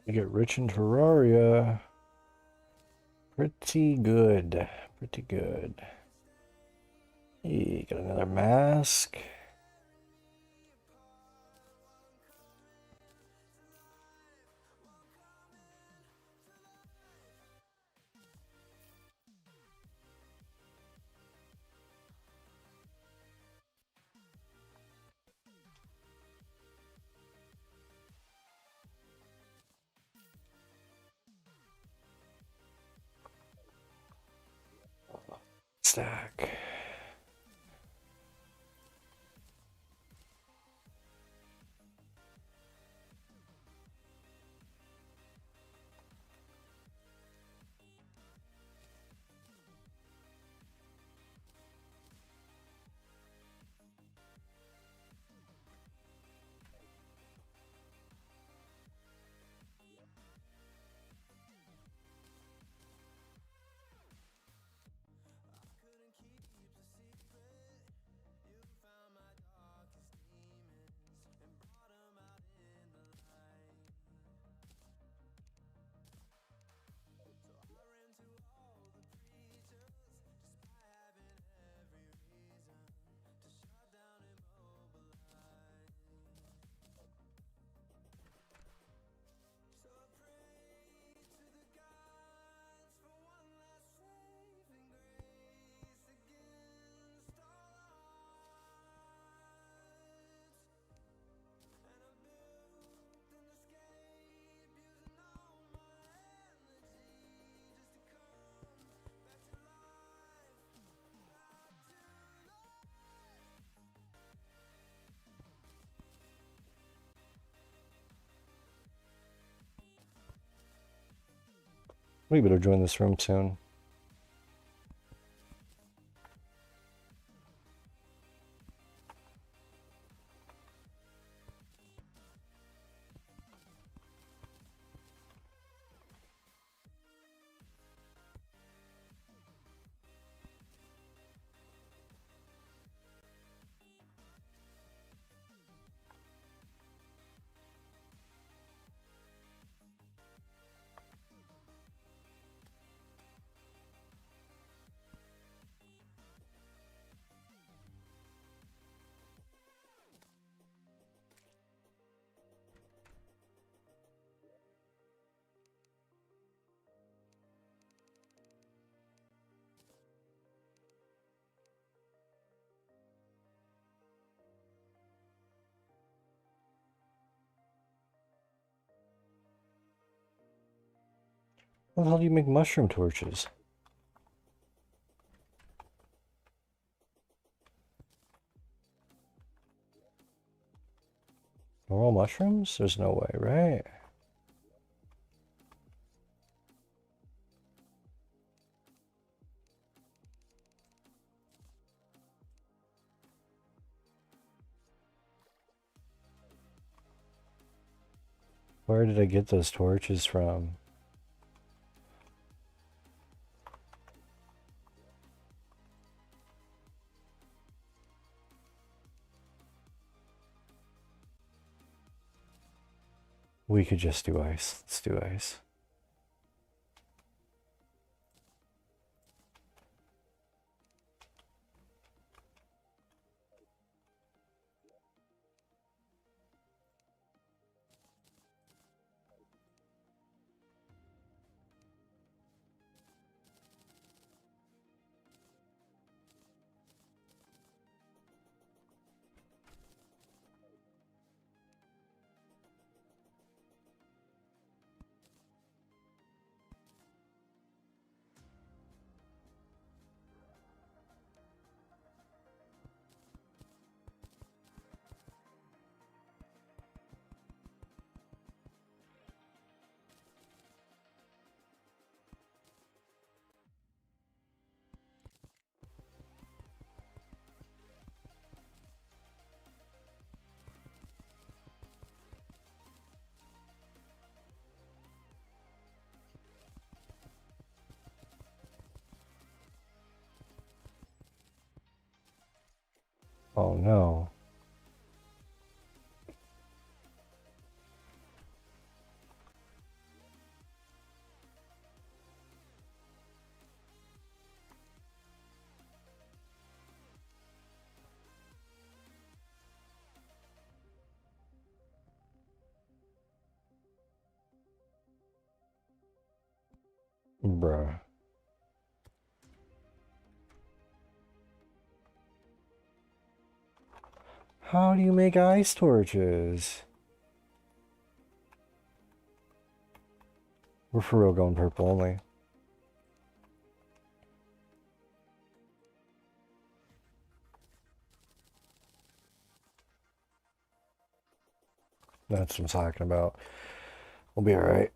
I get rich in Terraria. Pretty good. Pretty good. Hey, got another mask. Stack. We better join this room soon. How the hell do you make mushroom torches? Normal mushrooms? There's no way, right? Where did I get those torches from? We could just do ice. Let's do ice. Oh no. Bruh. How do you make ice torches? We're for real going purple only. That's what I'm talking about. We'll be alright.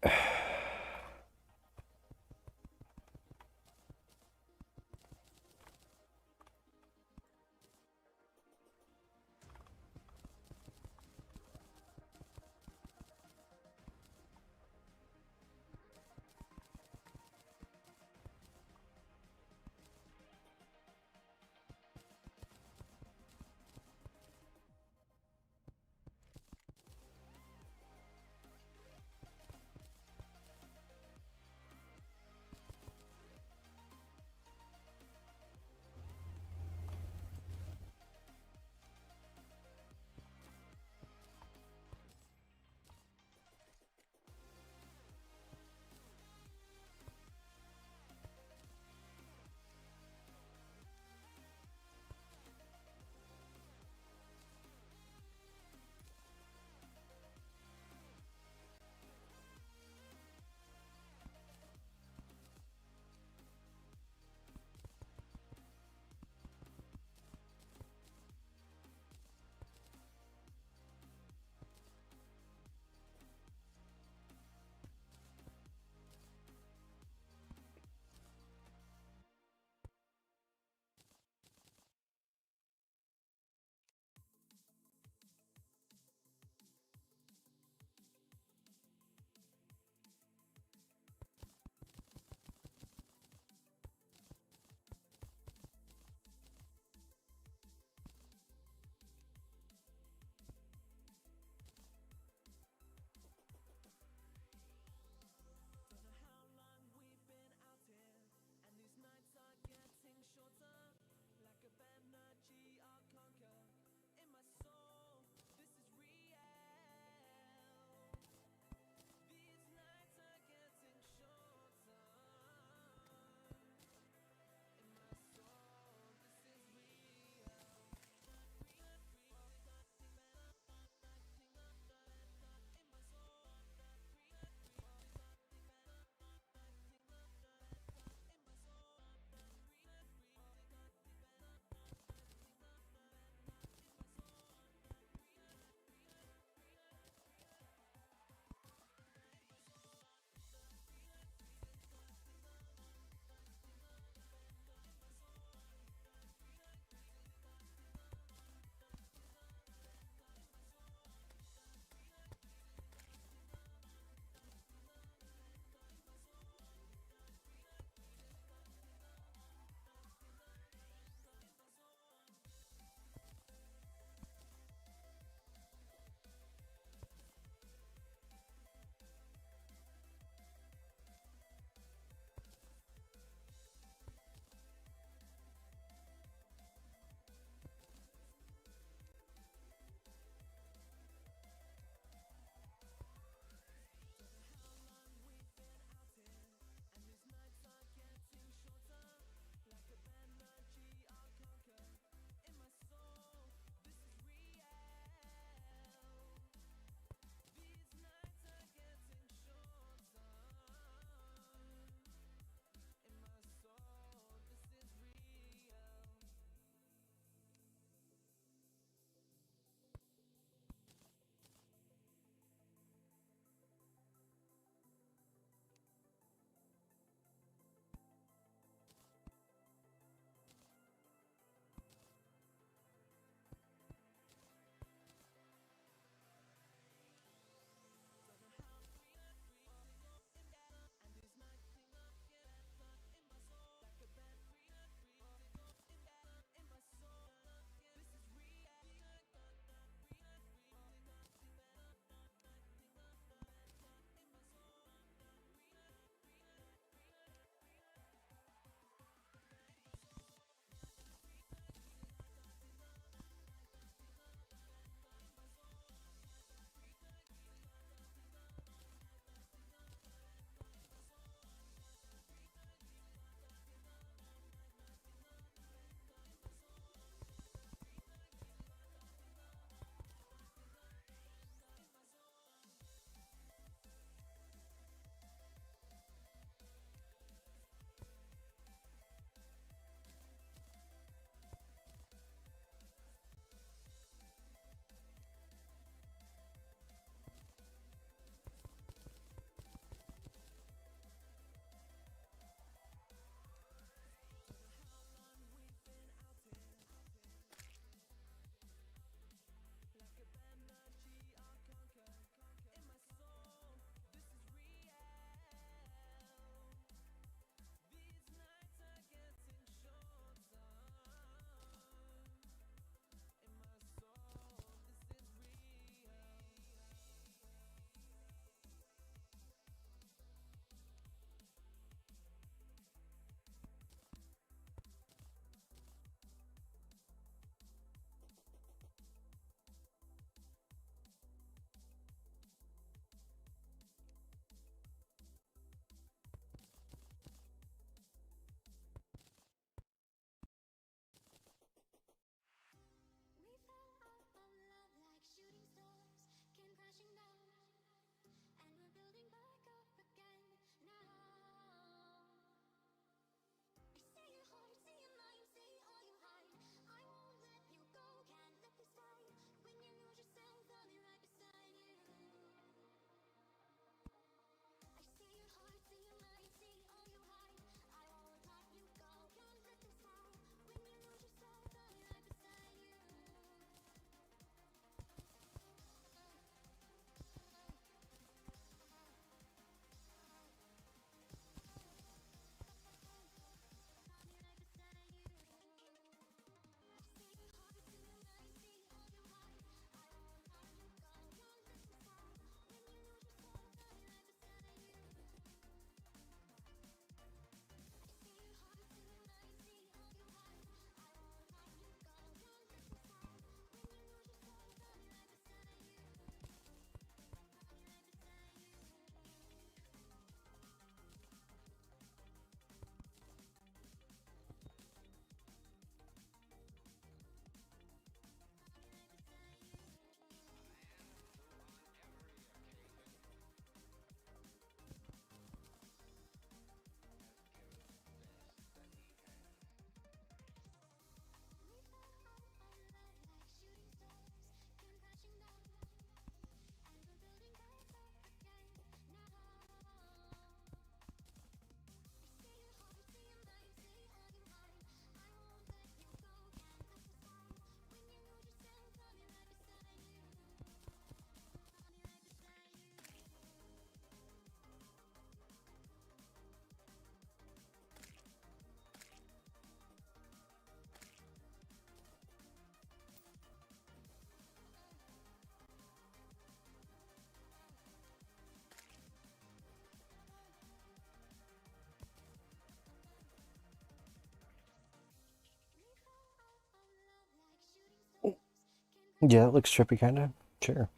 Yeah, it looks trippy, kind of. Sure.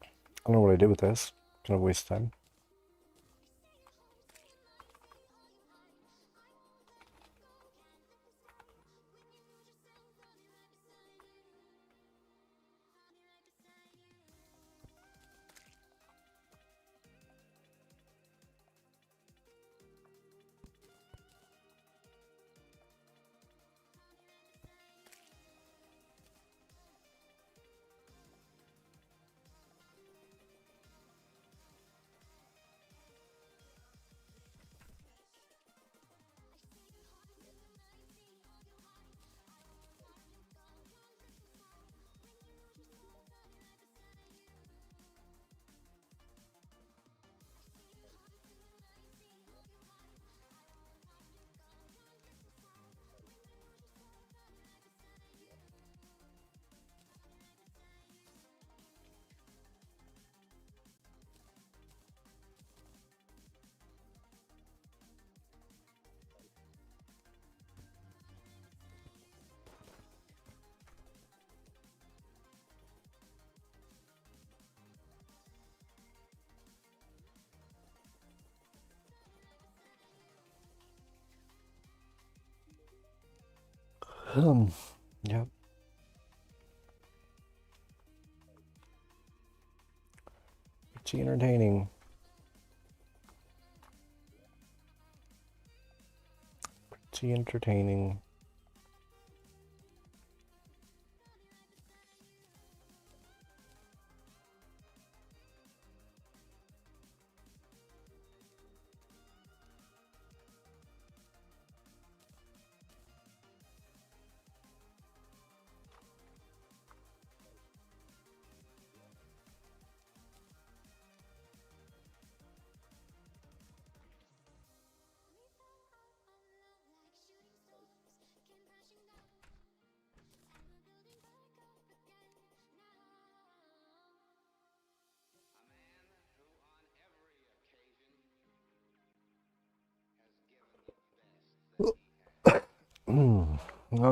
I don't know what I did with this. Kind of waste time. Um, yeah. Pretty entertaining. Pretty entertaining.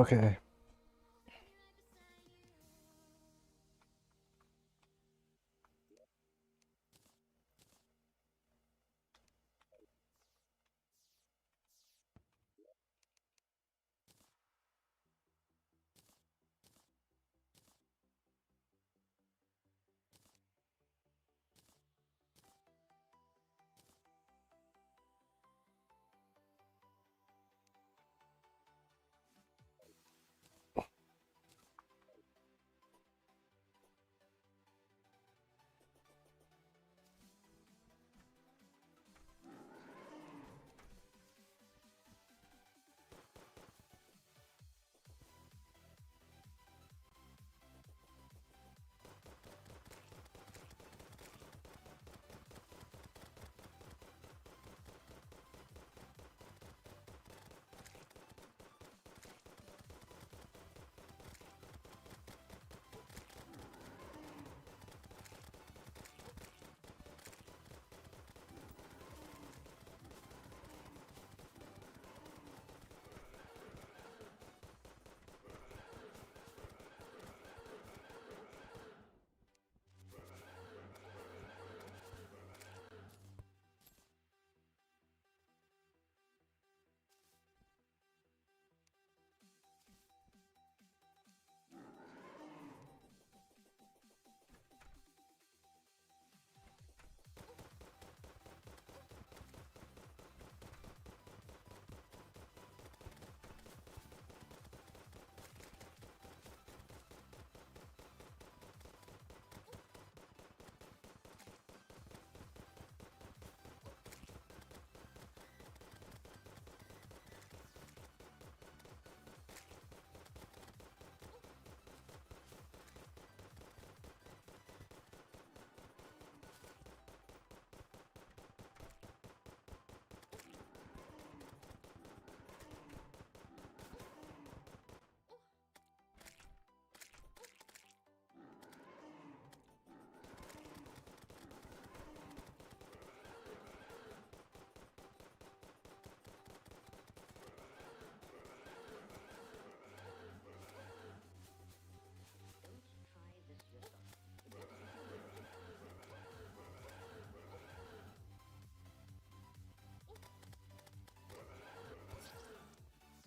Okay.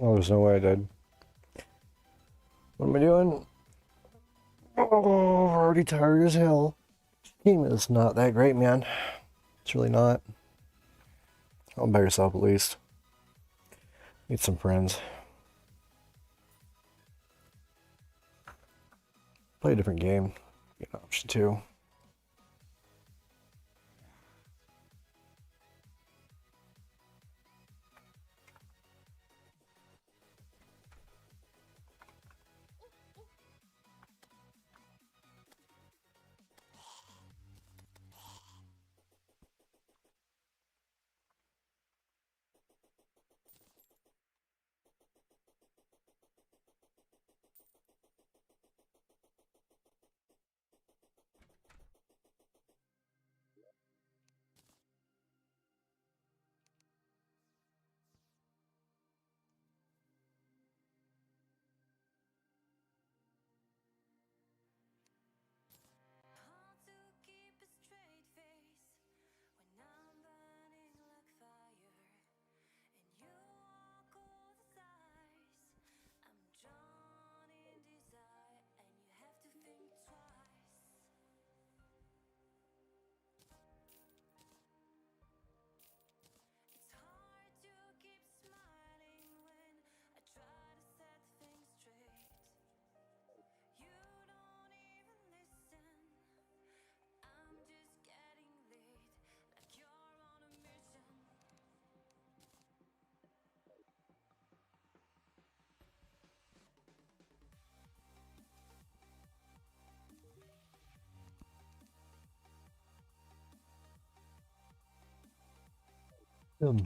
Oh, there's no way I did. What am I doing? Oh, we're already tired as hell. Team is not that great, man. It's really not. All by yourself, at least. Need some friends. Play a different game. Be an option too. Hmm.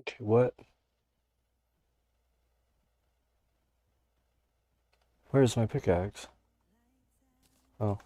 Okay, what? Where's my pickaxe? Oh.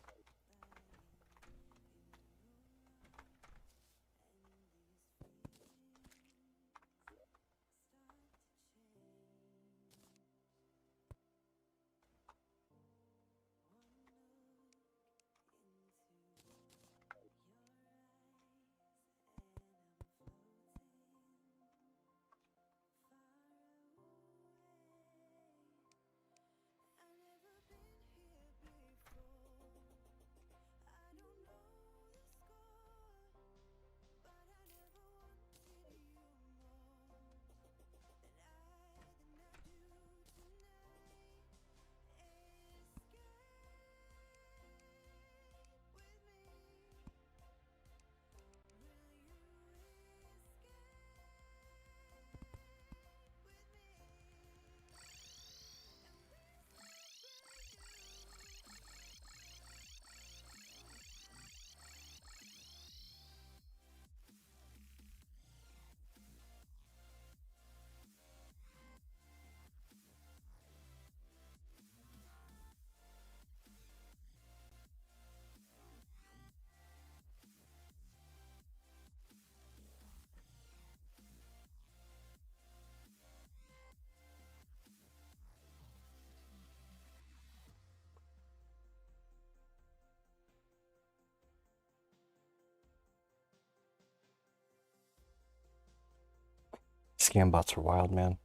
Scam bots are wild, man.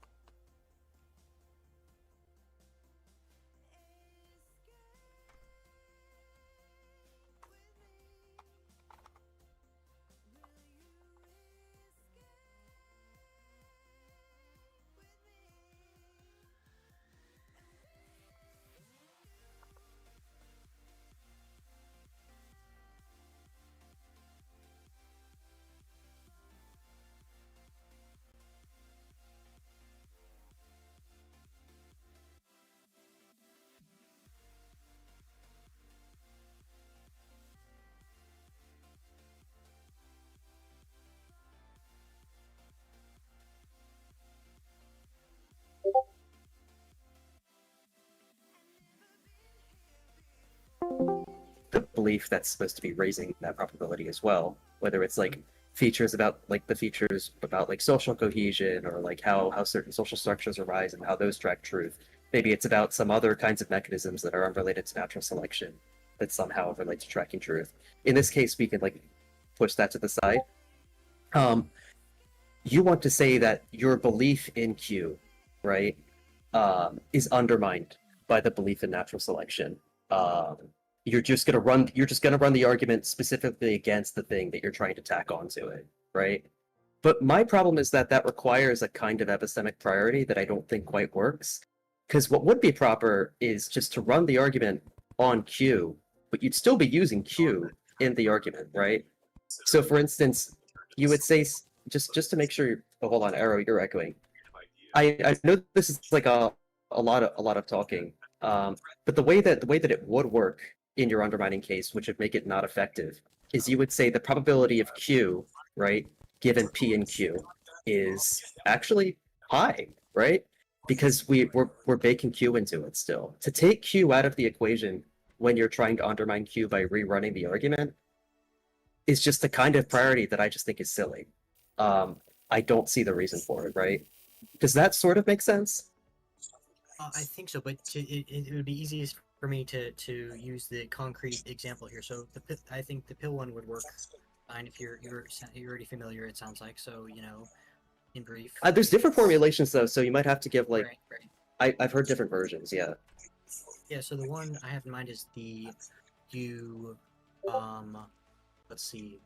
The belief that's supposed to be raising that probability as well, whether it's like features about like the features about like social cohesion or like how certain social structures arise and how those track truth. Maybe it's about some other kinds of mechanisms that are unrelated to natural selection that somehow relate to tracking truth. In this case, we can like push that to the side. You want to say that your belief in Q, right, is undermined by the belief in natural selection. Um, you're just gonna run the argument specifically against the thing that you're trying to tack onto it, right? But my problem is that that requires a kind of epistemic priority that I don't think quite works. Because what would be proper is just to run the argument on Q, but you'd still be using Q in the argument, right? So, for instance, you would say just to make sure. Oh, hold on, Arrow, you're echoing. I know this is like a lot of talking, but the way that it would work in your undermining case, which would make it not effective, is you would say the probability of Q, right, given P and Q, is actually high, right? Because we're baking Q into it still. To take Q out of the equation when you're trying to undermine Q by rerunning the argument is just a kind of priority that I just think is silly. I don't see the reason for it, right? Does that sort of make sense? I think so, but it would be easiest for me to use the concrete example here. So I think the pill one would work fine if you're already familiar. It sounds like so. In brief. There's different formulations though, so you might have to give like right. I've heard different versions. Yeah. Yeah. So the one I have in mind is the you. Let's see.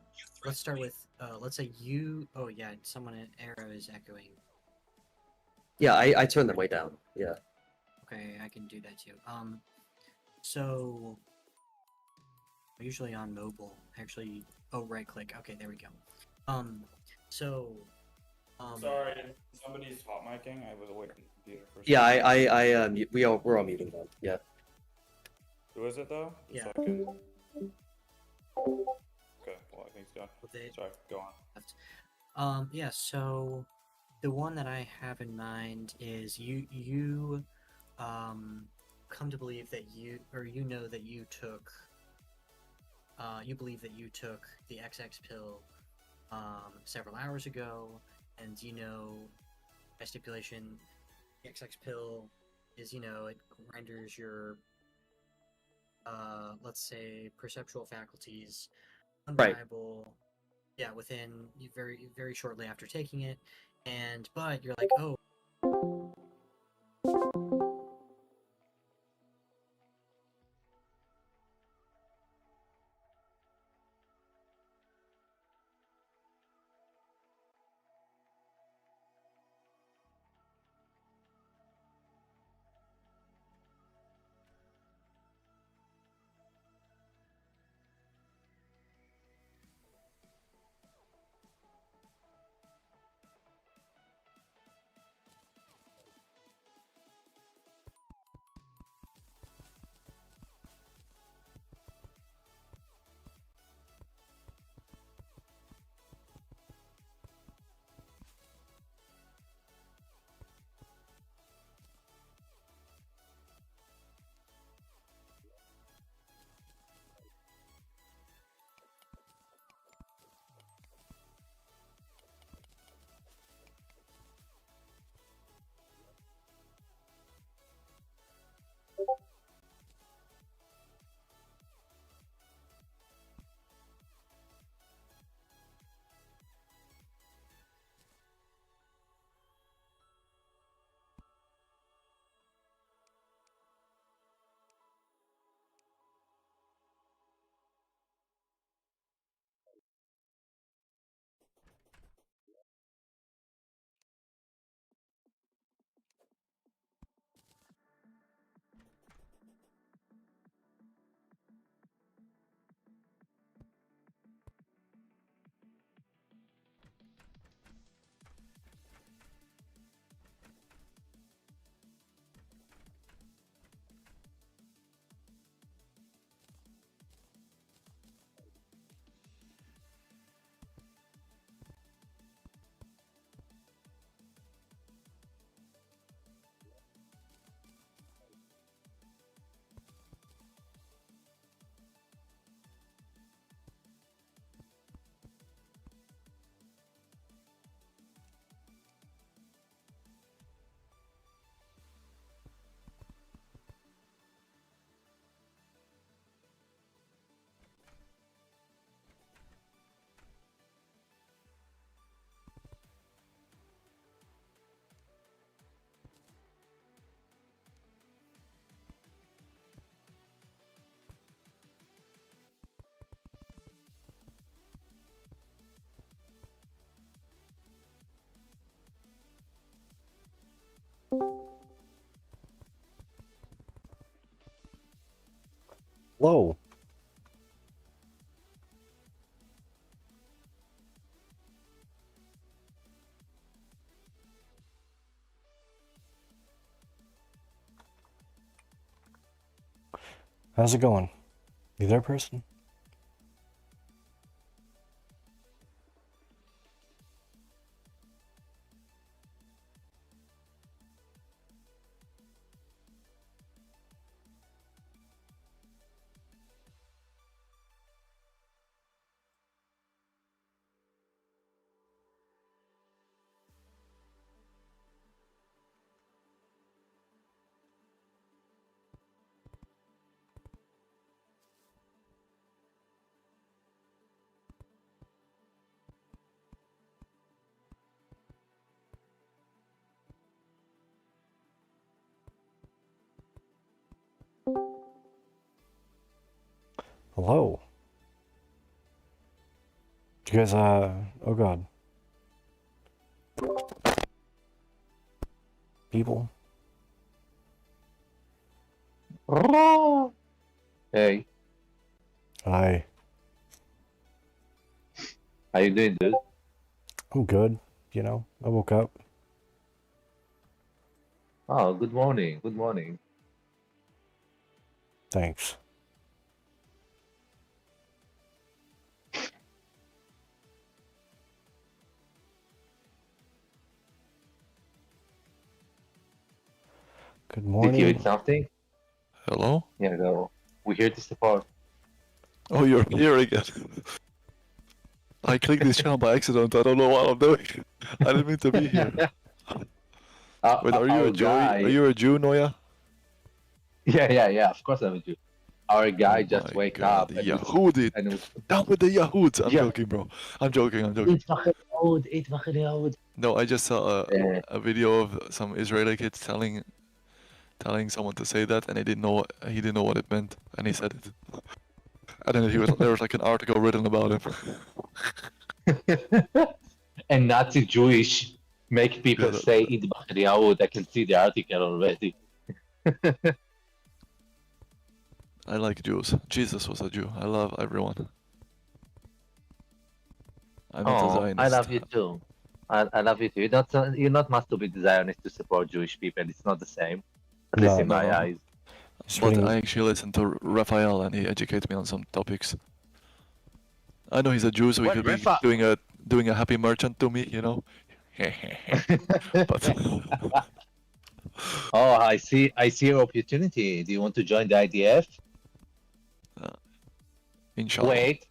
Let's start with let's say you. Oh yeah, someone at Arrow is echoing. Yeah, I turned them way down. Yeah. Okay, I can do that too. So I'm usually on mobile. Actually, oh, right click. Okay, there we go. So Sorry, somebody's hot micing. I was away from the computer for a Yeah, second. we're all muting them. Yeah. Who is it though? The Yeah. second. Okay, well I think it's gone. Sorry, go on. Yeah. So the one that I have in mind is you come to believe that you know that you took you believe that you took the XX pill several hours ago, and you know by stipulation the XX pill is, you know, it renders your let's say perceptual faculties Right. unreliable, yeah, within very shortly after taking it, and but you're like, oh, Hello. How's it going? You there, person? Hello. Did you guys, oh god. People? Hey, Hi. how you doing, dude? I'm good. You know, I woke up. Oh, good morning. Good morning. Thanks. Good Did you eat morning. something? Hello? Yeah, no. We're here to support. Oh, you're here again. I clicked this channel by accident. I don't know what I'm doing. I didn't mean to be here. Wait, are you Our a Joey? guy. Are you a Jew, Noya? Yeah. Of course I'm a Jew. Our guy Oh just my wake God, up and Yahudi. was Down with the Yahoods. I'm Yeah. joking, bro. I'm joking. I'm joking. Eat Yahood. No, I just saw Yeah. a video of some Israeli kids telling someone to say that, and he didn't know what it meant, and he said it. And then there was like an article written about him. And Nazi Jewish make people Yeah, that- say Eid Yahood. I can see the article already. I like Jews. Jesus was a Jew. I love everyone. I'm not a Oh, Zionist. I love you too. I love you too. You're not must to be Zionist to support Jewish people. It's not the same. At least No, in my no. eyes. But Spreading- I actually listen to Raphael, and he educates me on some topics. I know he's a Jew, so he What, could be Rafa? doing a happy merchant to me, you know. But Oh, I see your opportunity. Do you want to join the IDF? inshallah. Wait.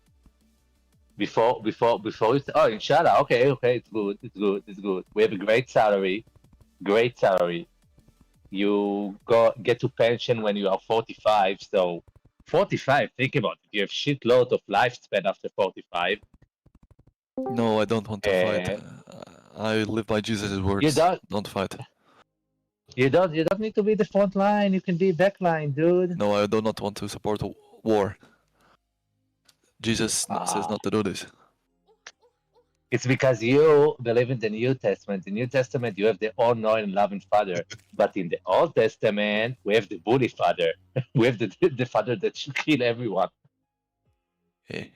Before it's inshallah. Okay, it's good. We have a great salary. You get to pension when you are 45. So 45, think about it. You have shitload of lifespan after 45. No, I don't want to fight. I live by Jesus' words. You Don't fight. You don't need to be the front line. You can be back line, dude. No, I do not want to support war. Jesus says not to do this. It's because you believe in the New Testament. In the New Testament, you have the all-knowing and loving Father. But in the Old Testament, we have the bully Father. We have the Father that should kill everyone. Hey.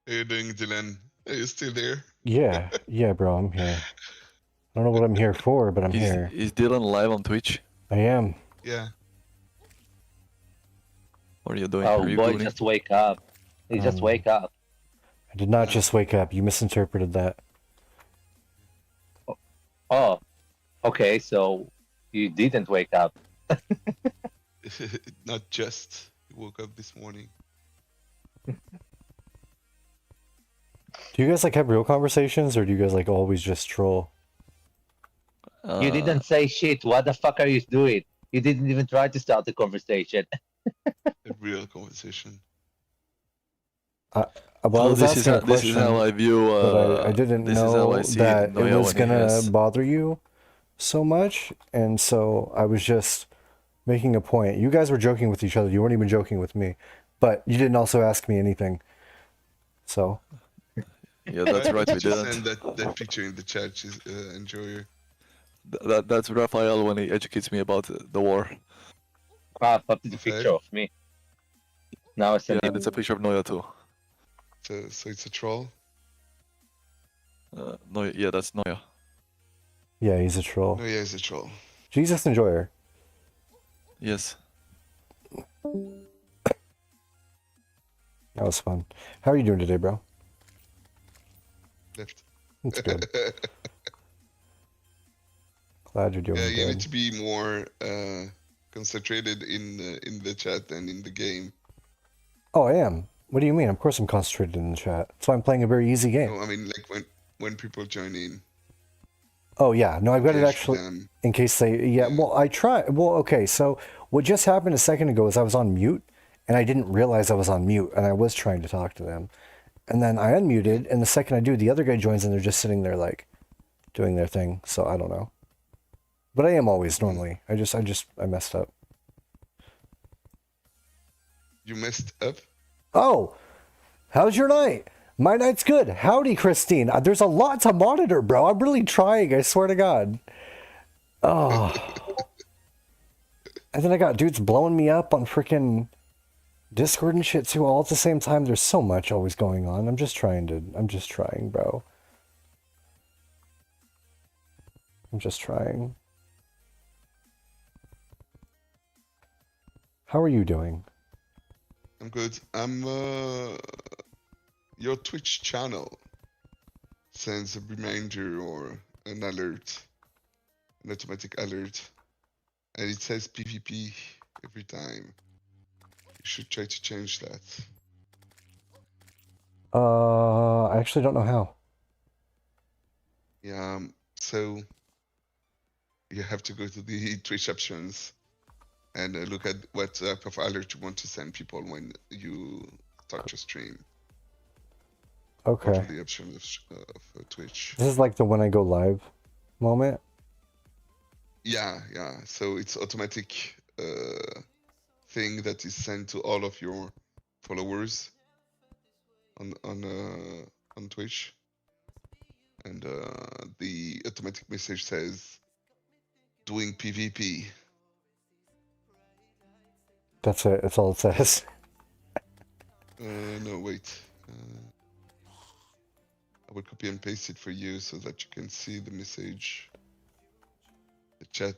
How you doing, Dylan? Are you still there? Yeah, bro, I'm here. I don't know what I'm here for, but I'm here. Is Dylan live on Twitch? I am. Yeah. What are you doing? Oh Are you boy, gooning? just wake up. He just wake up. I did not just wake up. You misinterpreted that. Oh, okay. So you didn't wake up. Not just. He woke up this morning. Do you guys like have real conversations, or do you guys like always just troll? You didn't say shit. What the fuck are you doing? You didn't even try to start the conversation. A real conversation. Well, I So was this is asking a this is how question, I view. but I didn't this is how know I see that it Noya was when he gonna has- bother you so much, and so I was just making a point. You guys were joking with each other. You weren't even joking with me, but you didn't also ask me anything. So Yeah, that's right. We Just didn't. send that picture in the chat, enjoyer. That's Raphael when he educates me about the war. Ah, put the Okay. picture of me. Now I Yeah, send and it's a picture of Noya too. So it's a troll. No, yeah, that's Noya. yeah, he's a troll. No, yeah, it's a troll. Jesus Enjoyer. Yes. That was fun. How are you doing today, bro? Left. That's good. Glad you're doing Yeah, you need good. to be more concentrated in the chat than in the game. Oh, I am. What do you mean? Of course I'm concentrated in the chat. That's why I'm playing a very easy game. No, I mean like when people join in. Oh, yeah. No, I've got it engage actually with them. in case they... Yeah, well, I try... Well, okay, so what just happened a second ago is I was on mute, and I didn't realize I was on mute, and I was trying to talk to them. And then I unmuted, and the second I do, the other guy joins, and they're just sitting there, like, doing their thing. So I don't know. But I am always normally. I messed up. You messed up. Oh, how's your night? My night's good. Howdy, Christine. There's a lot to monitor, bro. I'm really trying. I swear to God. Oh. And then I got dudes blowing me up on freaking Discord and shit too, all at the same time. There's so much always going on. I'm just trying, bro. I'm just trying. How are you doing? I'm good. Your Twitch channel sends a reminder or an alert, an automatic alert and it says PvP every time. You should try to change that. I actually don't know how. Yeah, so you have to go to the Twitch options and look at what type of alert you want to send people when you start your stream. Go Okay. to the option of Twitch. This is like the when I go live moment. Yeah. So it's automatic thing that is sent to all of your followers on Twitch, and the automatic message says doing PvP. That's it. That's all it says. No, wait. I will copy and paste it for you so that you can see the message, the chat.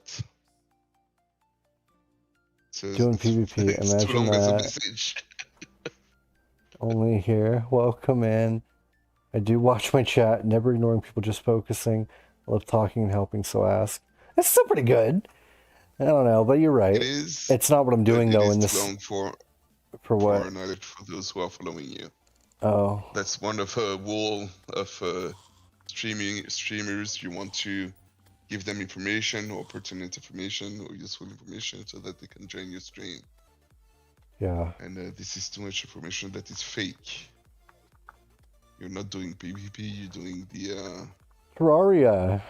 So Doing PvP. it's too Imagine long as a that. message. Only here. Welcome in. I do watch my chat, never ignoring people, just focusing. I love talking and helping, so ask. That's still pretty good. I don't know, but you're right. It is. It's not what I'm but doing it though is in too this. long for For what? knowledge for those who are following you. Oh. That's one of a wall of streamers. You want to give them information or pertinent information or useful information so that they can join your stream. Yeah. And this is too much information that is fake. You're not doing PvP. You're doing the Terraria.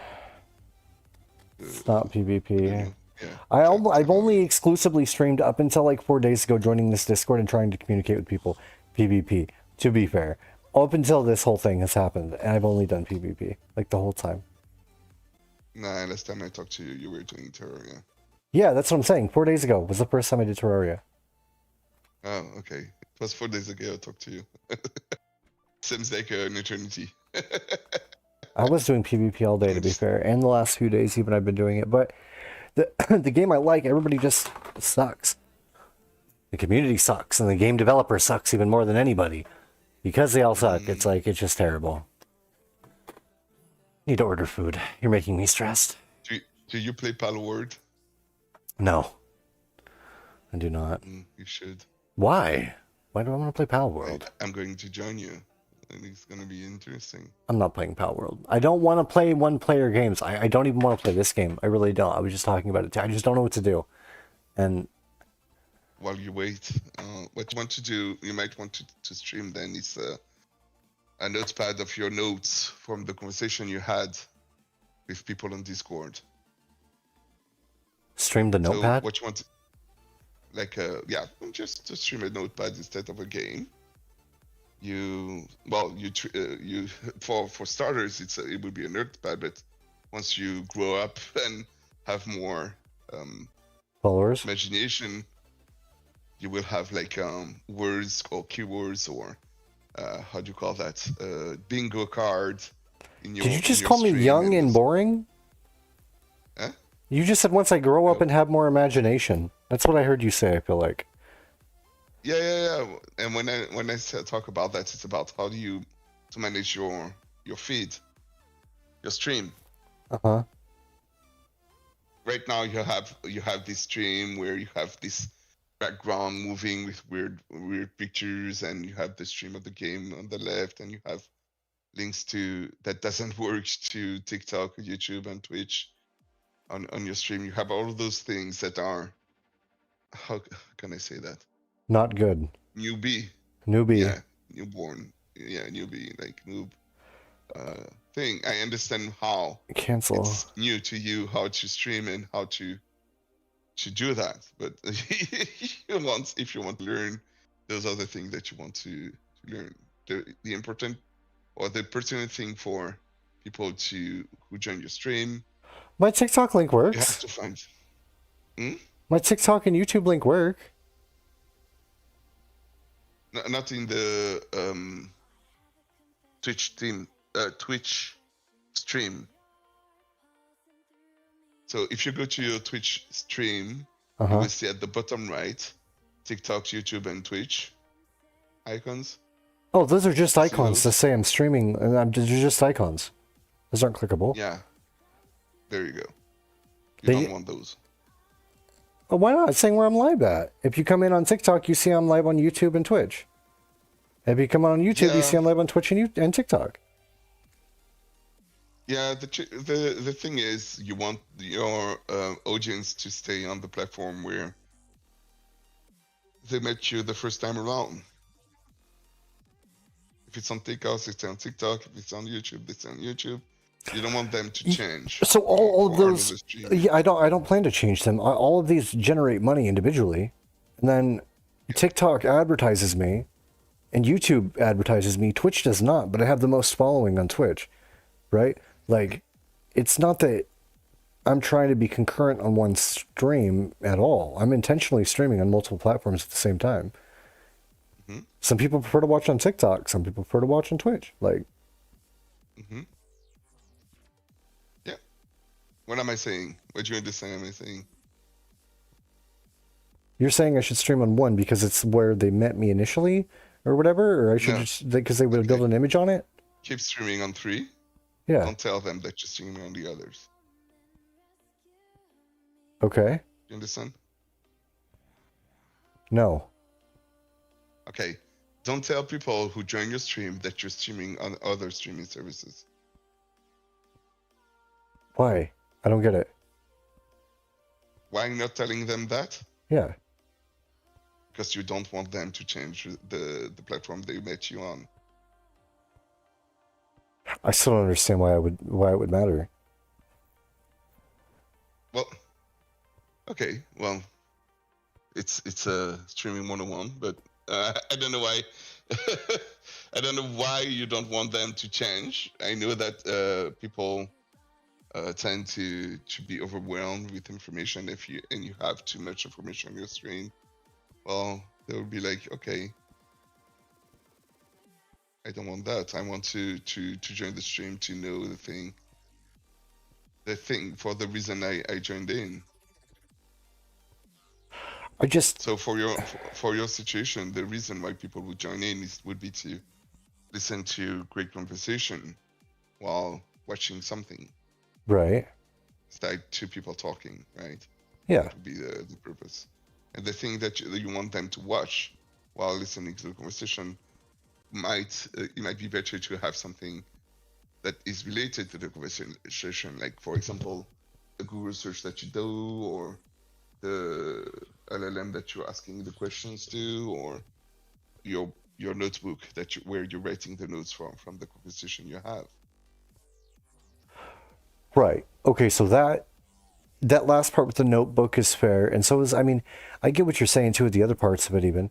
It's not PvP. yeah. I've only exclusively streamed up until like 4 days ago, joining this Discord and trying to communicate with people. PvP. To be fair, up until this whole thing has happened, and I've only done PvP like the whole time. Nah, last time I talked to you, you were doing Terraria. Yeah, that's what I'm saying. 4 days ago was the first time I did Terraria. Oh, okay. It was 4 days ago I talked to you. Seems like an eternity. I was doing PvP all day, to be fair, and the last few days even I've been doing it. But the the game I like, everybody just sucks. The community sucks, and the game developer sucks even more than anybody. Because they all suck, it's like, it's just terrible. Need to order food. You're making me stressed. Do you play Palworld? No. I do not. You should. Why? Why do I want to play Pal World? I'm going to join you. And it's going to be interesting. I'm not playing Pal World. I don't want to play one-player games. I don't even want to play this game. I really don't. I was just talking about it. I just don't know what to do. And while you wait, what you want to do, you might want to stream then is a notepad of your notes from the conversation you had with people on Discord. Stream the notepad? So what you want, just to stream a notepad instead of a game. You for starters, it would be a notepad, but once you grow up and have more followers, imagination, you will have like words or keywords or how do you call that? Bingo card. Did you just call me young and boring? Huh? You just said once I grow up and have more imagination. That's what I heard you say, I feel like. Yeah. And when I talk about that, it's about how do you to manage your feed, your stream. Uh-huh. Right now you have this stream where you have this background moving with weird pictures, and you have the stream of the game on the left, and you have links to that doesn't work to TikTok, YouTube, and Twitch on your stream. You have all of those things that are, how can I say that? Not good. Newbie. Yeah, newborn. Yeah, newbie, like noob thing. I understand how cancel. It's new to you how to stream and how to do that, but if you want to learn those other things that you want to learn, the important or the pertinent thing for people who join your stream, my TikTok link you have works. to find. My TikTok and YouTube link work. Not in the Twitch stream. So if you go to your Twitch stream, you will see at the bottom right, TikTok, YouTube, and Twitch icons. Oh, those are just icons to say I'm streaming, and they're just icons. Those aren't clickable. Yeah. There you go. You don't want those. Why not? It's saying where I'm live at. If you come in on TikTok, you see I'm live on YouTube and Twitch. If you come on YouTube, you Yeah. see I'm live on Twitch and TikTok. Yeah, the thing is, you want your audience to stay on the platform where they met you the first time around. If it's on TikTok, it's on TikTok. If it's on YouTube, it's on YouTube. You don't want them to change. So all of for those, another stream. yeah, I don't plan to change them. All of these generate money individually, and then TikTok advertises me, and YouTube advertises me. Twitch does not, but I have the most following on Twitch, right? Like, it's not that I'm trying to be concurrent on one stream at all. I'm intentionally streaming on multiple platforms at the same time. Mhm. Some people prefer to watch on TikTok. Some people prefer to watch on Twitch. Like, Mm-hmm. Yeah. What am I saying? What do you understand? Am I saying? you're saying I should stream on one because it's where they met me initially, or whatever, or I should No. just because they would Okay. build an image on it. Keep streaming on 3. Yeah. Don't tell them that you're streaming on the others. Okay. You understand? No. Okay. Don't tell people who join your stream that you're streaming on other streaming services. Why? I don't get it. Why not telling them that? Yeah. Because you don't want them to change the platform they met you on. I still don't understand why it would matter. Well, okay. Well, it's a streaming 101, but I don't know why. I don't know why you don't want them to change. I know that people tend to be overwhelmed with information if you have too much information on your stream. Well, they will be like, okay, I don't want that. I want to join the stream to know the thing for the reason I joined in. I just So for your situation, the reason why people would join in would be to listen to great conversation while watching something. right. It's like two people talking, right? Yeah. That would be the purpose. And the thing that you want them to watch while listening to the conversation it might be better to have something that is related to the conversation, like for example, the Google search that you do, or the LLM that you're asking the questions to, or your notebook where you're writing the notes from the conversation you have. Right. Okay, so that last part with the notebook is fair, and so is, I mean, I get what you're saying too with the other parts of it even.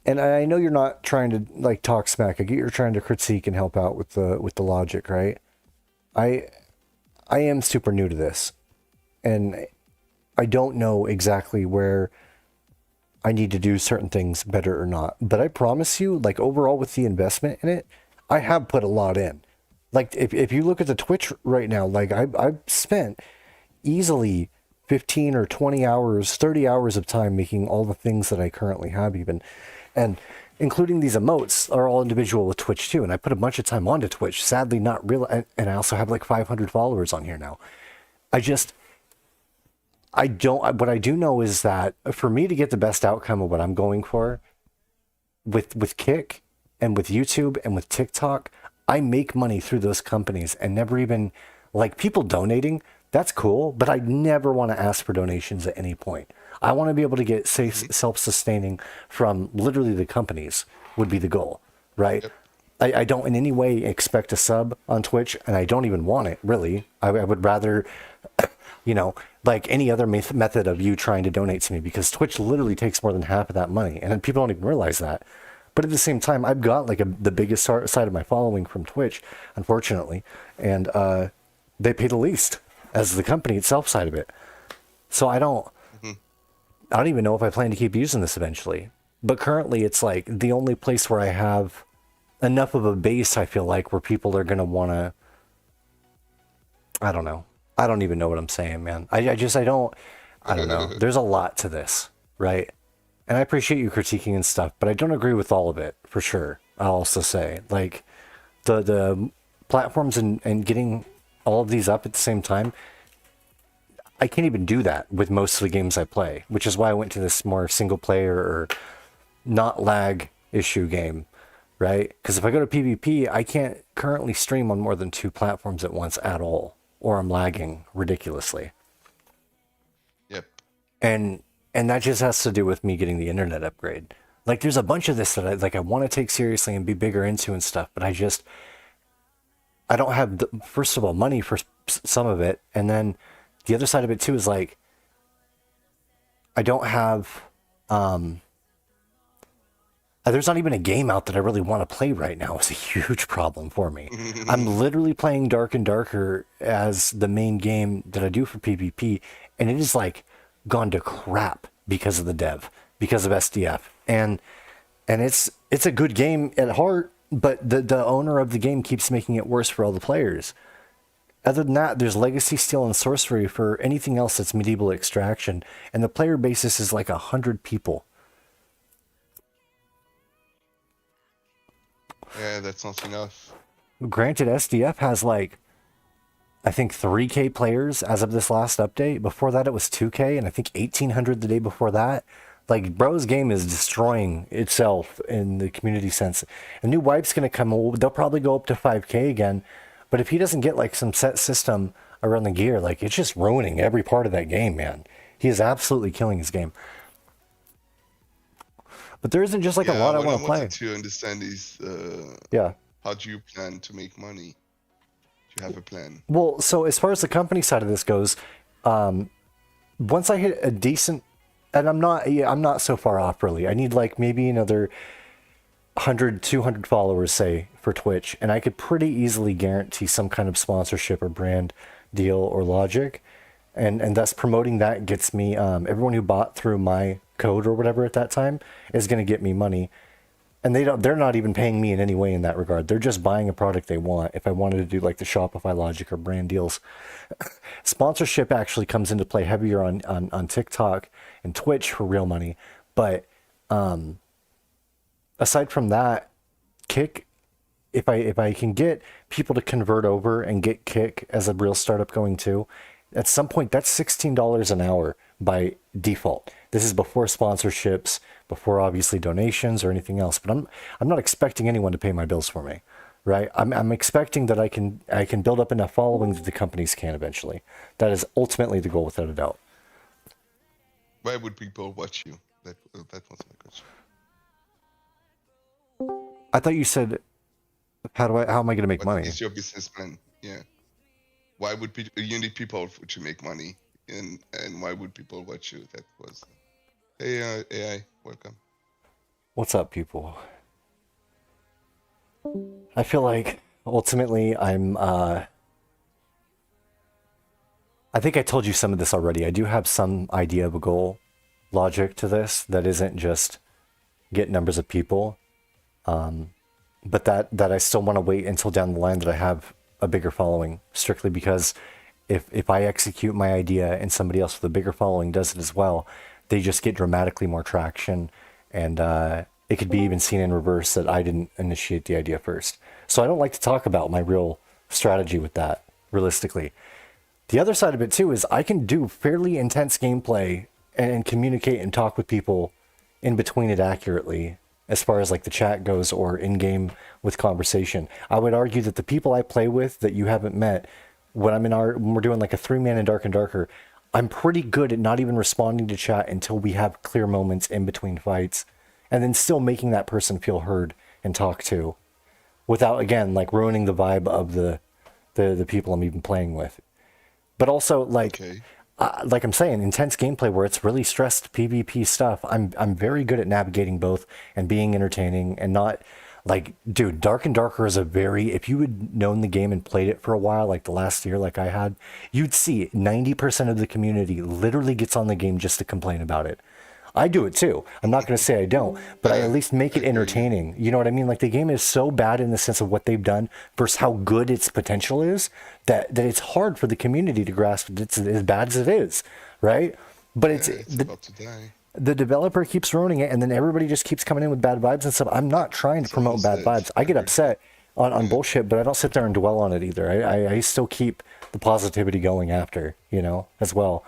And I know you're not trying to like talk smack. I get you're trying to critique and help out with the logic, right? I am super new to this, and I don't know exactly where I need to do certain things better or not. But I promise you, like overall with the investment in it, I have put a lot in. Like if you look at the Twitch right now, like I've spent easily 15 or 20 hours, 30 hours of time making all the things that I currently have even. And including these emotes are all individual with Twitch too. And I put a bunch of time onto Twitch, sadly not real. And I also have like 500 followers on here now. What I do know is that for me to get the best outcome of what I'm going for with Kick and with YouTube and with TikTok, I make money through those companies and never even like people donating. That's cool, but I never want to ask for donations at any point. I want to be able to get self-sustaining from literally the companies would be the goal, right? Yep. I don't in any way expect a sub on Twitch, and I don't even want it, really. I would rather, like any other method of you trying to donate to me, because Twitch literally takes more than half of that money, and people don't even realize that. But at the same time, I've got like the biggest side of my following from Twitch, unfortunately, and they pay the least as the company itself side of it. So I don't even know if I plan to keep using this eventually. But currently, it's like the only place where I have enough of a base, I feel like, where people are going to want to, I don't know. I don't even know what I'm saying, man. I don't know. There's a lot to this, right? And I appreciate you critiquing and stuff, but I don't agree with all of it, for sure. I'll also say, like, the platforms and getting all of these up at the same time, I can't even do that with most of the games I play, which is why I went to this more single player or not lag issue game, right? Because if I go to PvP, I can't currently stream on more than 2 platforms at once at all, or I'm lagging ridiculously. Yep. And that just has to do with me getting the internet upgrade. Like there's a bunch of this that I want to take seriously and be bigger into and stuff, but I don't have first of all money for some of it, and then the other side of it too is like I don't have there's not even a game out that I really want to play right now. It's a huge problem for me. I'm literally playing Dark and Darker as the main game that I do for PvP, and it is like gone to crap because of the dev, because of SDF. And it's a good game at heart, but the owner of the game keeps making it worse for all the players. Other than that, there's legacy steal and sorcery for anything else that's medieval extraction, and the player basis is like 100 people. Yeah, that's not enough. Granted, SDF has like, I think 3K players as of this last update. Before that, it was 2K, and I think 1,800 the day before that. Like, bro's game is destroying itself in the community sense. A new wipe's going to come, they'll probably go up to 5K again. But if he doesn't get like some set system around the gear, like it's just ruining every part of that game, man. He is absolutely killing his game. But there isn't just like a lot I want to play. What I wanted to understand is, Yeah. how do you plan to make money? Do you have a plan? Well, so as far as the company side of this goes, once I hit a decent, and I'm not so far off really. I need like maybe another 100, 200 followers, say, for Twitch, and I could pretty easily guarantee some kind of sponsorship or brand deal or logic, and thus promoting that gets me everyone who bought through my code or whatever at that time is going to get me money, and they're not even paying me in any way in that regard. They're just buying a product they want. If I wanted to do like the Shopify logic or brand deals, sponsorship actually comes into play heavier on TikTok and Twitch for real money. But aside from that, Kick, if I can get people to convert over and get Kick as a real startup going too, at some point that's $16 an hour by default. This is before sponsorships, before obviously donations or anything else. But I'm not expecting anyone to pay my bills for me, right? I'm expecting that I can build up enough following that the companies can eventually. That is ultimately the goal, without a doubt. Why would people watch you? That was my question. I thought you said, how am I going to make money? What is your business plan? Yeah. Why would you need people to make money, and why would people watch you? That was. Hey, AI, welcome. What's up, people? I feel like ultimately I think I told you some of this already. I do have some idea of a goal logic to this that isn't just get numbers of people. But that I still want to wait until down the line that I have a bigger following, strictly because if I execute my idea and somebody else with a bigger following does it as well, they just get dramatically more traction, and it could be even seen in reverse that I didn't initiate the idea first. So I don't like to talk about my real strategy with that, realistically. The other side of it too is I can do fairly intense gameplay and communicate and talk with people in between it accurately, as far as like the chat goes or in-game with conversation. I would argue that the people I play with that you haven't met, when we're doing like a 3-man in Dark and Darker, I'm pretty good at not even responding to chat until we have clear moments in between fights, and then still making that person feel heard and talked to, without, again, like ruining the vibe of the people I'm even playing with. But also, like, Okay. Like I'm saying, intense gameplay where it's really stressed PvP stuff, I'm very good at navigating both and being entertaining and not like, dude, Dark and Darker is if you had known the game and played it for a while, like the last year, like I had, you'd see 90% of the community literally gets on the game just to complain about it. I do it too. I'm not going to say I don't, but I at least make it entertaining. You know what I mean? Like the game is so bad in the sense of what they've done versus how good its potential is that it's hard for the community to grasp that it's as bad as it is, right? But It's about to die. the developer keeps ruining it, and then everybody just keeps coming in with bad vibes and stuff. I'm not trying to promote bad vibes. I get upset on bullshit, but I don't sit there and dwell on it either. I still keep the positivity going after, you know, as well.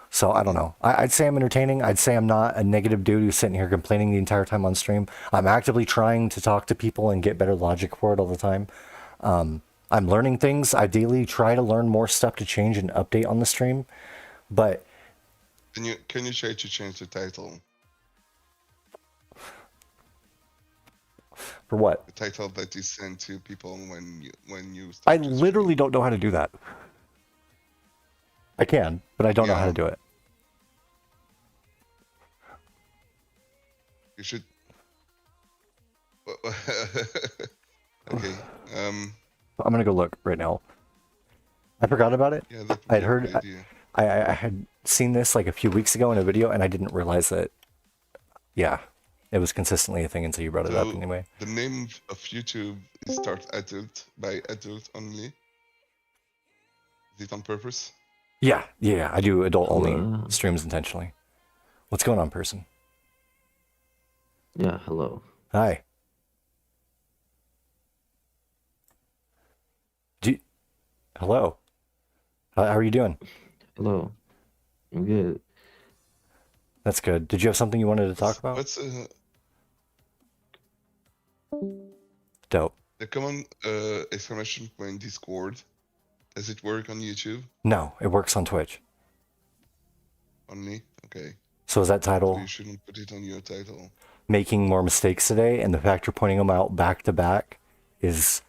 So I don't know. I'd say I'm entertaining. I'd say I'm not a negative dude who's sitting here complaining the entire time on stream. I'm actively trying to talk to people and get better logic for it all the time. I'm learning things. I daily try to learn more stuff to change and update on the stream. But Can you try to change the title? for what? The title that is sent to people when you I start to literally stream. don't know how to do that. I can, but I don't know how to Yeah. do it. You should. Okay. I'm gonna go look right now. I forgot about it. Yeah, that would I'd be a heard. good idea. I had seen this like a few weeks ago in a video, and I didn't realize that. Yeah, it was consistently a thing until you brought it up. So, Anyway, The name of YouTube is Start Adult by adult only. Is it on purpose? yeah. I do adult only Hello. streams intentionally. What's going on, person? Yeah, hello. Hi. Hello. How are you doing? Hello. I'm good. That's good. Did you have something you wanted to talk about? What's Dope. the common exclamation point Discord? Does it work on YouTube No, it works on Twitch. only? Okay. So is that So title you shouldn't put it on your title. making more mistakes today? And the fact you're pointing them out back to back is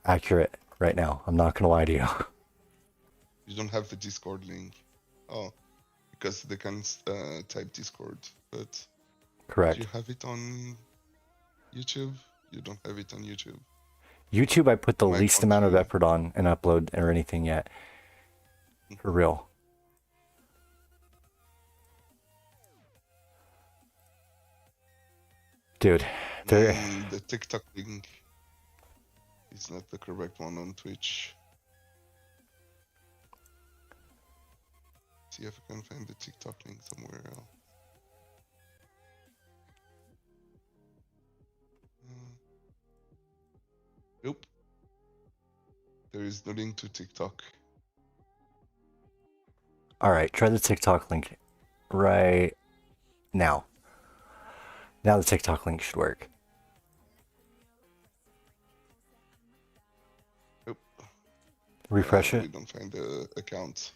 accurate right now. I'm not gonna lie to you. You don't have the Discord link. Oh, because they can type Discord, but Correct. you have it on YouTube. You don't have it on YouTube. YouTube, I put the Might least want amount of to- effort on and upload or anything yet. For real. Dude, there. The TikTok link is not the correct one on Twitch. See if I can find the TikTok link somewhere else. Nope. There is no link to TikTok. All right, try the TikTok link right now. Now the TikTok link should work. Nope. Refresh We it. don't find the account.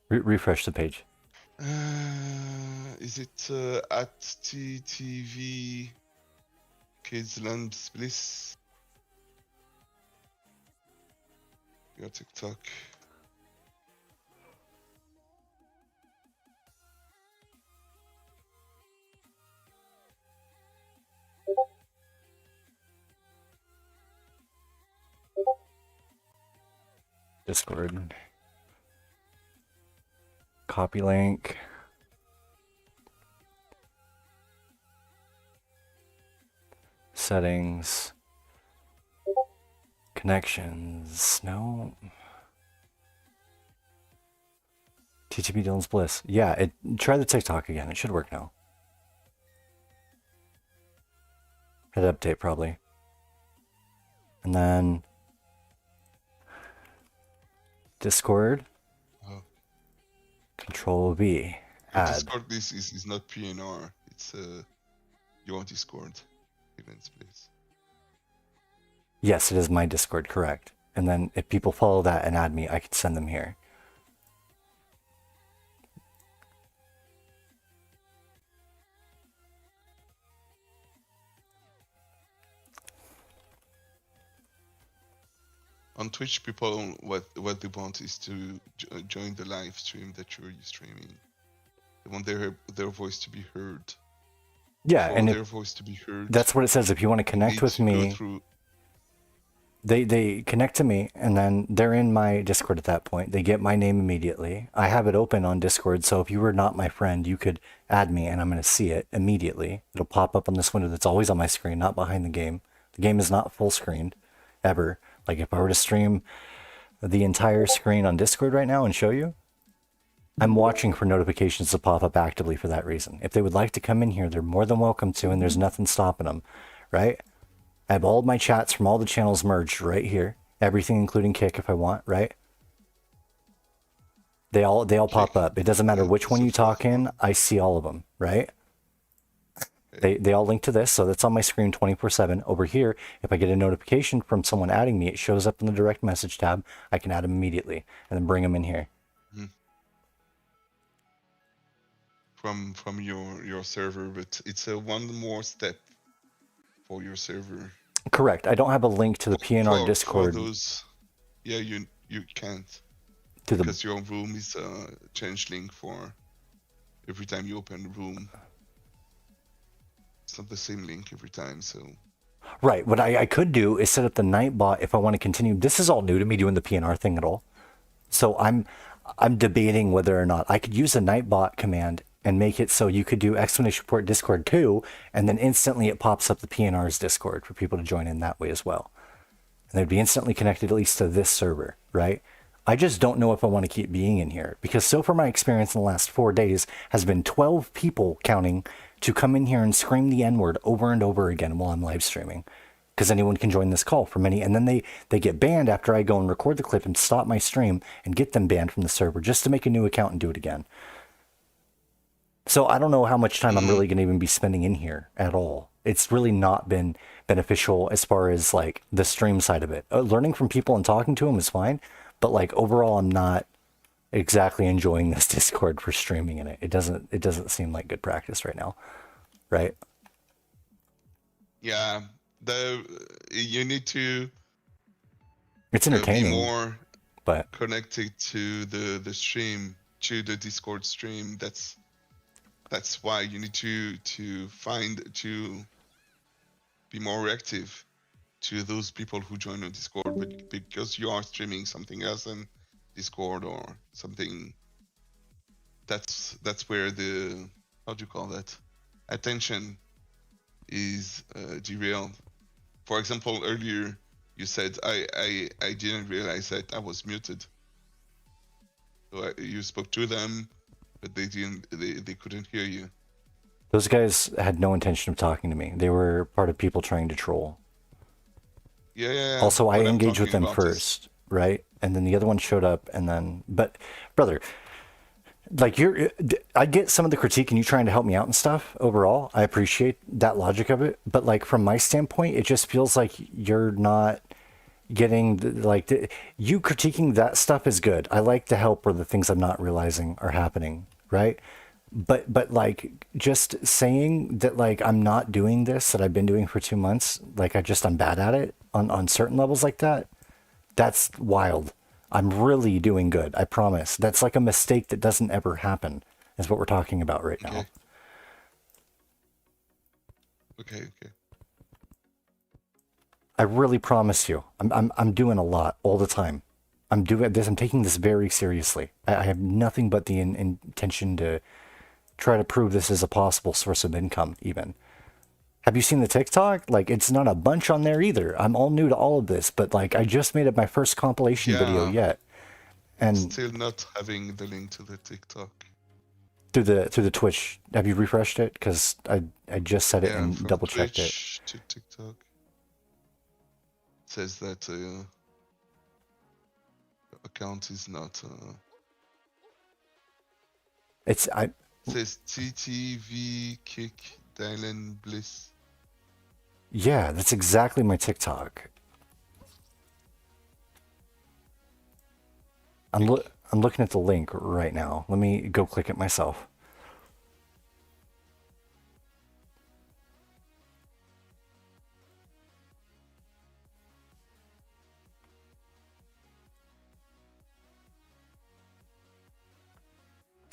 Refresh the page. Is it at TTV Kidsland Bliss? Your TikTok. Discord. Copy link. Settings. Connections. No. TTP Dylan's Bliss. Yeah, try the TikTok again. It should work now. Hit update probably. And then Discord. Oh. Control V. Your Add. Discord list is not PNR. It's you want Discord events, please. Yes, it is my Discord, correct. And then if people follow that and add me, I can send them here. On Twitch, people what they want is to join the live stream that you're streaming. They want their voice to be heard. Yeah, For and their if, voice to be heard. that's what it says. If you want to they connect need with to go me, through- they connect to me, and then they're in my Discord at that point. They get my name immediately. I have it open on Discord, so if you were not my friend, you could add me, and I'm going to see it immediately. It'll pop up on this window that's always on my screen, not behind the game. The game is not full screened, ever. Like if I were to stream the entire screen on Discord right now and show you, I'm watching for notifications to pop up actively for that reason. If they would like to come in here, they're more than welcome to, and there's nothing stopping them, right? I have all of my chats from all the channels merged right here. Everything including Kick if I want, right? They all pop up. It doesn't matter which one you talk in, I see all of them, right? They all link to this, so that's on my screen 24/7. Over here, if I get a notification from someone adding me, it shows up in the direct message tab. I can add them immediately and then bring them in here. From your server, but it's a one more step for your server. Correct. I don't have a link to the PNR For Discord those, yeah, you can't to the because your room is a change link for every time you open a room. It's not the same link every time, so. right. What I could do is set up the Nightbot if I want to continue. This is all new to me doing the PNR thing at all. So I'm debating whether or not I could use the Nightbot command and make it so you could do explanation report Discord too, and then instantly it pops up the PNR's Discord for people to join in that way as well. And they'd be instantly connected at least to this server, right? I just don't know if I want to keep being in here because so far my experience in the last 4 days has been 12 people counting to come in here and scream the N-word over and over again while I'm live streaming. Because anyone can join this call from any, and then they get banned after I go and record the clip and stop my stream and get them banned from the server just to make a new account and do it again. So I don't know how much time I'm really going to even be spending in here at all. It's really not been beneficial as far as like the stream side of it. Learning from people and talking to them is fine, but like overall, I'm not exactly enjoying this Discord for streaming in it. It doesn't seem like good practice right now, right? Yeah, you need to It's be entertaining, more but connected to the stream, to the Discord stream. That's why you need to be more reactive to those people who join on Discord, but because you are streaming something else in Discord or something, that's where the, how do you call that, attention is derailed. For example, earlier you said I didn't realize that I was muted. So you spoke to them, but they couldn't hear you. those guys had no intention of talking to me. They were part of people trying to troll. Yeah. Also, I What I'm engaged with talking them about is- first, right? And then the other one showed up, and then, but brother, like I get some of the critique and you trying to help me out and stuff. Overall, I appreciate that logic of it, but like from my standpoint, it just feels like you're not getting you critiquing that stuff is good. I like to help where the things I'm not realizing are happening, right? But like just saying that like I'm not doing this that I've been doing for 2 months, like I'm bad at it on certain levels like that. That's wild. I'm really doing good. I promise. That's like a mistake that doesn't ever happen, is what we're talking about right now. Okay. I really promise you. I'm doing a lot all the time. I'm doing this. I'm taking this very seriously. I have nothing but the intention to try to prove this is a possible source of income even. Have you seen the TikTok? Like, it's not a bunch on there either. I'm all new to all of this, but like I just made up my first compilation video yet. And Still not having the link to the TikTok. through the Twitch, have you refreshed it? Because I just set it and from double checked it. Twitch to TikTok. It says that account is not. It says TTV Kick Dylan Bliss. Yeah, that's exactly my TikTok. I'm looking at the link right now. Let me go click it myself.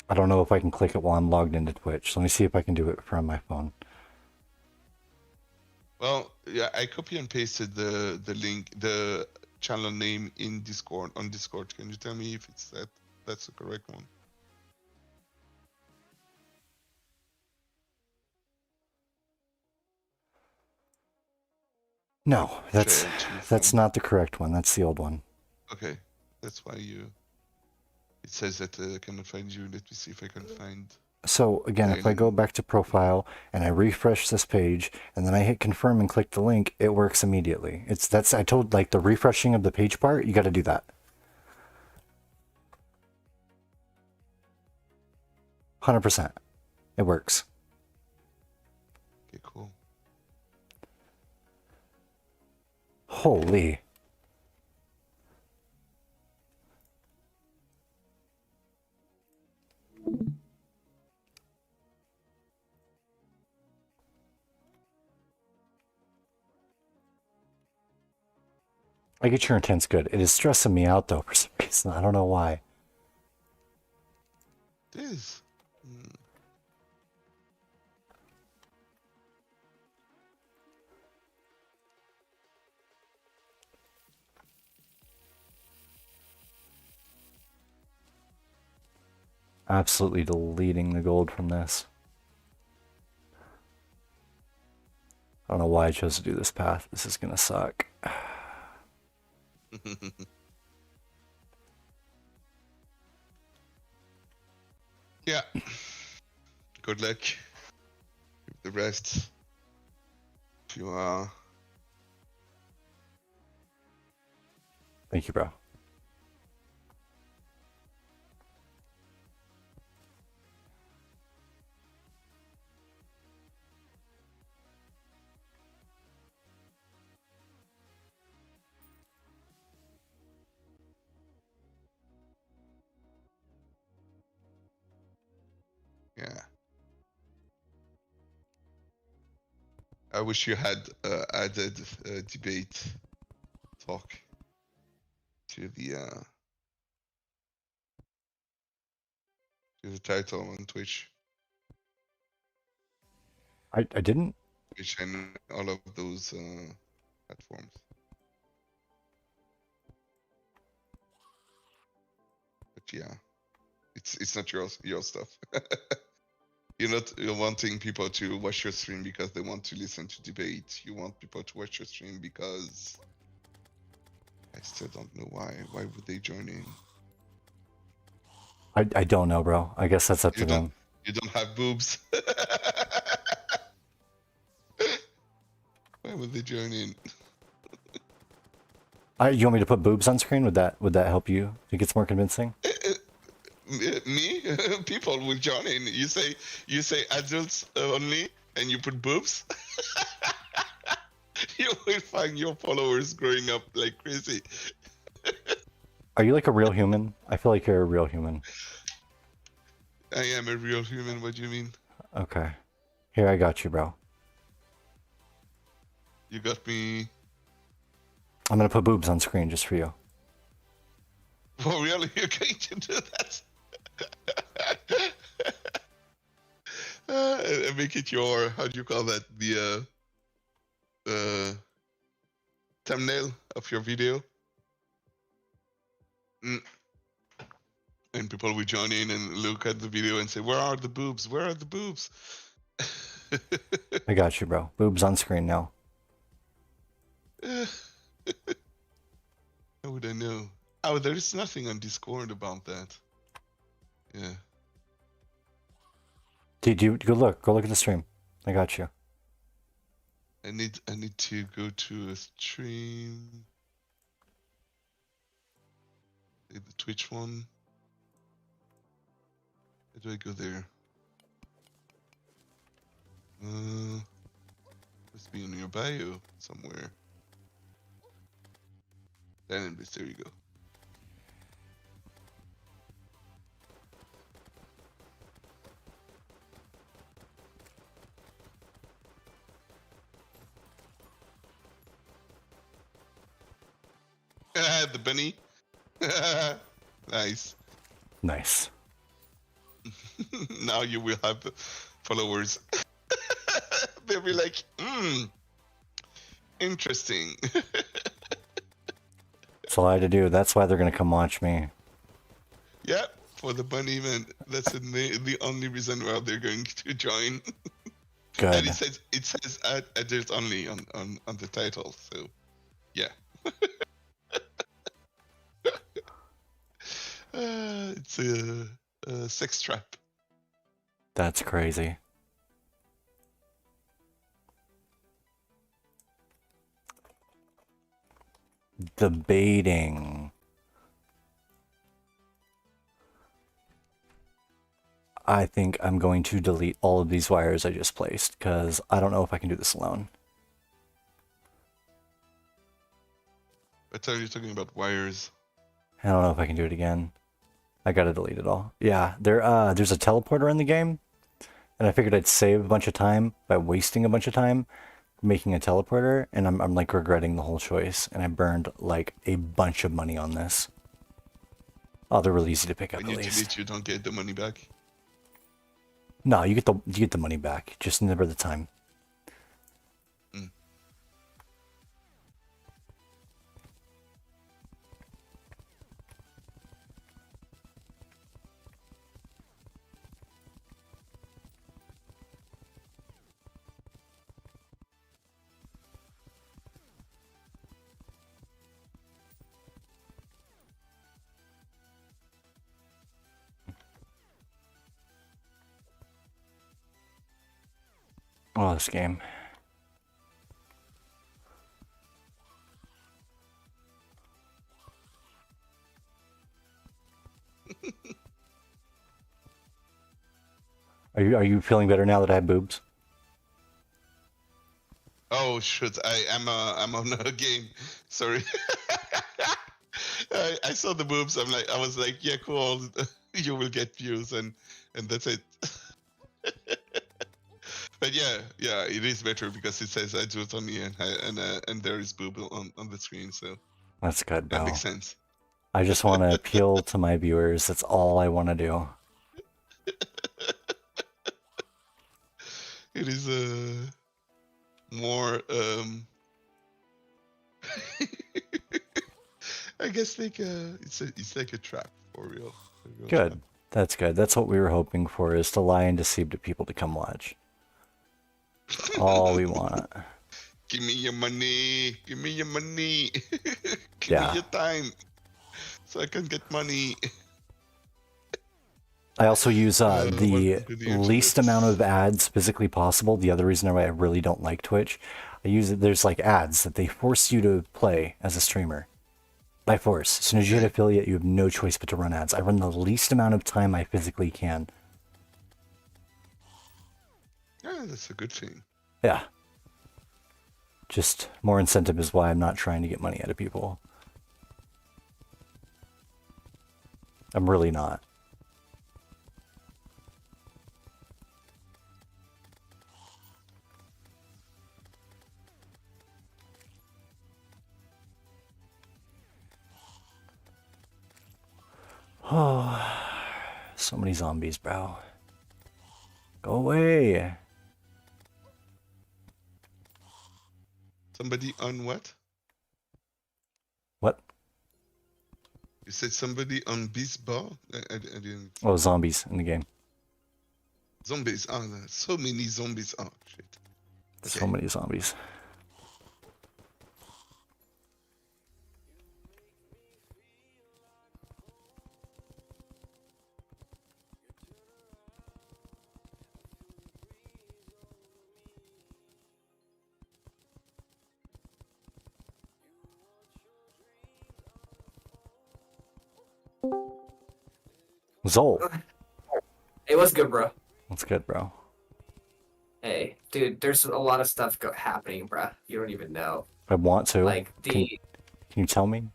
I don't know if I can click it while I'm logged into Twitch. So let me see if I can do it from my phone. Well, yeah, I copy and pasted the link, the channel name in Discord, on Discord. Can you tell me if it's that's the correct one? No, that's not the correct one. That's the old one. Okay, that's why it says that I cannot find you. Let me see if I can find. So again, if I go back to profile and I refresh this page and then I hit confirm and click the link, it works immediately. I told like the refreshing of the page part, you got to do that. 100%. It works. Okay, cool. Holy. I get your intent's good. It is stressing me out though for some reason. I don't know why. This. Absolutely deleting the gold from this. I don't know why I chose to do this path. This is gonna suck. Yeah. Good luck. The rest. If you are. Thank you, bro. Yeah. I wish you had added debate talk to the title on Twitch. I didn't. Twitch and all of those platforms. But yeah, it's not your stuff. You're wanting people to watch your stream because they want to listen to debate. You want people to watch your stream because I still don't know why. Why would they join in? I don't know, bro. I guess that's up to them. You don't have boobs. Why would they join in? You want me to put boobs on screen? Would that help you? Think it's more convincing? Me? People will join in. You say adults only, and you put boobs. You will find your followers growing up like crazy. Are you like a real human? I feel like you're a real human. I am a real human. What do you mean? Okay. Here, I got you, bro. You got me. I'm gonna put boobs on screen just for you. Oh, really? You're going to do that? And make it your, how do you call that? The thumbnail of your video. And people will join in and look at the video and say, "Where are the boobs? Where are the boobs?" I got you, bro. Boobs on screen now. How would I know? Oh, there is nothing on Discord about that. Yeah. Did you go look? Go look at the stream. I got you. I need to go to a stream. The Twitch one. How do I go there? Must be in your bio somewhere. There you go. The bunny. Nice. Nice. Now you will have followers. They'll be like, interesting. That's all I had to do. That's why they're gonna come watch me. Yeah, for the bunny man. That's the only reason why they're going to join. Good. And it says adult only on the title. So, yeah. It's a sex trap. That's crazy. Debating. I think I'm going to delete all of these wires I just placed because I don't know if I can do this alone. What are you talking about? Wires? I don't know if I can do it again. I gotta delete it all. Yeah, there's a teleporter in the game, and I figured I'd save a bunch of time by wasting a bunch of time making a teleporter, and I'm like regretting the whole choice, and I burned like a bunch of money on this. Oh, they're really easy to pick up When at you least. delete, you don't get the money back. No, you get the money back, just never the time. Oh, this game. Are you feeling better now that I have boobs? Oh shoot! I'm on a game. Sorry. I saw the boobs. I was like, yeah, cool. You will get views, and that's it. But yeah, it is better because it says I do it only, and there is boob on the screen, so That's good, that bro. makes sense. I just want to appeal to my viewers. That's all I want to do. It is more I guess like it's like a trap for real. A real Good. trap. That's good. That's what we were hoping for, is to lie and deceive the people to come watch. All we want. Give me your money. Give me your money. Give Yeah. me your time, so I can get money. I also use welcome the to the least internet. amount of ads physically possible. The other reason why I really don't like Twitch, I use it. There's like ads that they force you to play as a streamer. By force. As soon as you hit affiliate, you have no choice but to run ads. I run the least amount of time I physically can. Yeah, that's a good thing. Yeah. Just more incentive is why I'm not trying to get money out of people. I'm really not. Oh, so many zombies, bro. Go away. Somebody on what? What? You said somebody on Beast Bar? I didn't. Oh, zombies in the game. Zombies. Oh, there's so many zombies. Oh, shit. So many zombies. Zol. Hey, what's good, bro? That's good, bro. Hey, dude, there's a lot of stuff happening, bro. You don't even know. I want to. Like, Can you tell me?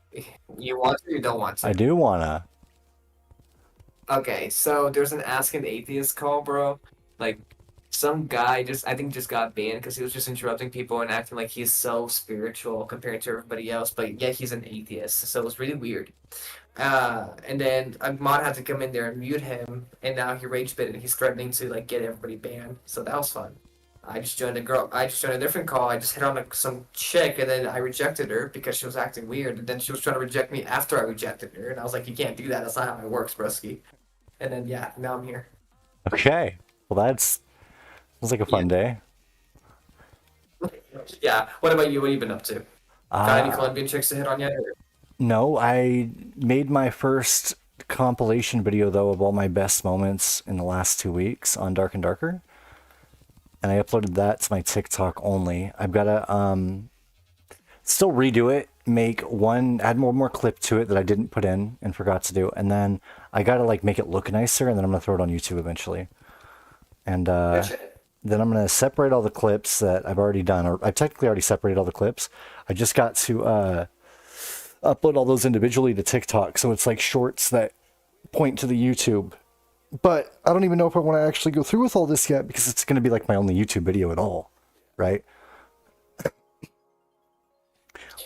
you want to or you don't want to? I do wanna. Okay, so there's an Ask an Atheist call, bro. Like, some guy I think just got banned because he was just interrupting people and acting like he's so spiritual compared to everybody else, but yet he's an atheist. So it was really weird. And then a mod had to come in there and mute him, and now he rage bit and he's threatening to like get everybody banned. So that was fun. I just joined a different call. I just hit on some chick, and then I rejected her because she was acting weird. And then she was trying to reject me after I rejected her, and I was like, "You can't do that. That's not how it works, broski." And then yeah, now I'm here. Okay. Well, sounds like a fun day. Yeah. What about you? What have you been up to? Got any Uh, Colombian chicks to hit on yet? Or- no, I made my first compilation video though of all my best moments in the last 2 weeks on Dark and Darker, and I uploaded that to my TikTok only. I've got to still redo it, add one more clip to it that I didn't put in and forgot to do, and then I got to like make it look nicer, and then I'm gonna throw it on YouTube eventually. And then I'm gonna separate all the clips that I've already done, or I've technically already separated all the clips. I just got to upload all those individually to TikTok, so it's like shorts that point to the YouTube. But I don't even know if I want to actually go through with all this yet, because it's going to be like my only YouTube video at all, right?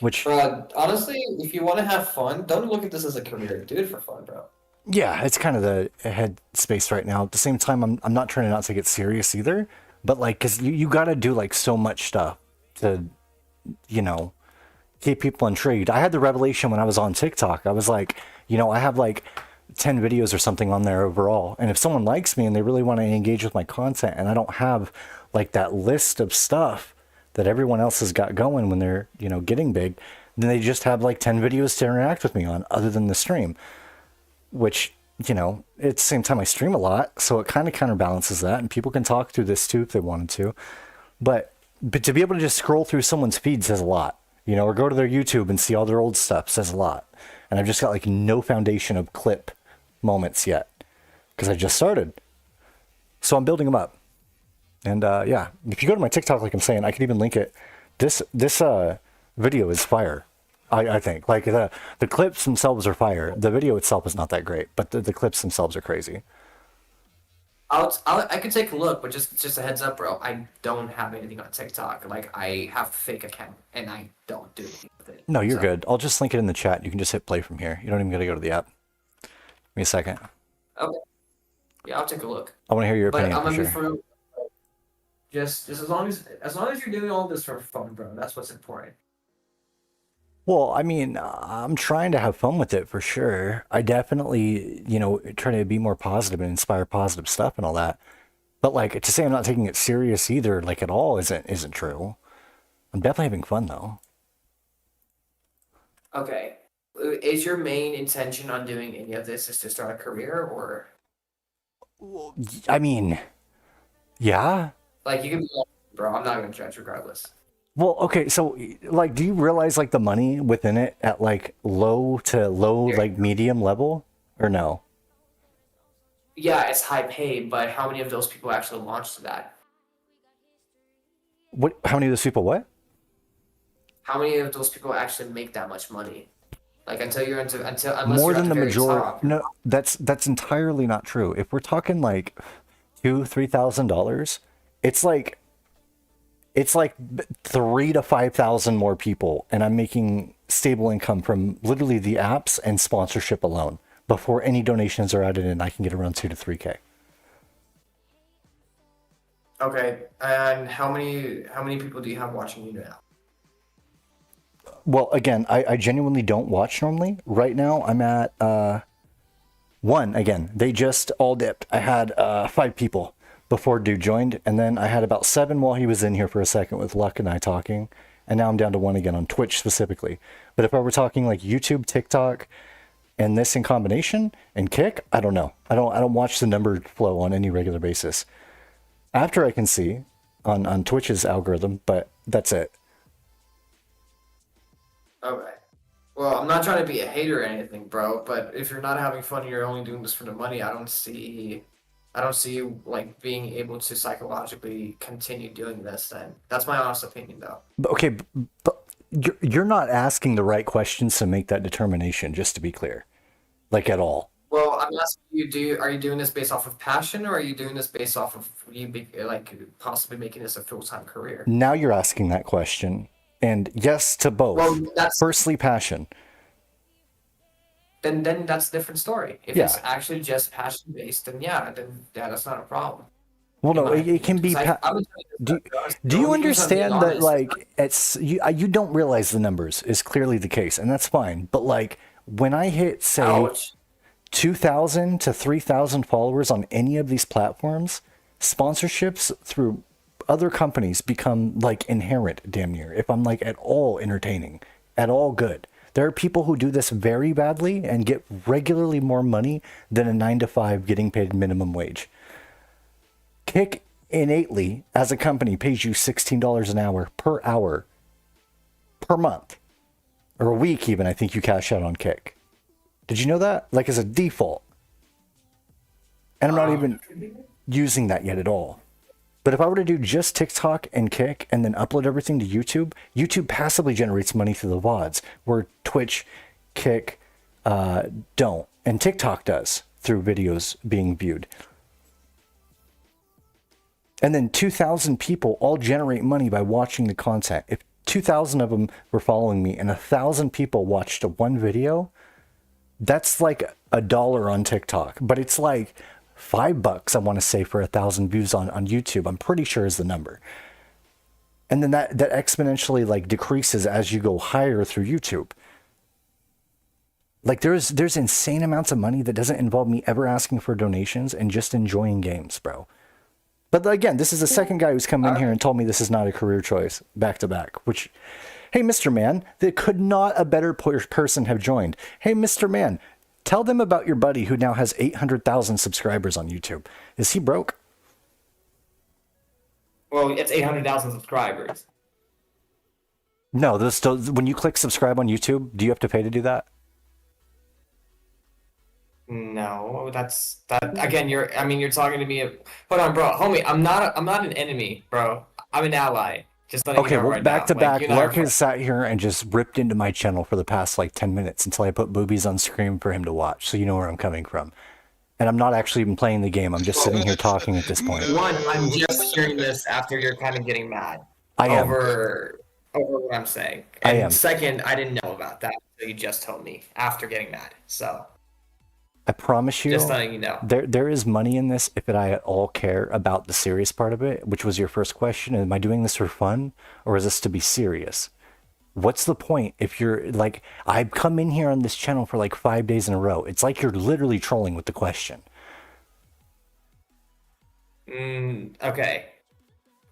Which, honestly, if you want to have fun, don't look at this as a career. Do it for fun, bro. yeah, it's kind of the head space right now. At the same time, I'm not trying to not take it serious either, but like, because you got to do like so much stuff to, you know, keep people intrigued. I had the revelation when I was on TikTok. I was like, you know, I have like 10 videos or something on there overall. And if someone likes me and they really want to engage with my content, and I don't have like that list of stuff that everyone else has got going when they're, you know, getting big, then they just have like 10 videos to interact with me on other than the stream, which, you know, at the same time I stream a lot. So it kind of counterbalances that, and people can talk through this too if they wanted to. But to be able to just scroll through someone's feed says a lot, you know, or go to their YouTube and see all their old stuff says a lot. And I've just got like no foundation of clip moments yet because I just started. So I'm building them up. And yeah, if you go to my TikTok, like I'm saying, I could even link it. This video is fire. I think like the clips themselves are fire. The video itself is not that great, but the clips themselves are crazy. I could take a look, but just a heads up, bro. I don't have anything on TikTok. Like, I have a fake account, and I don't do anything with it. No, you're good. I'll just link it in the chat. You can just hit play from here. You don't even got to go to the app. Give me a second. Okay. Yeah, I'll take a look. I want to hear your But opinion I'm for gonna sure. be for just as long as you're doing all this for fun, bro. That's what's important. Well, I mean, I'm trying to have fun with it for sure. I definitely, you know, try to be more positive and inspire positive stuff and all that. But like to say I'm not taking it serious either, like at all, isn't true. I'm definitely having fun though. Okay. Is your main intention on doing any of this is to start a career, or I mean, yeah. like you can be like, bro, I'm not gonna judge regardless. Well, okay, so like, do you realize like the money within it at like low, like medium level, or no? Yeah, it's high paid, but how many of those people actually launch to that? What? How many of those people? What? How many of those people actually make that much money? Like unless More you're than at the very majority. top. No, that's entirely not true. If we're talking like $2,000-$3,000, it's like $3,000 to $5,000 more people, and I'm making stable income from literally the apps and sponsorship alone. Before any donations are added in, I can get around 2 to 3K. Okay, and how many people do you have watching you now? Well, again, I genuinely don't watch normally. Right now, I'm at one. Again, they just all dipped. I had 5 people before Dude joined, and then I had about 7 while he was in here for a second with Luck and I talking, and now I'm down to 1 again on Twitch specifically. But if I were talking like YouTube, TikTok, and this in combination, and Kick, I don't know. I don't watch the number flow on any regular basis. After I can see on Twitch's algorithm, but that's it. Okay. Well, I'm not trying to be a hater or anything, bro, but if you're not having fun and you're only doing this for the money, I don't see you like being able to psychologically continue doing this then. That's my honest opinion though. But, okay, but you're not asking the right questions to make that determination, just to be clear. Like at all. Well, I'm asking you, are you doing this based off of passion, or are you doing this based off of like possibly making this a full-time career? Now you're asking that question. And yes to both. Well, that's Firstly, passion. then that's a different story. If Yeah. it's actually just passion based, then yeah, that's not a problem. Well, no, In my it can be. opinion, 'cause I've been telling you this, to be honest. Do The you only reason I'm being understand that, honest- like, it's you don't realize the numbers is clearly the case, and that's fine. But like, when I hit say Ouch. 2,000 to 3,000 followers on any of these platforms, sponsorships through other companies become like inherent, damn near. If I'm like at all entertaining, at all good, There are people who do this very badly and get regularly more money than a 9 to 5 getting paid minimum wage. Kick innately, as a company, pays you $16 an hour per month. Or a week even, I think you cash out on Kick. Did you know that? Like as a default. And I'm not even using that yet at all. But if I were to do just TikTok and Kick and then upload everything to YouTube, YouTube passively generates money through the VODs, where Twitch, Kick don't. And TikTok does through videos being viewed. And then 2,000 people all generate money by watching the content. If 2,000 of them were following me and 1,000 people watched one video, that's like $1 on TikTok. But it's like $5, I want to say, for 1,000 views on YouTube. I'm pretty sure is the number. And then that exponentially like decreases as you go higher through YouTube. Like there's insane amounts of money that doesn't involve me ever asking for donations and just enjoying games, bro. But again, this is the second guy who's come in here and told me this is not a career choice back to back, which, hey, Mr. Man, that could not a better person have joined. Hey, Mr. Man, tell them about your buddy who now has 800,000 subscribers on YouTube. Is he broke? Well, it's 800,000 subscribers. No, when you click subscribe on YouTube, do you have to pay to do that? No, that's that again. You're talking to me. Hold on, bro, homie. I'm not an enemy, bro. I'm an ally. Just letting Okay, you know well, right back now. to Like, back, you and I are Luck has sat here and just ripped into my channel for the past like 10 minutes until I put boobies on screen for him to watch, so you know where I'm coming from. And I'm not actually even playing the game. I'm just sitting here talking at this point. One, I'm just hearing this after you're kind of getting mad I am. over what I'm saying. I And am. second, I didn't know about that until you just told me after getting mad. So I promise you, just letting you know. there is money in this if I at all care about the serious part of it, which was your first question. Am I doing this for fun or is this to be serious? What's the point if you're like, I've come in here on this channel for like 5 days in a row. It's like you're literally trolling with the question. Okay.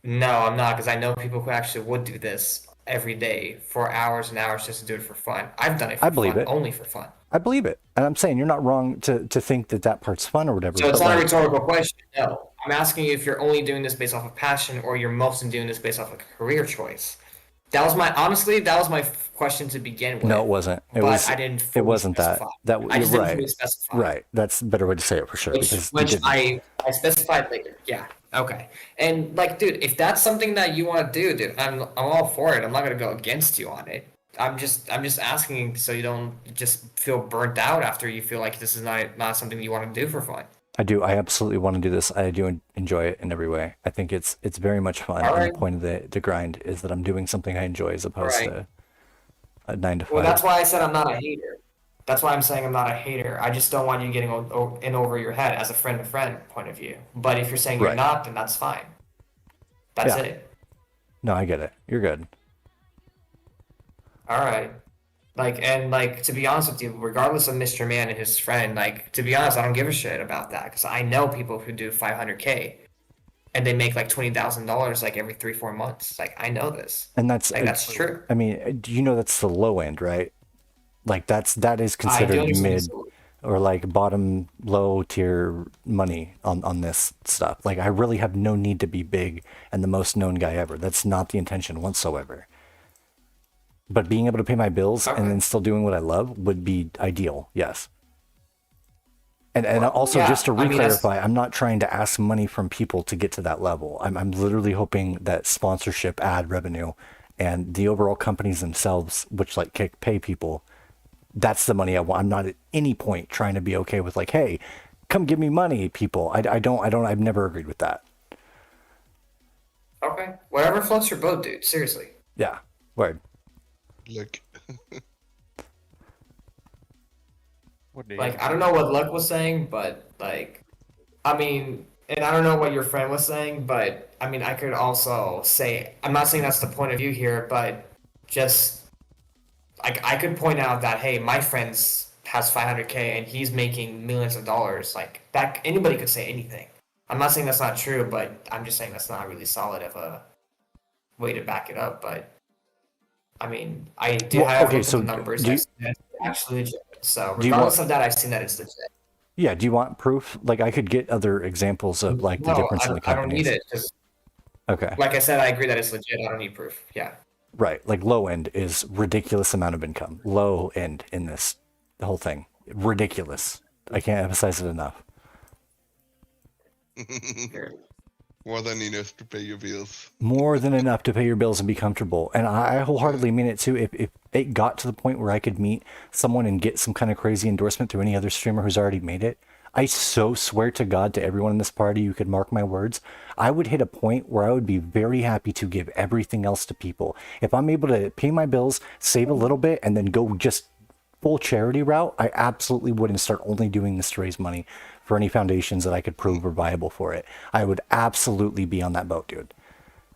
No, I'm not, because I know people who actually would do this every day for hours and hours just to do it for fun. I've done it for I believe fun, it. only for fun. I believe it. And I'm saying you're not wrong to think that that part's fun or whatever. So it's but not a like, rhetorical question. No, I'm asking you if you're only doing this based off of passion or you're mostly doing this based off of a career choice. That was my question to begin with. no, it wasn't. It but was. I didn't. It fully wasn't that. specify. That I just you're didn't right. fully specify. Right. That's a better way to say it for sure. Which because you didn't. I specified later. Yeah. Okay. And like, dude, if that's something that you want to do, dude, I'm all for it. I'm not gonna go against you on it. I'm just asking so you don't just feel burnt out after you feel like this is not something you want to do for fun. I do. I absolutely want to do this. I do enjoy it in every way. I think it's very much fun. And Alright. the point of the grind is that I'm doing something I enjoy as opposed Alright. to a 9 to 5. Well, that's why I said I'm not a hater. That's why I'm saying I'm not a hater. I just don't want you getting in over your head as a friend to friend point of view. But if you're saying you're Right. not, then that's fine. That's Yeah. it. No, I get it. You're good. All right. Like, to be honest with you, regardless of Mr. Man and his friend, like, to be honest, I don't give a shit about that because I know people who do 500K and they make like $20,000 like every 3-4 months. Like, I know this. And that's True. I mean, do you know that's the low end, right? Like that is I do considered understand mid this. or like bottom low tier money on this stuff. Like I really have no need to be big and the most known guy ever. That's not the intention whatsoever. But being able to pay my bills Okay. and then still doing what I love would be ideal. Yes. And also yeah, just to I mean, that's- re-clarify, I'm not trying to ask money from people to get to that level. I'm literally hoping that sponsorship, ad revenue, and the overall companies themselves, which like pay people, that's the money I want. I'm not at any point trying to be okay with like, hey, come give me money, people. I've never agreed with that. Okay. Whatever floats your boat, dude. Seriously. Yeah. Word. Look, Like, I don't know what Luck was saying, but like, I mean, and I don't know what your friend was saying, but I mean, I could also say, I'm not saying that's the point of view here, but just like I could point out that, hey, my friend's has 500K and he's making millions of dollars. Like that, anybody could say anything. I'm not saying that's not true, but I'm just saying that's not really solid of a way to back it up. But I mean, I do Well, have okay, looked at so the numbers. do you, I've seen that it's actually legit. So do you regardless want, of that, I've seen that it's legit. yeah, do you want proof? Like, I could get other examples of like the No, difference in the I don't need companies. it because, Okay. like I said, I agree that it's legit. I don't need proof. Yeah. Right. Like low end is ridiculous amount of income. Low end in this the whole thing. Ridiculous. I can't emphasize it enough. More than enough to pay your bills. More than enough to pay your bills and be comfortable. And I wholeheartedly mean it too. If it got to the point where I could meet someone and get some kind of crazy endorsement through any other streamer who's already made it, I so swear to God to everyone in this party, you could mark my words, I would hit a point where I would be very happy to give everything else to people. If I'm able to pay my bills, save a little bit, and then go just full charity route, I absolutely would and start only doing this to raise money for any foundations that I could prove are viable for it. I would absolutely be on that boat, dude.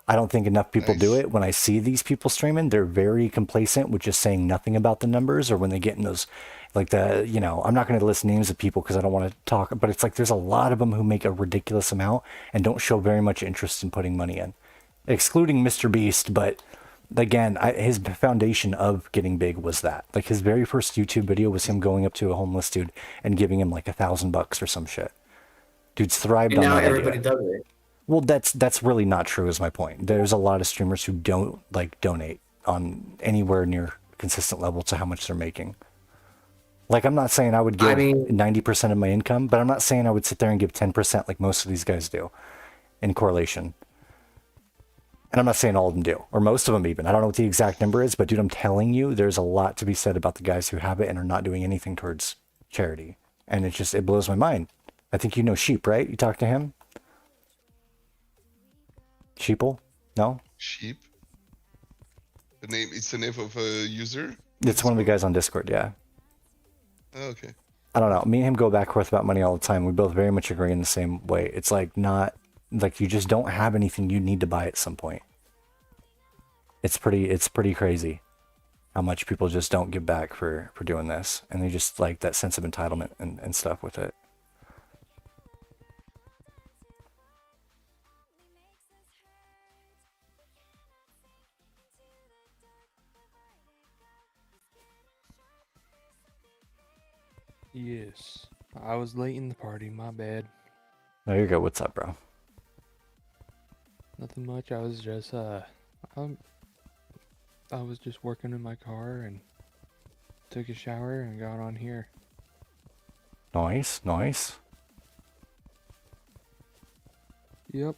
I don't think enough people do Nice. it. When I see these people streaming, they're very complacent with just saying nothing about the numbers, or when they get in those, like the, you know, I'm not going to list names of people because I don't want to talk, but it's like there's a lot of them who make a ridiculous amount and don't show very much interest in putting money in, excluding Mr. Beast. But again, his foundation of getting big was that. Like his very first YouTube video was him going up to a homeless dude and giving him like $1,000 or some shit. Dude's thrived And on now that everybody idea. does it. Well, that's really not true, is my point. There's a lot of streamers who don't like donate on anywhere near consistent level to how much they're making. Like, I'm not saying I would I give mean- 90% of my income, but I'm not saying I would sit there and give 10% like most of these guys do in correlation. And I'm not saying all of them do, or most of them even. I don't know what the exact number is, but dude, I'm telling you, there's a lot to be said about the guys who have it and are not doing anything towards charity. And it blows my mind. I think you know Sheep, right? You talked to him? Sheeple? No? Sheep. It's the name of a user? It's one of the guys on Discord, yeah. Oh, okay. I don't know. Me and him go back and forth about money all the time. We both very much agree in the same way. It's like not like you just don't have anything you need to buy at some point. It's pretty crazy how much people just don't give back for doing this. And they just like that sense of entitlement and stuff with it. Yes. I was late in the party, my bad. Oh, you're good. What's up, bro? Nothing much. I was just I was just working in my car and took a shower and got on here. Nice, nice. Yep.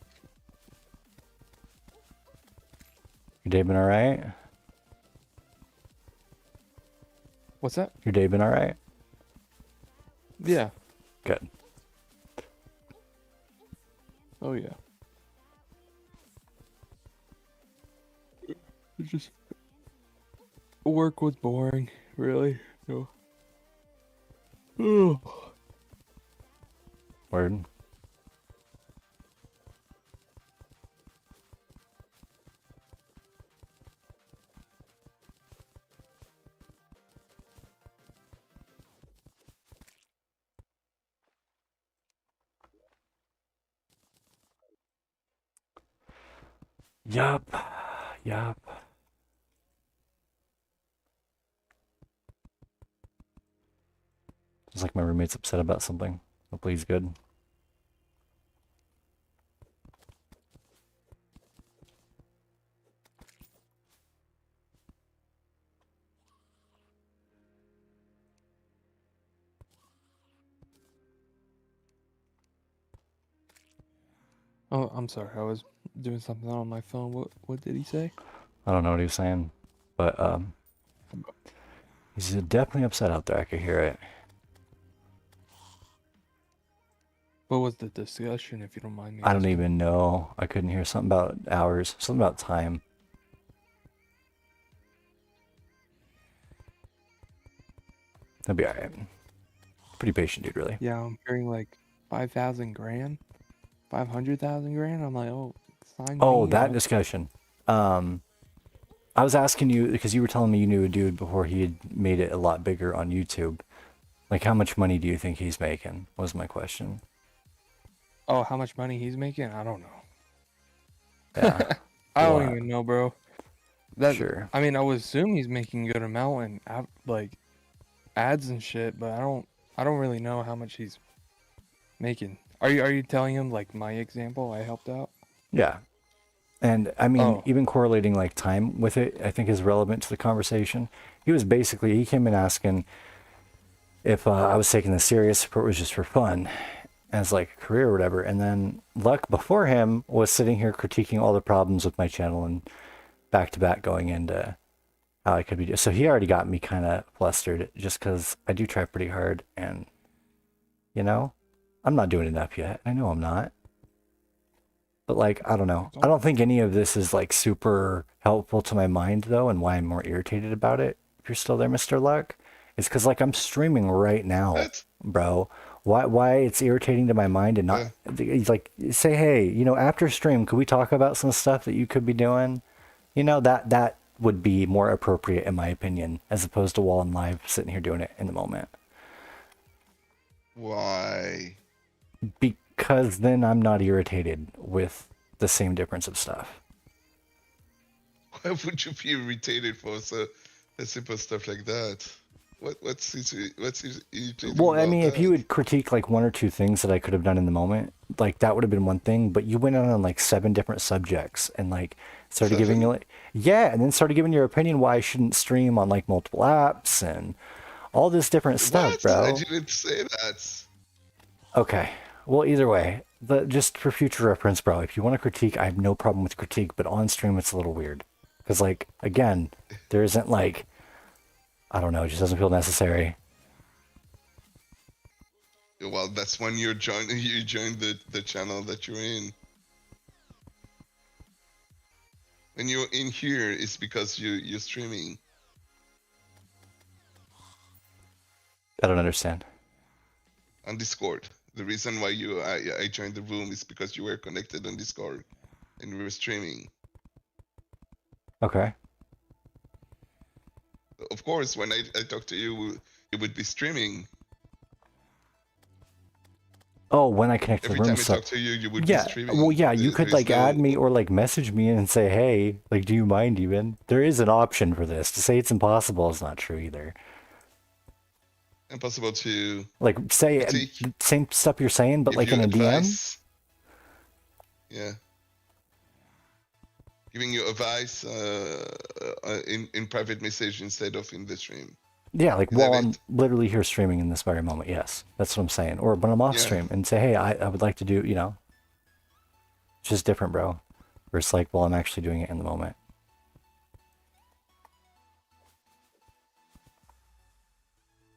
Your day been alright? What's that? Your day been alright? Yeah. Good. Oh yeah. It's just work was boring, really. No. Oh. Word. Yup. Yup. It's like my roommate's upset about something. Hopefully he's good. Oh, I'm sorry. I was doing something on my phone. What did he say? I don't know what he was saying, but he's definitely upset out there. I could hear it. What was the discussion, if you don't mind me I don't asking? even know. I couldn't hear something about hours, something about time. He'll be alright. Pretty patient dude, really. Yeah, I'm hearing like 5,000 grand, 500,000 grand. I'm like, oh, sign Oh, me that up. discussion. I was asking you because you were telling me you knew a dude before he had made it a lot bigger on YouTube. Like, how much money do you think he's making? Was my question. Oh, how much money he's making? I don't know. Yeah. I a don't lot. even know, bro. That Sure. I mean, I would assume he's making a good amount and like ads and shit, but I don't really know how much he's making. Are you telling him like my example I helped out? Yeah. And I mean, Oh. even correlating like time with it, I think is relevant to the conversation. He came in asking if I was taking this serious, if it was just for fun, as like a career or whatever. And then Luck before him was sitting here critiquing all the problems with my channel and back to back going into how I could be. So he already got me kind of flustered just because I do try pretty hard, and you know, I'm not doing enough yet. I know I'm not. But like, I don't know. I don't think any of this is like super helpful to my mind though, and why I'm more irritated about it. If you're still there, Mr. Luck, it's because like I'm streaming right now, What? bro. Why it's irritating to my mind and not like say, hey, you know, after stream, could we talk about some stuff that you could be doing? You know, that would be more appropriate in my opinion, as opposed to while I'm live sitting here doing it in the moment. Why? Because then I'm not irritated with the same difference of stuff. Why would you be irritated for so simple stuff like that? What's irritating Well, I about mean, if you that? would critique like one or two things that I could have done in the moment, like that would have been one thing. But you went on like 7 different subjects and like started giving you like, yeah, and then started giving your opinion why I shouldn't stream on like multiple apps and all this different stuff, What? bro. I didn't say that. Okay. Well, either way, just for future reference, bro, if you want to critique, I have no problem with critique, but on stream it's a little weird. Because, like, again, there isn't, like, I don't know, it just doesn't feel necessary. Well, that's when you join the channel that you're in. When you're in here, it's because you're streaming. I don't understand. On Discord. The reason why I joined the room is because you were connected on Discord and we were streaming. Okay. Of course, when I talk to you, you would be streaming. Oh, when I connect to the Every room, time I so talk to you, you would yeah, be streaming. well, yeah, you could There's like no- add me or like message me and say, hey, like, do you mind even? There is an option for this. To say it's impossible is not true either. Impossible to Like, say critique, same stuff you're saying, but give like you in a DM. advice. Yeah. Giving you advice in private message instead of in the stream. Yeah, like Is that while I'm it? literally here streaming in this very moment. Yes, that's what I'm saying. Or when I'm off Yeah. stream and say, hey, I would like to do, you know, it's just different, bro. Where it's like, well, I'm actually doing it in the moment.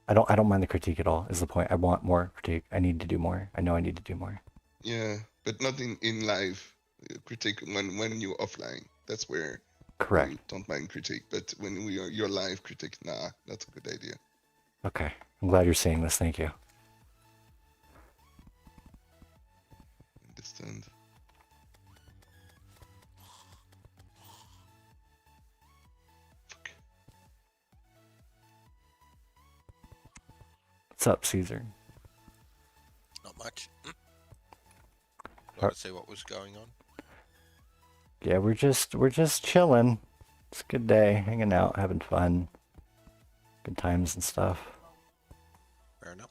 I don't mind the critique at all, is the point. I want more critique. I need to do more. I know I need to do more. Yeah, but not in live. Critique when you're offline. That's where Correct. you don't mind critique. But when you're live critique, nah, that's a good idea. Okay. I'm glad you're saying this. Thank you. Understand? Fuck. What's up, Caesar? Not much. Are- Wanted to see what was going on. Yeah, we're just chilling. It's a good day, hanging out, having fun. Good times and stuff. Fair enough.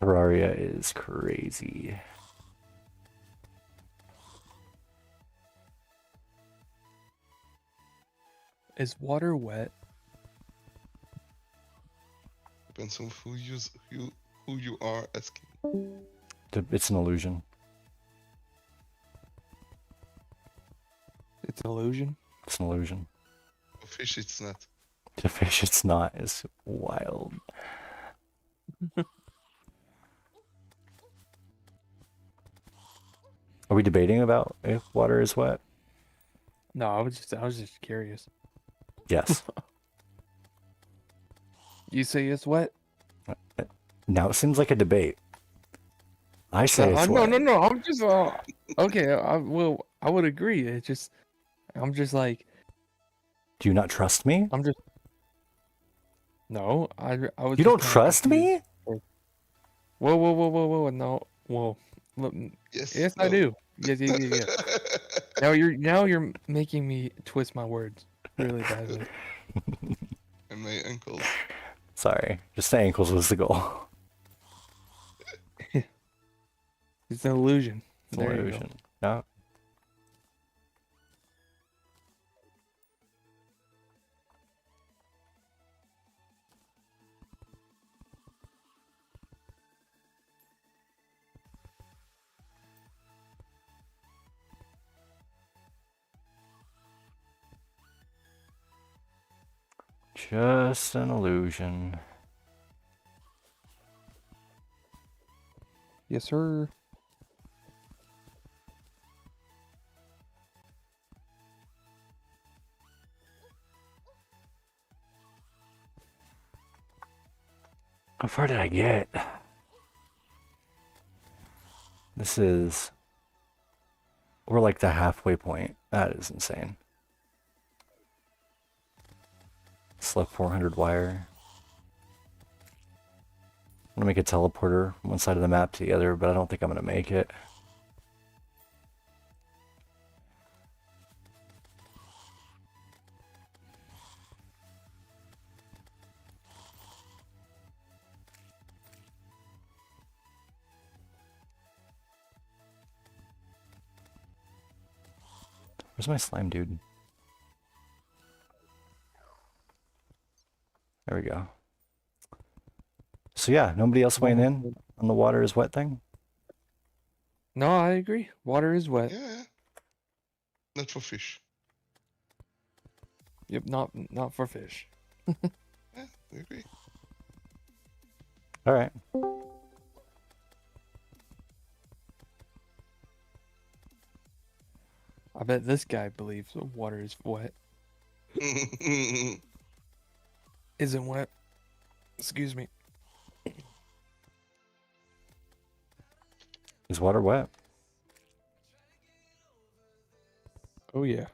Terraria is crazy. Is water wet? Depends on who you are asking. It's an illusion. It's an illusion. It's an illusion. For fish, it's not. To fish, it's not. It's wild. Are we debating about if water is wet? No, I was just curious. Yes. You say it's wet? Now it seems like a debate. I say it's no, wet. no. I'm just okay. I would agree. It's just, I'm just like, Do you not trust me? I'm just. No, I was. You just don't kinda trust confused. me? Whoa, no. Well, Yes. yes, I no. do. Yes. Now you're making me twist my words really badly. And my ankles. Sorry, just the ankles was the goal. It's an illusion. It's There an you go. illusion. No. Just an illusion. Yes, sir. How far did I get? This is... We're like the halfway point. That is insane. Select 400 wire. I'm gonna make a teleporter from one side of the map to the other, but I don't think I'm gonna make it. Where's my slime dude? There we go. So yeah, nobody else weighing in on the water is wet thing? No, I agree. Water is wet. Yeah. Not for fish. Yep, not for fish. Yeah, we agree. Alright. I bet this guy believes the water is wet. Isn't wet. Excuse me. Is water wet? Oh yeah.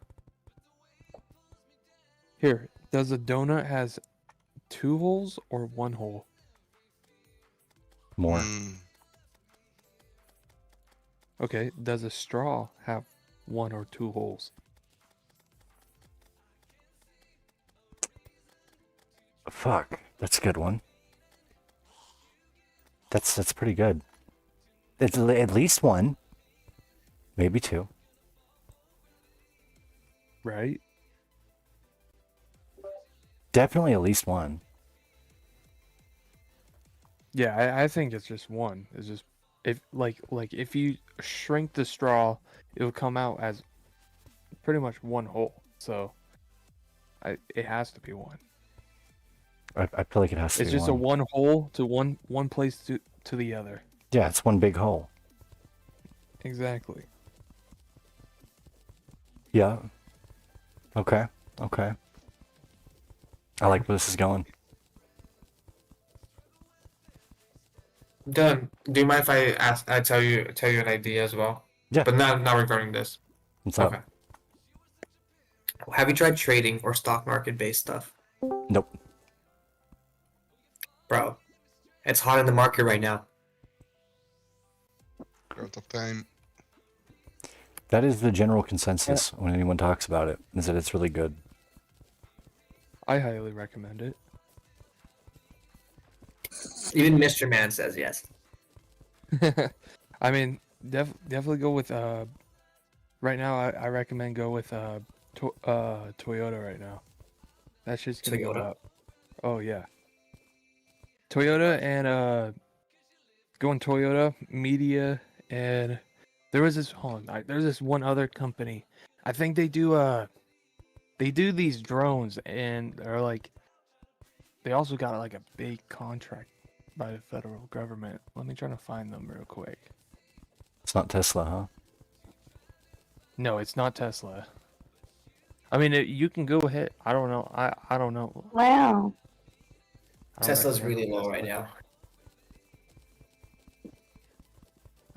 Here, does a donut has 2 holes or 1 hole? More. Okay, does a straw have 1 or 2 holes? Fuck, that's a good one. That's pretty good. It's at least 1, maybe 2. Right? Definitely at least 1. Yeah, I think it's just 1. It's just if like if you shrink the straw, it will come out as pretty much 1 hole. So it has to be 1. I feel like it has to It's be just 1. a 1 hole to one place to the other. Yeah, it's 1 big hole. Exactly. Yeah. Okay. Okay. I like where this is going. Dylan, do you mind if I tell you an idea as well? Yeah. But not regarding this. What's up? Okay. Have you tried trading or stock market based stuff? Nope. Bro, it's hot in the market right now. Out of time. That is the general consensus when anyone talks about it, is that it's really good. I highly recommend it. Even Mr. Man says yes. I mean, definitely go with right now I recommend go with Toyota right now. That's just gonna go Toyota? up. Oh yeah. Toyota and going Toyota, Media, and there was this there's this one other company. I think they do these drones, and they're like they also got like a big contract by the federal government. Let me try to find them real quick. It's not Tesla, huh? No, it's not Tesla. I mean, you can go ahead. I don't know. I don't know. Wow. I don't Tesla's recommend really low Tesla. right now.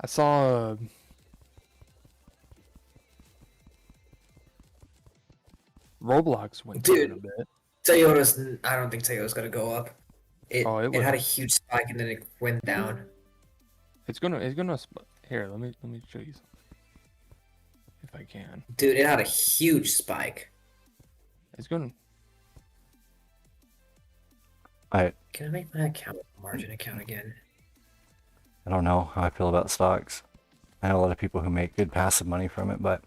I saw Roblox went down a Dude. bit. Toyota's. I don't think Toyota's gonna go up. It Oh, it it had a will. huge spike and then it went down. It's gonna. Here, let me show you something. If I can. Dude, it had a huge spike. It's gonna. I Can I make my account margin account again? don't know how I feel about stocks. I know a lot of people who make good passive money from it, but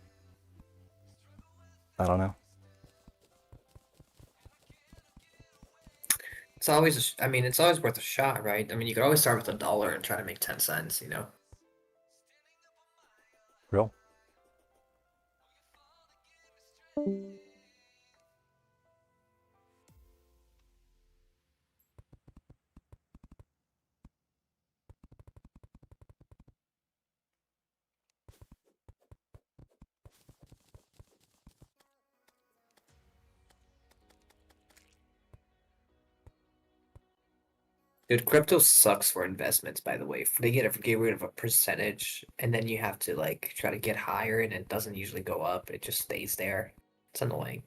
I don't know. It's always. I mean, it's always worth a shot, right? I mean, you could always start with $1 and try to make 10 cents. You know. Real? Dude, crypto sucks for investments, by the way. They get rid of a percentage, and then you have to like try to get higher, and it doesn't usually go up. It just stays there. It's annoying.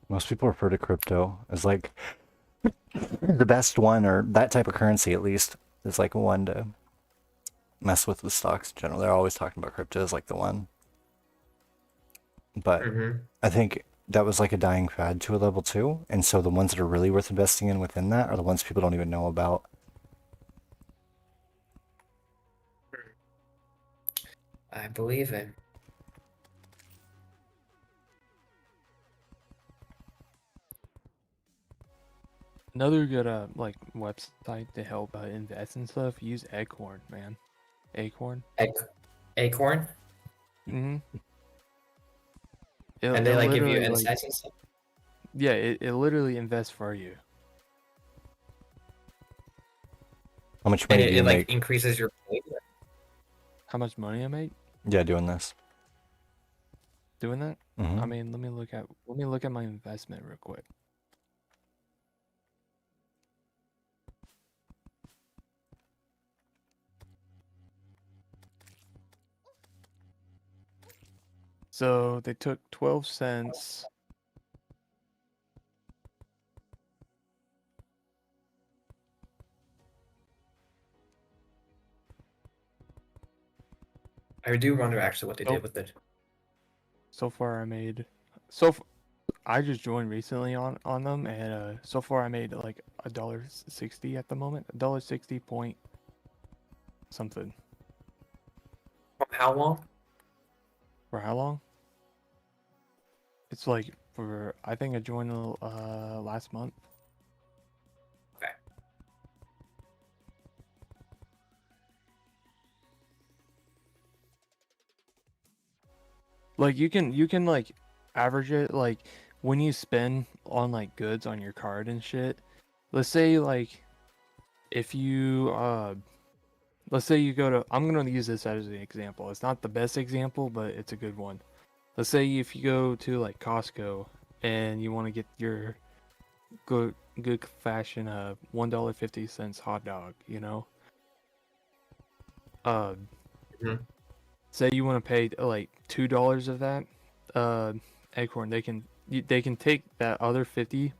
Most people refer to crypto as like the best one, or that type of currency at least, is like one to mess with stocks in general. They're always talking about crypto as like the one. But I think that was like a dying fad to a level too. And so the ones that are really worth investing in within that are the ones people don't even know about. I believe it. Another good like website to help invest and stuff. Use Acorn, man. Acorn. Acorn? Mm-hmm. And they like give you insights and stuff? Yeah, it literally invests for you. How much And money do you it like make? increases your pay? How much money I make Yeah, doing this. doing that? Mhm. I mean, let me look at my investment real quick. So they took 12 cents. I do wonder actually what they Oh. did with it. So far I made I just joined recently on them, and so far I made like $1.60 at the moment. $1.60 point something. How long? For how long? It's like I think I joined last month. Okay. Like you can like average it, like when you spend on like goods on your card and shit. Let's say like if you let's say you go to, I'm gonna use this as an example. It's not the best example, but it's a good one. Let's say if you go to like Costco and you want to get your good fashion $1.50 hot dog, you know. Say you want to pay like $2 of that, Acorn, they can take that other 50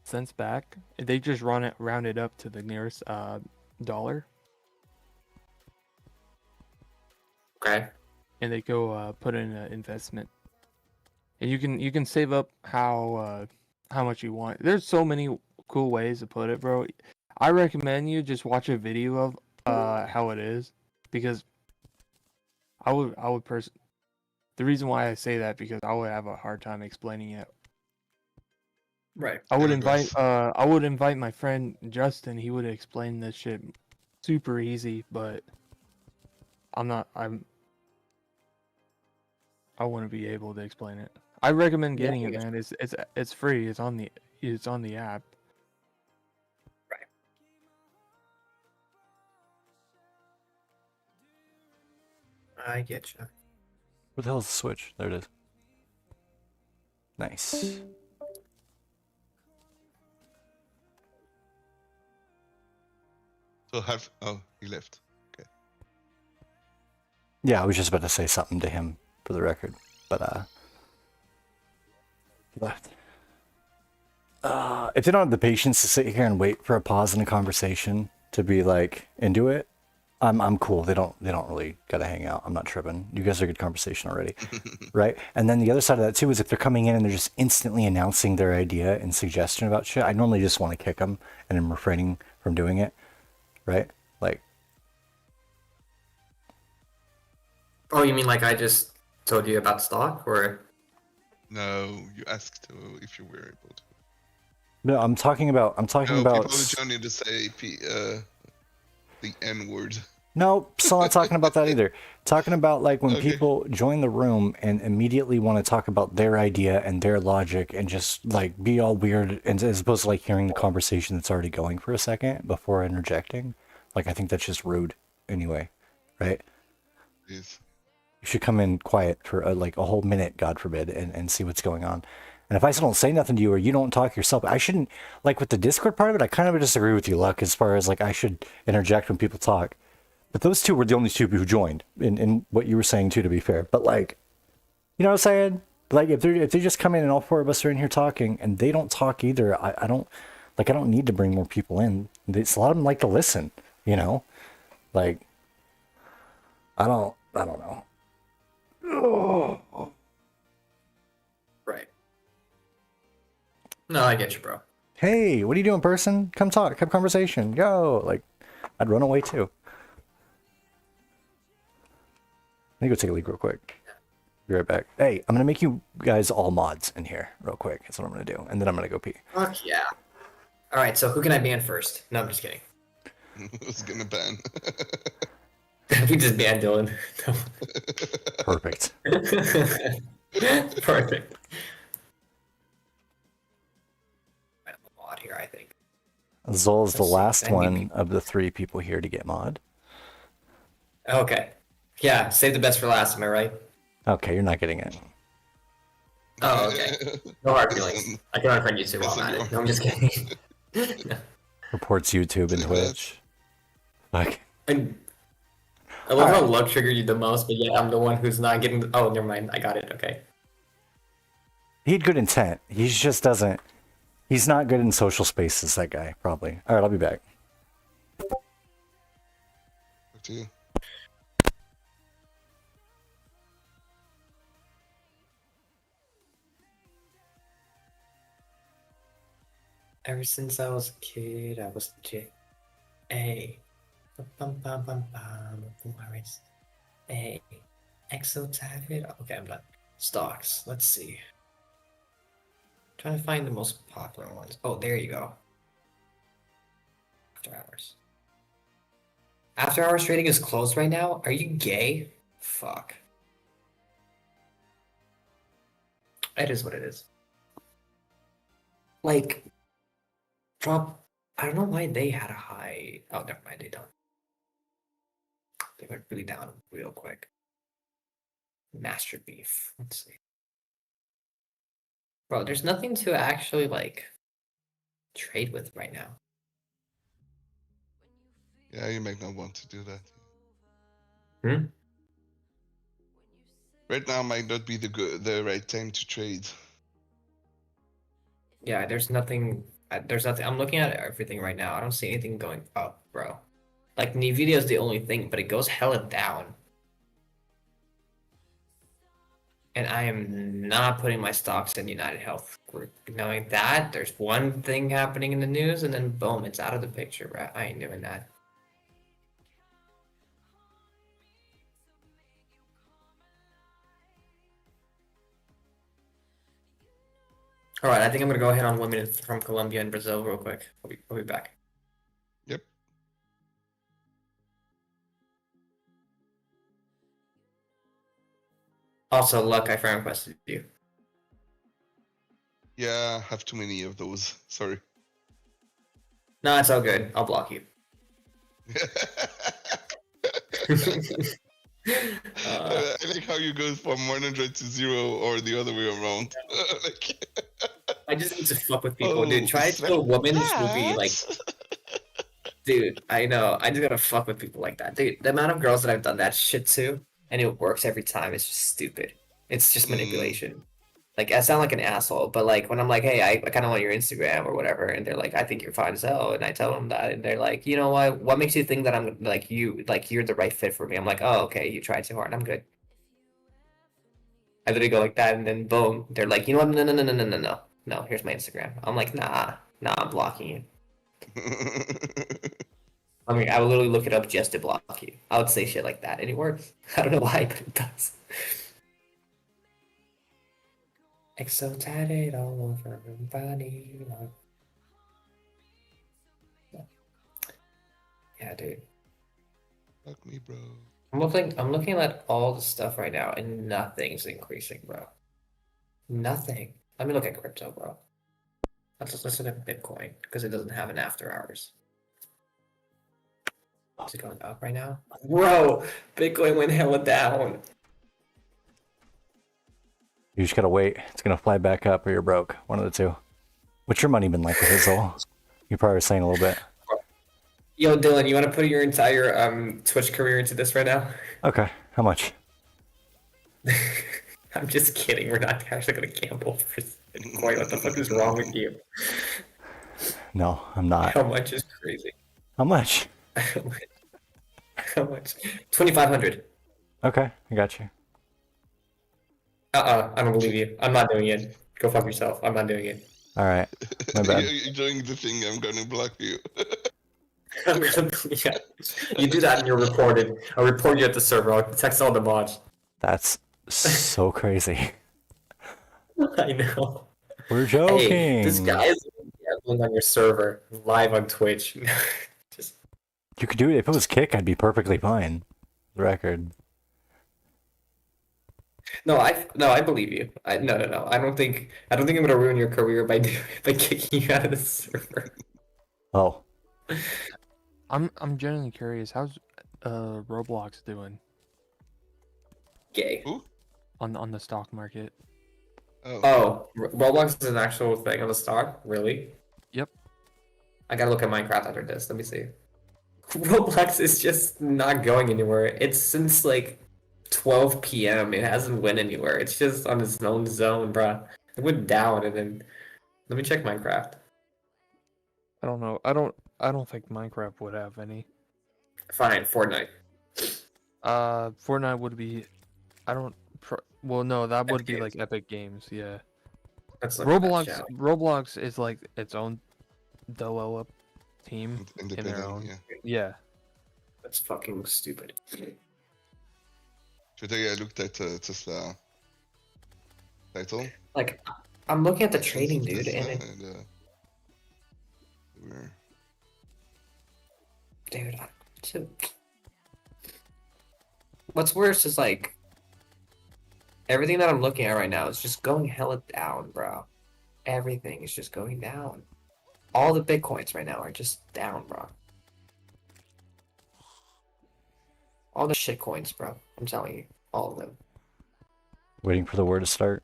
cents back. They just round it up to the nearest dollar. Okay. And they go put in an investment. And you can save up how much you want. There's so many cool ways to put it, bro. I recommend you just watch a video of how it is, because I would the reason why I say that, because I would have a hard time explaining it. Right. I would invite my friend Justin. He would explain this shit super easy, but I wouldn't be able to explain it. I recommend getting it, man. It's free. It's on the app. Right. I get you. Where the hell is the switch? There it is. Nice. So have oh he left. Yeah, I was just about to say something to him for the record, but he left. If they don't have the patience to sit here and wait for a pause in a conversation to be like into it, I'm cool. They don't really gotta hang out. I'm not tripping. You guys are a good conversation already, right? And then the other side of that too is if they're coming in and they're just instantly announcing their idea and suggestion about shit, I normally just want to kick them, and I'm refraining from doing it, right? Like, Oh, you mean like I just told you about stock, or? No, you asked if you were able to. no, I'm talking about People joining to say the N word. No, still not talking about that either. Talking about like when Okay. people join the room and immediately want to talk about their idea and their logic and just like be all weird, and as opposed to like hearing the conversation that's already going for a second before interjecting. Like, I think that's just rude anyway, right? Please. You should come in quiet for like a whole minute, God forbid, and see what's going on. And if I still don't say nothing to you or you don't talk yourself, I shouldn't, like with the Discord part of it, I kind of disagree with you, Luck, as far as like I should interject when people talk. But those two were the only two who joined in what you were saying too, to be fair. But like, you know what I'm saying? Like if they just come in and all four of us are in here talking and they don't talk either, I don't need to bring more people in. A lot of them like to listen, you know? Like, I don't know. Right. No, I get you, bro. Hey, what are you doing, person? Come talk, have conversation, go. Like, I'd run away too. Let me go take a leak real quick. Be right back. Hey, I'm gonna make you guys all mods in here real quick. That's what I'm gonna do, and then I'm gonna go pee. Fuck yeah. All right, so who can I ban first? No, I'm just kidding. Who's gonna ban? We just banned Dylan. Perfect. Perfect. I have a mod here, I think. Zol's the Let's see, last I need one people. of the 3 people here to get mod. Okay. Yeah, save the best for last, am I right? Okay, you're not getting it. Oh, okay. No hard feelings. I can unfriend you too while I'm at it. No, I'm just kidding. Reports YouTube and Twitch. Like, I love how luck triggered you the most, but yeah, I'm the one who's not getting. Oh, never mind. I got it. Okay. he had good intent. He just doesn't. He's not good in social spaces, that guy, probably. All right, I'll be back. Up to you. Ever since I was a kid, I was J. A. Bum bum bum bum. Polaris. A. Exo tatted. Okay, I'm done. Stocks. Let's see. Trying to find the most popular ones. Oh, there you go. After hours. After hours trading is closed right now? Are you gay? Fuck. It is what it is. Like, drop. I don't know why they had a high. Oh, never mind. They don't. They went really down real quick. Master Beef. Let's see. Bro, there's nothing to actually, like, trade with right now. Yeah, you might not want to do that. Hmm? Right now might not be the right time to trade. Yeah, there's nothing. There's nothing. I'm looking at everything right now. I don't see anything going up, bro. Like, Nvidia is the only thing, but it goes hella down. And I am not putting my stocks in United Health Group. Knowing that, there's one thing happening in the news, and then boom, it's out of the picture, bro. I ain't doing that. All right, I think I'm gonna go ahead on 1 minute from Colombia and Brazil real quick. We'll be back. Yep. Also, Luck, I friend requested you. Yeah, I have too many of those. Sorry. No, it's all good. I'll block you. I like how you go from 100 to 0 or the other way around. Like, I just need to fuck with people, dude. Try to kill a woman, this will be like. Dude, I know. I just gotta fuck with people like that. Dude, the amount of girls that I've done that shit to, and it works every time, is just stupid. It's just manipulation. Like, I sound like an asshole, but like when I'm like, hey, I kind of want your Instagram or whatever, and they're like, I think you're fine as hell, and I tell them that, and they're like, you know what? What makes you think that I'm like you're the right fit for me? I'm like, oh, okay, you tried too hard. I'm good. I literally go like that, and then boom, they're like, you know what? No. Here's my Instagram. I'm like, nah, I'm blocking you. I mean, I would literally look it up just to block you. I would say shit like that, and it works. I don't know why, but it does. Like so tatted all over her body. Yeah, dude. Fuck me, bro. I'm looking at all the stuff right now, and nothing's increasing, bro. Nothing. Let me look at crypto, bro. Let's look at Bitcoin because it doesn't have an after hours. Is it going up right now? Bro, Bitcoin went hella down. You just gotta wait. It's gonna fly back up or you're broke. One of the two. What's your money been like with Hizzle? You probably were saying a little bit. Yo, Dylan, you want to put your entire Twitch career into this right now? Okay. How much? I'm just kidding. We're not actually going to gamble for Bitcoin. What the fuck is wrong with you? No, I'm not. How much is crazy? How much? How much? 2,500. Okay, I got you. I don't believe you. I'm not doing it. Go fuck yourself. I'm not doing it. All right. My bad. You're doing the thing. I'm gonna block you. I'm gonna, yeah. You do that and you're reported. I'll report you at the server. I'll text all the mods. That's so crazy. I know. We're joking. Hey, this guy is gambling on your server live on Twitch. Just You could do it if it was Kick. I'd be perfectly fine. The record. no, I believe you. No. I don't think I'm gonna ruin your career by kicking you out of the server. Oh, I'm genuinely curious. How's Roblox doing Gay. Who? on the stock market? Oh, Roblox is an actual thing on the stock? Really? Yep. I gotta look at Minecraft after this. Let me see. Roblox is just not going anywhere. It's since like 12 p.m. It hasn't went anywhere. It's just on its own zone, bruh. It went down and then let me check Minecraft. I don't know. I don't think Minecraft would have any. Fine, Fortnite. Fortnite would be. Well, no, that would Epic be Games. like Epic Games. Yeah. Let's look at that Roblox. shit. Roblox is like its own develop team in their Independent, own. yeah. Yeah. That's fucking stupid. Today I looked at Tesla title. Like, I'm looking at the trading, dude, Tesla, and we're- dude, what's worse is like everything that I'm looking at right now is just going hella down, bro. Everything is just going down. All the bitcoins right now are just down, bro. All the shit coins, bro. I'm telling you, all of them. waiting for the war to start.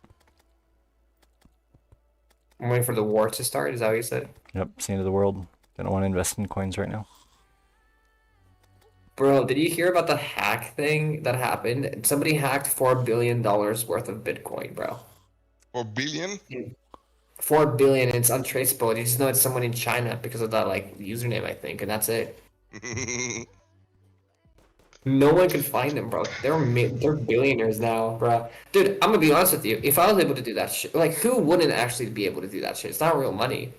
I'm waiting for the war to start. Is that what you said? Yep, it's the end of the world. They don't want to invest in coins right now. Bro, did you hear about the hack thing that happened? Somebody hacked $4 billion worth of Bitcoin, bro. 4 billion? 4 billion, it's untraceable. You just know it's someone in China because of that like username, I think, and that's it. No one can find them, bro. They're billionaires now, bro. Dude, I'm gonna be honest with you. If I was able to do that shit, like, who wouldn't actually be able to do that shit? It's not real money.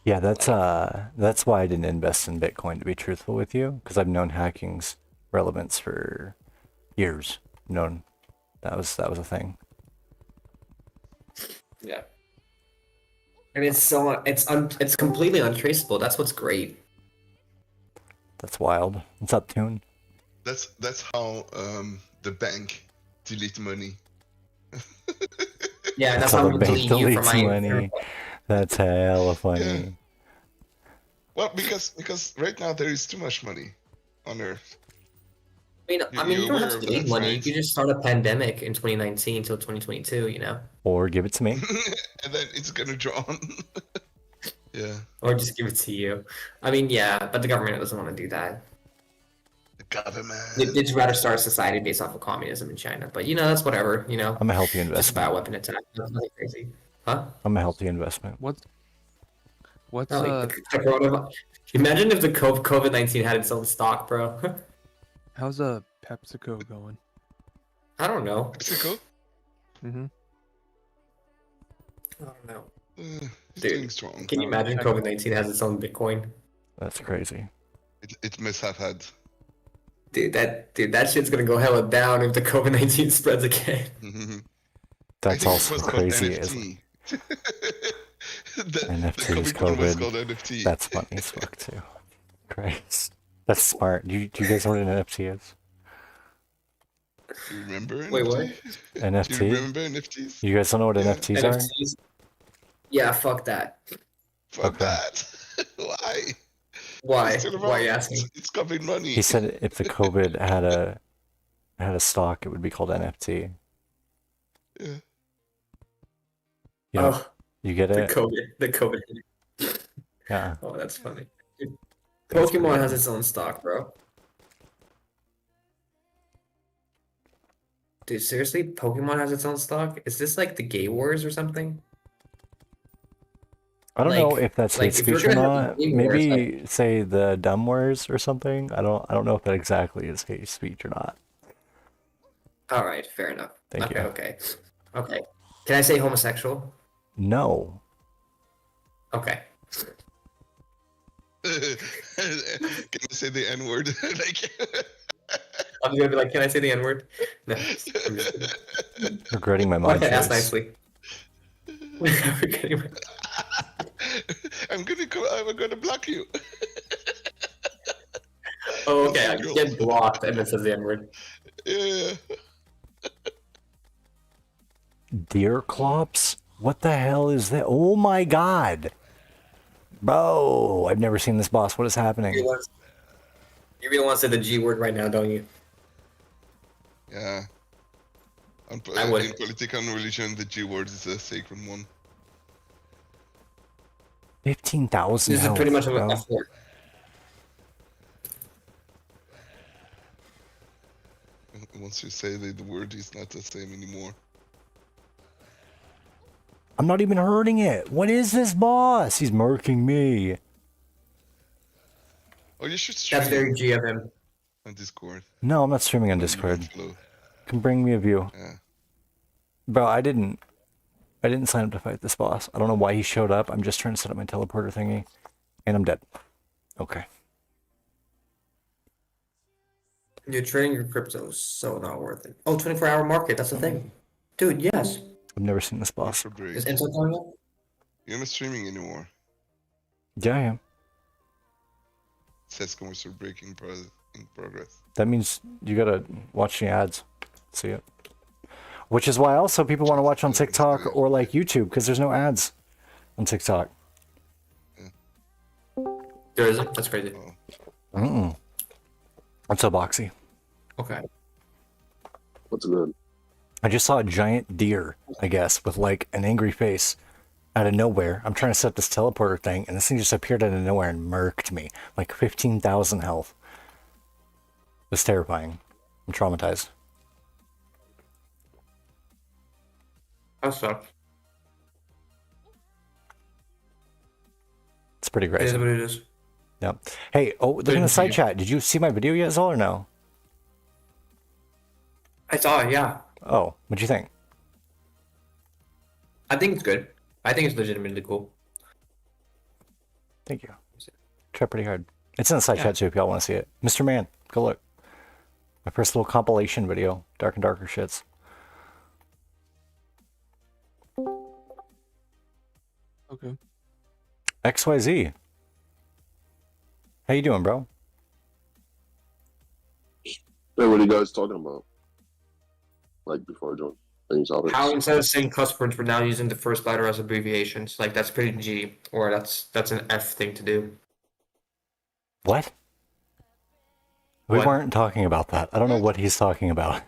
Yeah, that's why I didn't invest in Bitcoin, to be truthful with you, because I've known hacking's relevance for years. Known that was a thing. Yeah. And it's completely untraceable. That's what's great. That's wild. What's up, Tune? That's how the bank delete money. Yeah, and that's how how the we bank delete you from deletes my money. That's hella funny. Yeah. Well, because right now there is too much money on Earth. I mean, you don't have to aware of delete that, money. You right? could just start a pandemic in 2019 till 2022, you know? Or give it to me. And then it's gonna draw on. Yeah, Or just give it to you. I mean, yeah, but the government doesn't want to do that. the government. They'd just rather start a society based off of communism in China. But that's whatever. I'm a healthy Just a investment. bioweapon attack. That's nothing crazy. Huh? I'm a healthy investment. What's Not like the coronavirus. Imagine if the COVID-19 had its own stock, bro. how's PepsiCo going? I don't know. Mexico? Mm-hmm. I don't know. It's Dude, doing strong. Can you imagine COVID-19 has its own Bitcoin? That's crazy. It must have had. Dude, that shit's gonna go hella down if the COVID-19 spreads again. That's I think also it was called crazy. NFT. NFT is Comic Con was COVID. called NFT. That's funny as fuck too. Christ. That's smart. Do you guys know what an NFT is? Do you remember Wait, NFT? what? Do you NFT? remember NFTs? You guys don't know what Yeah. NFTs are? NFTs? Yeah, fuck that. Fuck Okay. that. Why? Why? It's still Why are you around. asking? It's coming money. He said if the COVID had a stock, it would be called NFT. Yeah. You know, Oh, you get the it? COVID. Yeah. Oh, that's funny. Dude, Pokemon has its own stock, bro. Dude, seriously, Pokemon has its own stock? Is this like the Gay Wars or something? I don't know Like- if that's like, hate if you're speech or gonna have not. the Game Wars, Maybe say the dumb words or something. I don't know if that exactly is hate speech or not. All right, fair enough. Thank you. Okay. Can I say homosexual? No. Okay. Can I say the N word? Like, I'm gonna be like, can I say the N word? No. I'm just kidding. Regretting my mind Okay, ask choice. nicely. Regretting my- I'm gonna block you. Oh, okay. I get blocked and it says the N word. Yeah. Deer clops? What the hell is that? Oh my god. Bro, I've never seen this boss. What is happening? You really want to say the G word right now, don't you? Yeah. I would. In political and religion, the G word is a sacred one. 15,000 This is health, pretty much a bro. metaphor. Once you say the word, is not the same anymore. I'm not even hurting it. What is this boss? He's murking me. Oh, you should stream That's very G of him. on Discord. No, I'm not streaming on Or Discord. Flow. Can bring me a view. Yeah. Bro, I didn't sign up to fight this boss. I don't know why he showed up. I'm just trying to set up my teleporter thingy. And I'm dead. Okay. Dude, trading your crypto is so not worth it. Oh, 24-hour market, that's the thing. Dude, yes. I've never seen this boss. For break. Is Intel going up? You're not streaming anymore. Yeah, I am. It says commercial break in progress. That means you gotta watch the ads. See it. Which is why also people want to watch on TikTok or like YouTube, because there's no ads on TikTok. There isn't? That's crazy. Mm-mm. That's so boxy. Okay. What's good? I just saw a giant deer, I guess, with like an angry face out of nowhere. I'm trying to set up this teleporter thing, and this thing just appeared out of nowhere and murked me. Like 15,000 health. It was terrifying. I'm traumatized. That sucks. It's pretty It crazy. is what it is. Yep. Hey, oh, look in the side chat. Did you see my video yet, Zol, or no? I saw it, yeah. Oh, what'd you think? I think it's good. I think it's legitimately cool. Thank you. Try pretty hard. It's in the side Yeah. chat too if y'all want to see it. Mr. Man, go look. My first little compilation video. Dark and Darker shits. Okay. XYZ. How you doing, bro? Hey, what are you guys talking about? Like before I joined any topics? How instead of saying cuss words, we're now using the first letter as abbreviations. Like that's pretty G, or that's an F thing to do. What? We What? weren't talking about that. I don't know what he's talking about.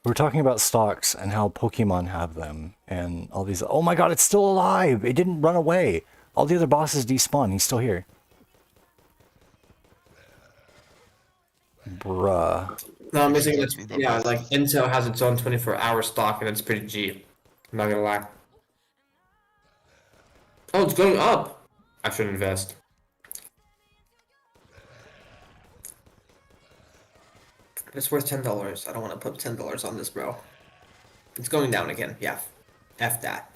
We were talking about stocks and how Pokemon have them and all these. Oh my god, it's still alive! It didn't run away. All the other bosses despawn. He's still here. Bruh. No, I'm missing this. Yeah, like Intel has its own 24-hour stock, and it's pretty cheap. I'm not gonna lie. Oh, it's going up. I should invest. It's worth $10. I don't want to put $10 on this, bro. It's going down again. Yeah. F that.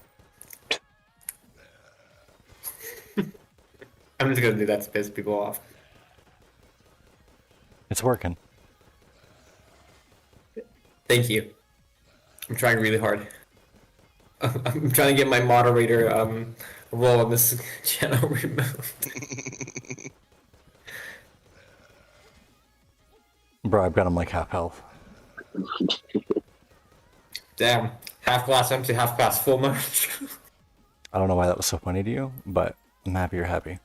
I'm just gonna do that to piss people off. It's working. Thank you. I'm trying really hard. I'm trying to get my moderator role on this channel removed. Bro, I've got him like half health. Damn. Half glass empty, half glass full merch. I don't know why that was so funny to you, but I'm happy you're happy.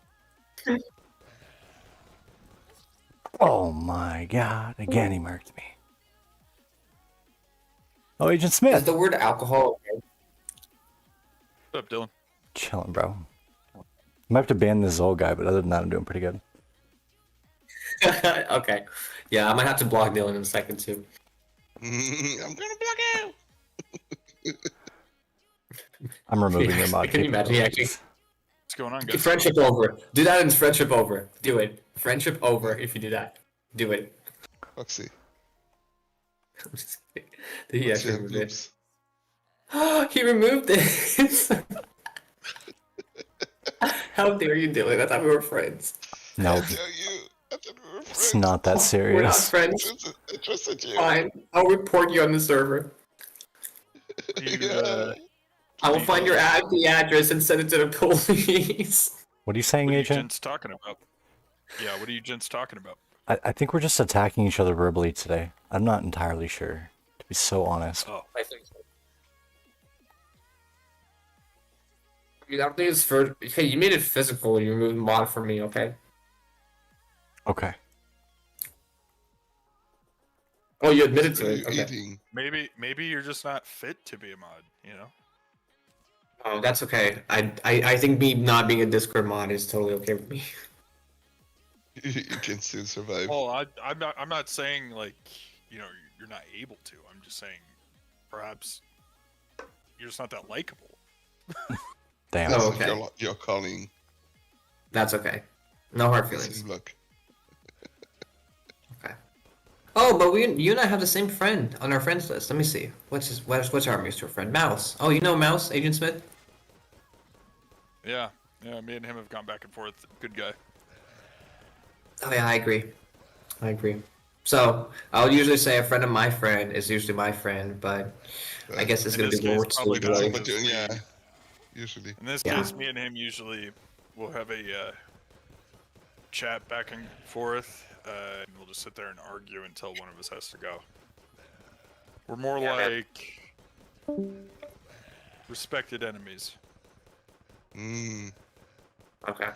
Oh my god, again he marked me. Oh, Agent Is Smith! the word alcohol okay? What's up, Dylan? Chilling, bro. I might have to ban this Zol guy, but other than that, I'm doing pretty good. Okay. Yeah, I might have to block Dylan in a second too. I'm gonna block you. I'm removing your mod. Can you imagine? Yeah, capabilities. What's going on, guys? friendship over. Do that in friendship over. Do it. Friendship over if you do that. Do it. Foxy. Did he Foxy actually have remove it? boobs. He removed it. How dare you, Dylan? I thought we were friends. No, I tell you. I thought we were friends. it's not that We're not serious. friends. I trusted you. Fine. I'll report you on the server. Yeah. I will find your the address and send it to the police. What are you saying, What are you Agent? gents talking about? Yeah, what are you gents talking about? I think we're just attacking each other verbally today. I'm not entirely sure, to be so honest. Oh, I think so. I don't think it's for. Okay, you made it physical. You removed mod for me. Okay. Okay. Oh, you admitted What to are it. you Okay. eating? maybe you're just not fit to be a mod. You know. Oh, that's okay. I think me not being a Discord mod is totally okay with me. You can still survive. Well, I'm not saying like you're not able to. I'm just saying perhaps you're just not that likable. Damn. Oh, That's okay. Your calling. That's okay. No hard feelings. Seems like. Okay. Oh, but you and I have the same friend on our friends list. Let me see. What's our mutual friend? Mouse. Oh, you know Mouse, Agent Smith? Yeah, me and him have gone back and forth. Good guy. Oh yeah, I agree. So I'll usually say a friend of my friend is usually my friend, but I guess it's In gonna this be case, more probably to not. like, But yeah, usually. In this Yeah. case, me and him usually will have a chat back and forth, and we'll just sit there and argue until one of us has to go. We're more like respected enemies. Okay.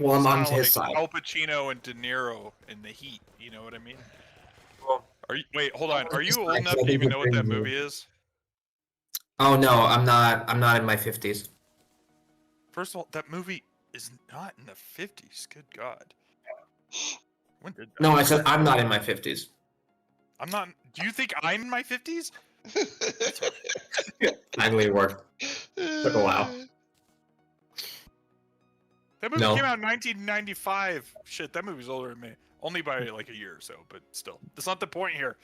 Well, I'm It's on kinda his like side. Al Pacino and De Niro in The Heat. You know what I mean? Well, Are you? Wait, hold on. Are you old I enough to think even we're know what that pretty movie is? Oh no, I'm not. I'm not in my 50s. First of all, that movie is not in the 50s. Good God. When did that? No, I said I'm not in my 50s. I'm not. Do you think I'm in my 50s? Finally worked. Took a while. That movie No. came out in 1995. Shit, that movie's older than me. Only by like a year or so, but still. That's not the point here.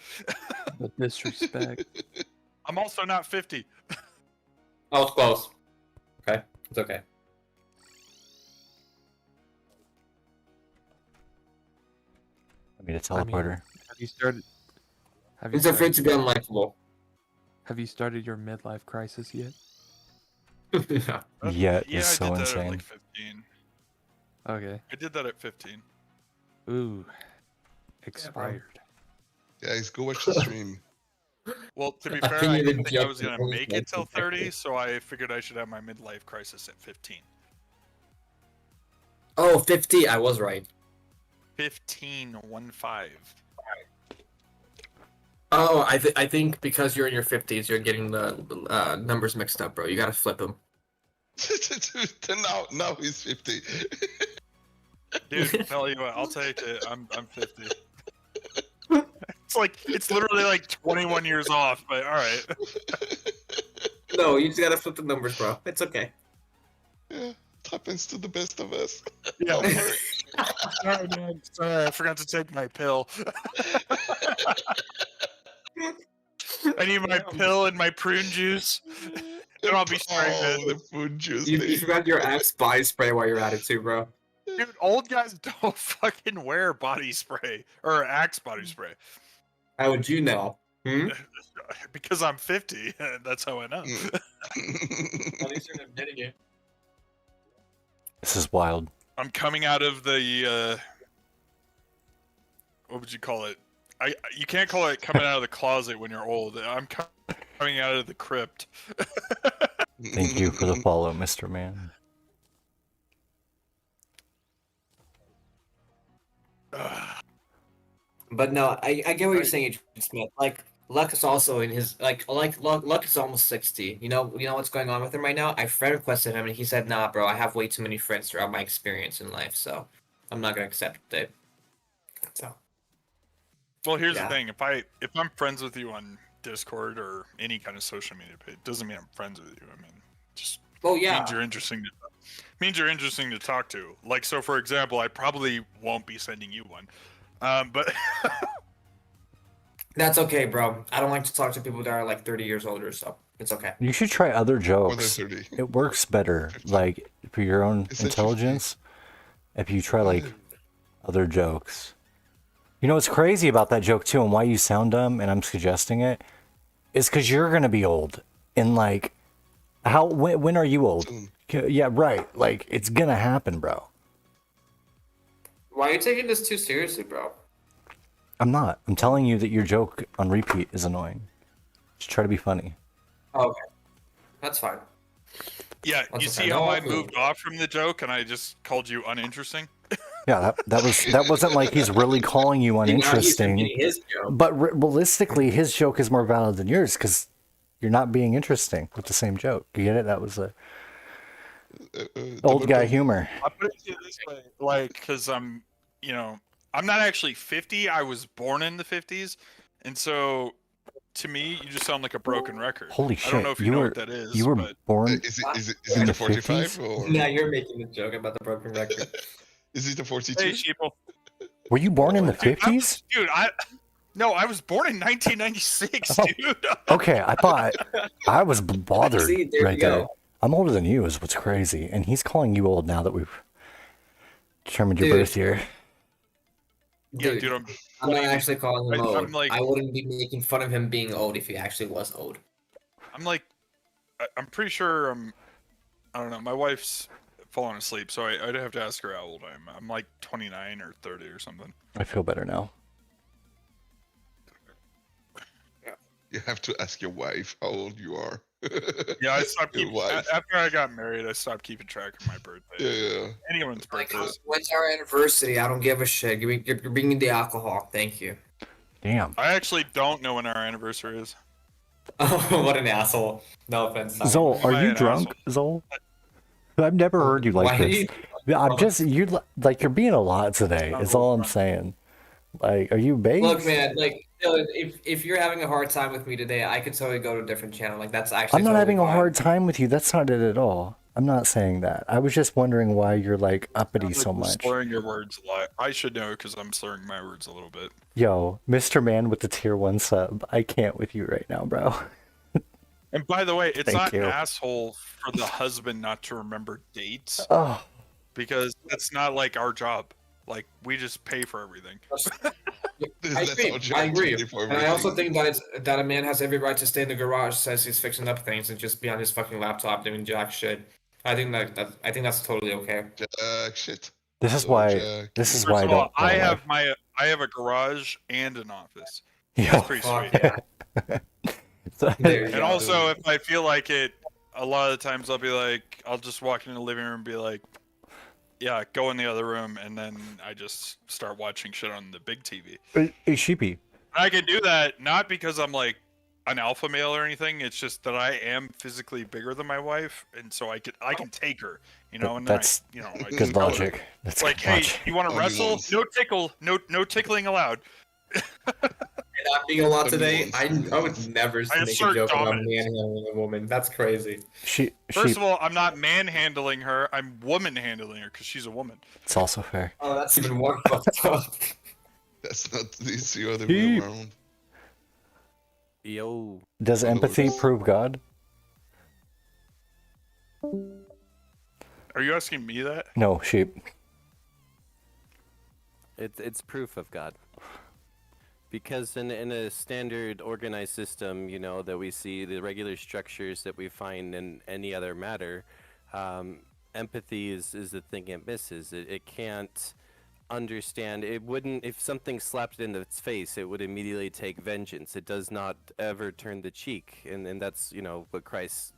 The disrespect. I'm also not 50. Oh, it's close. Okay, it's okay. I mean, a I mean, teleporter. Have you started? Have you It's afraid started, to be unlikable. have you started your midlife crisis yet? Yeah. Yet Yeah, is I so did that insane. at like 15. Okay. I did that at 15. Ooh. Expired. Guys, go watch the stream. Well, to be I fair, think I you didn't did think I was just- gonna make it till 30, so I figured I should have my midlife crisis at 15. Oh, 50. I was right. 15, 1-5. Oh, I think because you're in your 50s, you're getting the numbers mixed up, bro. You gotta flip them. now he's 50. Dude, tell you what, I'll take it. I'm 50. It's literally like 21 years off, but all right. No, you just gotta flip the numbers, bro. It's okay. Yeah, it happens to the best of us. Yeah. Don't worry. Sorry, man. Sorry, I forgot to take my pill. I need my pill and my prune juice. And I'll be straight, man. Oh, the food juice. You forgot your Axe body spray while you're at it too, bro. Dude, old guys don't fucking wear body spray or Axe body spray. How would you know? Hmm? Because I'm 50. That's how I know. At least you're admitting it. This is wild. I'm coming out of the what would you call it? You can't call it coming out of the closet when you're old. I'm coming out of the crypt. Thank you for the follow, Mr. Man. But no, I get what you're saying, Adrian Smith. Like Luck is also in his Luck is almost 60. You know what's going on with him right now? I friend requested him and he said, "Nah, bro, I have way too many friends throughout my experience in life, so I'm not gonna accept it." So. Well, here's Yeah. the thing: if I'm friends with you on Discord or any kind of social media page, doesn't mean I'm friends with you. I mean, just means you're interesting to talk to. Like, so for example, I probably won't be sending you one, but That's okay, bro. I don't like to talk to people that are like 30 years older, so it's okay. You should try other jokes. 30. It works better, like for your own Is it 50? intelligence. If you try like other jokes. You know what's crazy about that joke too, and why you sound dumb, and I'm suggesting it, is because you're gonna be old. And like, when are you old? Yeah, right. Like it's gonna happen, bro. Why are you taking this too seriously, bro? I'm not. I'm telling you that your joke on repeat is annoying. Just try to be funny. Okay, that's fine. yeah, That's you okay. see No, how I I'll do it. moved off from the joke and I just called you uninteresting? Yeah, that wasn't like he's really calling you Now he's uninteresting. repeating his joke. But realistically, his joke is more valid than yours because you're not being interesting with the same joke. You get it? That was a old guy humor. I put it to you this way, like, because I'm not actually 50. I was born in the 50s, and so to me, you just sound like a broken record. Holy I don't know shit! if you know what that is. You were but born Is in it the a 45 50s? or Now you're making a joke about the broken record. is it a 42? hey, sheeple. Were you born in the Dude, 50s? I was born in 1996, Oh. dude. Okay, I thought I was bothered See, there right you go. there. I'm older than you, is what's crazy, and he's calling you old now that we've determined your Dude. birth year. Yeah, Dude, dude, I'm not actually calling him I'm old. like- I wouldn't be making fun of him being old if he actually was old. I'm pretty sure I don't know. My wife's fallen asleep, so I'd have to ask her how old I am. I'm like 29 or 30 or something. I feel better now. You have to ask your wife how old you are. Yeah, I stopped Your keeping. wife. After I got married, I stopped keeping track of my birthday. Yeah. Anyone's Like, birthday. when's our anniversary? I don't give a shit. You're bringing the alcohol. Thank you. Damn. I actually don't know when our anniversary is. Oh, what an asshole. No offense. Simon. Zol, are Am I you an drunk, Zol? I've never heard you like Why this. I'm just you're being a lot today. I'm Is all I'm drunk. saying. Like, are you baked? Look, man, like, if you're having a hard time with me today, I could totally go to a different channel. Like, that's actually I'm not totally having a fine. hard time with you. That's not it at all. I'm not saying that. I was just wondering why you're like uppity so You're much. slurring your words a lot. I should know because I'm slurring my words a little bit. Yo, Mr. Man with the tier 1 sub. I can't with you right now, bro. And by the way, it's Thank not you. asshole for the husband not to remember dates Oh, because that's not like our job. Like we just pay for everything. I That's agree. our job I to agree. pay for And I also everything. think that a man has every right to stay in the garage, says he's fixing up things, and just be on his fucking laptop doing jack shit. I think that's totally okay. Jack shit. this is Oh, why. Jack. This is First why I of all, don't. I have a garage and an office. Yo, That's pretty Fuck sweet. yeah. There you And go. also, if I feel like it, a lot of the times I'll be like, I'll just walk into the living room and be like, yeah, go in the other room, and then I just start watching shit on the big TV. Hey, Sheepy, I can do that not because I'm like an alpha male or anything. It's just that I am physically bigger than my wife, and so I can take her. You know, and then That's I good tell her, logic. That's like, good hey, logic. you want to Only wrestle? once. No tickle, no tickling allowed. Not being a lot today, Only I once. would never I make a assert joke about dominance. manhandling a woman. That's crazy. First of all, I'm not manhandling her. I'm woman handling her because she's a woman. It's also fair. Oh, that's even more fucked up. That's not this the other He- way around. Yo. Does empathy prove God? Are you asking me that? No, sheep. It's proof of God. Because in a standard organized system, you know, that we see, the regular structures that we find in any other matter, empathy is the thing it misses. It can't understand. It wouldn't, if something slapped it in its face, it would immediately take vengeance. It does not ever turn the cheek. And that's, you know, what Christ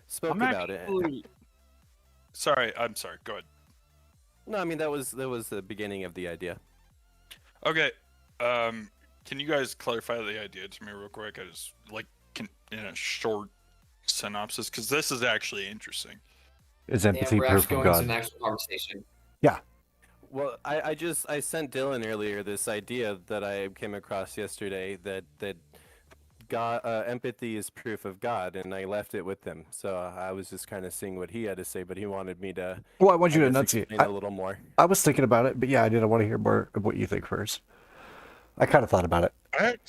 spoke about it. Sorry, I'm sorry. Go ahead. No, I mean, that was the beginning of the idea. Okay. Can you guys clarify the idea to me real quick? I just in a short synopsis, because this is actually interesting. Is empathy we're proof actually of going to an God? actual conversation. Yeah. Well, I sent Dylan earlier this idea that I came across yesterday that God, empathy is proof of God, and I left it with him. So I was just kind of seeing what he had to say, but he wanted me to. Well, I want you to guess enunciate. explain a little more. I was thinking about it, but yeah, I didn't want to hear more of what you think first. I kind of thought about it.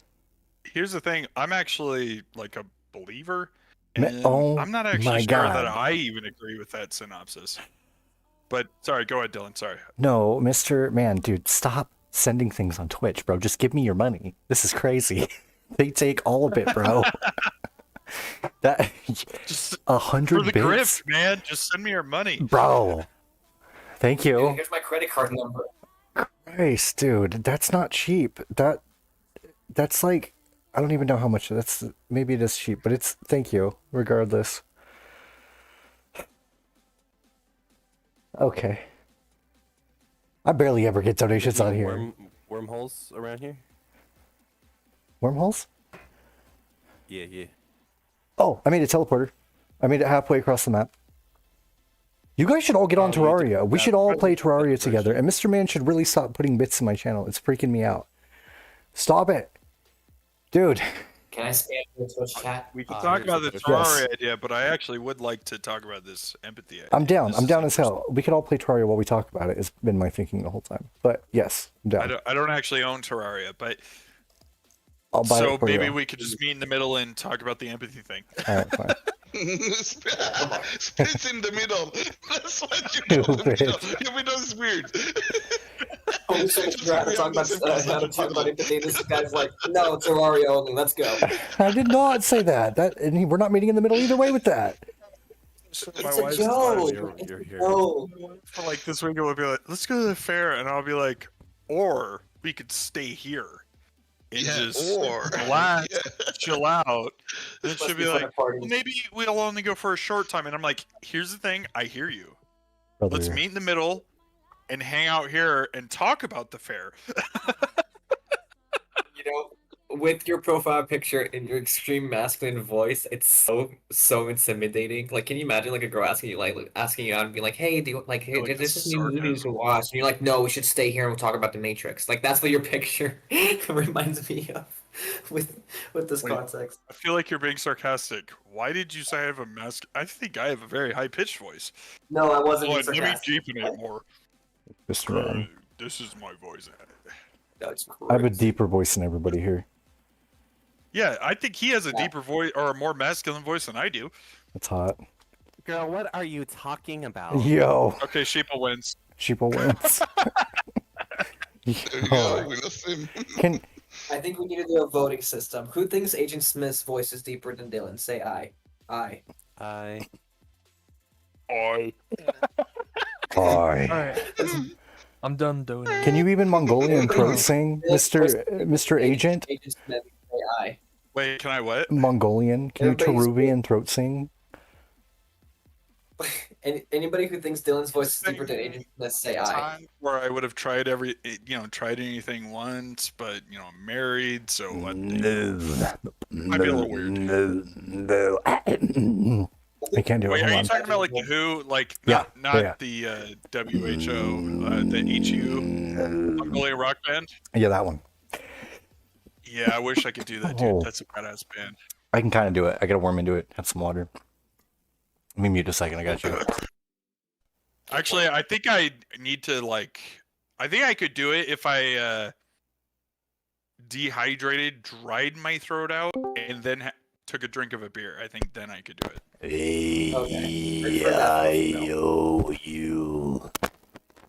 Here's the thing. I'm actually like a believer. Ma- And oh I'm not actually my sure God. that I even agree with that synopsis. But sorry, go ahead, Dylan. Sorry. No, Mr. Man, dude, stop sending things on Twitch, bro. Just give me your money. This is crazy. They take all of it, bro. That Just 100 for the bits, grift, man. Just send me your money. bro. Thank you. Here's my credit card number. Christ, dude, that's not cheap. That's like, I don't even know how much that's. Maybe it is cheap, but it's. Thank you, regardless. Okay. I barely ever get donations on here. Wormholes around here? Wormholes? Yeah. Oh, I made a teleporter. I made it halfway across the map. You guys should all get on Terraria. We should all play Terraria together. And Mr. Man should really stop putting bits in my channel. It's freaking me out. Stop it. Dude. Can I spam the Twitch chat? We can talk about the Terraria idea, but I actually would like to talk about this empathy idea. I'm down. I'm down as hell. We could all play Terraria while we talk about it. It's been my thinking the whole time. But yes, I'm down. I don't actually own Terraria, but I'll buy so it for maybe you. we could just meet in the middle and talk about the empathy thing. All right, fine. Splits in the middle. That's what you do. The middle is weird. Oh, we should have to talk about empathy. This guy's like, no, Terraria only. Let's go. I did not say that. We're not meeting in the middle either way with that. It's a joke. No. For like this week, we'll be like, let's go to the fair, and I'll be like, or we could stay here and just relax, chill out. And This she'll must be be like, fun at parties. well, maybe we'll only go for a short time. And I'm like, here's the thing, I hear you. Brother. Let's meet in the middle and hang out here and talk about the fair. You know, with your profile picture and your extreme masculine voice, it's so intimidating. Like, can you imagine like a girl asking you out and being like, "Hey, do you like? Hey, Like this the is new movies to watch?" And you're like, "No, we should stay here and we'll talk about the Matrix." Like, that's what your picture reminds me of with this Wait, context. I feel like you're being sarcastic. Why did you say I have a mask? I think I have a very high pitched voice. No, I wasn't being Let me sarcastic. deepen it more. Mr. Man. This is my voice. That's I have a deeper voice than everybody here. Yeah, I think he has a deeper voice or a more masculine voice than I do. That's hot. Girl, what are you talking about? Yo. Okay, Sheeple wins. Sheeple wins. Yo. We lost him. Can I think we need to do a voting system. Who thinks Agent Smith's voice is deeper than Dylan? Say aye. Aye. I. Aye. Alright. I'm done doing it. Can you even Mongolian throat sing, Mr. Agent? Agent Smith, say aye. Wait, can I what? Mongolian? Can you Everybody's- Teruvian throat sing? Anybody who thinks Dylan's voice is deeper than Agent, let's say I. Time where I would have tried tried anything once, but I'm married, so what? Might be a little weird. No. I can't do it. Wait, Hold are you on. talking about like the WHO, like Yeah, not yeah. the WHO, the HU, Mongolia rock band? Yeah, that one. Yeah, I wish I could do that, dude. Oh. That's a badass band. I can kind of do it. I gotta warm into it. Have some water. Let me mute a second. I got you. Actually, I think I need to I think I could do it if I dehydrated, dried my throat out, and then took a drink of a beer. I think then I could do it.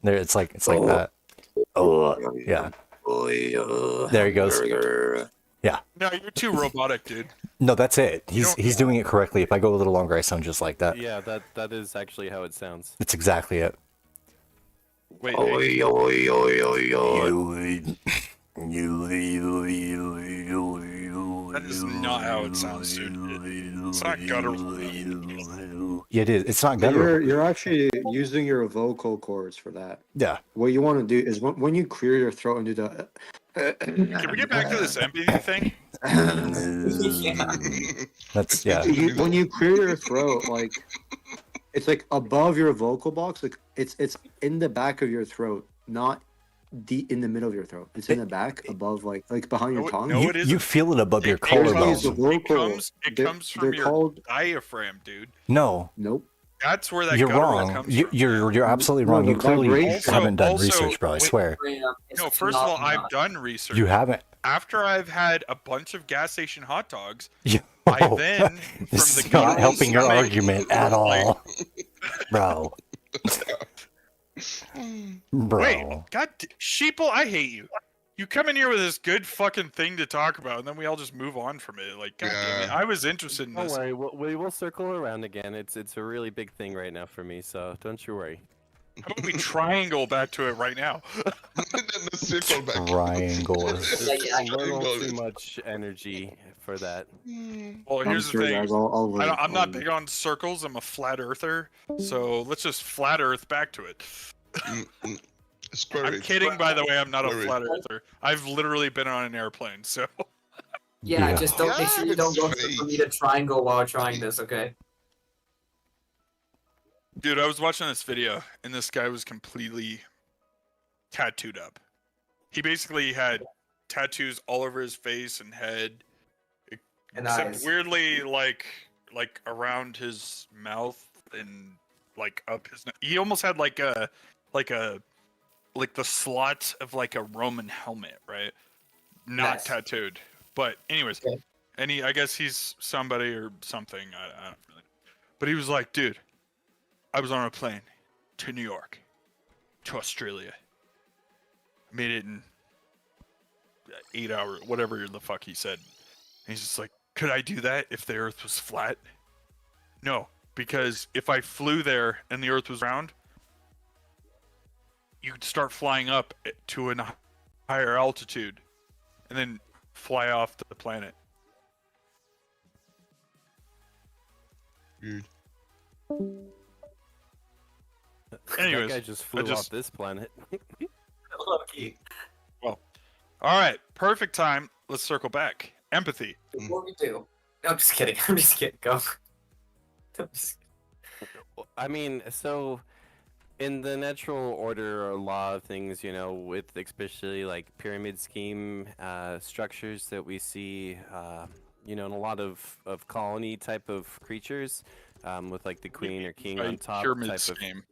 There, it's like that. Oh, yeah. There he goes. Yeah. No, you're too robotic, dude. No, that's it. He's doing it correctly. If I go a little longer, I sound just like that. Yeah, that is actually how it sounds. That's exactly it. Wait. That is not how it sounds, dude. It's not guttural. Yeah, it is. It's not guttural. You're actually using your vocal cords for that. Yeah. What you want to do is when you clear your throat and do the. Can we get back to this empathy thing? That's yeah. When you clear your throat, like it's like above your vocal box, like it's in the back of your throat, not deep in the middle of your throat. It's in the back, above, like behind your tongue. No, it isn't. You feel it above your It comes- collarbone. It comes from your diaphragm, dude. No. Nope. That's where that You're guttural wrong. comes from. You're absolutely wrong. No, You the clearly vibration- haven't done Also- research, bro. I swear. No, first of all, I've done research. You haven't. After I've had a bunch of gas station hot dogs, You, I then, from this the is not guttural helping your stomach, argument at all, bro. Bro. Wait, sheeple, I hate you. You come in here with this good fucking thing to talk about, and then we all just move on from it. Like, God damn it, I was interested in Don't this. worry, we will circle around again. It's a really big thing right now for me, so don't you worry. How about we triangle back to it right now? Triangle. There's a little too much energy for that. Well, here's the sure, thing. guys, I'll I'm not big on circles. I'm a flat earther. So let's just flat earth back to it. I'm kidding, by the way. I'm not a flat earther. I've literally been on an airplane, so. Yeah, just don't make sure you don't go for me to triangle while trying this, okay? Dude, I was watching this video, and this guy was completely tattooed up. He basically had tattoos all over his face and head, And except eyes. weirdly like around his mouth and like up his. He almost had like the slot of like a Roman helmet, right? Not Nice. tattooed, but anyways, and I guess he's somebody or something. I don't really. But he was like, dude, I was on a plane to New York, to Australia. Made it in 8 hours, whatever the fuck he said. And he's just like, could I do that if the Earth was flat? No, because if I flew there and the Earth was round, you could start flying up to a higher altitude, and then fly off the planet. Weird. Anyways, that guy just flew off this planet. Lucky. Well, all right, perfect time. Let's circle back. Empathy. Before we do. No, I'm just kidding. I'm just kidding. Go. I mean, so in the natural order or law of things, with especially like pyramid scheme structures that we see, in a lot of colony type of creatures, with like the queen or king By on top pyramid type scheme.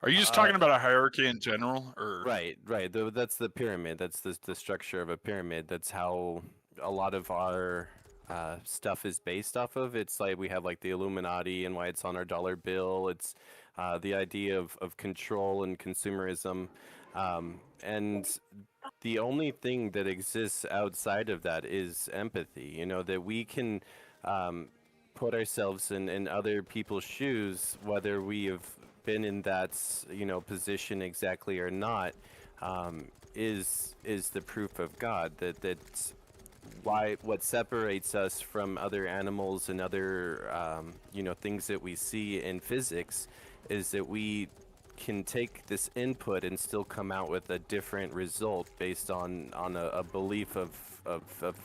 Are you just talking about a hierarchy in general, or Right. That's the pyramid. That's the structure of a pyramid. That's how a lot of our stuff is based off of. It's like we have like the Illuminati and why it's on our dollar bill. It's the idea of control and consumerism. And the only thing that exists outside of that is empathy. That we can put ourselves in other people's shoes, whether we have been in that position exactly or not, is the proof of God that what separates us from other animals and other things that we see in physics is that we can take this input and still come out with a different result based on a belief of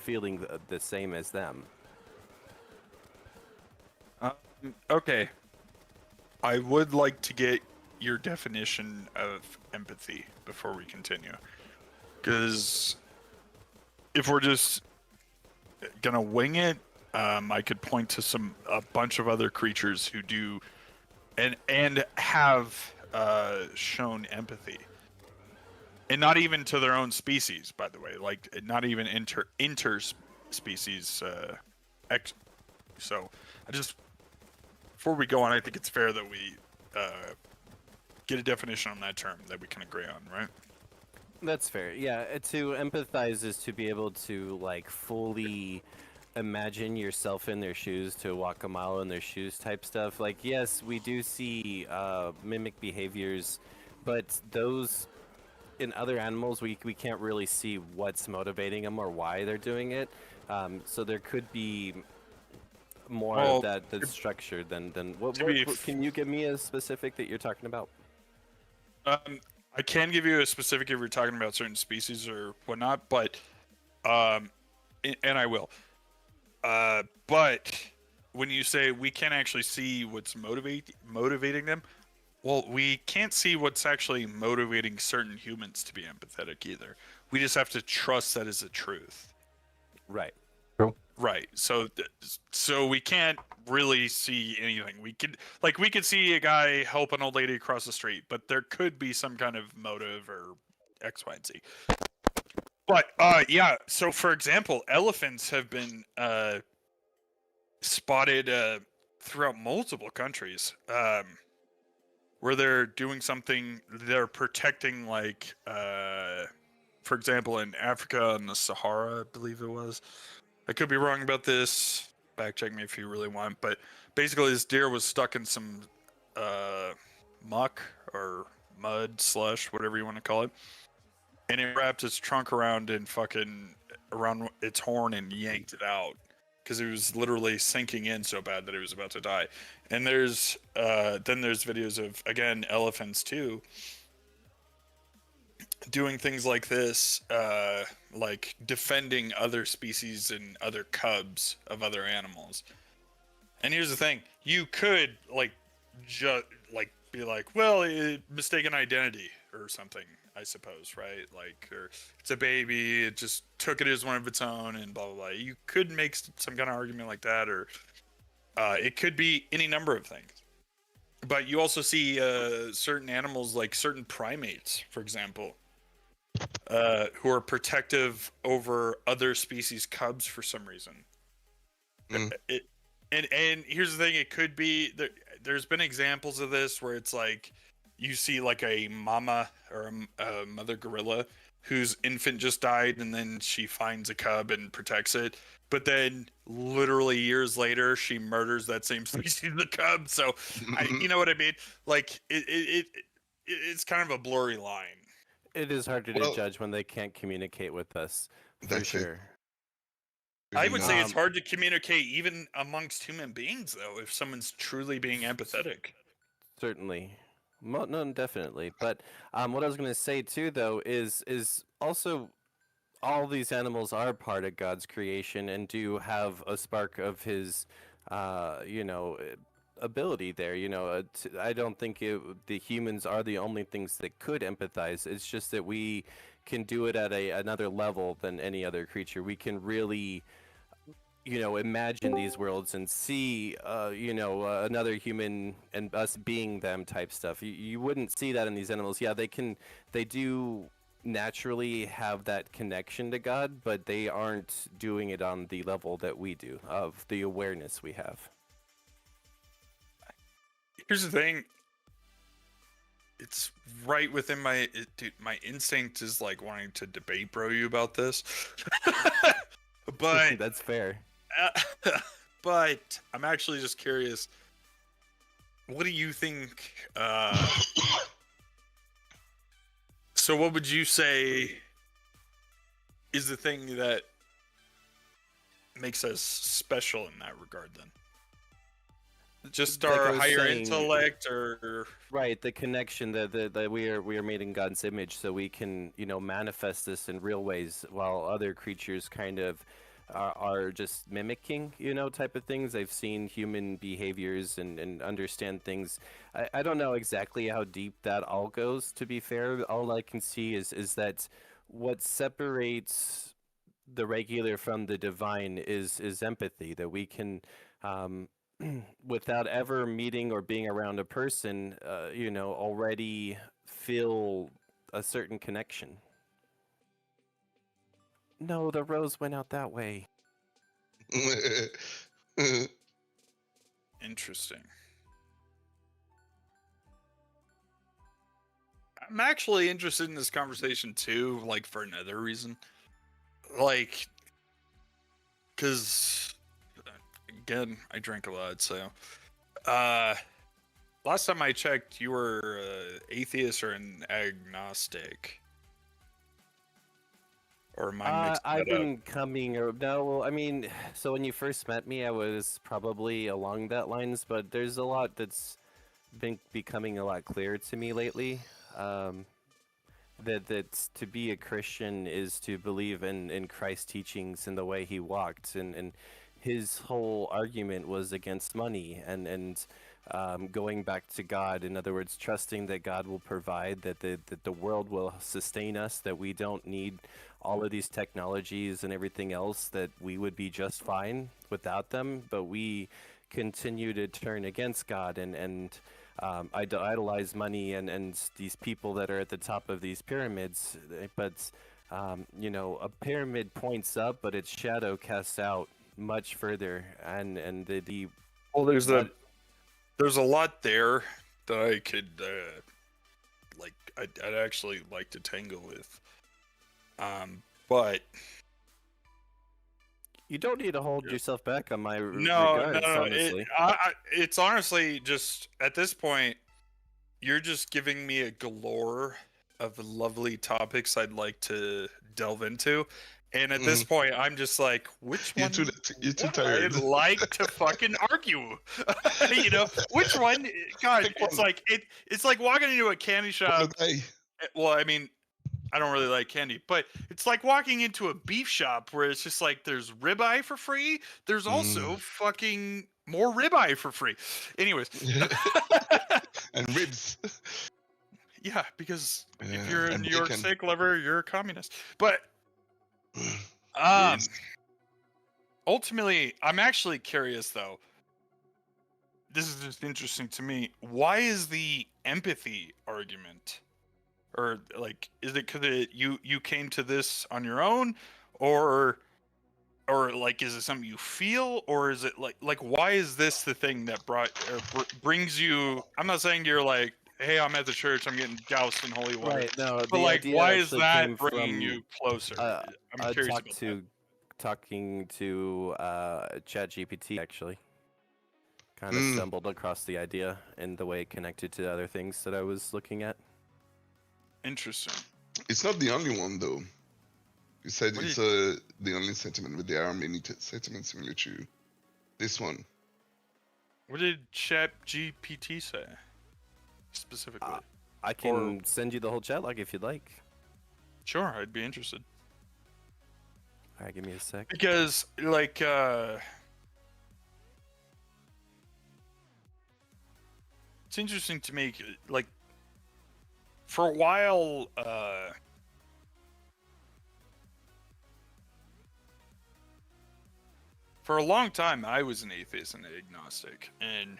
feeling the same as them. Okay. I would like to get your definition of empathy before we continue. Because if we're just gonna wing it, I could point to a bunch of other creatures who do and have shown empathy, and not even to their own species, by the way, like not even interspecies. So I just, before we go on, I think it's fair that we get a definition on that term that we can agree on, right? That's fair. Yeah, to empathize is to be able to like fully imagine yourself in their shoes, to walk a mile in their shoes type stuff. Like, yes, we do see mimic behaviors, but those in other animals we can't really see what's motivating them or why they're doing it. So there could be more of that that's structured than what can you give me a specific that you're talking about? I can give you a specific if you're talking about certain species or whatnot, but and I will. But when you say we can't actually see what's motivating them, well, we can't see what's actually motivating certain humans to be empathetic either. We just have to trust that is the truth. Right. True. Right. So we can't really see anything. We could see a guy help an old lady across the street, but there could be some kind of motive or X, Y, and Z. But yeah. So for example, elephants have been spotted throughout multiple countries where they're doing something. They're protecting, like, for example, in Africa in the Sahara, I believe it was. I could be wrong about this. Back check me if you really want. But basically, this deer was stuck in some muck or mud, slush, whatever you want to call it. And it wrapped its trunk around its horn and yanked it out because it was literally sinking in so bad that it was about to die. And there's videos of, again, elephants too, doing things like this, like defending other species and other cubs of other animals. And here's the thing: you could be like, well, mistaken identity or something, I suppose, right? Like, or it's a baby, it just took it as one of its own, and blah blah blah. You could make some kind of argument like that, or it could be any number of things. But you also see certain animals, like certain primates, for example, who are protective over other species' cubs for some reason. And here's the thing: it could be there's been examples of this where it's like you see like a mama or a mother gorilla whose infant just died, and then she finds a cub and protects it. But then, literally years later, she murders that same species of cub. So, you know what I mean? Like it's kind of a blurry line. It is harder to judge when they can't communicate with us, for sure. I would say it's hard to communicate even amongst human beings, though, if someone's truly being empathetic. Certainly. No, definitely. But what I was going to say, too, though, is also all these animals are part of God's creation and do have a spark of his, ability there. I don't think the humans are the only things that could empathize. It's just that we can do it at another level than any other creature. We can really imagine these worlds and see another human and us being them type stuff. You wouldn't see that in these animals. Yeah, they do naturally have that connection to God, but they aren't doing it on the level that we do, of the awareness we have. Here's the thing. It's right within my instinct is like wanting to debate bro you about this. But that's fair. But I'm actually just curious. What do you think? So what would you say is the thing that makes us special in that regard then? Just Like I our was higher saying- intellect, or Right, the connection that we are made in God's image, so we can manifest this in real ways, while other creatures kind of are just mimicking type of things. They've seen human behaviors and understand things. I don't know exactly how deep that all goes. To be fair, all I can see is that what separates the regular from the divine is empathy, that we can. Without ever meeting or being around a person, already feel a certain connection. No, the rose went out that way. interesting. I'm actually interested in this conversation too, like for another reason. Like, because again, I drink a lot, so last time I checked, you were atheist or an agnostic. Or am I mixing I've that up? been coming, or no, I mean, so when you first met me, I was probably along that lines, but there's a lot that's been becoming a lot clearer to me lately. That to be a Christian is to believe in Christ's teachings and the way he walked, and his whole argument was against money and going back to God. In other words, trusting that God will provide, that the world will sustain us, that we don't need all of these technologies and everything else, that we would be just fine without them, but we continue to turn against God and idolize money and these people that are at the top of these pyramids. But a pyramid points up, but its shadow casts out much further, and the Well, there's a lot there that I could I'd actually like to tangle with. But you don't need to hold yourself back on my no, regards, no. honestly. It's honestly just at this point, you're just giving me a galore of lovely topics I'd like to delve into. And at this point, I'm just like, which one? You're too would tired. I'd like to fucking argue. Which one? God, it's like walking into a candy shop. Well, I mean, I don't really like candy, but it's like walking into a beef shop where it's just like there's ribeye for free. There's also fucking more ribeye for free. Anyways, and ribs. Yeah, because if Yeah, you're a and New York bacon. steak lover, you're a communist. But ultimately, I'm actually curious though. This is just interesting to me. Why is the empathy argument, or like, is it because you came to this on your own, or like, is it something you feel, or is it like why is this the thing that brings you? I'm not saying you're like, hey, I'm at the church, I'm getting doused in holy water. Right, no, but the like, idea why is actually that came bringing from, you closer? I'm curious about that. Talking to ChatGPT, actually. Kind of stumbled across the idea and the way it connected to other things that I was looking at. Interesting. It's not the only one though. You said it's the only sentiment, but there are many sentiments similar to this one. What did ChatGPT say specifically? I can send you the whole chat log if you'd like. Sure, I'd be interested. All right, give me a sec. Because like it's interesting to me, like, for a while for a long time I was an atheist and agnostic, and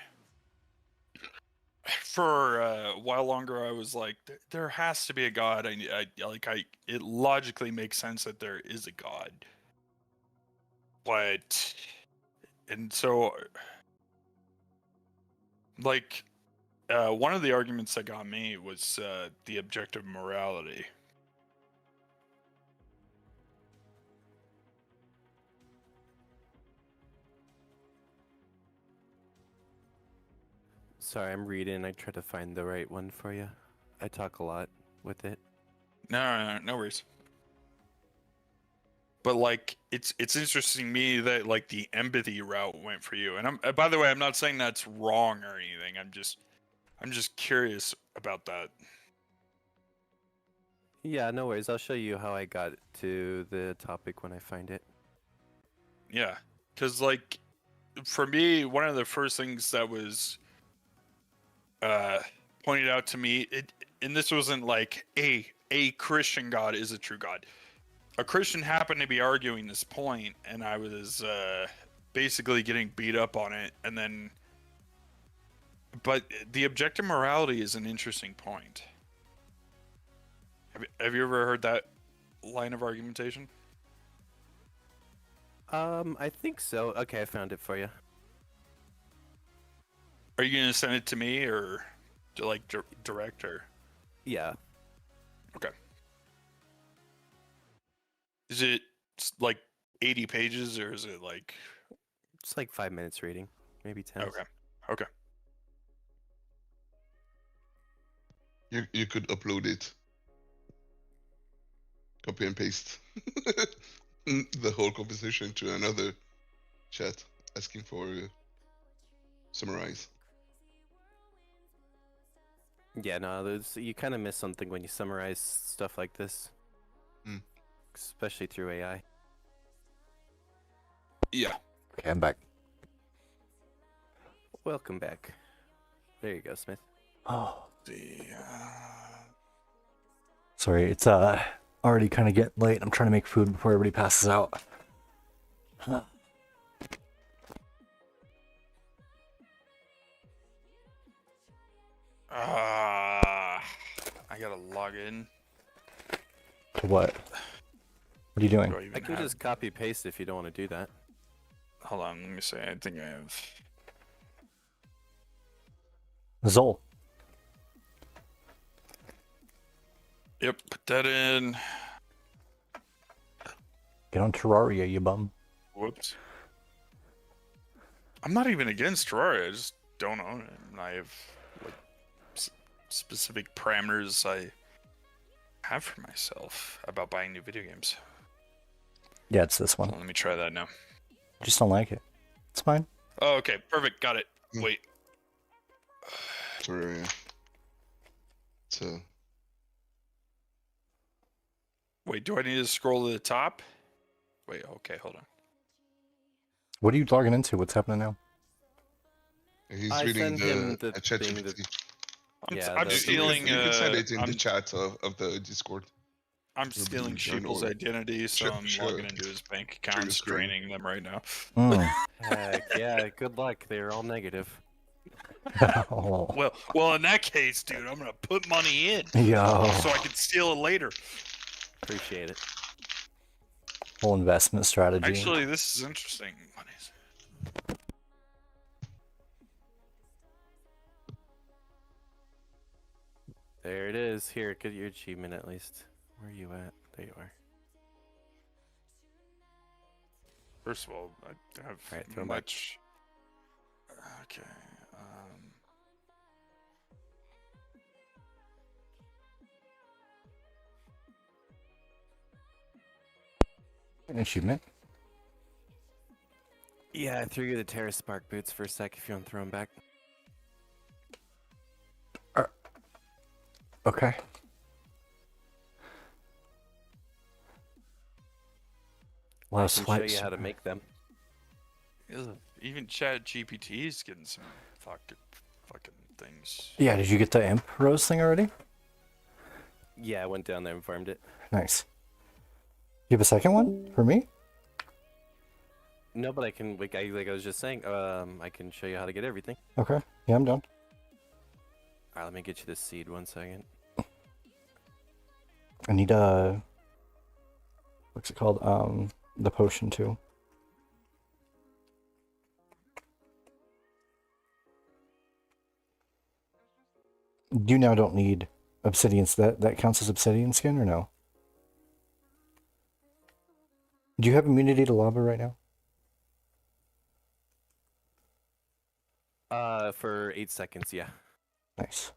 for a while longer I was like, there has to be a God. It logically makes sense that there is a God. But and so like one of the arguments that got me was the objective morality. Sorry, I'm reading. I try to find the right one for you. I talk a lot with it. No worries. But like, it's interesting to me that like the empathy route went for you. And by the way, I'm not saying that's wrong or anything. I'm just curious about that. Yeah, no worries. I'll show you how I got to the topic when I find it. Yeah, because like, for me, one of the first things that was pointed out to me, and this wasn't like a Christian God is a true God. A Christian happened to be arguing this point, and I was basically getting beat up on it, and then. But the objective morality is an interesting point. Have you ever heard that line of argumentation? I think so. Okay, I found it for you. Are you gonna send it to me or to like direct or? Yeah. Okay. Is it like 80 pages or is it like? It's like 5 minutes reading, maybe 10. Okay. Okay. You could upload it. Copy and paste the whole conversation to another chat asking for summarize. Yeah, no, you kind of miss something when you summarize stuff like this. Especially through AI. Yeah. Okay, I'm back. Welcome back. There you go, Smith. Oh. Sorry, it's already kind of getting late. I'm trying to make food before everybody passes out. I gotta log in. To what? What are you doing? I can just copy paste if you don't want to do that. Hold on, let me see. I think I have. Zol. Yep, put that in. Get on Terraria, you bum. Whoops. I'm not even against Terraria. I just don't own it. And I have like specific parameters I have for myself about buying new video games. Yeah, it's this one. So let me try that now. Just don't like it. It's fine. Oh, okay, perfect. Got it. Wait. Terraria. So. Wait, do I need to scroll to the top? Wait, okay, hold on. What are you logging into? What's happening now? He's I reading send him the the chat thing GPT. I'm stealing. You can send it in the chat of the Discord. I'm stealing Sheeple's identity, so I'm logging into his bank accounts, draining them right now. Heck yeah, good luck. They're all negative. Oh. Well, in that case, dude, I'm gonna put money in, Yo. so I can steal it later. Appreciate it. Whole investment strategy. Actually, this is interesting. There it is. Here, get your achievement at least. Where are you at? There you are. First of all, I have Alright, throw 'em back. much. Okay. An achievement. Yeah, I threw you the Terra Spark boots for a sec if you want to throw them back. Okay. A lot of I can show swipes. you how to make them. Even Chat GPT is getting some fucking things. Yeah, did you get the imp rose thing already? Yeah, I went down there and farmed it. Nice. You have a second one for me? No, but I can, like I was just saying, I can show you how to get everything. Okay. Yeah, I'm done. Alright, let me get you this seed 1 second. I need what's it called? The potion too. You now don't need obsidian. That counts as obsidian skin or no? Do you have immunity to lava right now? For 8 seconds, yeah. Nice.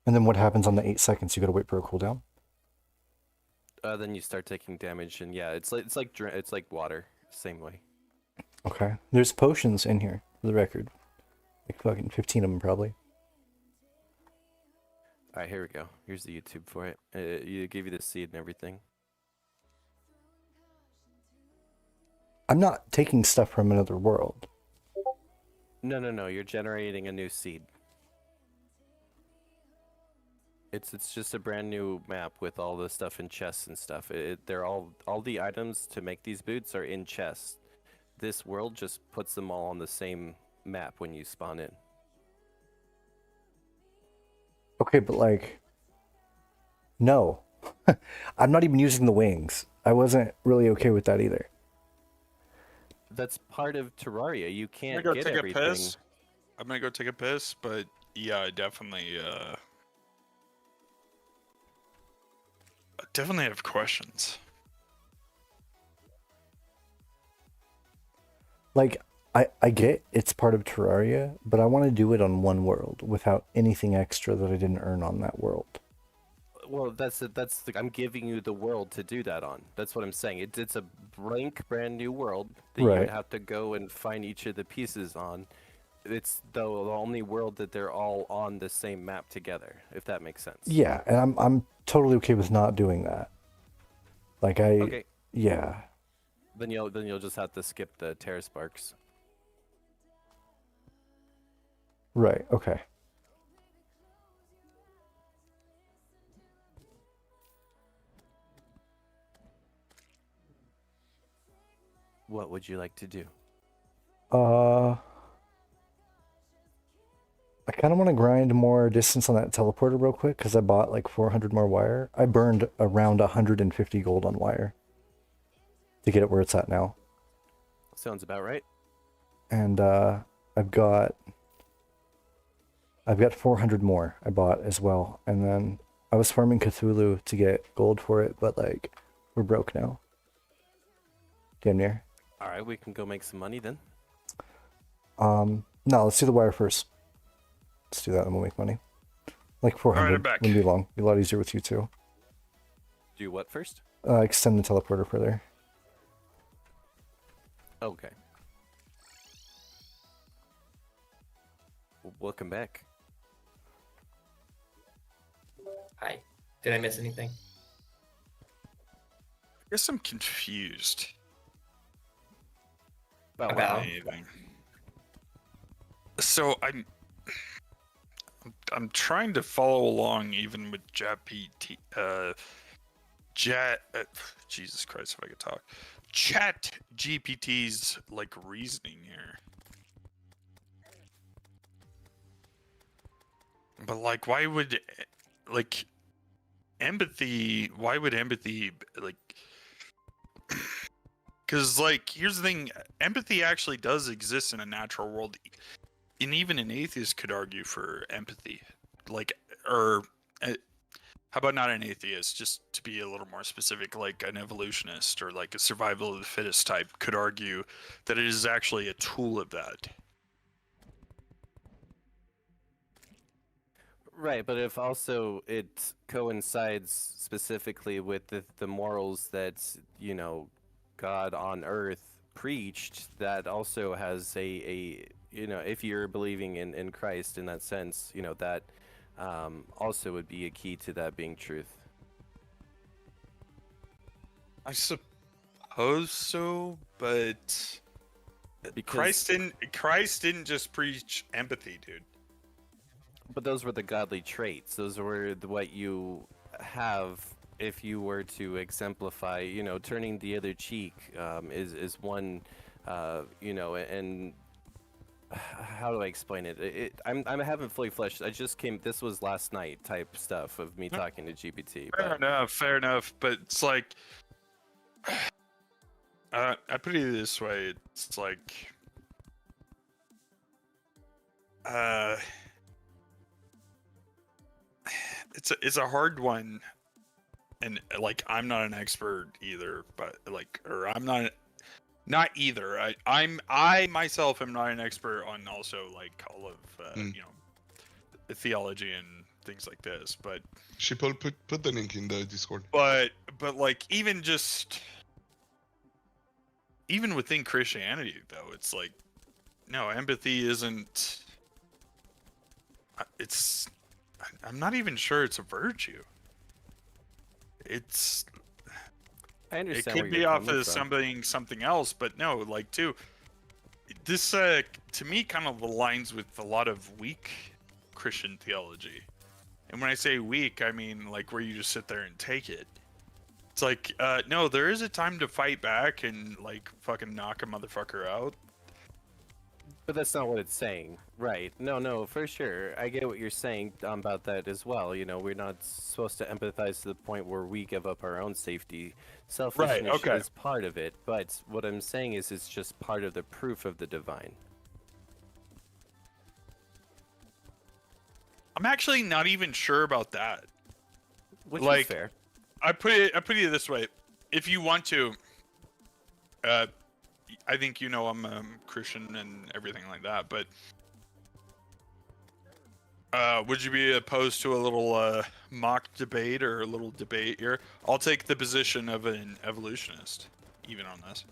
And then what happens on the 8 seconds? You gotta wait for a cooldown? then you start taking damage, and yeah, it's like water, same way. Okay. There's potions in here, for the record. Like fucking 15 of them, probably. All right, here we go. Here's the YouTube for it. You give you the seed and everything. I'm not taking stuff from another world. No. You're generating a new seed. It's just a brand new map with all the stuff in chests and stuff. They're all the items to make these boots are in chests. This world just puts them all on the same map when you spawn in. Okay, but like, no. I'm not even using the wings. I wasn't really okay with that either. That's part of Terraria. You I'm can't gonna go get take everything. a piss. I'm gonna go take a piss, but yeah, I definitely have questions. Like, I get it's part of Terraria, but I want to do it on one world without anything extra that I didn't earn on that world. Well, I'm giving you the world to do that on. That's what I'm saying. It's a blank, brand new world that you would Right. have to go and find each of the pieces on. It's the only world that they're all on the same map together, if that makes sense. Yeah, and I'm totally okay with not doing that. Like Okay. yeah. Then you'll just have to skip the Terra Sparks. Right, okay. What would you like to do? I kind of want to grind more distance on that teleporter real quick because I bought like 400 more wire. I burned around 150 gold on wire to get it where it's at now. Sounds about right. And I've got 400 more I bought as well. And then I was farming Cthulhu to get gold for it, but like we're broke now. Damn near. All right, we can go make some money then. No, let's do the wire first. Let's do that and we'll make money. Like 400 I'm back. wouldn't be long. Be a lot easier with you too. Do what first? Extend the teleporter further. Okay. Welcome back. Hi. Did I miss anything? I guess I'm confused. About? Anything. So I'm trying to follow along even with Jesus Christ, if I could talk. Chat GPT's like reasoning here. But like, why would empathy like? Because like, here's the thing: empathy actually does exist in a natural world, and even an atheist could argue for empathy. Like, or how about not an atheist? Just to be a little more specific, like an evolutionist or like a survival of the fittest type could argue that it is actually a tool of that. Right, but if also it coincides specifically with the morals that, you know, God on earth preached, that also has a you know, if you're believing in Christ in that sense, you know, that also would be a key to that being truth. I suppose so, but Because- Christ didn't just preach empathy, dude. But those were the godly traits. Those were what you have if you were to exemplify, you know, turning the other cheek is one, you know, and how do I explain it? I haven't fully fleshed. I just came. This was last night type stuff of me talking to GPT. Fair enough. But it's like, I put it this way: it's like, it's a hard one, and like I'm not an expert either, but like, or I'm not either. I myself am not an expert on also like all of you know, theology and things like this, but Shipple, put the link in the Discord. but but like even within Christianity, though, it's like, no, empathy isn't. I'm not even sure it's a virtue. It's. I understand. It where could be you're off coming as from. something else, but no, like too. This to me kind of aligns with a lot of weak Christian theology, and when I say weak, I mean like where you just sit there and take it. It's like, no, there is a time to fight back and like fucking knock a motherfucker out. But that's not what it's saying, right? No, for sure. I get what you're saying about that as well. You know, we're not supposed to empathize to the point where we give up our own safety. Selfishness okay. is part of it, but what I'm saying is it's just part of the proof of the divine. I'm actually not even sure about that. Which like, is fair. I put it this way: if you want to, I think you know I'm Christian and everything like that, but would you be opposed to a little mock debate or a little debate here? I'll take the position of an evolutionist, even on this.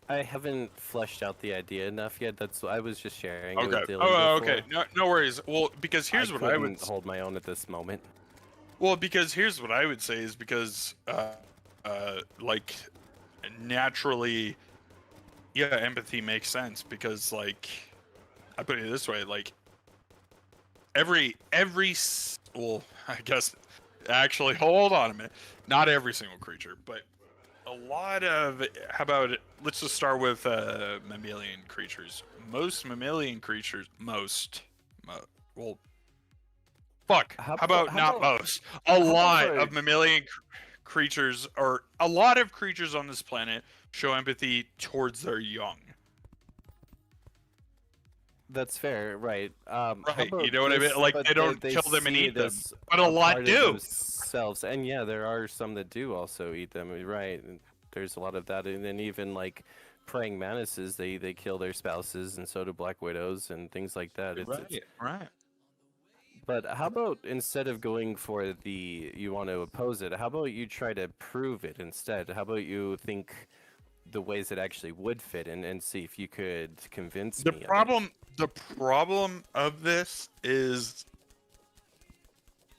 I haven't fleshed out the idea enough yet. That's I was just sharing. it Okay. with Dylan Oh, before. okay. No worries. Well, because here's what I would hold my own at this moment. Well, because here's what I would say is because, like, naturally, yeah, empathy makes sense because, like, I put it this way, like, well, I guess, actually, hold on a minute, not every single creature, but a lot of, how about, let's just start with mammalian creatures. Most mammalian creatures, well, fuck. How about not most? A lot of mammalian creatures, or a lot of creatures on this planet, show empathy towards their young. That's fair, right? Right, you know what I mean? Like, they don't kill them and see eat them, this but a lot part of do. Themselves. And yeah, there are some that do also eat them, right? And there's a lot of that, and then even like praying mantises, they kill their spouses, and so do black widows and things like that. Right. But how about instead of going for you want to oppose it, how about you try to prove it instead? How about you think the ways it actually would fit and see if you could convince me? The problem of this is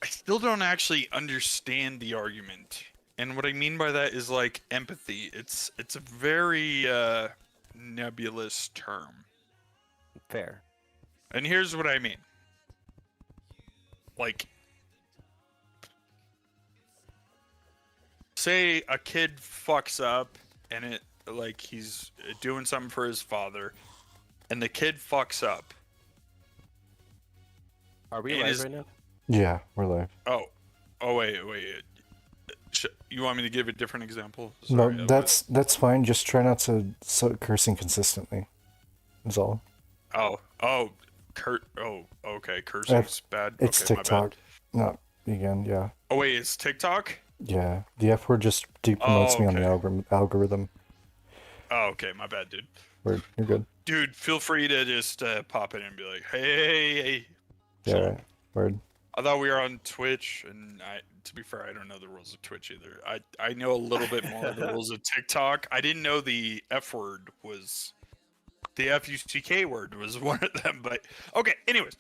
I still don't actually understand the argument. And what I mean by that is like empathy. It's a very nebulous term. Fair. And here's what I mean. Like, say a kid fucks up and he's doing something for his father, and the kid fucks up. Are we live right now? Yeah, we're live. Oh, wait. You want me to give a different example? No, Sorry, that's fine. Just try not to cursing consistently. That's all. Okay. Cursing's bad. It's okay, my TikTok. bad. Not again. Yeah. Oh wait, it's TikTok? Yeah. The F word just promotes me on the algorithm. Oh, okay. My bad, dude. Word. You're good. Dude, feel free to just pop in and be like, hey. Yeah. Right. Word. I thought we were on Twitch, and to be fair, I don't know the rules of Twitch either. I know a little bit more of the rules of TikTok. I didn't know the F word was, the F-U-C-K word was one of them, but okay. Anyways,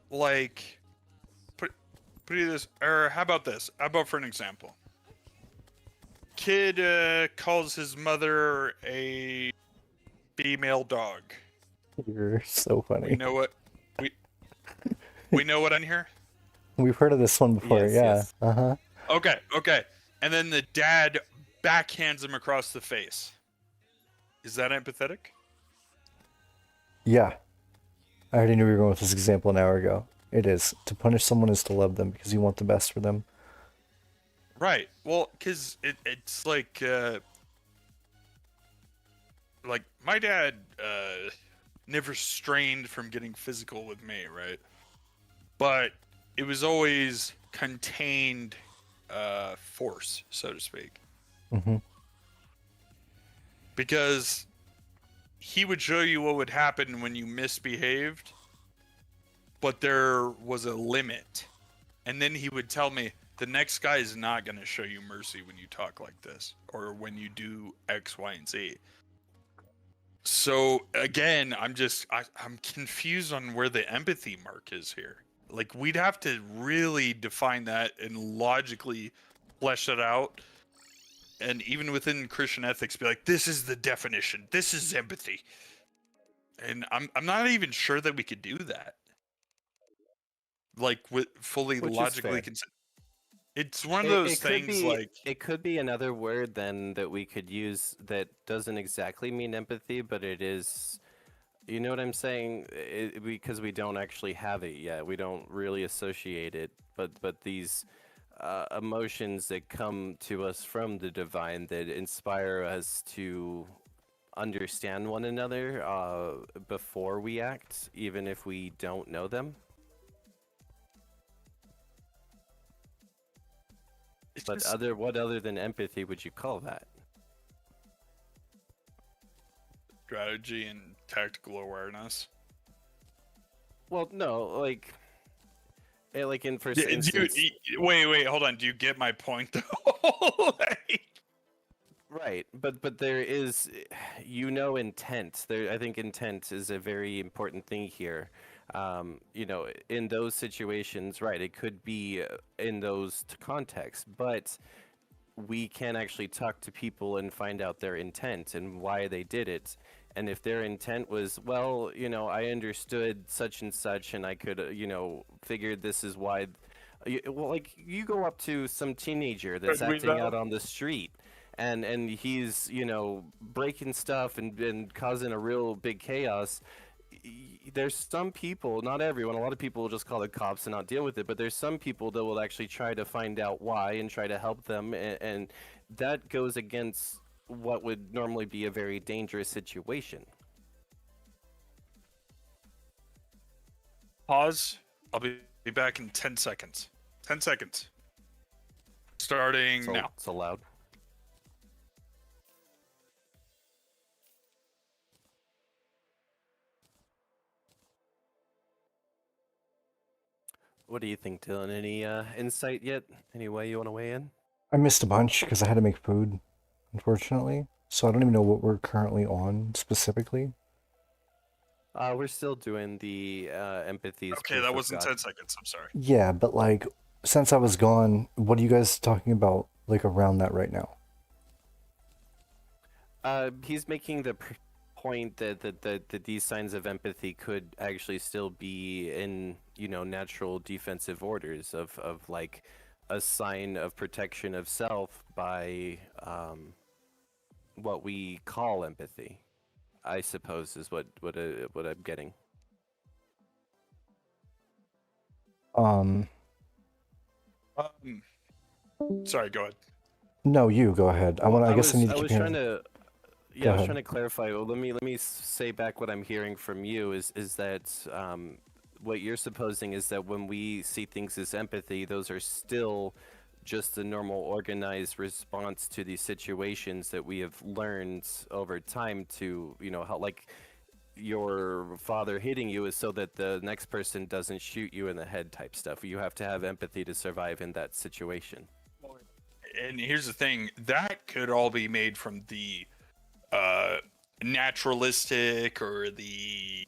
like, put this, or how about this? How about for an example? Kid calls his mother a female dog. You're so funny. We know what we know what on here? We've heard of this one before. Yes, yeah. yes. Uh-huh. Okay. And then the dad backhands him across the face. Is that empathetic? Yeah. I already knew we were going with this example an hour ago. It is. To punish someone is to love them because you want the best for them. Right. Well, because it's like my dad never strained from getting physical with me, right? But it was always contained force, so to speak. Mm-hmm. Because he would show you what would happen when you misbehaved, but there was a limit. And then he would tell me, the next guy is not going to show you mercy when you talk like this or when you do X, Y, and Z. So again, I'm confused on where the empathy mark is here. Like, we'd have to really define that and logically flesh that out. And even within Christian ethics, be like, this is the definition. This is empathy. And I'm not even sure that we could do that. Like, with fully Which is logically fair. consider. It's one of those could things be, like it could be another word then that we could use that doesn't exactly mean empathy, but it is. You know what I'm saying? Because we don't actually have it yet. We don't really associate it. But these emotions that come to us from the divine that inspire us to understand one another before we act, even if we don't know them. But what other than empathy would you call that? strategy and tactical awareness. Well, no, like in for Do instance. wait, hold on. Do you get my point though? Right, but there is, intent. I think intent is a very important thing here. In those situations, right? It could be in those contexts, but we can actually talk to people and find out their intent and why they did it. And if their intent was, well, I understood such and such, and I could, figured this is why. Well, like you go up to some teenager that's acting out on the street. And he's breaking stuff and causing a real big chaos. There's some people, not everyone, a lot of people will just call the cops and not deal with it, but there's some people that will actually try to find out why and try to help them, and that goes against what would normally be a very dangerous situation. Pause. I'll be back in 10 seconds. 10 seconds. Starting now. It's allowed. What do you think, Dylan? Any insight yet? Any way you want to weigh in? I missed a bunch because I had to make food, unfortunately. So I don't even know what we're currently on specifically. We're still doing the empathy. Okay, that wasn't 10 seconds. I'm sorry. Yeah, but like, since I was gone, what are you guys talking about, like, around that right now? He's making the point that these signs of empathy could actually still be in natural defensive orders of like a sign of protection of self by what we call empathy, I suppose, is what I'm getting. Sorry, go ahead. No, you go ahead. I need to keep I was hearing. trying to clarify. Well, let me say back what I'm hearing from you is that what you're supposing is that when we see things as empathy, those are still just the normal organized response to these situations that we have learned over time to, how, like, your father hitting you is so that the next person doesn't shoot you in the head type stuff. You have to have empathy to survive in that situation. And here's the thing, that could all be made from the naturalistic or the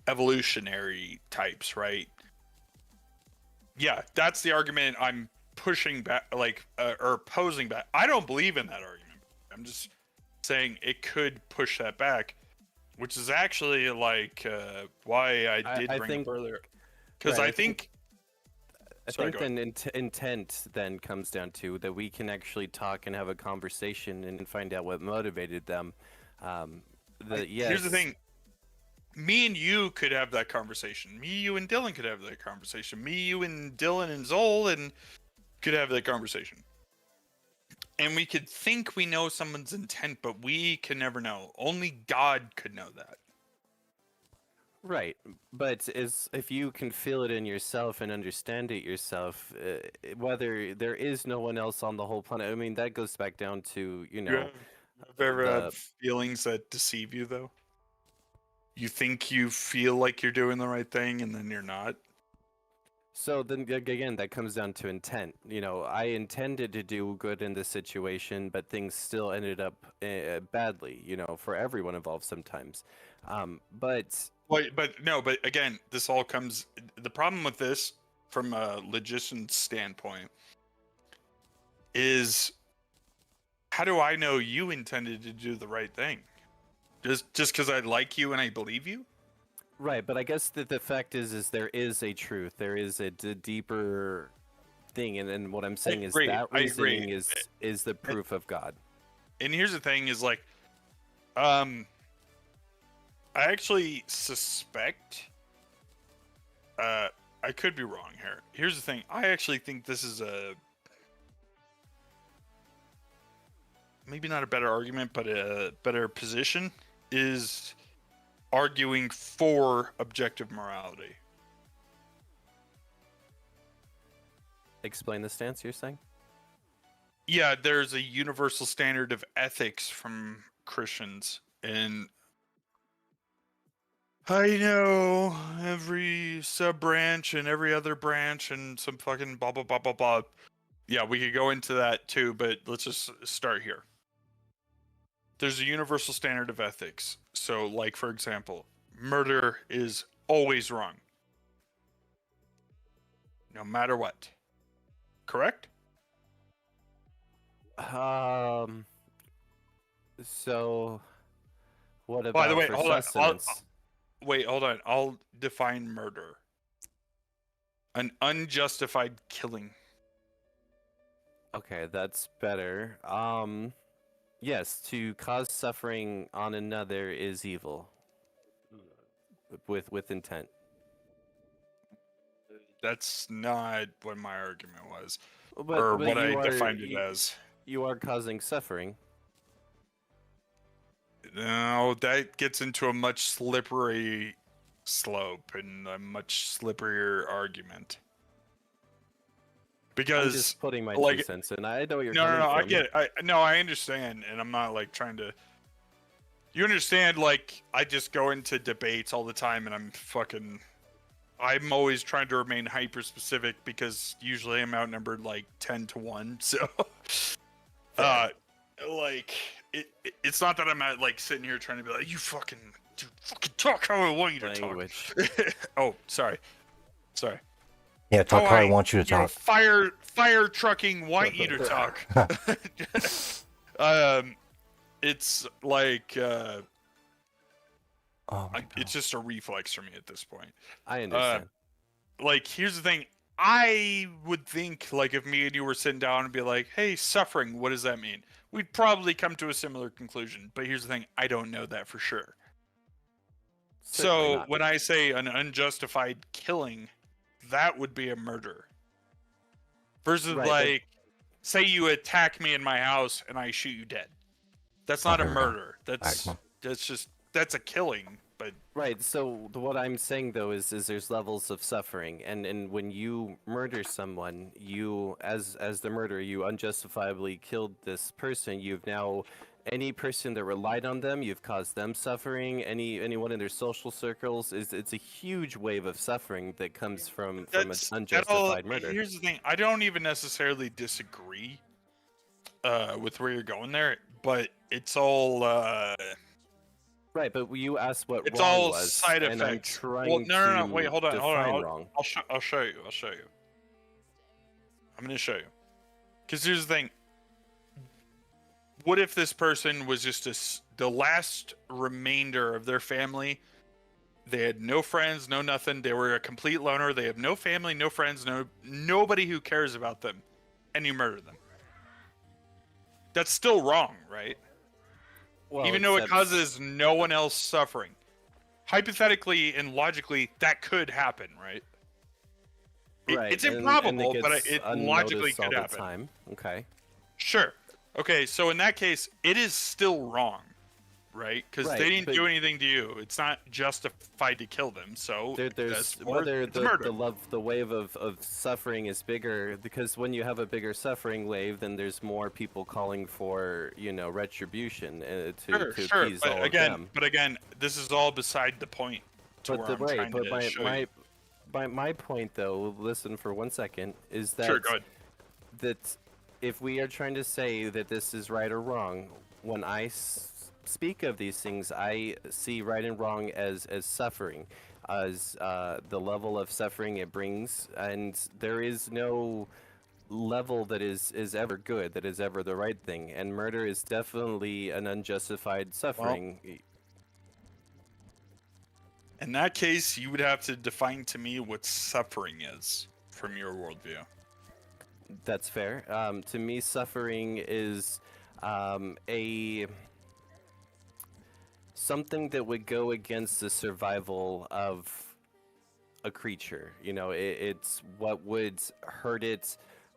evolutionary types, right? Yeah, that's the argument I'm pushing back, or posing back. I don't believe in that argument. I'm just saying it could push that back, which is actually why I did bring up earlier. Because Right, I think Sorry, think then intent then comes down to that we can actually talk and have a conversation and find out what motivated them. Here's the thing. Me and you could have that conversation. Me, you, and Dylan could have that conversation. Me, you, and Dylan and Zol and could have that conversation. And we could think we know someone's intent, but we can never know. Only God could know that. Right, but if you can feel it in yourself and understand it yourself, whether there is no one else on the whole planet, I mean, that goes back down to, Have ever had feelings that deceive you, though? You think you feel like you're doing the right thing, and then you're not? So then again, that comes down to intent. You know, I intended to do good in this situation, but things still ended up badly. You know, for everyone involved sometimes. But But again, this all comes. The problem with this, from a logician standpoint, is how do I know you intended to do the right thing? Just because I like you and I believe you? right, but I guess that the fact is there is a truth. There is a deeper thing, and what I'm saying is agree, that I agree. reasoning is the proof of God. And here's the thing: is like, I actually suspect. I could be wrong here. Here's the thing: I actually think this is a maybe not a better argument, but a better position is arguing for objective morality. Explain the stance you're saying. Yeah, there's a universal standard of ethics from Christians, and I know every sub branch and every other branch and some fucking blah blah blah blah blah. Yeah, we could go into that too, but let's just start here. There's a universal standard of ethics. So, like, for example, murder is always wrong. No matter what. Correct? So, what about By the way, for hold on. sustenance? Wait, hold on. I'll define murder. An unjustified killing. Okay, that's better. Yes, to cause suffering on another is evil. With intent. That's not what my argument was. But, or but what I you are- defined it you- as. You are causing suffering. No, that gets into a much slippery slope and a much slipperier argument. I'm Because, just putting my like, 2 cents in. I know where you're no, coming I from. get it. I understand, and I'm not like trying to. You understand? Like, I just go into debates all the time, and I'm always trying to remain hyper specific because usually I'm outnumbered like 10-1. So, like, it's not that I'm at, like, sitting here trying to be like, you fucking talk how I want you to Language. talk. Oh, sorry. Yeah, talk how I want you to know, talk. fire trucking want you to talk. It's like it's just a reflex for me at this point. I understand. Like, here's the thing. I would think, like, if me and you were sitting down and be like, hey, suffering, what does that mean? We'd probably come to a similar conclusion. But here's the thing. I don't know that for sure. Certainly So not. when I say an unjustified killing, that would be a murder. Versus, Right, like, say you attack me in my house and I shoot you dead. That's not a here we go. murder. That's a killing. But Right. So what I'm saying though is there's levels of suffering, and when you murder someone, you as the murderer, you unjustifiably killed this person. You've now any person that relied on them, you've caused them suffering. Anyone in their social circles it's a huge wave of suffering that comes from an unjustified murder. Here's the thing. I don't even necessarily disagree with where you're going there, but it's all Right, but you asked what it's wrong all was, side and I'm effects. trying Well, no. to Wait, hold on. define wrong. I'll show you. I'm gonna show you. Because here's the thing. What if this person was just the last remainder of their family? They had no friends, no nothing. They were a complete loner. They have no family, no friends, nobody who cares about them, and you murder them. That's still wrong, right? Well, Even though it except- causes no one else suffering. Hypothetically and logically, that could happen, right? Right, It's and improbable, it but gets it logically unnoticed all could the happen. time. Okay. Sure. Okay, so in that case, it is still wrong, right? Because Right, they didn't but- do anything to you. It's not justified to kill them. So There's that's whether it's murder. the wave of suffering is bigger, because when you have a bigger suffering wave, then there's more people calling for retribution to Sure. appease all But of them. again, this is all beside the point. To But where the I'm right, trying but to show you. my point though, listen for 1 second, is that Sure, go ahead. that if we are trying to say that this is right or wrong, when I speak of these things, I see right and wrong as suffering, as the level of suffering it brings, and there is no level that is ever good, that is ever the right thing, and murder is definitely an unjustified suffering. In that case, you would have to define to me what suffering is from your worldview. That's fair. To me, suffering is a something that would go against the survival of a creature. You know, it's what would hurt it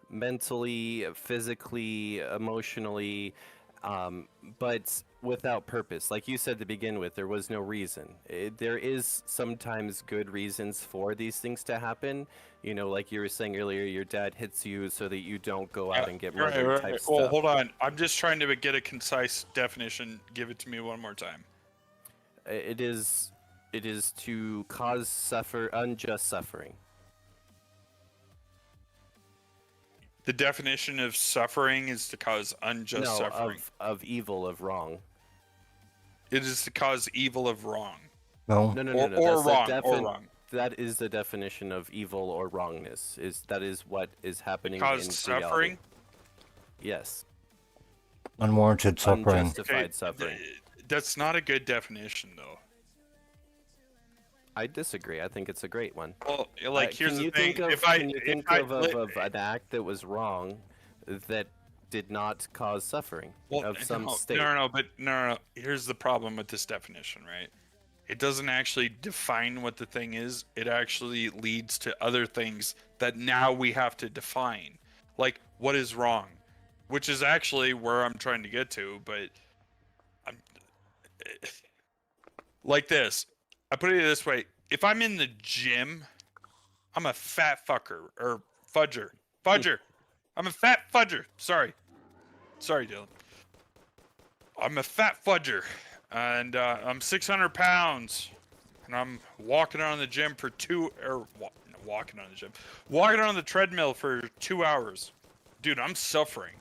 mentally, physically, emotionally, but without purpose. Like you said to begin with, there was no reason. There is sometimes good reasons for these things to happen. You know, like you were saying earlier, your dad hits you so that you don't go out and get murdered type Well, stuff. hold on. I'm just trying to get a concise definition. Give it to me one more time. It is to cause unjust suffering. The definition of suffering is to cause unjust suffering. of evil, of wrong. It is to cause evil of wrong. No. No. Or That's wrong, or wrong. That is the definition of evil or wrongness. That is what is happening Cause in suffering? reality. Yes. Unwarranted suffering. Unjustified suffering. That's not a good definition, though. I disagree. I think it's a great one. Well, like, here's can the you thing. think of, If I- can you if think I of li- an act that was wrong that did not cause suffering of some state? No. Here's the problem with this definition, right? It doesn't actually define what the thing is. It actually leads to other things that now we have to define. Like, what is wrong? Which is actually where I'm trying to get to, but I'm like this. I put it this way. If I'm in the gym, I'm a fat fucker or fudger. I'm a fat fudger. Sorry, Dylan. I'm a fat fudger, and I'm 600 pounds, and I'm walking around the gym for walking on the treadmill for 2 hours. Dude, I'm suffering.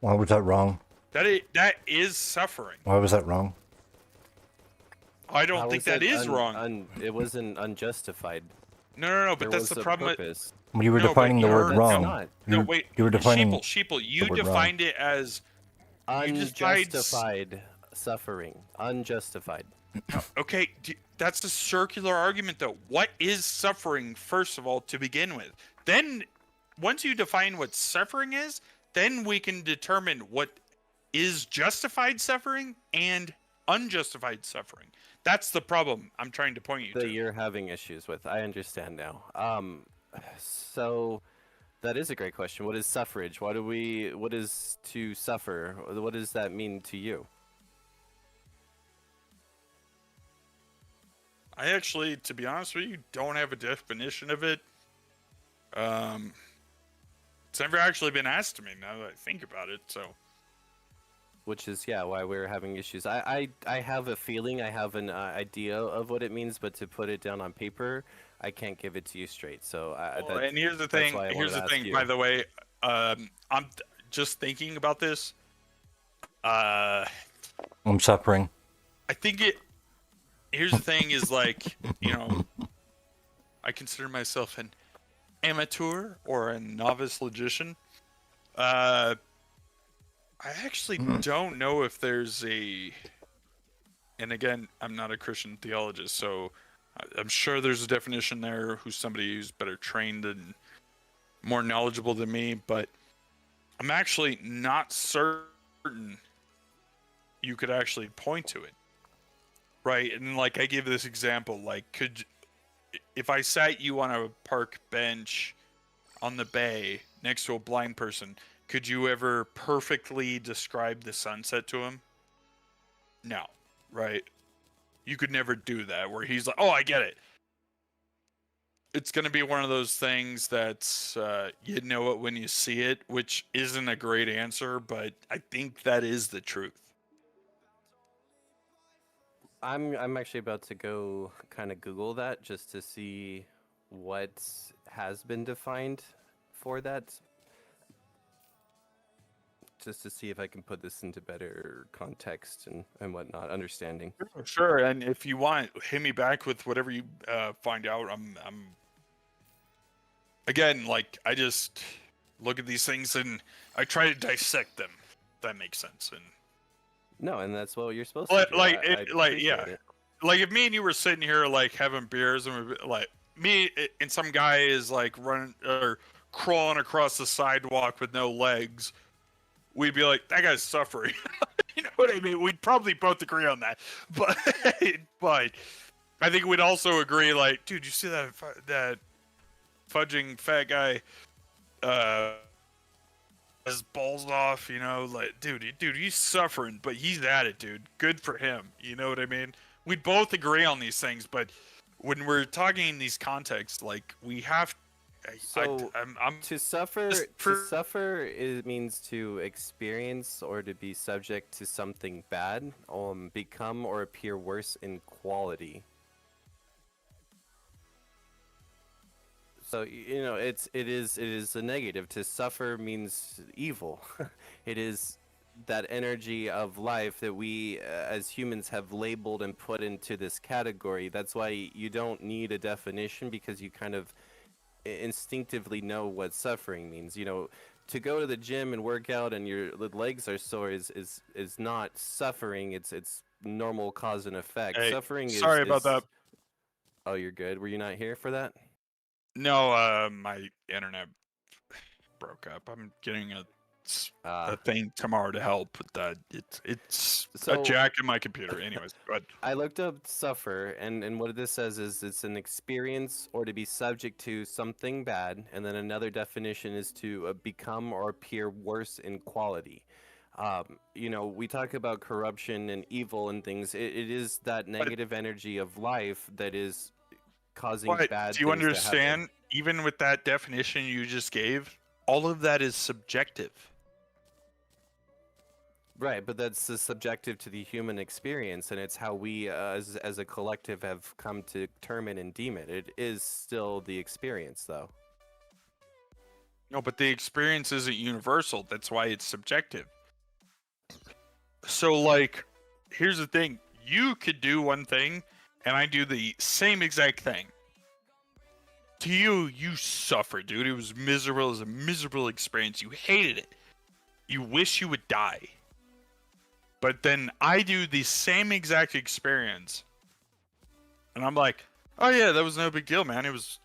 Why was that wrong? That is suffering. Why was that wrong? I don't think that is wrong. It wasn't unjustified. No, but There that's was the a problem. purpose. Well, you were No, but defining the you're- word That's wrong. not. No, wait. You were defining Sheeple. You the word wrong. defined it as Unjustified suffering. Unjustified. Okay, that's a circular argument, though. What is suffering, first of all, to begin with? Then, once you define what suffering is, then we can determine what is justified suffering and unjustified suffering. That's the problem I'm trying to point you That to. you're having issues with. I understand now. So that is a great question. What is suffrage? What is to suffer? What does that mean to you? I actually, to be honest with you, don't have a definition of it. It's never actually been asked to me now that I think about it, so. Which is, why we're having issues. I have a feeling, I have an idea of what it means, but to put it down on paper, I can't give it to you straight. So, And here's the thing. By the way, I'm just thinking about this. I'm suffering. I think here's the thing is like, I consider myself an amateur or a novice logician. I actually don't know if there's and again, I'm not a Christian theologist, so I'm sure there's a definition there who's somebody who's better trained and more knowledgeable than me, but I'm actually not certain you could actually point to it. Right, and like I give this example, like if I sat you on a park bench on the bay next to a blind person, could you ever perfectly describe the sunset to him? No, right? You could never do that where he's like, oh, I get it. It's going to be one of those things that's you know it when you see it, which isn't a great answer, but I think that is the truth. I'm actually about to go kind of Google that just to see what has been defined for that. Just to see if I can put this into better context and whatnot, understanding. Sure, and if you want, hit me back with whatever you find out. I'm again, like, I just look at these things and I try to dissect them. If that makes sense. And No, and that's what you're supposed like, to do. like, I like, yeah, appreciate it. like if me and you were sitting here like having beers and we're, like me and some guy is like running or crawling across the sidewalk with no legs, we'd be like, that guy's suffering. You know what I mean? We'd probably both agree on that. But but I think we'd also agree, like, dude, you see that fudging fat guy his balls off, you know, like, dude, he's suffering, but he's at it, dude. Good for him. You know what I mean? We'd both agree on these things, but when we're talking in these contexts, like, we have So I'm to suffer, it means to experience or to be subject to something bad, become or appear worse in quality. So you know, it is a negative. To suffer means evil. It is that energy of life that we as humans have labeled and put into this category. That's why you don't need a definition, because you kind of instinctively know what suffering means. You know, to go to the gym and work out and your legs are sore is not suffering. It's normal cause and effect. Hey, Suffering is sorry about that. Oh, you're good. Were you not here for that? No, my internet broke up. I'm getting a thing tomorrow to help with that. It's So- a jack in my computer. Anyways, go ahead. I looked up suffer, and what this says is it's an experience or to be subject to something bad, and then another definition is to become or appear worse in quality. You know, we talk about corruption and evil and things. It is that negative energy of life that is causing But bad do you things to understand? happen. Even with that definition you just gave, all of that is subjective. Right, but that's subjective to the human experience, and it's how we, as a collective, have come to term it and deem it. It is still the experience, though. No, but the experience isn't universal. That's why it's subjective. So, like, here's the thing. You could do one thing, and I do the same exact thing. To you, you suffered, dude. It was miserable. It was a miserable experience. You hated it. You wish you would die. But then I do the same exact experience, and I'm like, oh yeah, that was no big deal, man. It was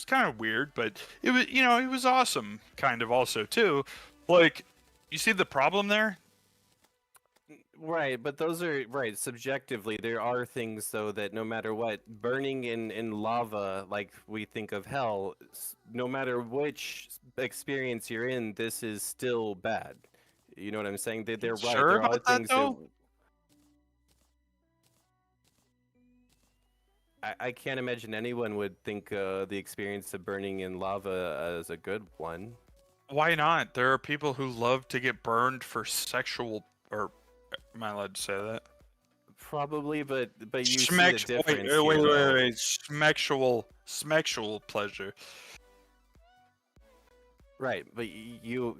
kind of weird, but it was, you know, it was awesome, kind of also too. Like, you see the problem there? Right, but those are right subjectively. There are things though that no matter what, burning in lava, like we think of hell, no matter which experience you're in, this is still bad. You know what I'm saying? They're right. Sure There are about that, things though? I can't imagine anyone would think the experience of burning in lava as a good one. Why not? There are people who love to get burned for sexual, or am I allowed to say that? Probably, but you see the Schmex- difference. wait, here, though. wait. Smexual pleasure. Right, but you,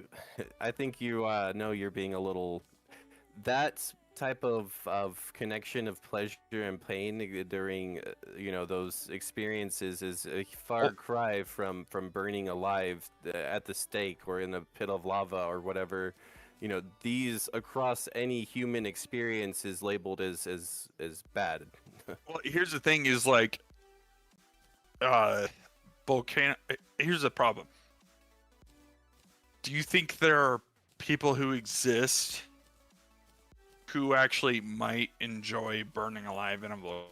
I think you know you're being a little. That type of connection of pleasure and pain during you know those experiences is a far cry from burning alive at the stake or in a pit of lava or whatever. You know, these across any human experience is labeled as bad. Well, here's the thing: is like, volcano. Here's the problem. Do you think there are people who exist who actually might enjoy burning alive in a volcano?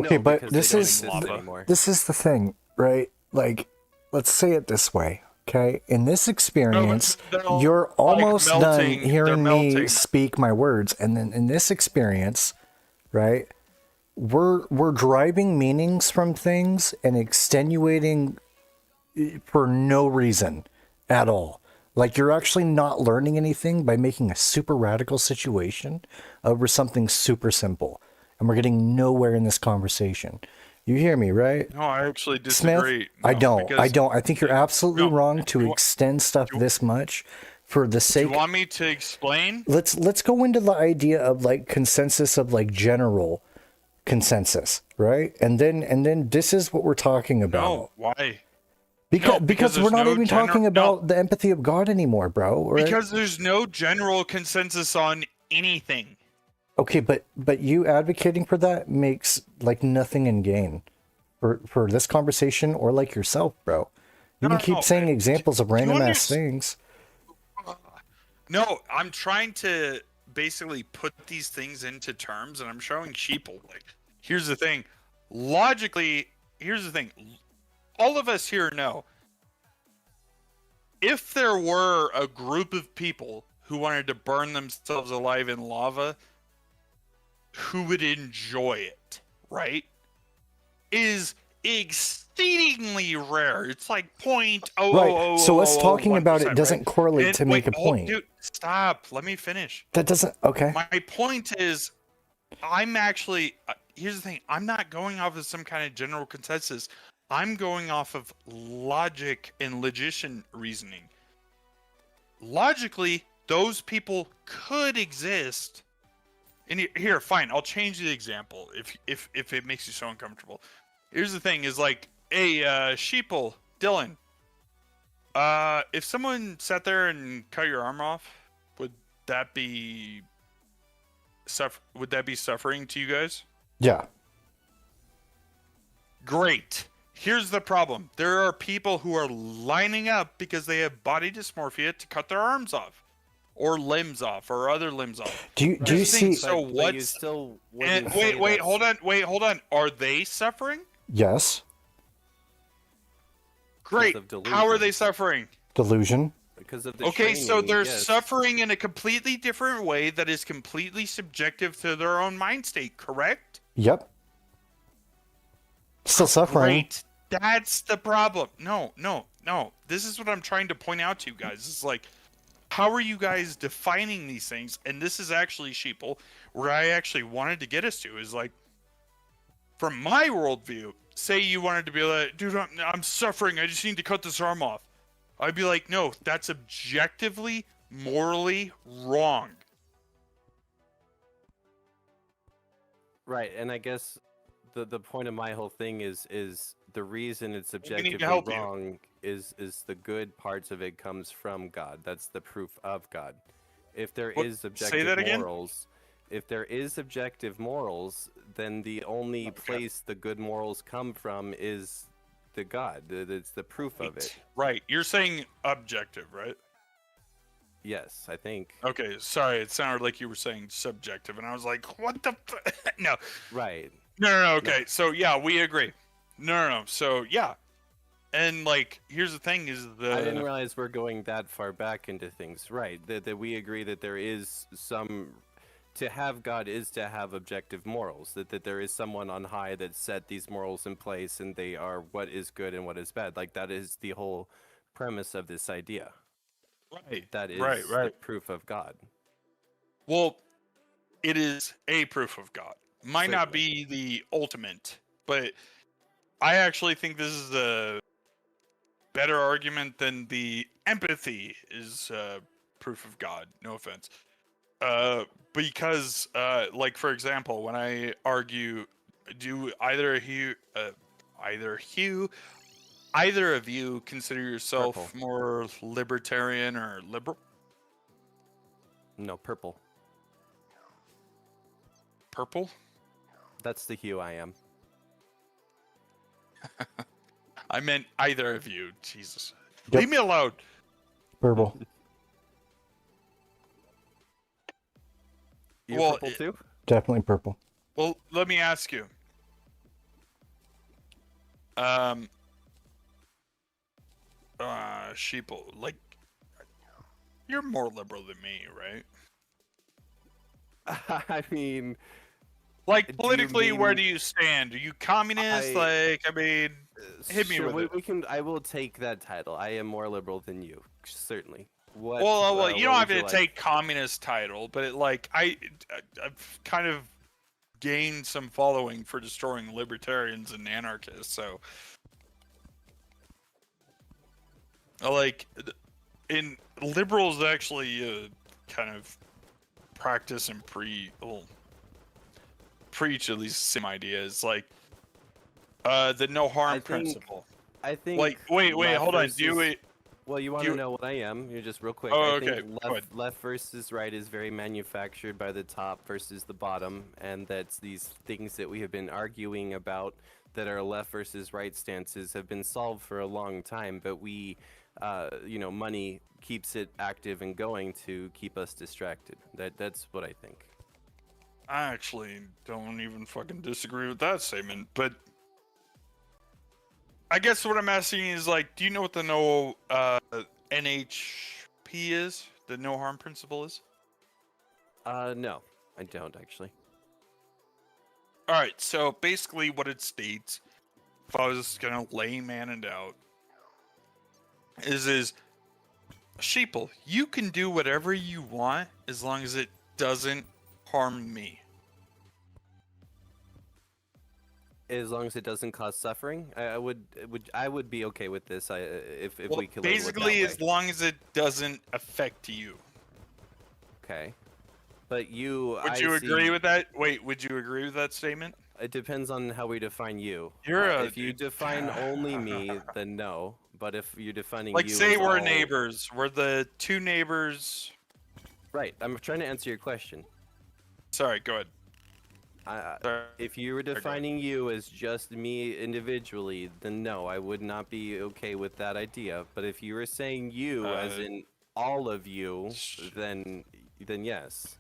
Okay, No, but because this they don't is exist anymore. this is the thing, right? Like, let's say it this way, okay? In this experience, they're all, you're like, almost melting, done hearing they're me melting. speak my words, and then in this experience, right? We're driving meanings from things and extenuating for no reason at all. Like you're actually not learning anything by making a super radical situation over something super simple. And we're getting nowhere in this conversation. You hear me, right? No, I actually Smith, disagree. I No, don't. I because- don't. I think you're absolutely No, wrong to extend stuff this much for the Do sake. you want me to explain? Let's go into the idea of like consensus of like general consensus, right? And then this is what we're talking about. No, why? Because we're there's not no even talking about the empathy of God anymore, bro. Right? Because there's no general consensus on anything. Okay, but you advocating for that makes like nothing in gain for this conversation or like yourself, bro. You can keep saying examples of random ass things. No, I'm trying to basically put these things into terms, and I'm showing sheeple. Like, here's the thing. Logically, here's the thing. All of us here know if there were a group of people who wanted to burn themselves alive in lava, who would enjoy it, right? Is exceedingly rare. It's like point oh. Right. So us talking about it doesn't correlate to make a point. Dude, stop. Let me finish. That doesn't. Okay. My point is, I'm actually. Here's the thing. I'm not going off of some kind of general consensus. I'm going off of logic and logician reasoning. Logically, those people could exist. And here, fine. I'll change the example if it makes you so uncomfortable. Here's the thing: is like, hey, sheeple, Dylan. If someone sat there and cut your arm off, would that be suffering to you guys? Yeah. Great. Here's the problem. There are people who are lining up because they have body dysmorphia to cut their arms off, or limbs off, or other limbs off. Do you see? So But what's you still and wouldn't say wait, that's- hold on. Are they suffering? Yes. Great. of How are delusion. they suffering? Delusion. Because of the Okay, so training, they're yes. suffering in a completely different way that is completely subjective to their own mind state, correct? Yep. Still suffering. Great. That's the problem. No. This is what I'm trying to point out to you guys. It's like, how are you guys defining these things? And this is actually sheeple, where I actually wanted to get us to is like, from my worldview, say you wanted to be like, dude, I'm suffering. I just need to cut this arm off. I'd be like, no, that's objectively, morally wrong. Right, and I guess the point of my whole thing is the reason it's need to objectively help you. wrong is the good parts of it comes from God. That's the proof of God. If there What? is Say objective that again? morals, if there is objective morals, then the only place the good morals come from is the God. It's the proof of it. Right. You're saying objective, right? Yes, I think. Okay, sorry. It sounded like you were saying subjective, and I was like, what the No. Right. No, okay. So, yeah, we agree. No. So, yeah. And, like, here's the thing is I didn't realize we're going that far back into things. Right. That we agree that there is some... To have God is to have objective morals. That there is someone on high that set these morals in place, and they are what is good and what is bad. Like, that is the whole premise of this idea. Right. That is Right. the proof of God. Well, it is a proof of God. Might not be the ultimate, but I actually think this is a better argument than the empathy is proof of God. No offense. Because, like, for example, when I argue, do either of you consider yourself Purple. more libertarian or liberal? No, purple. Purple? That's the hue I am. I meant either of you. Jesus. Yep. Leave me alone. Purple. You Well, purple too? Definitely purple. Well, let me ask you. Sheeple, like, you're more liberal than me, right? I mean, like, do you politically, where mean- do you stand? Are you communist? Hit me sure, with it. we can. I will take that title. I am more liberal than you, certainly. What? Well, you don't what have would to you like? take communist title, but I've kind of gained some following for destroying libertarians and anarchists. So, like, in liberals actually kind of practice and preach at least some ideas, like the no harm principle. I think. Like, wait, left hold on. versus- Well, you want you- to know what I am? You're just real quick. Oh, I okay, think go ahead. left versus right is very manufactured by the top versus the bottom, and that's these things that we have been arguing about that are left versus right stances have been solved for a long time, but we, money keeps it active and going to keep us distracted. That's what I think. I actually don't even fucking disagree with that statement, but I guess what I'm asking is, like, do you know what the NHP is? The no harm principle is? No, I don't actually. Alright, so basically what it states, if I was gonna layman it out, is sheeple, you can do whatever you want as long as it doesn't harm me. As long as it doesn't cause suffering, I would be okay with this. If Well, we could label it that basically, way. as long as it doesn't affect you. Okay. But you. Would you agree with that? Wait, would you agree with that statement? It depends on how we define you. You're a- if you define only me, then no. But if you're defining Like, you say as we're all- neighbors. We're the two neighbors. Right. I'm trying to answer your question. Sorry, go ahead. If you were defining you as just me individually, then no, I would not be okay with that idea. But if you were saying you as in all of you, then yes.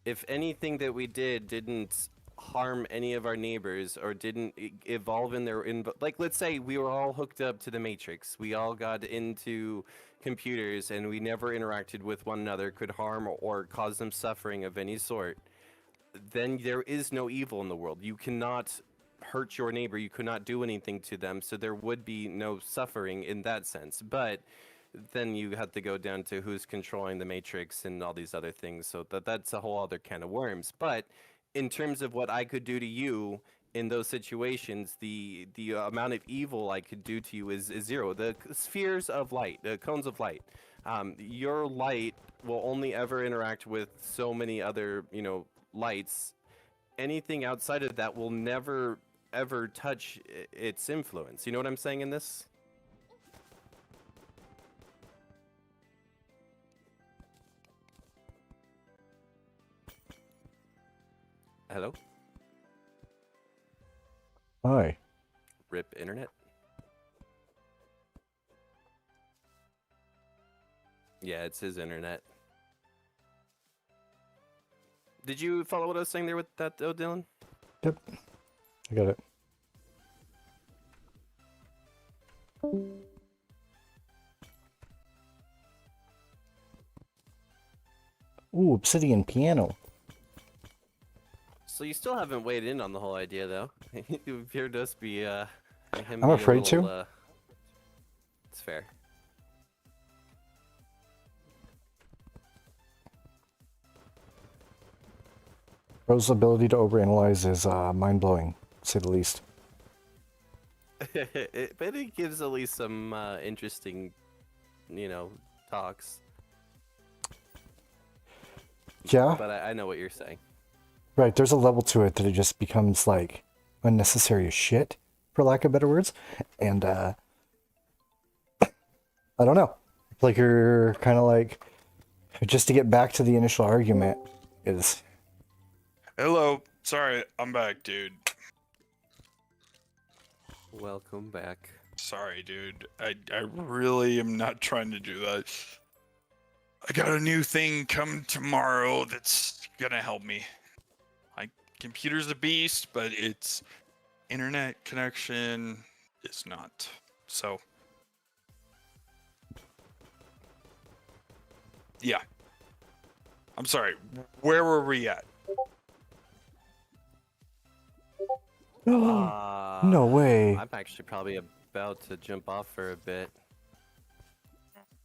If anything that we did didn't harm any of our neighbors or didn't evolve in their like, let's say we were all hooked up to the Matrix, we all got into computers and we never interacted with one another, could harm or cause them suffering of any sort, then there is no evil in the world. You cannot hurt your neighbor, you could not do anything to them, so there would be no suffering in that sense. But then you have to go down to who's controlling the Matrix and all these other things, so that's a whole other can of worms. But in terms of what I could do to you in those situations, the amount of evil I could do to you is zero. The spheres of light, the cones of light, your light will only ever interact with so many other, lights. Anything outside of that will never ever touch its influence. You know what I'm saying in this? Hello? Hi. RIP internet? Yeah, it's his internet. Did you follow what I was saying there with that, though, Dylan? Yep. I got it. Ooh, obsidian piano. So you still haven't weighed in on the whole idea, though. You appeared to us be, him I'm be a afraid to. little, It's fair. Rose's ability to overanalyze is mind-blowing, to say the least. But it gives at least some interesting, talks. Yeah. But I know what you're saying. Right, there's a level to it that it just becomes, like, unnecessary as shit, for lack of better words. And, I don't know. It's like you're kind of like, just to get back to the initial argument is... Hello. Sorry, I'm back, dude. Welcome back. Sorry, dude. I really am not trying to do that. I got a new thing come tomorrow that's gonna help me. My computer's a beast, but its internet connection is not. So, yeah. I'm sorry. Where were we at? No way. I'm actually probably about to jump off for a bit.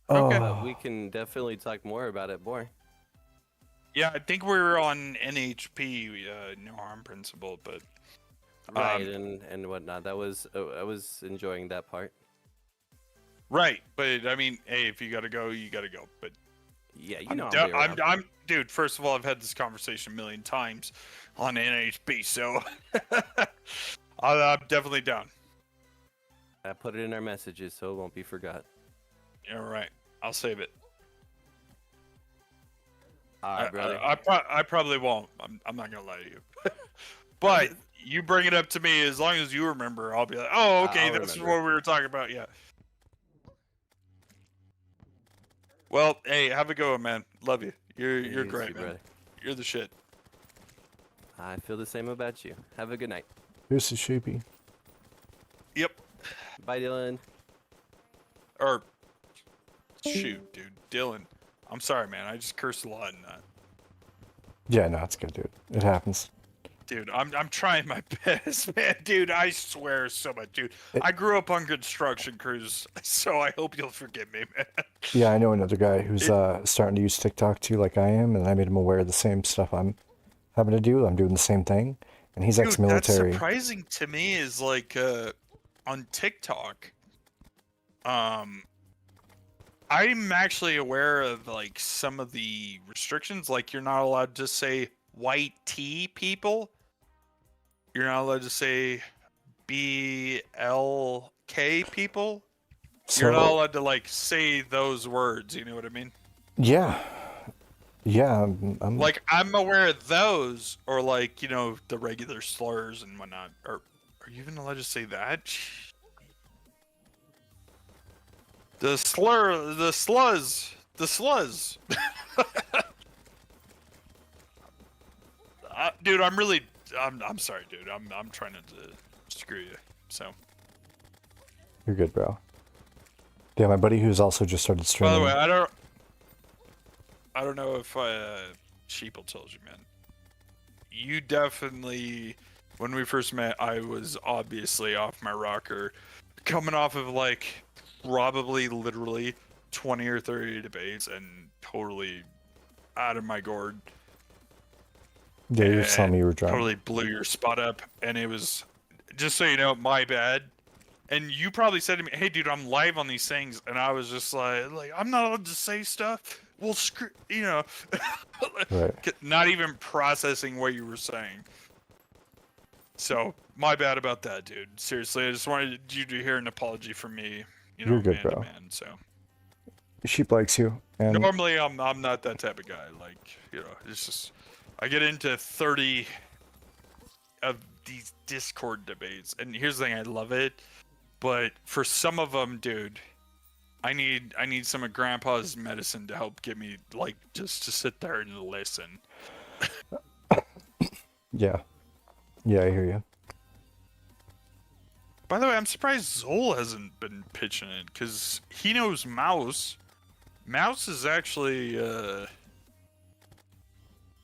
Okay. But we can definitely talk more about it more. Yeah, I think we're on NHP, no harm principle, but Right, and whatnot. That was I was enjoying that part. right. But I mean, hey, if you gotta go, you gotta go. But Yeah, you I'm, know, I'm, dude. First of all, I've had this conversation a million times on NHP, so I'm definitely down. I put it in our messages so it won't be forgot. All right, I'll save it. All right, brother. I probably won't. I'm not gonna lie to you. But you bring it up to me as long as you remember. I'll be like, oh, okay, I'll that's remember. what we were talking about. Yeah. Well, hey, have a go, one, man. Love you. You're You great, too, man. brother. You're the shit. I feel the same about you. Have a good night. Here's the sheepy. Yep. Bye, Dylan. Or shoot, dude, Dylan. I'm sorry, man. I just cursed a lot in that. Yeah, no, it's good, dude. It happens. Dude, I'm trying my best, man. Dude, I swear so much, dude. I grew up on construction crews, so I hope you'll forgive me, man. Yeah, I know another guy who's starting to use TikTok too, like I am, and I made him aware of the same stuff I'm having to do. I'm doing the same thing, and he's Dude, ex-military. that's surprising to me is like on TikTok, I'm actually aware of like some of the restrictions. Like you're not allowed to say white tea people. You're not allowed to say BLK people. You're not So allowed to like say those words. You know what I mean? yeah, yeah, I'm Like I'm aware of those, or like the regular slurs and whatnot. Are you even allowed to say that? The slur, the sluz. Dude, I'm sorry, dude. I'm trying to screw you. So. You're good, bro. Yeah, my buddy who's also just started By streaming. the way, I don't know if Sheeple tells you, man. You definitely, when we first met, I was obviously off my rocker, coming off of like probably literally 20 or 30 debates and totally out of my gourd. Yeah, you were telling me you were drunk. Totally blew your spot up, and it was, just so you know, my bad. And you probably said to me, "Hey, dude, I'm live on these things," and I was just like I'm not allowed to say stuff. Well, screw, Right. not even processing what you were saying. So my bad about that, dude. Seriously, I just wanted you to hear an apology from me. You're good, man bro. to man. So Sheep likes you, and normally I'm not that type of guy. Like it's just I get into 30 of these Discord debates, and here's the thing: I love it. But for some of them, dude, I need some of Grandpa's medicine to help get me just to sit there and listen. yeah, I hear you. By the way, I'm surprised Zol hasn't been pitching it because he knows Mouse. Mouse is actually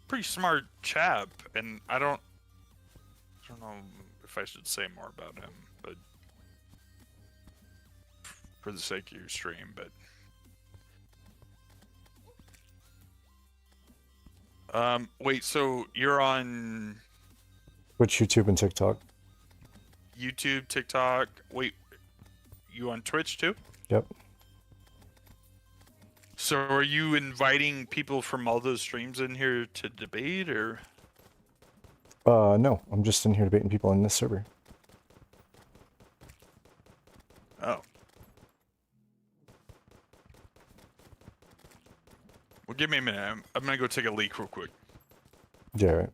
pretty smart chap, and I don't know if I should say more about him, but. For the sake of your stream, but wait, so you're on Twitch, YouTube, and TikTok. YouTube, TikTok. Wait, you on Twitch too? Yep. So are you inviting people from all those streams in here to debate, or? No, I'm just in here debating people in this server. Oh. Well, give me a minute. I'm gonna go take a leak real quick. Yeah, right.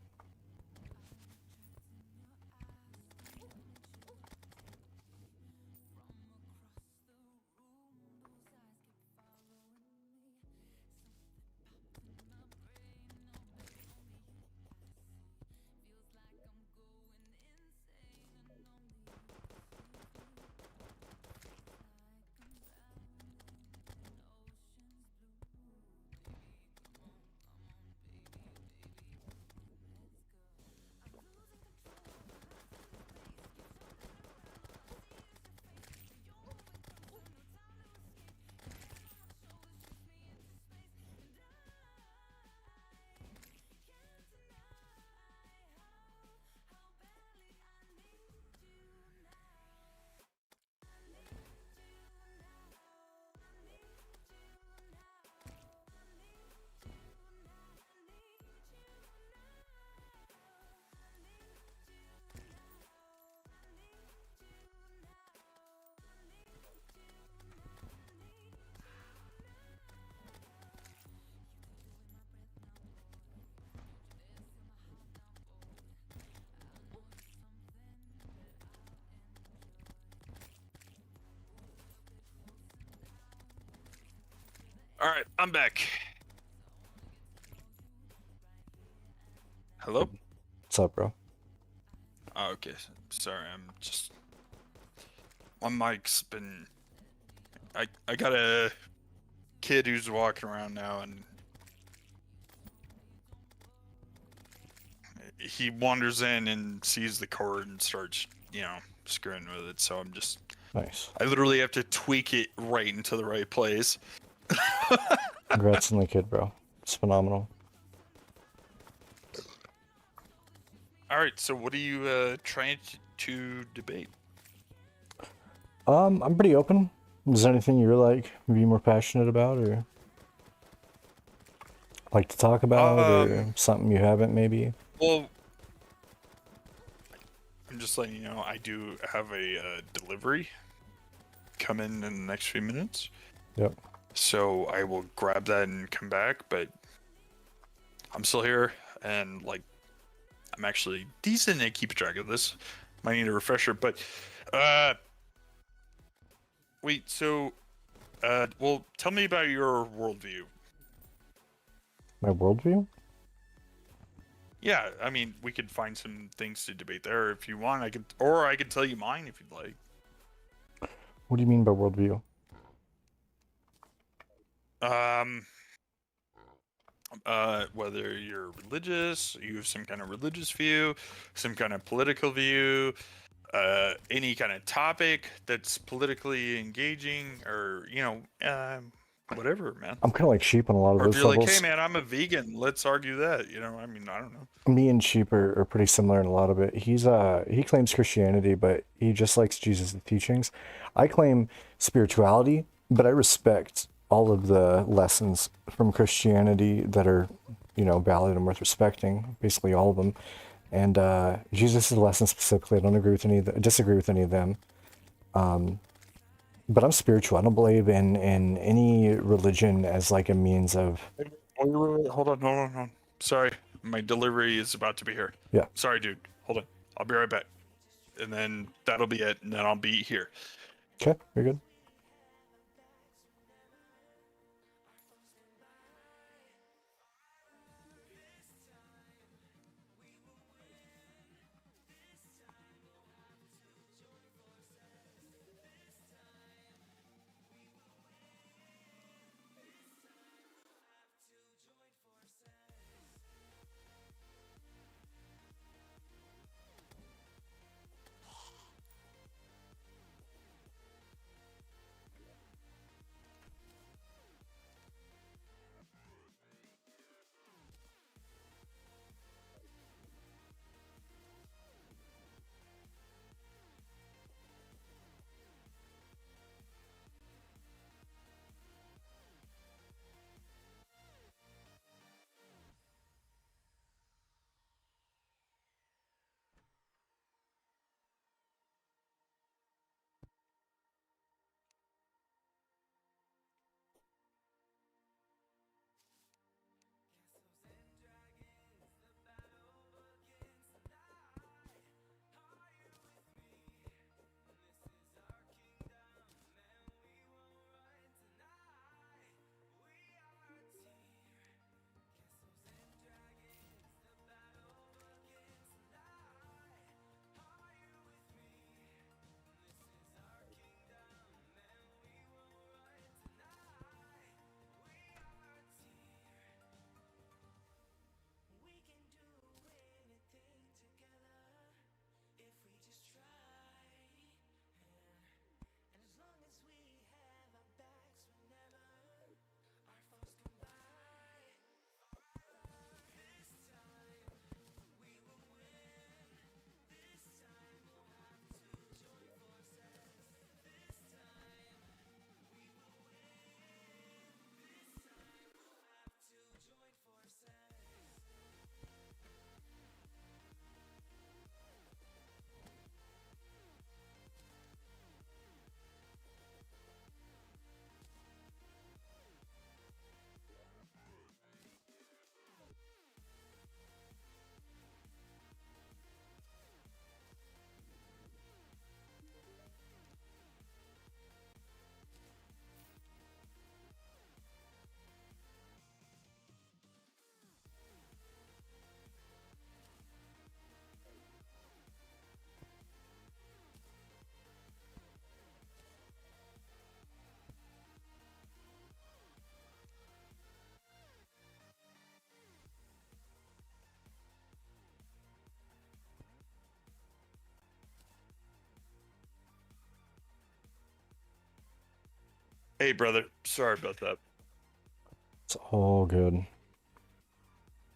All right, I'm back. Hello? What's up, bro? Oh, okay. Sorry, I'm just. My mic's been. I got a kid who's walking around now, and he wanders in and sees the cord and starts, screwing with it. So I'm just. Nice. I literally have to tweak it right into the right place. Congrats on the kid, bro. It's phenomenal. All right. So what are you trying to debate? I'm pretty open. Is there anything you're like be more passionate about or like to talk about or something you haven't maybe? Well, I'm just letting you know I do have a delivery come in the next few minutes. Yep. So I will grab that and come back, but I'm still here and I'm actually decent at keeping track of this. Might need a refresher, but wait, so well, tell me about your worldview. My worldview? Yeah, I mean, we could find some things to debate there if you want. I could tell you mine if you'd like. What do you mean by worldview? Whether you're religious, you have some kind of religious view, some kind of political view, any kind of topic that's politically engaging, or whatever, man. I'm kind of like Sheep on a lot of Or if those you're like, levels. hey man, I'm a vegan, let's argue that. I mean, I don't know. Me and Sheep are pretty similar in a lot of it. He claims Christianity, but he just likes Jesus' teachings. I claim spirituality, but I respect all of the lessons from Christianity that are, valid and worth respecting, basically all of them. And Jesus' lessons specifically, I don't disagree with any of them. But I'm spiritual. I don't believe in any religion as like a means of. Wait, hold on. Sorry, my delivery is about to be here. Yeah. Sorry, dude. Hold on. I'll be right back. And then that'll be it, and then I'll be here. Okay, you're good. Hey, brother. Sorry about that. It's all good.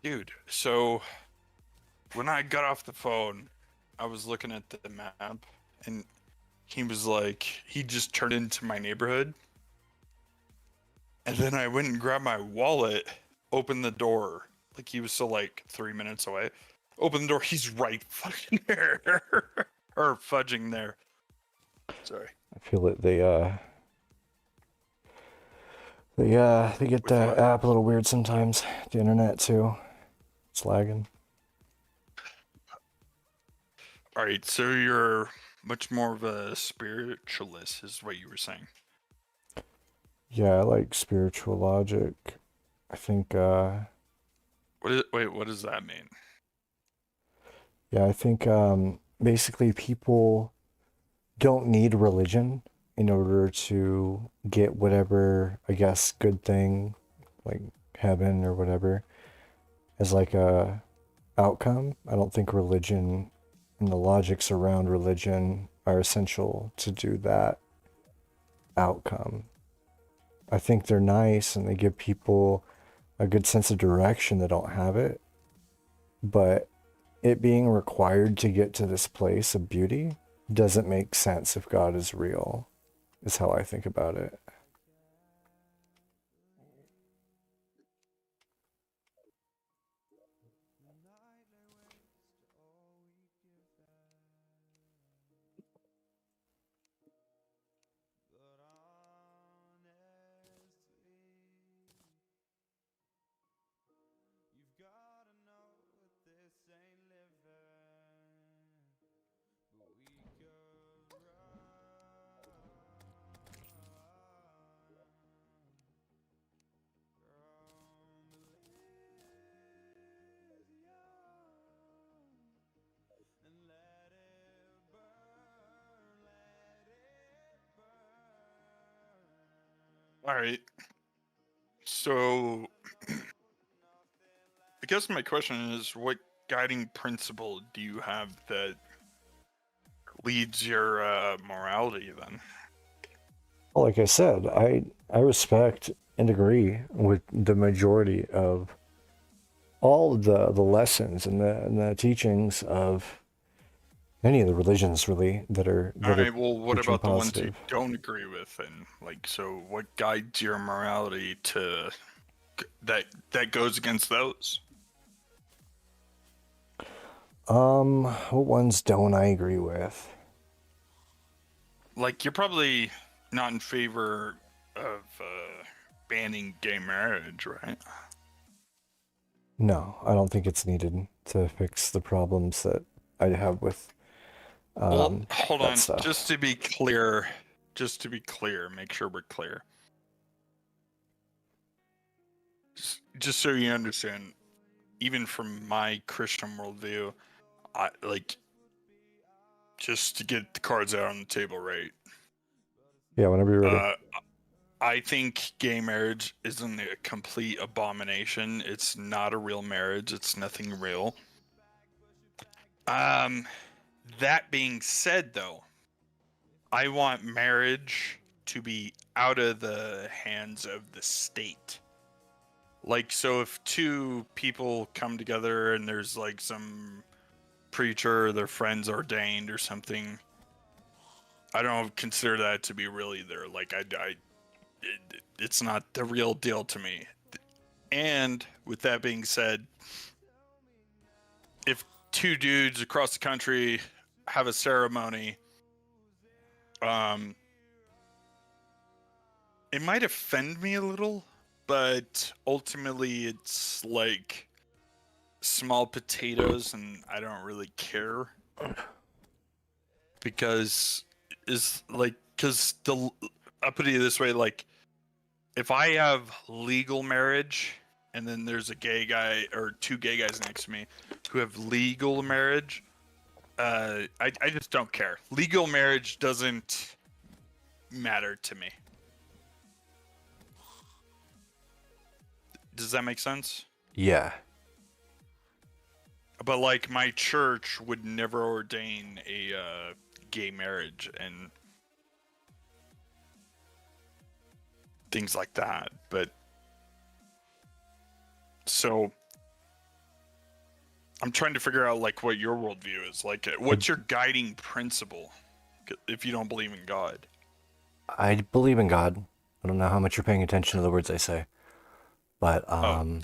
Dude, so when I got off the phone, I was looking at the map, and he was like, he just turned into my neighborhood. And then I went and grabbed my wallet, opened the door. Like, he was still like 3 minutes away. Open the door, he's right fucking there. Or fudging there. Sorry. I feel it. They get the app a little weird sometimes. The internet too. It's lagging. All right, so you're much more of a spiritualist, is what you were saying. Yeah, I like spiritual logic. I think What does that mean? yeah, I think basically people don't need religion in order to get whatever, I guess, good thing, like heaven or whatever, as like a outcome. I don't think religion and the logics around religion are essential to do that outcome. I think they're nice and they give people a good sense of direction that don't have it, but it being required to get to this place of beauty doesn't make sense if God is real, is how I think about it. All right. So, I guess my question is, what guiding principle do you have that leads your morality then? Well, like I said, I respect and agree with the majority of all of the lessons and the teachings of any of the religions really that are All right, well, what preaching about the ones you positive. don't agree with? And like, so what guides your morality to that goes against those? What ones don't I agree with? Like, you're probably not in favor of banning gay marriage, right? No, I don't think it's needed to fix the problems that I have with Well, hold that on. stuff. Just to be clear, make sure we're clear. Just so you understand, even from my Christian worldview, I like just to get the cards out on the table, right? Yeah, whenever you're ready. I think gay marriage isn't a complete abomination. It's not a real marriage. It's nothing real. That being said, though, I want marriage to be out of the hands of the state. Like, so if two people come together and there's like some preacher or their friends ordained or something, I don't consider that to be really there. Like, it's not the real deal to me. And with that being said, if two dudes across the country have a ceremony, it might offend me a little, but ultimately it's like small potatoes and I don't really care. Because I'll put it this way, like, if I have legal marriage and then there's a gay guy or two gay guys next to me who have legal marriage, I just don't care. Legal marriage doesn't matter to me. Does that make sense? Yeah. But like, my church would never ordain a gay marriage, and things like that. But so I'm trying to figure out like what your worldview is. Like, what's your guiding principle if you don't believe in God? I believe in God. I don't know how much you're paying attention to the words I say, but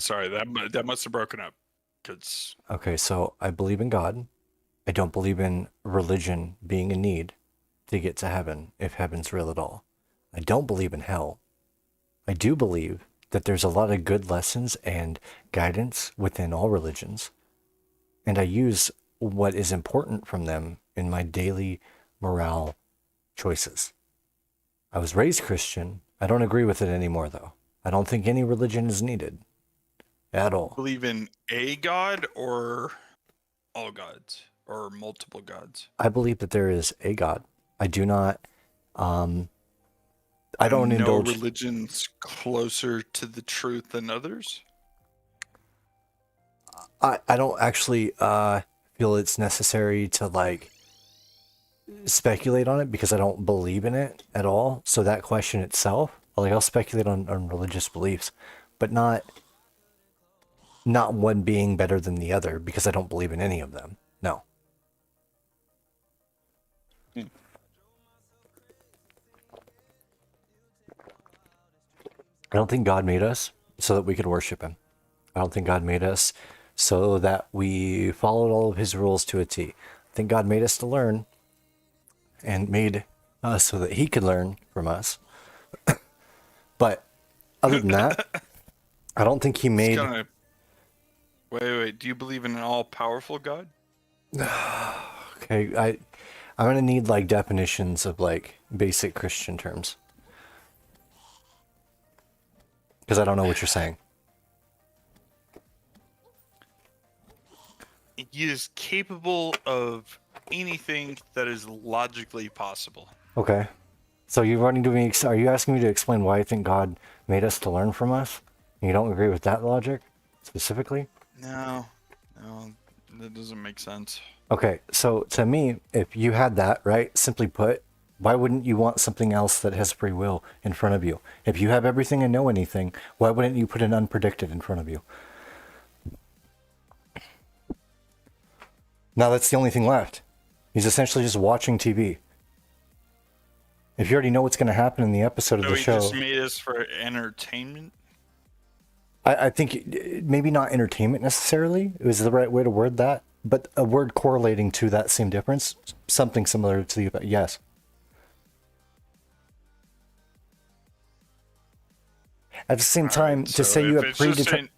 Sorry, that must have broken up. Cause okay, so I believe in God. I don't believe in religion being a need to get to heaven, if heaven's real at all. I don't believe in hell. I do believe that there's a lot of good lessons and guidance within all religions, and I use what is important from them in my daily morale choices. I was raised Christian. I don't agree with it anymore, though. I don't think any religion is needed at all. believe in a God or all gods or multiple gods? I believe that there is a God. I do not. I don't No indulge. religion's closer to the truth than others. I don't actually feel it's necessary to like speculate on it because I don't believe in it at all. So that question itself, like I'll speculate on religious beliefs, but not one being better than the other because I don't believe in any of them. No. I don't think God made us so that we could worship him. I don't think God made us so that we followed all of his rules to a T. I think God made us to learn and made us so that he could learn from us. But other than that, I don't think he made... Wait. Do you believe in an all-powerful God? Okay, I'm gonna need like definitions of like basic Christian terms. Because I don't know what you're saying. He is capable of anything that is logically possible. Okay. So you're running to me. Are you asking me to explain why I think God made us to learn from us? You don't agree with that logic specifically? No, that doesn't make sense. Okay, so to me, if you had that, right, simply put, why wouldn't you want something else that has free will in front of you? If you have everything and know anything, why wouldn't you put an unpredicted in front of you? Now that's the only thing left. He's essentially just watching TV. If you already know what's going to happen in the episode of So the he show... just made us for entertainment? I think maybe not entertainment necessarily is the right way to word that, but a word correlating to that same difference, something similar to the... Yes. At the same time, to say you have predetermined...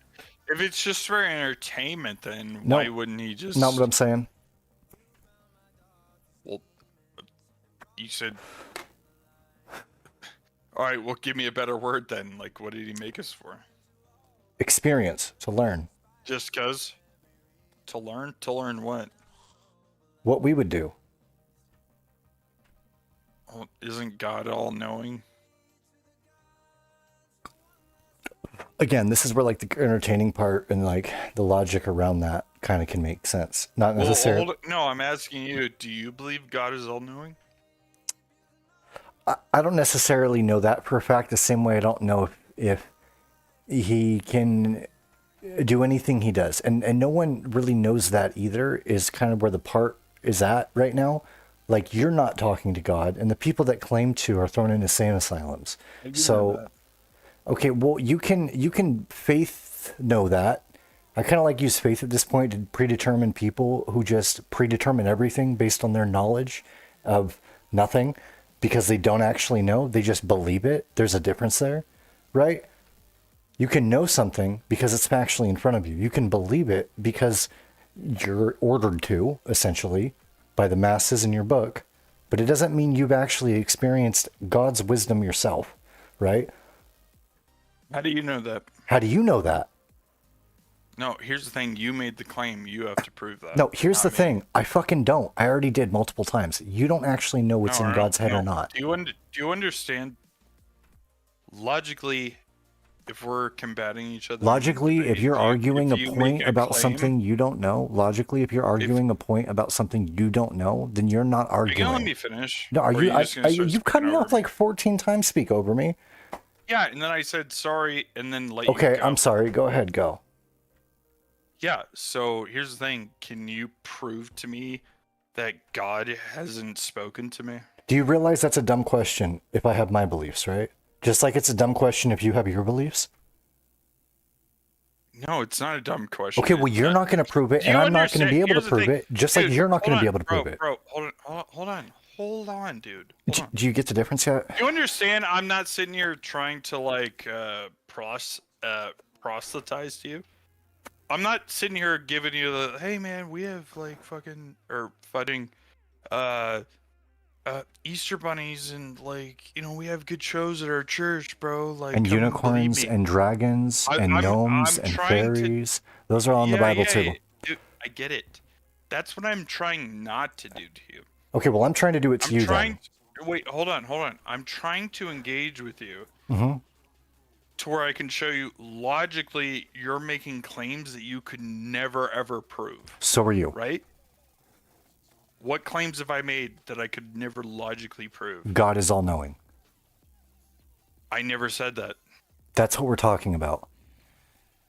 If it's just for entertainment, then No, why wouldn't he just... Not what I'm saying. Well, you said... Alright, well, give me a better word then. Like, what did he make us for? Experience, to learn. Just cause? To learn? To learn what? What we would do. Well, isn't God all-knowing? Again, this is where like the entertaining part and like the logic around that kind of can make sense. Not necessarily. Well, no, I'm asking you, do you believe God is all-knowing? I don't necessarily know that for a fact, the same way I don't know if he can do anything he does. And no one really knows that either, is kind of where the part is at right now. Like, you're not talking to God, and the people that claim to are thrown into insane asylums. So, okay, well, you can faith know that. I kind of like use faith at this point to predetermine people who just predetermine everything based on their knowledge of nothing because they don't actually know. They just believe it. There's a difference there, right? You can know something because it's actually in front of you. You can believe it because you're ordered to, essentially, by the masses in your book. But it doesn't mean you've actually experienced God's wisdom yourself, right? How do you know that? How do you know that? No, here's the thing. You made the claim. You have to prove that. No, here's the not me. thing. I fucking don't. I already did multiple times. You don't actually know what's No, in I God's don't- head or no. not. Do you understand? Logically, if we're combating each other. Logically, if you're arguing a you point make a about claim- something you don't know, logically, if you're arguing a point about something you don't know, then you're not Are you arguing. gonna let me finish? No, are Or you? just gonna start You've cut speaking me over off like 14 times. Speak over me. Yeah, and then I said sorry, and then let you Okay, go. I'm sorry. Go ahead, go. Yeah, so here's the thing. Can you prove to me that God hasn't spoken to me? Do you realize that's a dumb question if I have my beliefs, right? Just like it's a dumb question if you have your beliefs? No, it's not a dumb question. Okay, well, you're not going to prove it, Do and you I'm not going to understand- be able here's to the prove thing. it, just Dude, like you're not going to be hold able to on, prove it. Bro, hold on, dude. Hold on. Do you get the difference yet? You understand? I'm not sitting here trying to like proselytize to you. I'm not sitting here giving you the hey man, we have like fucking or fighting Easter bunnies and like we have good shows at our church, bro. Like And come believe unicorns me. and dragons and gnomes and trying to- fairies. Those are all in the Bible too. Dude, I get it. That's what I'm trying not to do to you. Okay, well, I'm trying to do it to I'm you trying. Wait, hold on. I'm trying to engage with you then. Mm-hmm. to where I can show you logically you're making claims that you could never ever prove. So are you. Right? What claims have I made that I could never logically prove? God is all knowing. I never said that. That's what we're talking about.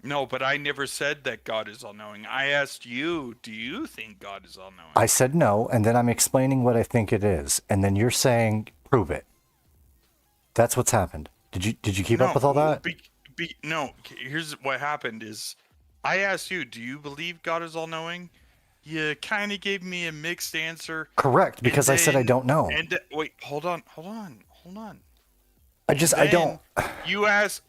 No, but I never said that God is all knowing. I asked you, do you think God is all knowing? I said no, and then I'm explaining what I think it is, and then you're saying prove it. That's what's happened. Did you keep up with all that? No, here's what happened is I asked you, do you believe God is all knowing? You kind of gave me a mixed answer. Correct, because I said I don't know. And wait, hold on. I don't. You asked.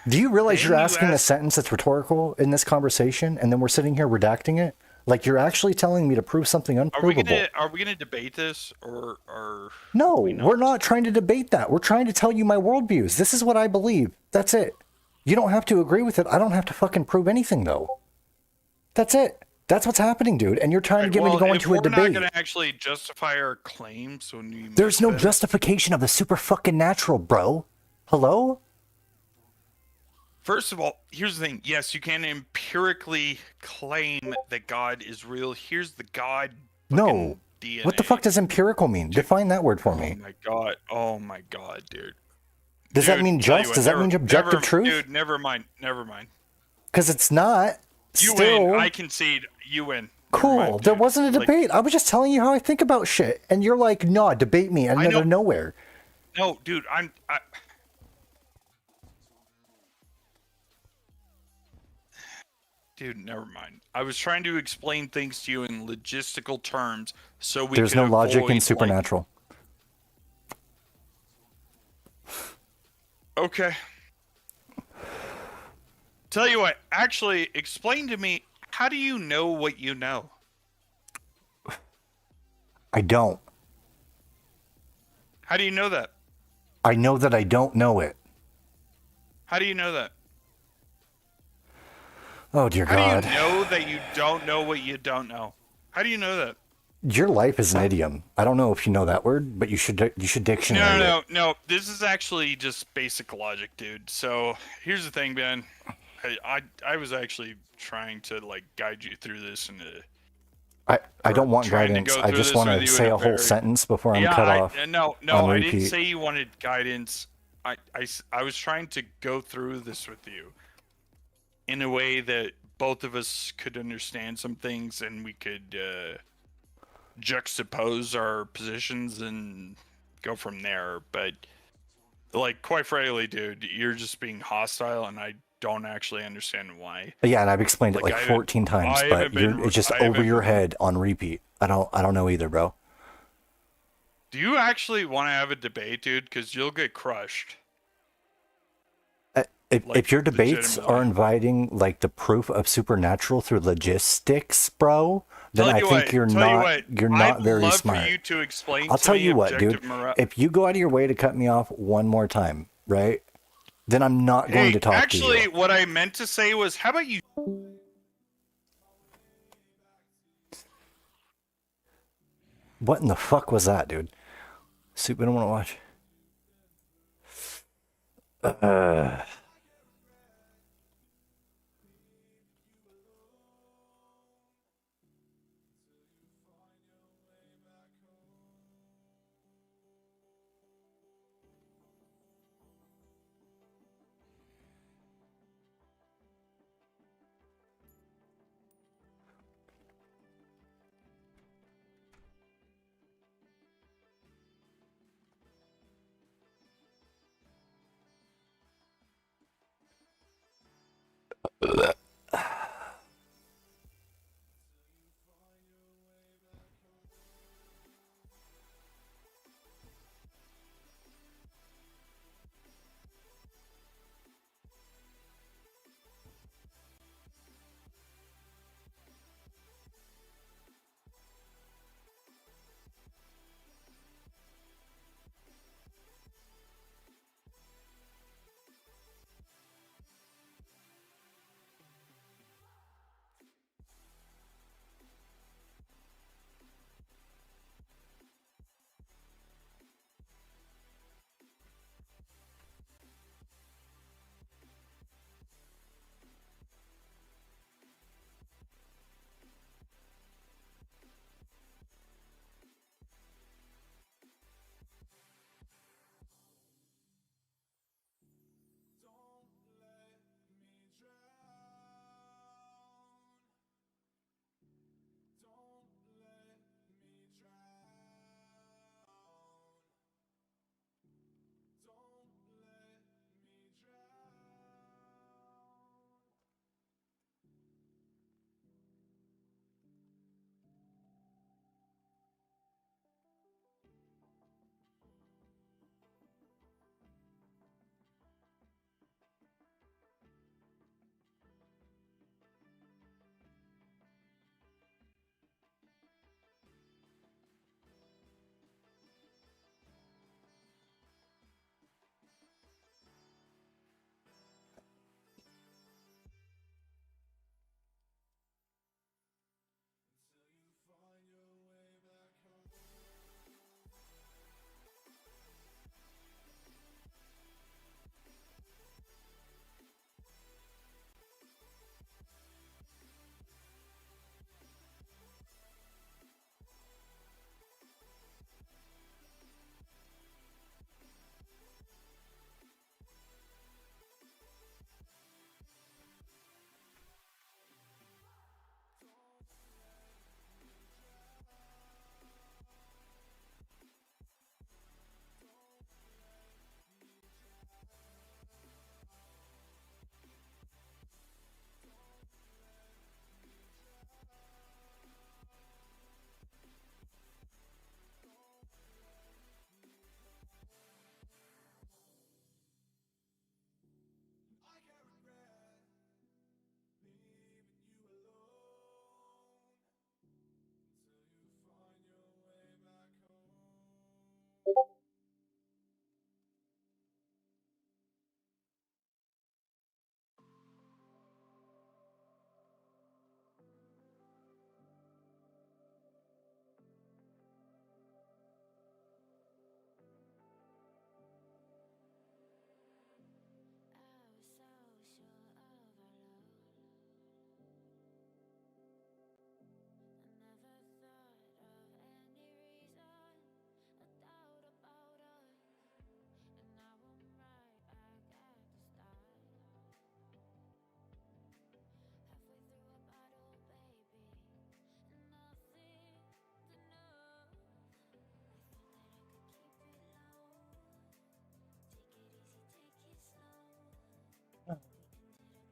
Do you realize then you're you asking a asked- sentence that's rhetorical in this conversation, and then we're sitting here redacting it? Like you're actually telling me to prove something unprovable. Are we gonna debate this or No, we're not trying to debate that. We're trying to tell you my worldviews. This is what I believe. That's it. You don't have to agree with it. I don't have to fucking prove anything, though. That's it. That's what's happening, dude. And you're trying to get me to go into a We're not debate. gonna actually justify our claims when we There's no make that- justification of the super fucking natural, bro. Hello? First of all, here's the thing. Yes, you can empirically claim that God is real. Here's the God No. DNA. What the fuck does empirical mean? Define that word for me. Oh my god, dude. Does that Dude, mean tell you just? what, Does that mean objective truth? Dude, never mind. Because it's not. You Still. win. I concede. You win. Cool. There wasn't a debate. I was just telling you how I think about shit. And you're like, no, debate me. And I out know- of nowhere. No, dude, Dude, never mind. I was trying to explain things to you in logistical terms so we There's could no logic avoid, in like- supernatural. Okay. Tell you what, actually, explain to me, how do you know what you know? I don't. How do you know that? I know that I don't know it. How do you know that? Oh, dear How God. do you know that you don't know what you don't know? How do you know that? Your life is an idiom. I don't know if you know that word, but you should dictionary it. No. This is actually just basic logic, dude. So here's the thing, Ben. I was actually trying to like guide you through this, and I don't want trying to guidance. go I through just this want with to you say in a a whole very- sentence before I'm yeah, cut off. No, on I didn't repeat. say you wanted guidance. I was trying to go through this with you in a way that both of us could understand some things, and we could juxtapose our positions and go from there. But like, quite frankly, dude, you're just being hostile, and I don't actually understand why. Yeah, and I've explained it Like, like I haven't- 14 times, I but haven't been- it's just I over haven't- your head on repeat. I don't know either, bro. Do you actually want to have a debate, dude? Because you'll get crushed. If your debates are inviting like the proof of supernatural through logistics, bro, then Tell I you think what, you're tell you not what, you're not I'd very love smart. for you to explain I'll to tell me you what, dude. objective mora- If you go out of your way to cut me off one more time, right? Then I'm not going to talk to Actually, you. what I meant to say was, how about you? What in the fuck was that, dude? Soup, I don't want to watch.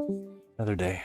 Another day.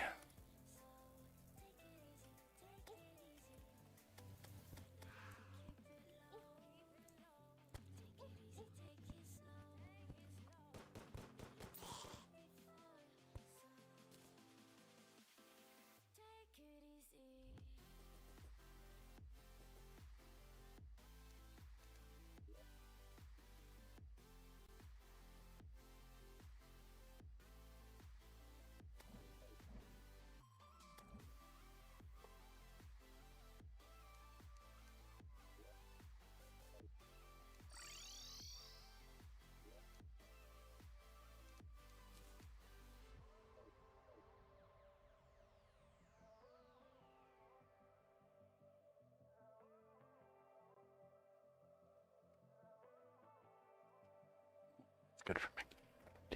It's good for my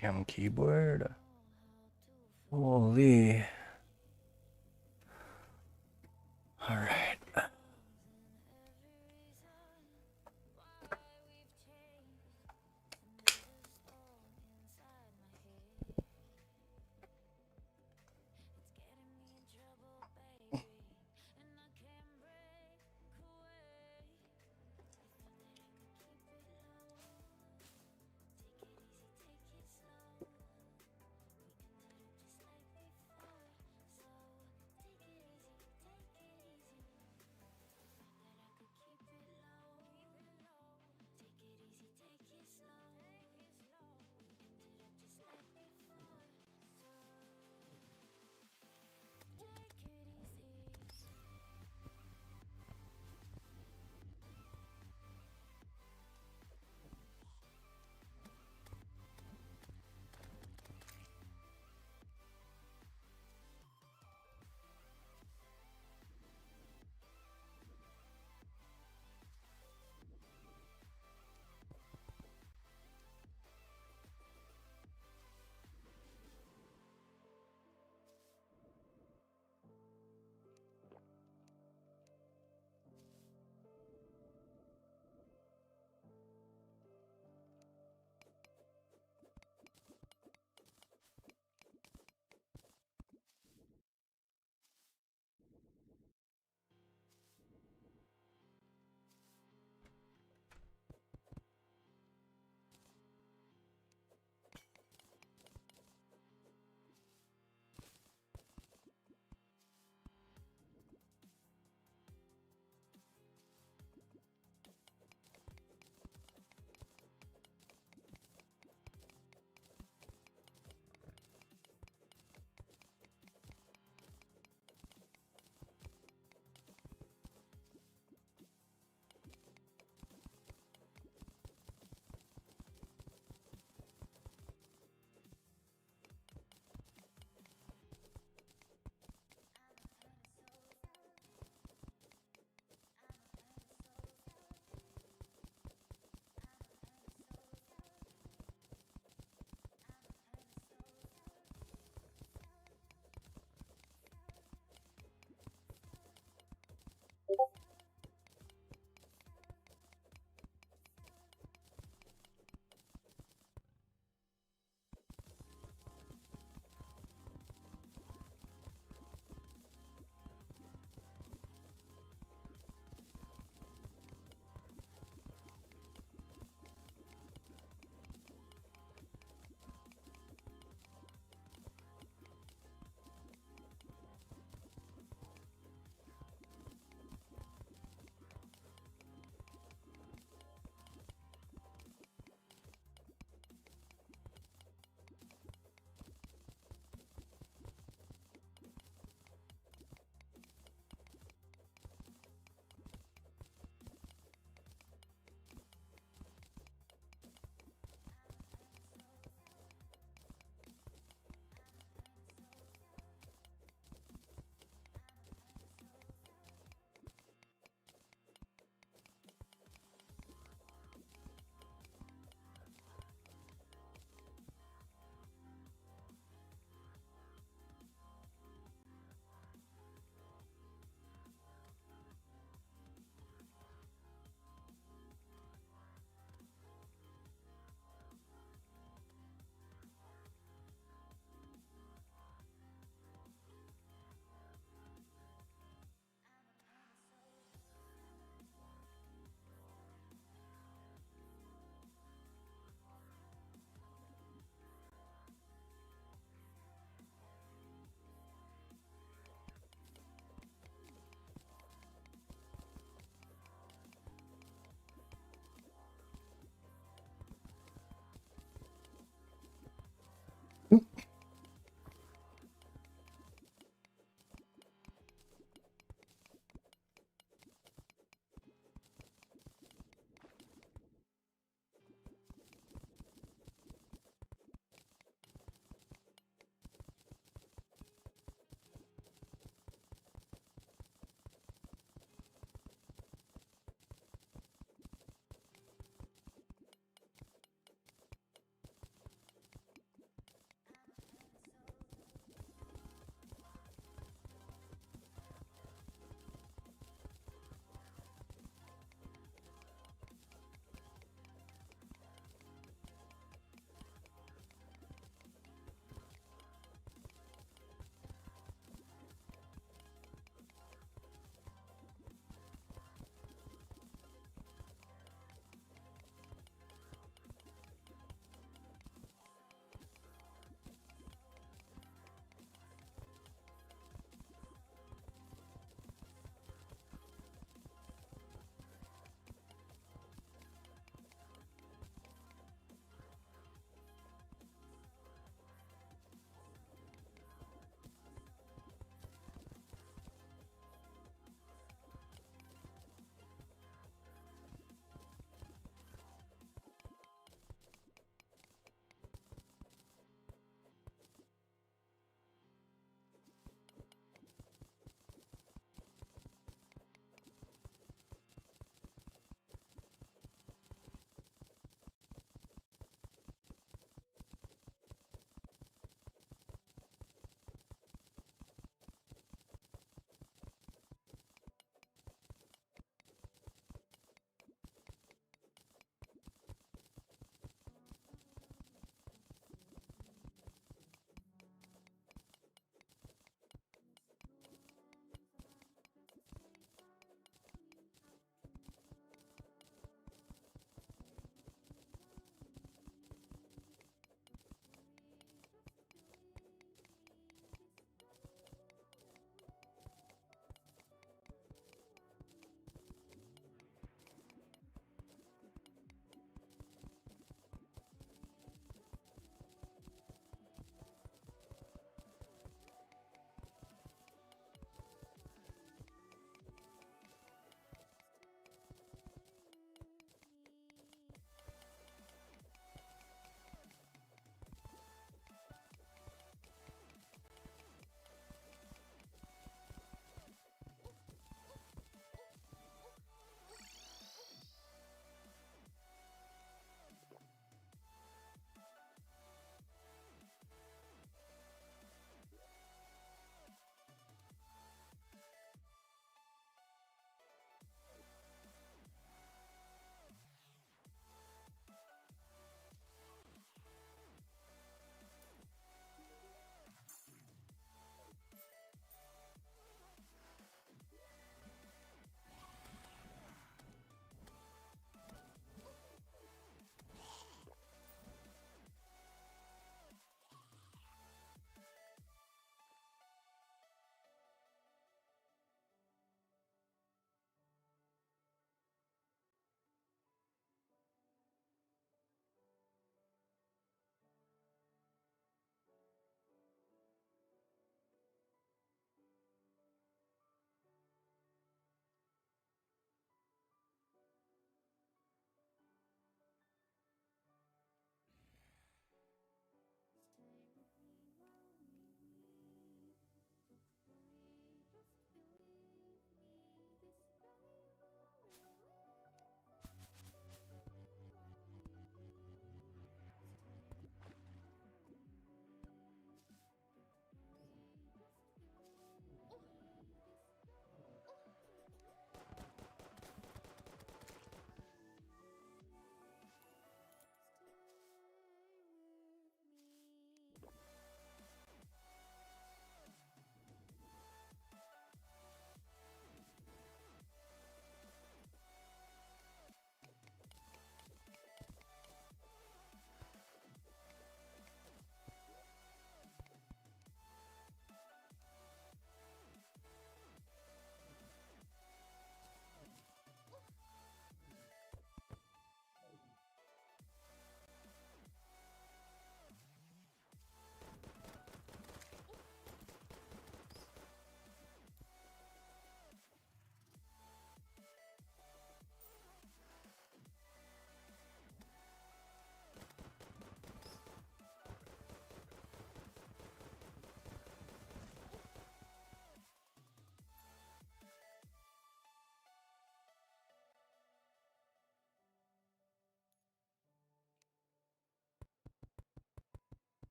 damn keyboard. Holy. All right.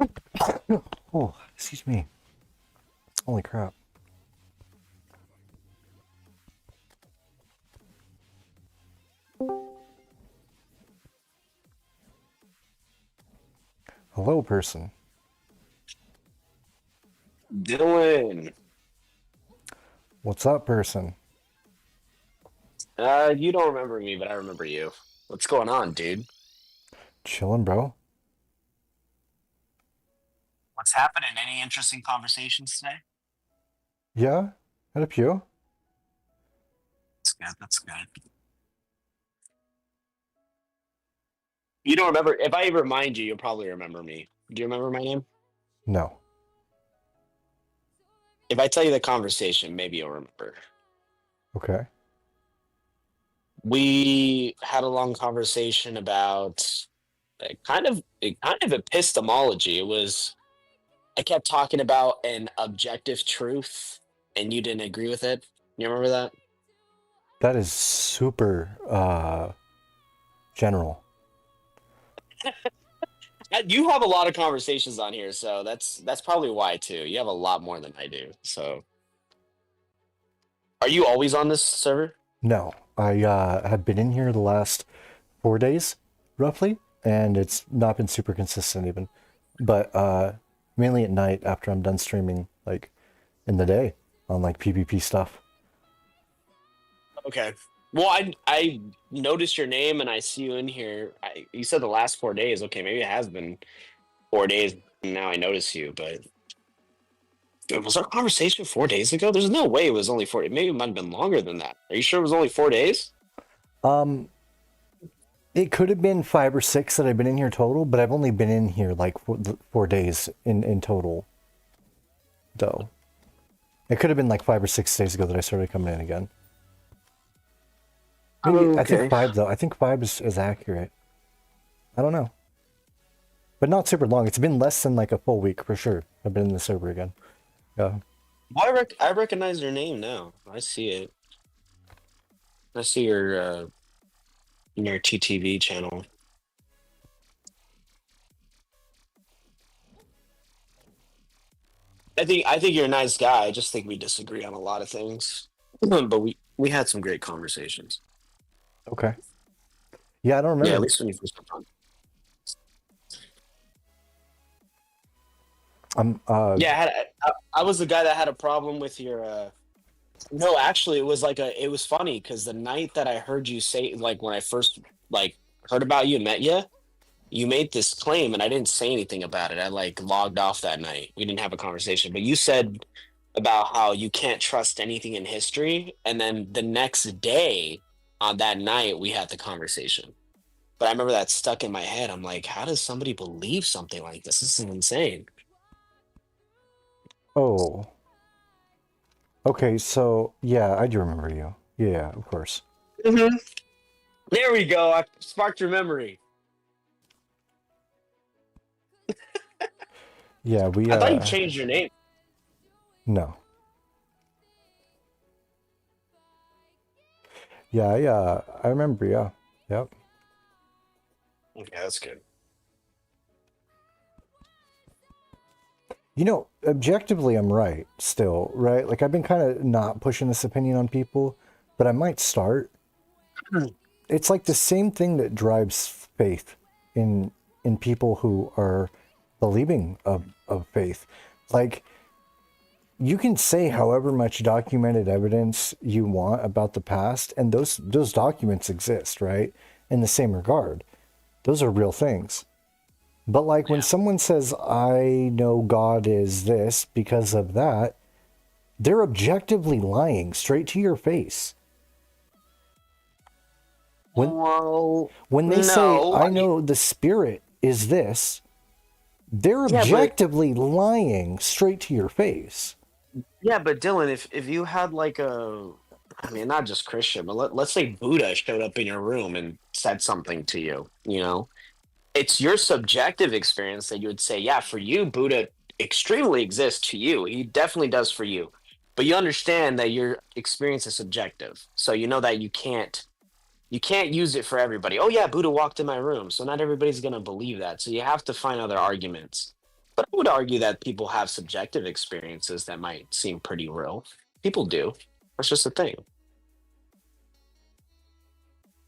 Oh, excuse me. Holy crap. Hello, person. Dylan, What's up, person? you don't remember me, but I remember you. What's going on, dude? Chilling, bro. What's happening? Any interesting conversations today? Yeah, had a few. That's good. That's good. You don't remember? If I remind you, you'll probably remember me. Do you remember my name? No. If I tell you the conversation, maybe you'll remember. Okay. We had a long conversation about kind of epistemology. It was I kept talking about an objective truth, and you didn't agree with it. You remember that? That is super general. You have a lot of conversations on here, so that's probably why too. You have a lot more than I do. So, are you always on this server? No, I have been in here the last 4 days, roughly, and it's not been super consistent even. But mainly at night after I'm done streaming, like in the day on like PvP stuff. Okay. Well, I noticed your name and I see you in here. You said the last 4 days. Okay, maybe it has been 4 days. Now I notice you, but was our conversation 4 days ago? There's no way it was only 4 days. Maybe it might have been longer than that. Are you sure it was only 4 days? It could have been 5 or 6 that I've been in here total, but I've only been in here like 4 days in total, though. It could have been like 5 or 6 days ago that I started coming in again. Maybe, I think 5 though. I think 5 is accurate. I don't know. But not super long. It's been less than like a full week for sure. I've been in the server again. Yeah. Well, I recognize your name now. I see it. I see your TTV channel. I think you're a nice guy. I just think we disagree on a lot of things. But we had some great conversations. Okay. Yeah, I don't remember. Yeah, at least when you first come on. Yeah, I was the guy that had a problem with your. No, actually, it was funny because the night that I heard you say, like when I first heard about you and met you, you made this claim and I didn't say anything about it. I logged off that night. We didn't have a conversation, but you said about how you can't trust anything in history, and then the next day on that night we had the conversation. But I remember that stuck in my head. I'm like, how does somebody believe something like this? This is insane. Oh. Okay, so yeah, I do remember you. Yeah, of course. Mm-hmm. There we go. I sparked your memory. Yeah, we. I thought you changed your name. No. Yeah, I remember. Yeah, yep. Okay, that's good. You know, objectively, I'm right still, right? Like, I've been kind of not pushing this opinion on people, but I might start. It's like the same thing that drives faith in people who are believing of faith. Like, you can say however much documented evidence you want about the past, and those documents exist, right? In the same regard. Those are real things. But like when someone says, I know God is this because of that, they're objectively lying straight to your face. When they say, I know the Spirit is this, they're objectively lying straight to your face. Yeah, but Dylan, if you had not just Christian, but let's say Buddha showed up in your room and said something to you, it's your subjective experience that you would say, yeah, for you, Buddha extremely exists to you. He definitely does for you. But you understand that your experience is subjective. So you know that you can't use it for everybody. Oh yeah, Buddha walked in my room. So not everybody's going to believe that. So you have to find other arguments. But I would argue that people have subjective experiences that might seem pretty real. People do. That's just a thing.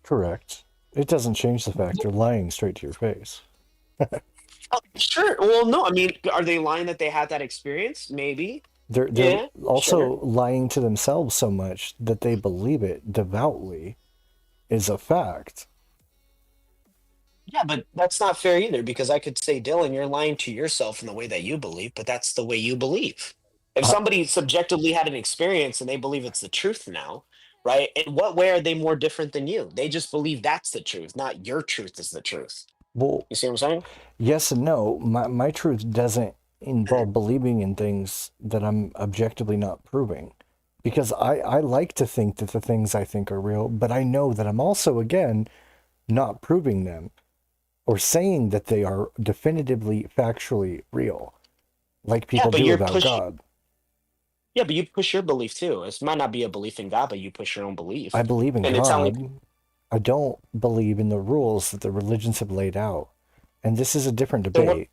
Correct. It doesn't change the fact they're lying straight to your face. Oh, sure. Well, no. I mean, are they lying that they had that experience? Maybe. They're Yeah, also sure. lying to themselves so much that they believe it devoutly is a fact. Yeah, but that's not fair either because I could say, Dylan, you're lying to yourself in the way that you believe, but that's the way you believe. If I, somebody subjectively had an experience and they believe it's the truth now, right? In what way are they more different than you? They just believe that's the truth, not your truth is the truth. well, You see what I'm saying? yes and no. My truth doesn't involve believing in things that I'm objectively not proving. Because I like to think that the things I think are real, but I know that I'm also, again, not proving them or saying that they are definitively, factually real, like Yeah, people but do you're about pushing. God. Yeah, but you push your belief too. It might not be a belief in God, but you push your own belief. I believe in And it's not like God. I don't believe in the rules that the religions have laid out. And this is a different then what? debate.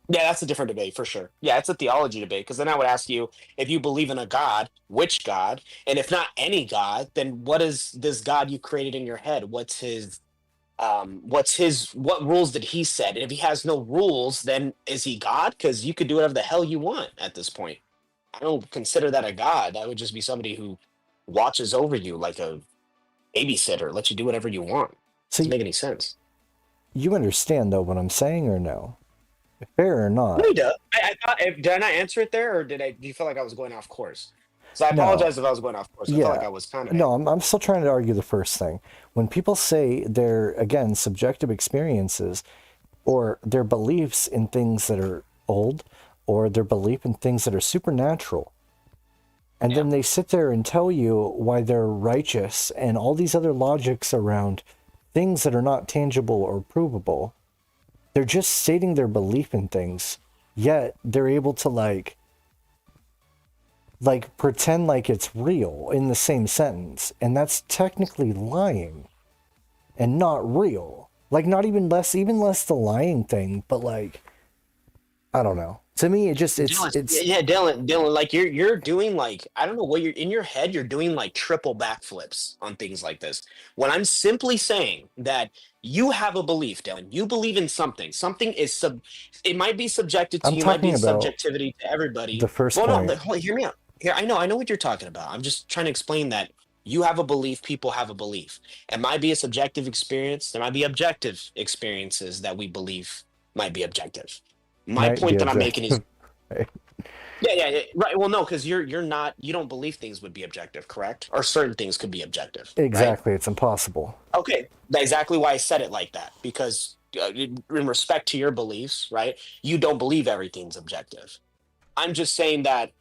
Yeah, that's a different debate for sure. Yeah, it's a theology debate because then I would ask you if you believe in a God, which God, and if not any God, then what is this God you created in your head? What rules did he set? And if he has no rules, then is he God? Because you could do whatever the hell you want at this point. I don't consider that a God. That would just be somebody who watches over you like a babysitter, lets you do whatever you want. So Doesn't make any sense. you understand, though, what I'm saying or no? Fair or not? No, he does. I thought, did I not answer it there, or do you feel like I was going off course? So I No. apologize if I was going off course. I felt like Yeah. I was kind of. No, I'm still trying to argue the first thing. When people say their, again, subjective experiences or their beliefs in things that are old or their belief in things that are supernatural, and then they sit there and tell you why they're righteous and all these other logics around things that are not tangible or provable, they're just stating their belief in things, yet they're able to like pretend like it's real in the same sentence, and that's technically lying and not real. Like not even less the lying thing, but like I don't know. To me, it just it's Dylan, like you're doing like I don't know what you're in your head. You're doing like triple backflips on things like this. When I'm simply saying that you have a belief, Dylan, you believe in something. Something is it might be subjective to I'm you, might be talking about subjectivity to everybody. the first Well, point. no, hold on, hear me out. Here, I know what you're talking about. I'm just trying to explain that you have a belief, people have a belief. It might be a subjective experience. There might be objective experiences that we believe might be objective. My Might point be that I'm making is objective. Right. yeah, right. Well, no, because you're not you don't believe things would be objective, correct? Or certain things could be objective. Right? Exactly, it's impossible. Okay, that's exactly why I said it like that. Because in respect to your beliefs, right? You don't believe everything's objective. I'm just saying that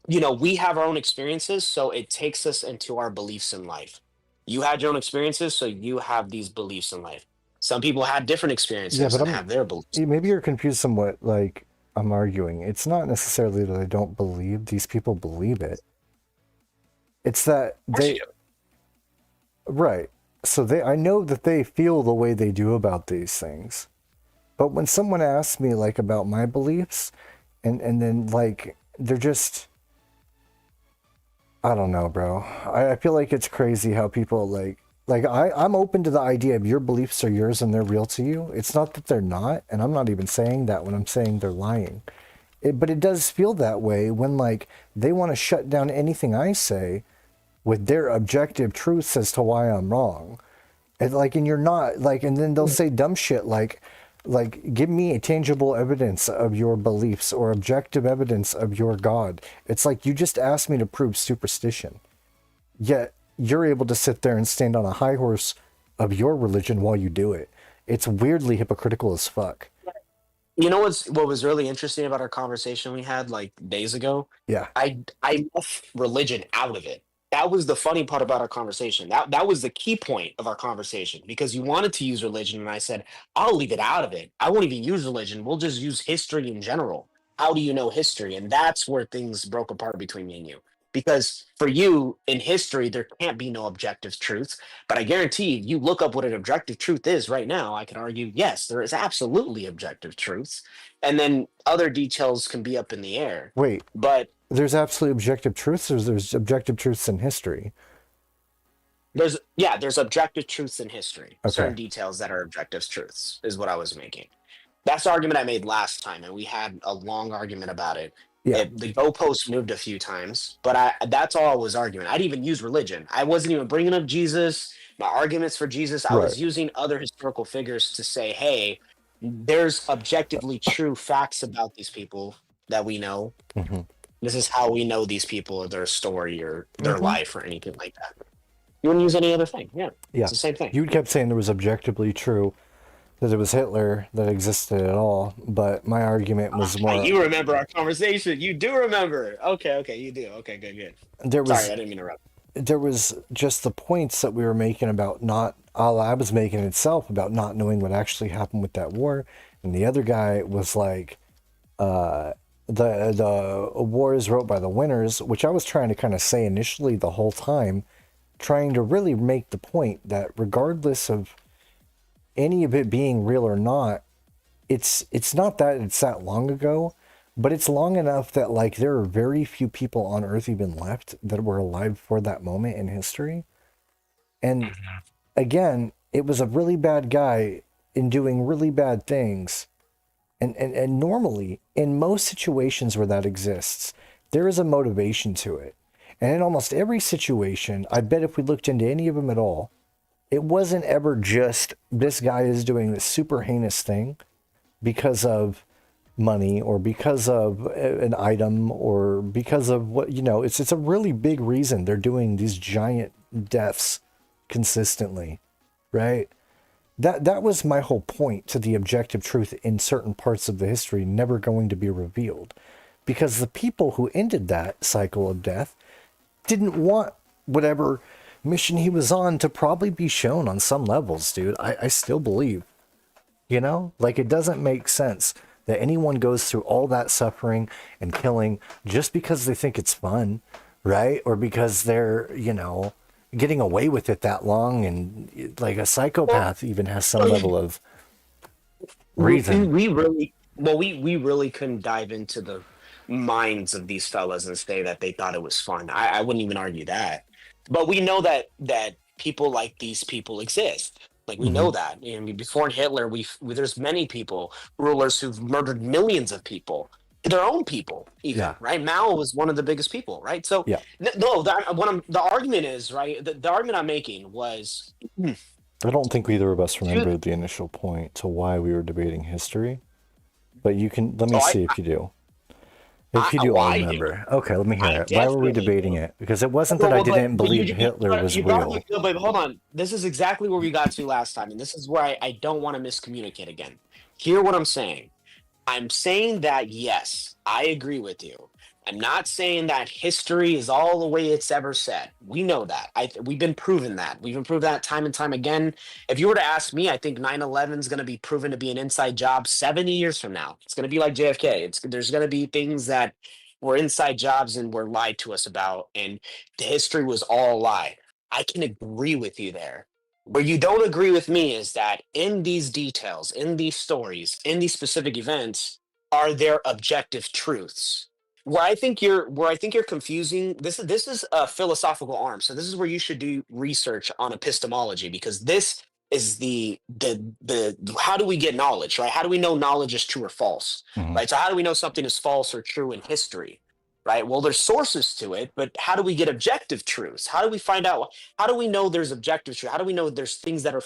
we have our own experiences, so it takes us into our beliefs in life. You had your own experiences, so you have these beliefs in life. Some people had different experiences Yeah, but and have their beliefs. maybe you're confused somewhat. Like I'm arguing, it's not necessarily that I don't believe these people believe it. It's that they, right. So I know that they feel the way they do about these things. But when someone asks me like about my beliefs, and then like they're just, I don't know, bro. I feel like it's crazy how people I'm open to the idea of your beliefs are yours and they're real to you. It's not that they're not, and I'm not even saying that when I'm saying they're lying. But it does feel that way when like they want to shut down anything I say with their objective truths as to why I'm wrong. And you're not and then they'll say dumb shit like give me a tangible evidence of your beliefs or objective evidence of your God. It's like you just asked me to prove superstition. Yet you're able to sit there and stand on a high horse of your religion while you do it. It's weirdly hypocritical as fuck. You know what was really interesting about our conversation we had like days ago? Yeah. I left religion out of it. That was the funny part about our conversation. That was the key point of our conversation because you wanted to use religion and I said, I'll leave it out of it. I won't even use religion. We'll just use history in general. How do you know history? And that's where things broke apart between me and you. Because for you in history, there can't be no objective truths. But I guarantee you look up what an objective truth is right now. I can argue, yes, there is absolutely objective truths. And then other details can be up in the air. Wait, But there's absolutely objective truths, or there's objective truths in history? there's objective truths in history. Okay. Certain details that are objective truths is what I was making. That's the argument I made last time, and we had a long argument about it. Yeah. The goalpost moved a few times, but that's all I was arguing. I didn't even use religion. I wasn't even bringing up Jesus. My arguments for Jesus, I was Right. using other historical figures to say, hey, there's objectively true facts about these people that we know. Mm-hmm. This is how we know these people or their story or their Mhm. life or anything like that. You wouldn't use any other thing. Yeah. Yeah. It's the same thing. You kept saying there was objectively true that it was Hitler that existed at all, but my argument was more. You remember our conversation. You do remember. Okay, you do. Okay, good. There was. Sorry, I didn't mean to interrupt. There was just the points that we were making about not. I was making itself about not knowing what actually happened with that war, and the other guy was like, the war is wrote by the winners, which I was trying to kind of say initially the whole time, trying to really make the point that regardless of any of it being real or not, it's not that it's that long ago, but it's long enough that like there are very few people on Earth even left that were alive for that moment in history. And again, it was a really bad guy in doing really bad things. And normally, in most situations where that exists, there is a motivation to it. And in almost every situation, I bet if we looked into any of them at all, it wasn't ever just this guy is doing this super heinous thing because of money or because of an item or because of what, it's a really big reason they're doing these giant deaths consistently, right? That was my whole point to the objective truth in certain parts of the history never going to be revealed, because the people who ended that cycle of death didn't want whatever mission he was on to probably be shown on some levels, dude. I still believe, like it doesn't make sense that anyone goes through all that suffering and killing just because they think it's fun, right? Or because they're, getting away with it that long, and like a psychopath even has some level of reason. We really couldn't dive into the minds of these fellas and say that they thought it was fun. I wouldn't even argue that. But we know that people like these people exist. Like we know that. I mean, before Hitler, there's many people, rulers who've murdered millions of people, their own people, even, right? Mao was one of the biggest people, right? So the argument is, right, the argument I'm making was, I don't think either of us remember the initial point to why we were debating history, but let me see if you do. If you do, I'll remember. Okay, let me hear it. Why were we debating it? Because it wasn't that I didn't believe Hitler was real. But hold on. This is exactly where we got to last time, and this is where I don't want to miscommunicate again. Hear what I'm saying. I'm saying that, yes, I agree with you. I'm not saying that history is all the way it's ever said. We know that. We've been proven that. We've been proven that time and time again. If you were to ask me, I think 9/11 is going to be proven to be an inside job 70 years from now. It's going to be like JFK. There's going to be things that were inside jobs and were lied to us about, and the history was all a lie. I can agree with you there. Where you don't agree with me is that in these details, in these stories, in these specific events, are there objective truths? Where I think you're confusing, this is a philosophical arm. So this is where you should do research on epistemology, because this is the how do we get knowledge, right? How do we know knowledge is true or false, right? So how do we know something is false or true in history, right? Well, there's sources to it, but how do we get objective truths? How do we find out? How do we know there's objective truth? How do we know there's things that are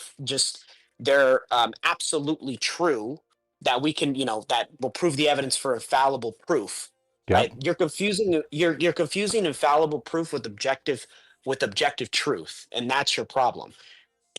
they're absolutely true that we can, that will prove the evidence for infallible proof? Right? You're confusing infallible proof with objective truth, and that's your problem.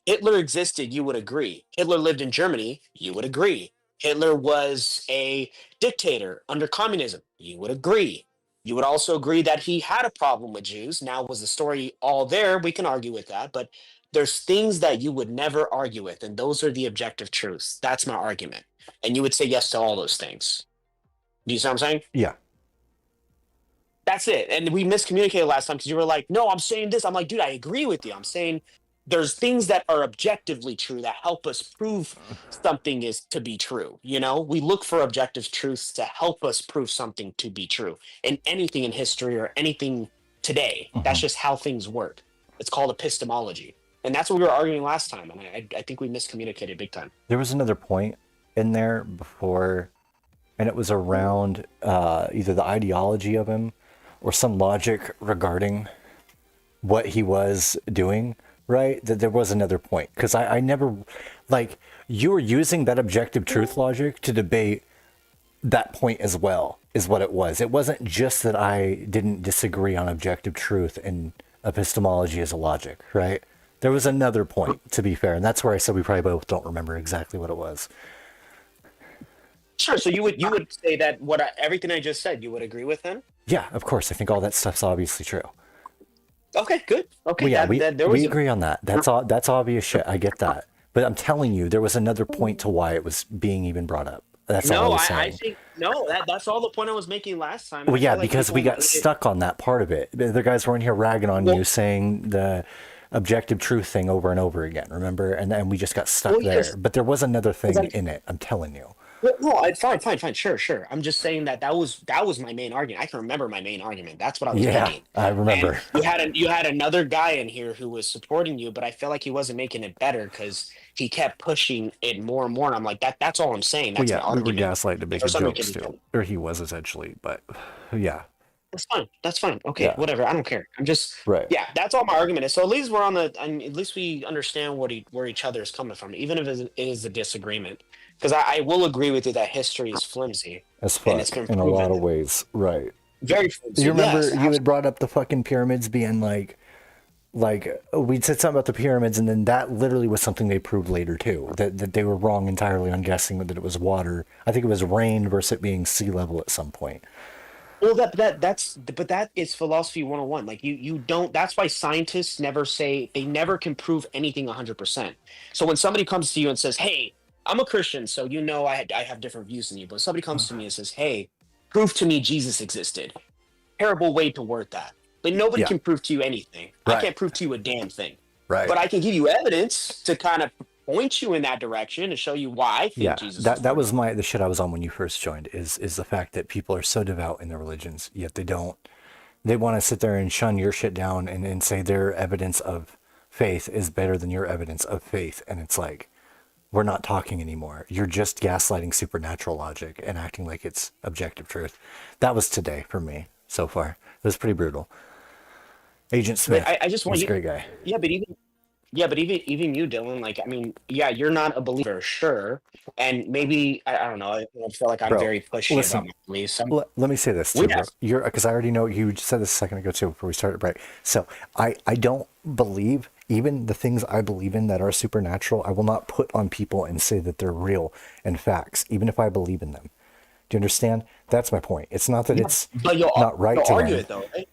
Hitler existed, you would agree. Hitler lived in Germany, you would agree. Hitler was a dictator under communism, you would agree. You would also agree that he had a problem with Jews. Now, was the story all there? We can argue with that, but there's things that you would never argue with, and those are the objective truths. That's my argument. And you would say yes to all those things. Do you see what I'm saying? Yeah. That's it. And we miscommunicated last time because you were like, no, I'm saying this. I'm like, dude, I agree with you. I'm saying there's things that are objectively true that help us prove something is to be true. You know, we look for objective truths to help us prove something to be true in anything in history or anything today. That's just how things work. It's called epistemology. And that's what we were arguing last time. And I think we miscommunicated big time. There was another point in there before, and it was around either the ideology of him or some logic regarding what he was doing, right? That there was another point. Because I never, like, you were using that objective truth logic to debate that point as well, is what it was. It wasn't just that I didn't disagree on objective truth and epistemology as a logic, right? There was another point, to be fair, and that's where I said we probably both don't remember exactly what it was. Sure. So you would say that everything I just said, you would agree with him? Yeah, of course. I think all that stuff's obviously true. Okay, good. Okay, Well, yeah, we a- agree on that. That's obvious shit. I get that. But I'm telling you, there was another point to why it was being even brought up. That's all I No, was I saying. think no. That's all the point I was making last time. Well, I yeah, feel like because we people- got stuck on that part of it. The other guys were in here ragging on you, saying the objective truth thing over and over again, remember? And then we just got stuck Well, there. yes. But there was another thing I'm- in it, I'm telling you. Well, no, fine. Sure. I'm just saying that was my main argument. I can remember my main argument. That's what I was Yeah, making. I remember. And you had another guy in here who was supporting you, but I felt like he wasn't making it better because he kept pushing it more and more. And I'm like, that's all I'm saying. Well, That's yeah, my we were argument. gaslighted to make For some jokes reason- too. Or he was essentially, but yeah. That's fine. Okay, Yeah. whatever. I don't care. I'm just Right. Yeah, that's all my argument is. So at least we're on the. At least we understand where each other is coming from, even if it is a disagreement. Because I will agree with you that history is flimsy. As And fuck, it's been in a lot proven. of ways. Right. Very flimsy. You remember yes, you had brought up the fucking pyramids being like we said something about the pyramids, and then that literally was something they proved later too. That they were wrong entirely on guessing that it was water. I think it was rain versus it being sea level at some point. Well, that is philosophy 101. Like you don't. That's why scientists never can prove anything 100%. So when somebody comes to you and says, "Hey, I'm a Christian, so you know I have different views than you," but somebody comes to me and says, "Hey, prove to me Jesus existed." Terrible way to word that. But nobody Yeah. can prove to you anything. Right. I can't prove to you a damn thing. Right. But I can give you evidence to kind of point you in that direction and show you why I think Yeah, Jesus. that was the shit I was on when you first joined, is the fact that people are so devout in their religions, yet they want to sit there and shun your shit down and say their evidence of faith is better than your evidence of faith. And it's like, we're not talking anymore. You're just gaslighting supernatural logic and acting like it's objective truth. That was today for me so far. It was pretty brutal. Agent Smith, I just want he's you. a great guy. Yeah, but even you, Dylan. Like, I mean, yeah, you're not a believer, sure, and maybe I don't know. I feel like I'm Bro, very pushy listen, about my beliefs. Let me say this too, We bro. have- Because I already know you said this a second ago too before we started, right? So I don't believe even the things I believe in that are supernatural. I will not put on people and say that they're real and facts, even if I believe in them. Do you understand? That's my point. It's not that it's But you'll not right you'll to argue them. it though, right?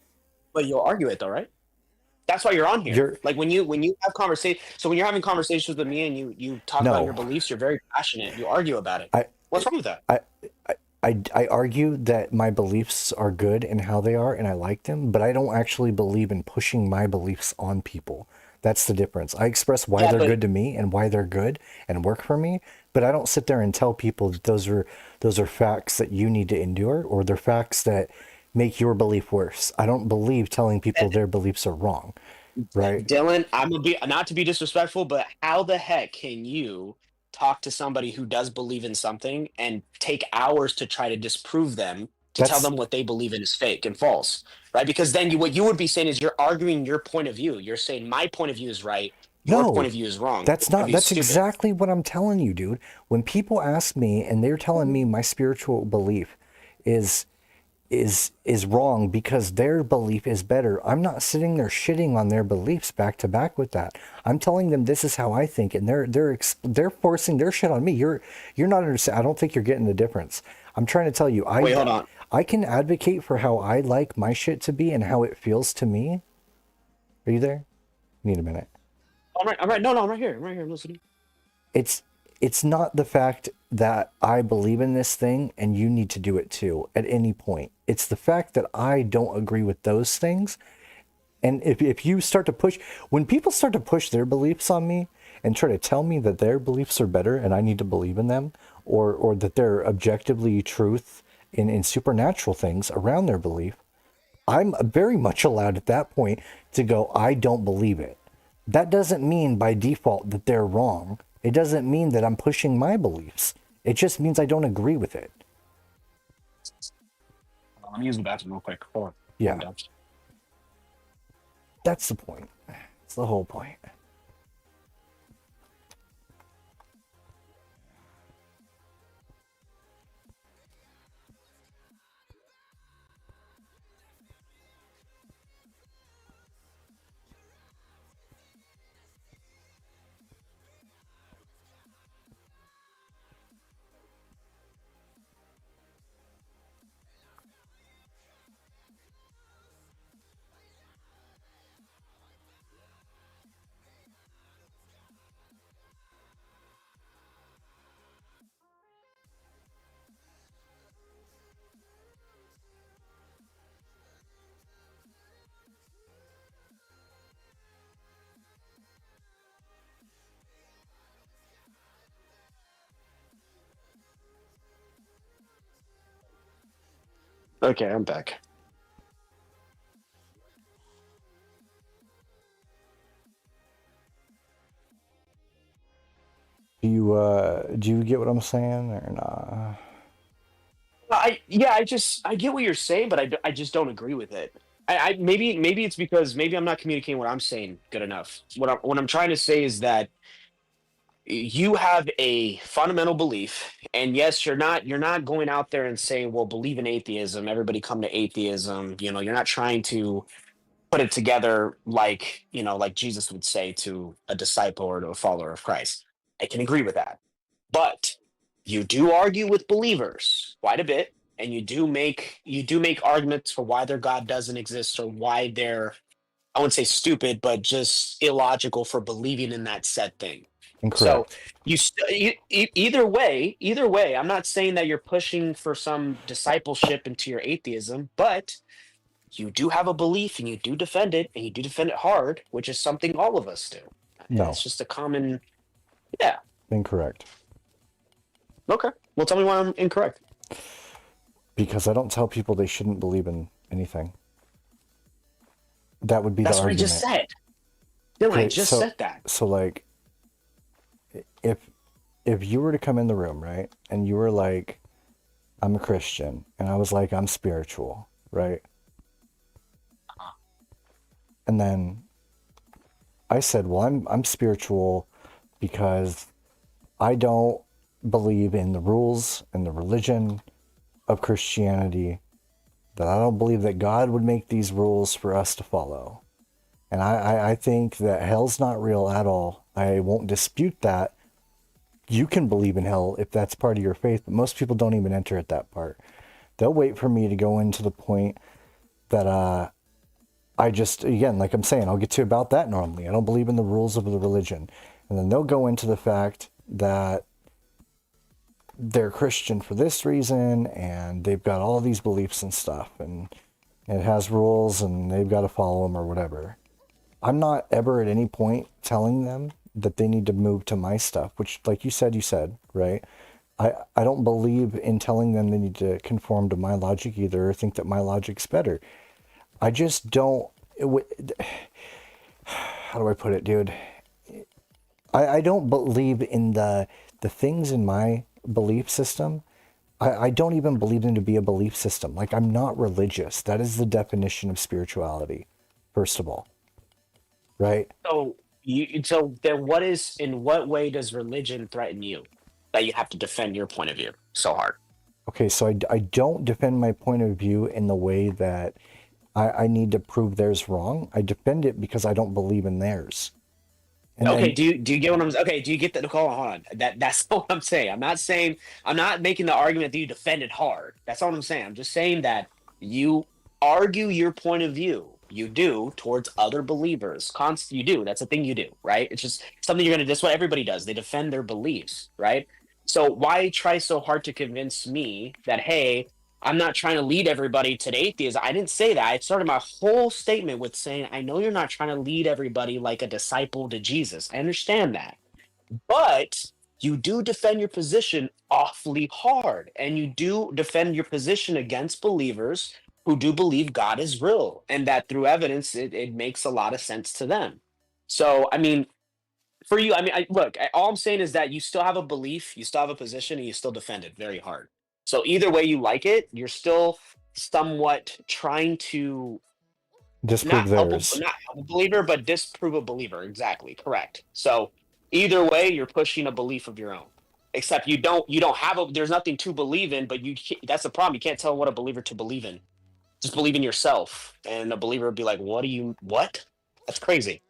But you'll argue it though, right? That's why you're on here. You're- Like when you have conversation. So when you're having conversations with me and you talk No. about your beliefs, you're very passionate. You argue about it. What's wrong with that? I argue that my beliefs are good and how they are, and I like them, but I don't actually believe in pushing my beliefs on people. That's the difference. I express why Yeah, they're but- good to me and why they're good and work for me, but I don't sit there and tell people that those are facts that you need to endure, or they're facts that make your belief worse. I don't believe telling people their beliefs are wrong, right? Dylan, I'm gonna be not to be disrespectful, but how the heck can you talk to somebody who does believe in something and take hours to try to disprove them to tell That's- them what they believe in is fake and false, right? Because then what you would be saying is you're arguing your point of view. You're saying my point of view is right, your No, point of view is wrong. That's That'd not. be That's stupid. exactly what I'm telling you, dude. When people ask me and they're telling me my spiritual belief is wrong because their belief is better, I'm not sitting there shitting on their beliefs back to back with that. I'm telling them this is how I think, and they're forcing their shit on me. You're not understanding. I don't think you're getting the difference. I'm trying to tell you. Wait, hold on. I can advocate for how I like my shit to be and how it feels to me. Are you there? Need a minute. I'm right. No, I'm right here. I'm right here. I'm listening. It's it's not the fact that I believe in this thing and you need to do it too at any point. It's the fact that I don't agree with those things. And if you start to push, when people start to push their beliefs on me and try to tell me that their beliefs are better and I need to believe in them, or that they're objectively truth in supernatural things around their belief, I'm very much allowed at that point to go, I don't believe it. That doesn't mean by default that they're wrong. It doesn't mean that I'm pushing my beliefs. It just means I don't agree with it. I'm using the bathroom real quick. Hold on. Yeah. That's the point. It's the whole point. Okay, I'm back. Do you get what I'm saying or not? I get what you're saying, but I just don't agree with it. Maybe it's because maybe I'm not communicating what I'm saying good enough. What I'm trying to say is that you have a fundamental belief, and yes, you're not going out there and saying, well, believe in atheism, everybody come to atheism. You're not trying to put it together like like Jesus would say to a disciple or to a follower of Christ. I can agree with that, but you do argue with believers quite a bit, and you do make arguments for why their God doesn't exist, or why they're, I wouldn't say stupid, but just illogical for believing in that said thing. Incorrect. So either way, I'm not saying that you're pushing for some discipleship into your atheism, but you do have a belief and you do defend it, and you do defend it hard, which is something all of us do. No. It's just a common, yeah. Incorrect. Okay. Well, tell me why I'm incorrect. Because I don't tell people they shouldn't believe in anything. That would be That's the what I argument. just said. Dylan, I just said that. So like, if you were to come in the room, right, and you were like, I'm a Christian, and I was like, I'm spiritual, right? And then I said, well, I'm spiritual because I don't believe in the rules and the religion of Christianity, that I don't believe that God would make these rules for us to follow. And I think that hell's not real at all. I won't dispute that. You can believe in hell if that's part of your faith, but most people don't even enter at that part. They'll wait for me to go into the point that I just, again, like I'm saying, I'll get to about that normally. I don't believe in the rules of the religion. And then they'll go into the fact that they're Christian for this reason, and they've got all these beliefs and stuff, and it has rules, and they've got to follow them or whatever. I'm not ever at any point telling them that they need to move to my stuff, which, like you said, right? I don't believe in telling them they need to conform to my logic either, or think that my logic's better. I just don't, how do I put it, dude? I don't believe in the things in my belief system. I don't even believe them to be a belief system. Like, I'm not religious. That is the definition of spirituality, first of all. Right? So then in what way does religion threaten you that you have to defend your point of view so hard? Okay, so I don't defend my point of view in the way that I need to prove theirs wrong. I defend it because I don't believe in theirs. Okay, do you get what I'm? Okay, do you get that? Hold on. That's what I'm saying. I'm not making the argument that you defend it hard. That's all I'm saying. I'm just saying that you argue your point of view, you do towards other believers. You do. That's a thing you do, right? It's just something you're gonna. That's what everybody does. They defend their beliefs, right? So why try so hard to convince me that, hey, I'm not trying to lead everybody to the atheism? I didn't say that. I started my whole statement with saying, I know you're not trying to lead everybody like a disciple to Jesus. I understand that. But you do defend your position awfully hard. And you do defend your position against believers who do believe God is real. And that through evidence, it makes a lot of sense to them. So, I mean, for you, I mean, all I'm saying is that you still have a belief, you still have a position, and you still defend it very hard. So either way you like it, you're still somewhat trying to Disprove theirs. not help a believer, but disprove a believer. Exactly, correct. So either way, you're pushing a belief of your own. Except you don't have there's nothing to believe in, but that's the problem. You can't tell what a believer to believe in. Just believe in yourself, and a believer would be like, what? That's crazy.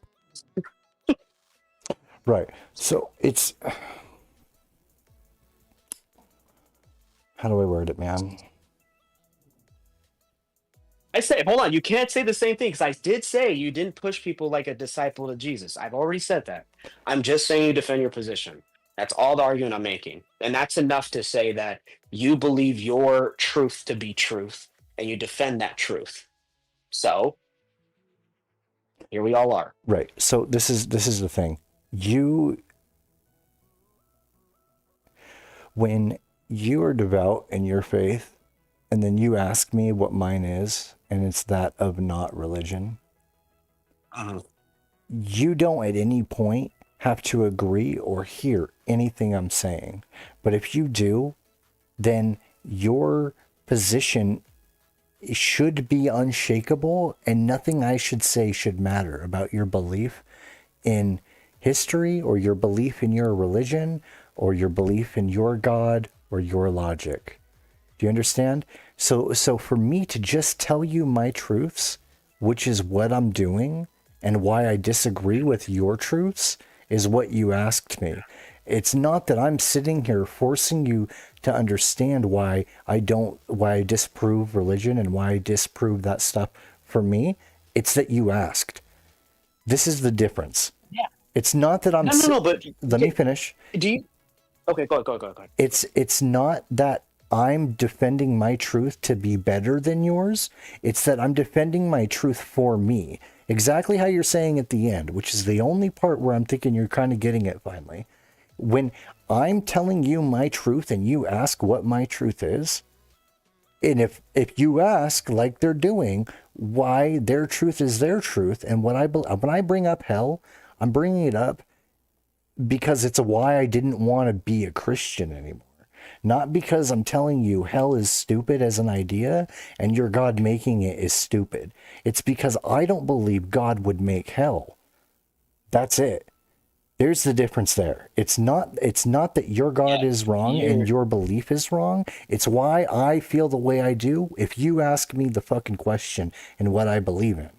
Right. So it's, how do I word it, man? I say, hold on, you can't say the same thing, because I did say you didn't push people like a disciple of Jesus. I've already said that. I'm just saying you defend your position. That's all the argument I'm making. And that's enough to say that you believe your truth to be truth, and you defend that truth. So here we all are. Right. So this is the thing. When you are devout in your faith, and then you ask me what mine is, and it's that of not religion, you don't at any point have to agree or hear anything I'm saying. But if you do, then your position should be unshakable, and nothing I should say should matter about your belief in history, or your belief in your religion, or your belief in your God, or your logic. Do you understand? So for me to just tell you my truths, which is what I'm doing, and why I disagree with your truths, is what you asked me. It's not that I'm sitting here forcing you to understand why I disprove religion and why I disprove that stuff for me. It's that you asked. This is the difference. Yeah. It's not that I'm... No, but... Let me finish. Do you... Okay, go ahead. It's not that I'm defending my truth to be better than yours. It's that I'm defending my truth for me. Exactly how you're saying at the end, which is the only part where I'm thinking you're kind of getting it finally. When I'm telling you my truth and you ask what my truth is, and if you ask, like they're doing, why their truth is their truth, and when I bring up hell, I'm bringing it up because it's why I didn't want to be a Christian anymore. Not because I'm telling you hell is stupid as an idea and your God making it is stupid. It's because I don't believe God would make hell. That's it. There's the difference there. It's not that your God is wrong and your belief is wrong. It's why I feel the way I do if you ask me the fucking question and what I believe in.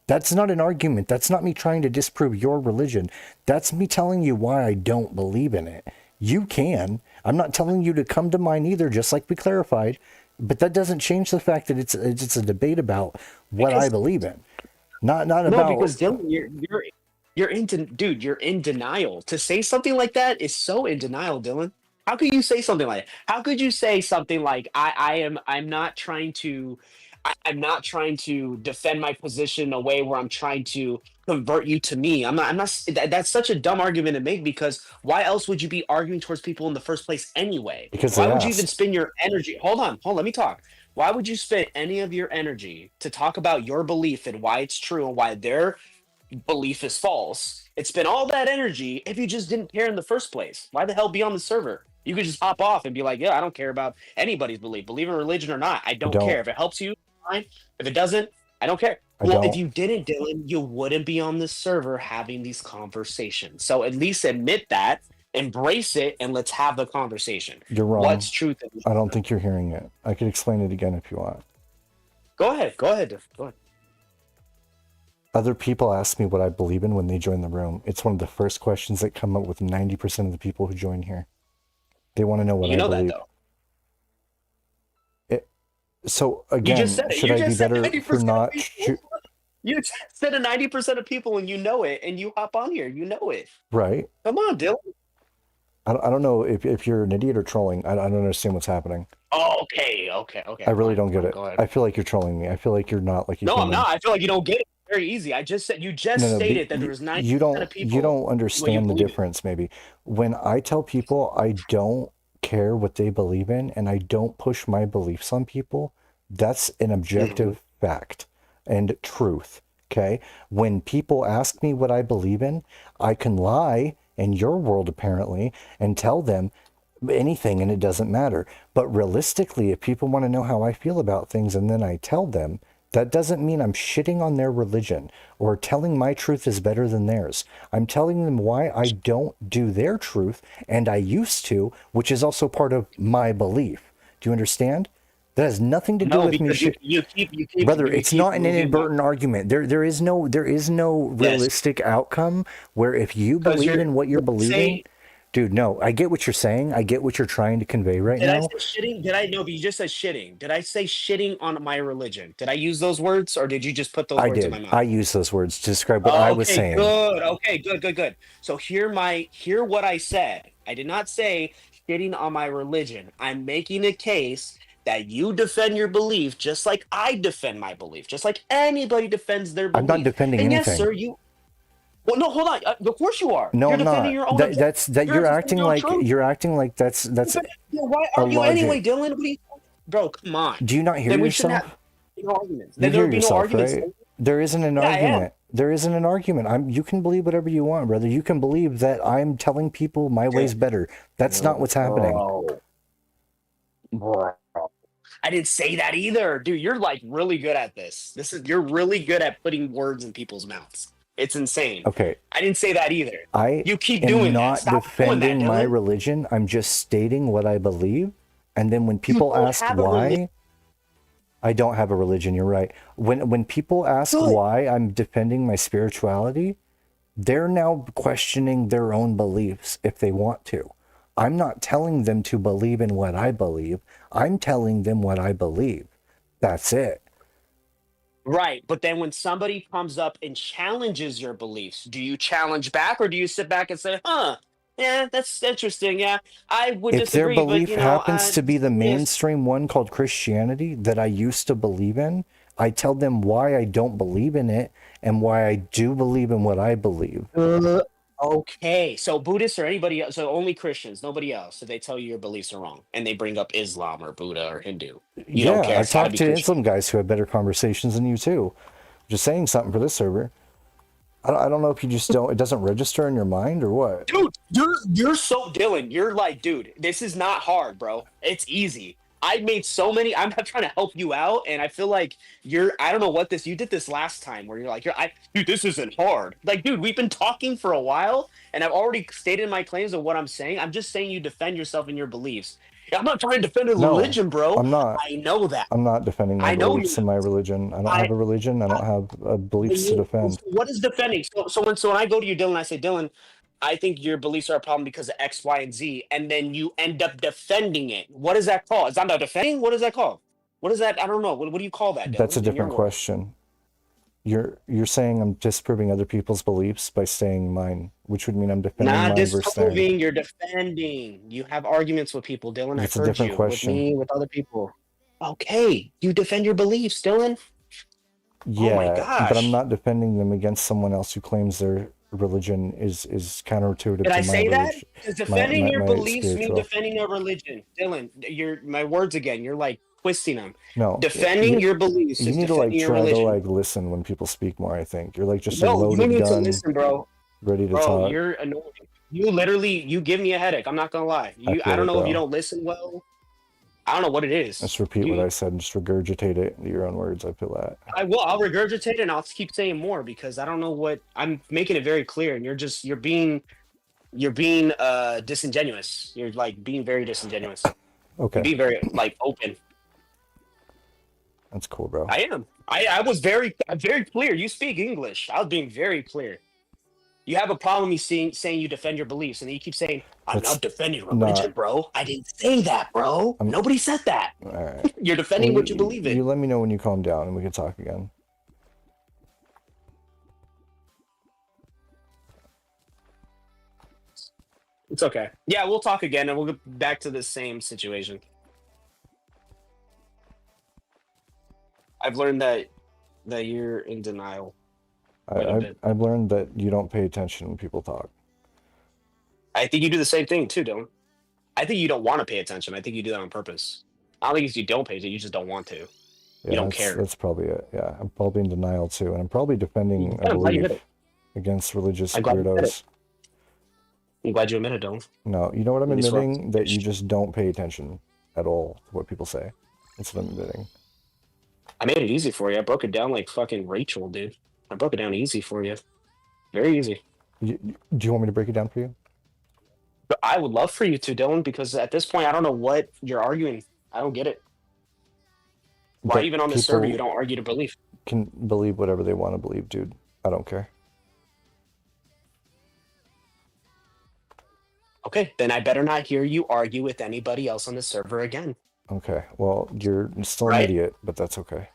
That's not an argument. That's not me trying to disprove your religion. That's me telling you why I don't believe in it. You can. I'm not telling you to come to mine either, just like we clarified. But that doesn't change the fact that it's a debate about what I believe in. Not about... No, because Dylan, you're in denial. To say something like that is so in denial, Dylan. How could you say something like that? How could you say something like I'm not trying to defend my position in a way where I'm trying to convert you to me. I'm not that's such a dumb argument to make, because why else would you be arguing towards people in the first place anyway? Because why would you even spend your energy? Hold on, let me talk. Why would you spend any of your energy to talk about your belief and why it's true and why their belief is false? It's spend all that energy if you just didn't care in the first place. Why the hell be on the server? You could just hop off and be like, yeah, I don't care about anybody's belief in religion or not. I don't care. If it helps you, fine. If it doesn't, I don't care. If you didn't, Dylan, you wouldn't be on this server having these conversations. So at least admit that, embrace it, and let's have the conversation. You're wrong. What's truth? I don't think you're hearing it. I could explain it again if you want. Go ahead. Other people ask me what I believe in when they join the room. It's one of the first questions that come up with 90% of the people who join here. They want to know what I believe. You know that, though. So again, should I be better for not? You said to 90% of people and you know it, and you hop on here. You know it. Right? Come on, Dylan. I don't know if you're an idiot or trolling. I don't understand what's happening. Oh, okay. I really don't get fine, it. go ahead. I feel like you're trolling me. I feel like you're not like a No, I'm human. not. I feel like you don't get it. Very easy. I just said you just No, stated that there was 90% you don't of people. you don't understand the believe it. difference. Maybe when I tell people I don't care what they believe in and I don't push my beliefs on people, that's an objective fact and truth. Okay, when people ask me what I believe in, I can lie in your world apparently and tell them anything and it doesn't matter. But realistically, if people want to know how I feel about things and then I tell them, that doesn't mean I'm shitting on their religion or telling my truth is better than theirs. I'm telling them why I don't do their truth and I used to, which is also part of my belief. Do you understand? That has nothing to do No, with me. because you keep Brother, you it's keep not an moving inadvertent argument. There is no realistic outcome where if you Because believe you're- in what you're believing, saying- dude. No, I get what you're saying. I get what you're trying to convey right Did I now. say shitting? Did I know? But you just said shitting. Did I say shitting on my religion? Did I use those words, or did you just put those I words in did. my mouth? I use those words to describe what I was Okay, saying. good. Okay, good. So hear what I said. I did not say shitting on my religion. I'm making a case that you defend your belief just like I defend my belief, just like anybody defends their belief. I'm not defending and anything. yes, sir, you. Well, no, hold on. Of course you are. No, You're I'm defending not. your own. You're acting like that's Why a argue anyway, logic. Dylan? What are you, bro? Come on. Do you not hear Then we shouldn't yourself? have no arguments. You Then there hear would be no yourself, arguments. right? There isn't an Yeah, I am. argument. There isn't an argument. You can believe whatever you want, brother. You can believe that I'm telling people my way's better. That's not what's happening. Bro. I didn't say that either, dude. You're like really good at this. You're really good at putting words in people's mouths. It's insane. Okay. I didn't say that either. You keep am doing not that. Stop defending doing that, my Dylan. religion. I'm just stating what I believe. And then when people don't ask have a why, I don't have a religion. You're right. When people ask why I'm defending my spirituality, they're now questioning their own beliefs if they want to. I'm not telling them to believe in what I believe. I'm telling them what I believe. That's it. Right, but then when somebody comes up and challenges your beliefs, do you challenge back or do you sit back and say, "Huh, yeah, that's interesting. Yeah, I would If their disagree, belief but you know, happens to be the mainstream one called Christianity that I used to believe in, I tell them why I don't believe in it and why I do believe in what I believe. Okay, so Buddhists or anybody else, so only Christians, nobody else. If they tell you your beliefs are wrong and they bring up Islam or Buddha or Hindu, you don't care. I've It's gotta talked be to Christian. Islam guys who have better conversations than you too. Just saying something for this server. I don't know if you just don't, it doesn't register in your mind or what. Dude, you're so Dylan. You're like, dude, this is not hard, bro. It's easy. I made so many. I'm not trying to help you out, and I feel like I don't know what this. You did this last time where you're like, dude, this isn't hard. Like, dude, we've been talking for a while, and I've already stated my claims of what I'm saying. I'm just saying you defend yourself in your beliefs. I'm not trying to defend a No, religion, bro. I'm not. I know that. I'm not defending my I know beliefs in my religion. I don't have a religion. I don't have beliefs to defend. What is defending? So when I go to you, Dylan, I say, Dylan, I think your beliefs are a problem because of X, Y, and Z, and then you end up defending it. What is that called? Is that not defending? What is that called? What is that? I don't know. What do you call that, Dylan? That's a in your different world? question. You're saying I'm disproving other people's beliefs by saying mine, which would mean I'm defending Not mine versus theirs. disproving, you're defending. You have arguments with people, Dylan. It's I've a heard different you question. with me, with other people. Okay, you defend your beliefs, Dylan. Yeah, but I'm gosh. not defending them against someone else who claims their religion is counterintuitive Did to I my say that? religion. Does defending your my beliefs mean spiritual. defending a religion? Dylan, you're my words again. You're like twisting them. No, Defending your beliefs You is need to like defending your try to religion. like listen when people speak more. I think you're like just a No, you loaded need to gun, listen, bro. ready to Bro, talk. you're annoying. You give me a headache. I'm not gonna lie. I I feel don't it, know if you bro. don't listen well. I don't know what it is. Just repeat what I said and just regurgitate it in your own words. I feel that. I'll regurgitate it and I'll keep saying more because I don't know what I'm making it very clear and you're being disingenuous. You're like being very disingenuous. Okay. Be very like open. That's cool, bro. I am. I'm very clear. You speak English. I was being very clear. You have a problem me saying you defend your beliefs, and then you keep saying, I'm That's not defending religion, not- bro. I didn't say that, bro. Nobody said that. All right. You're defending Well, what you believe in. You let me know when you calm down and we can talk again. It's okay. Yeah, we'll talk again, and we'll get back to the same situation. I've learned that you're in denial. I've learned that you don't pay attention when people talk. I think you do the same thing too, Dylan. I think you don't want to pay attention. I think you do that on purpose. I don't think it's you don't pay attention. You just don't want to. Yeah, you don't that's, care. That's probably it. Yeah, I'm probably in denial too, and I'm probably defending Yeah, a I'm glad you belief did it. against religious I'm glad you did weirdos. it. I'm glad you admitted, Dylan. No, you know what I'm You disrupt- admitting? That you just don't pay attention at all to what people say. That's what I'm admitting. I made it easy for you. I broke it down like fucking Rachel, dude. I broke it down easy for you. Very easy. Do you want me to break it down for you? But I would love for you to, Dylan, because at this point, I don't know what you're arguing. I don't get it. Why That even on this server people you don't argue to belief? can believe whatever they want to believe, dude. I don't care. Okay, then I better not hear you argue with anybody else on the server again. Okay, well, you're still an Right. idiot, but that's okay.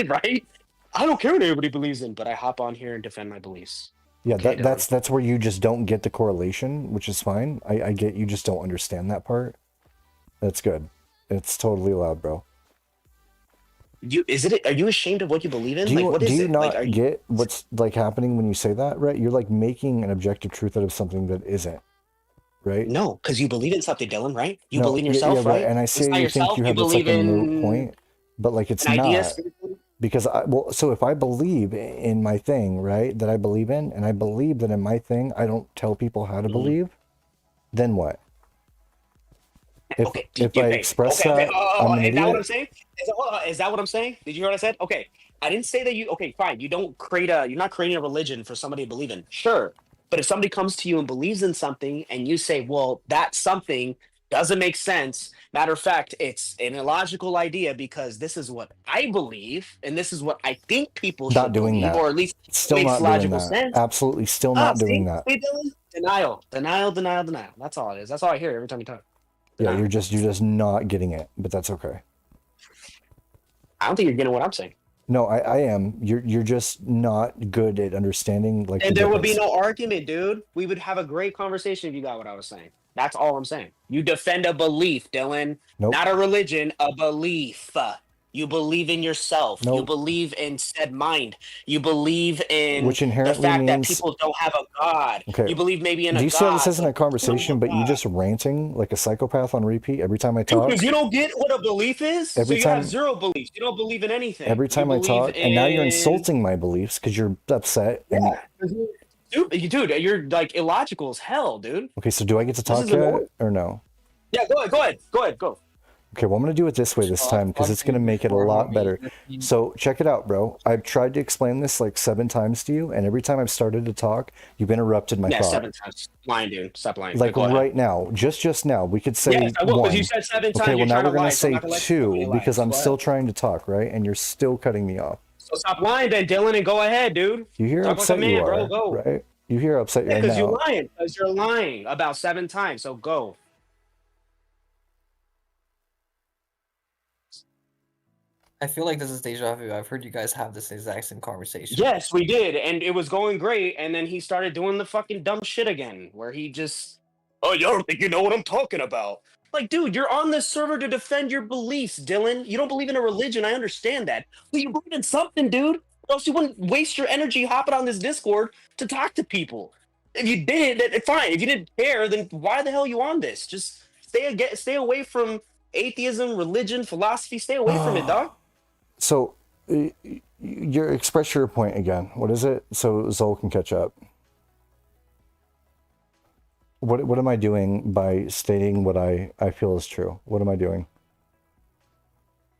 Right? I don't care what anybody believes in, but I hop on here and defend my beliefs. Yeah, Okay, that's where you just don't get the correlation, which is fine. I get you just don't understand that part. That's good. It's totally allowed, bro. Are you ashamed of what you believe in? Do you, Like, what do is you it? not Like, are you, get what's like happening when you say that, right? You're like making an objective truth out of something that isn't, right? no, because you believe in something, Dylan, right? You No, believe in yeah, yourself, yeah, right? And I It's say not you yourself, think you have this like believe a moot in point, but like it's an not. idea. Because so if I believe in my thing, right, that I believe in, and I believe that in my thing I don't tell people how to believe, then what? If Okay, if I express that, I'm an is that what I'm idiot. saying? Is that what I'm saying? Did you hear what I said? Okay, I didn't say that you. Okay, fine. You're not creating a religion for somebody to believe in. Sure, but if somebody comes to you and believes in something, and you say, "Well, that something doesn't make sense." Matter of fact, it's an illogical idea because this is what I believe, and this is what I think people Not should doing believe, that. or at least Still makes not doing logical that. sense. Absolutely, still not doing that. See, Dylan? Denial. That's all it is. That's all I hear every time you talk. Yeah, you're just not getting it, but that's okay. I don't think you're getting what I'm saying. No, I am. You're just not good at understanding like And the there would be difference. no argument, dude. We would have a great conversation if you got what I was saying. That's all I'm saying. You defend a belief, Dylan. Nope. Not a religion, a belief. You believe in yourself. You Nope. believe in said mind. You believe in Which the inherently fact that means- people don't have a god. Okay. You believe maybe in a Do you see how god. this isn't a conversation, but you just ranting like a psychopath on repeat every time I talk? Because you don't get what a belief is. Every so you time- have zero beliefs. You don't believe in anything. Every time You I believe talk, and now you're in- insulting my beliefs because you're upset. And Dude, you're like illogical as hell, dude. okay, so do I get to This talk is yet annoying. or no? Yeah, go. Okay, well, I'm going to do it this way this time because it's going to make it a lot better. So, check it out, bro. I've tried to explain this like 7 times to you, and every time I've started to talk, you've interrupted my Yeah, thought. 7 times. Lying, dude. Stop lying. Like Go ahead. right now, just now, we could say Yes, I will, 'cause 1. you said 7 times, Okay, well, you're now trying we're to going lie, to so I'm say not gonna let you 2 lie. because I'm Go still ahead. trying to talk, right? And you're still cutting me off. So stop lying then, Dylan, and go ahead, dude. You hear how Talk like a upset man, you bro. are, Go. right? You hear how upset you Yeah, are because now. you're lying. Because you're lying about 7 times. So go. I feel like this is deja vu. I've heard you guys have this exact same conversation. Yes, we did, and it was going great. And then he started doing the fucking dumb shit again, where he just, oh, you don't think you know what I'm talking about? Like, dude, you're on this server to defend your beliefs, Dylan. You don't believe in a religion. I understand that, but you believe in something, dude. Or else you wouldn't waste your energy hopping on this Discord to talk to people. If you did, then fine. If you didn't care, then why the hell are you on this? Just stay away from atheism, religion, philosophy. Stay away from it, dog. So, you express your point again. What is it? So Zol can catch up. What am I doing by stating what I feel is true? What am I doing?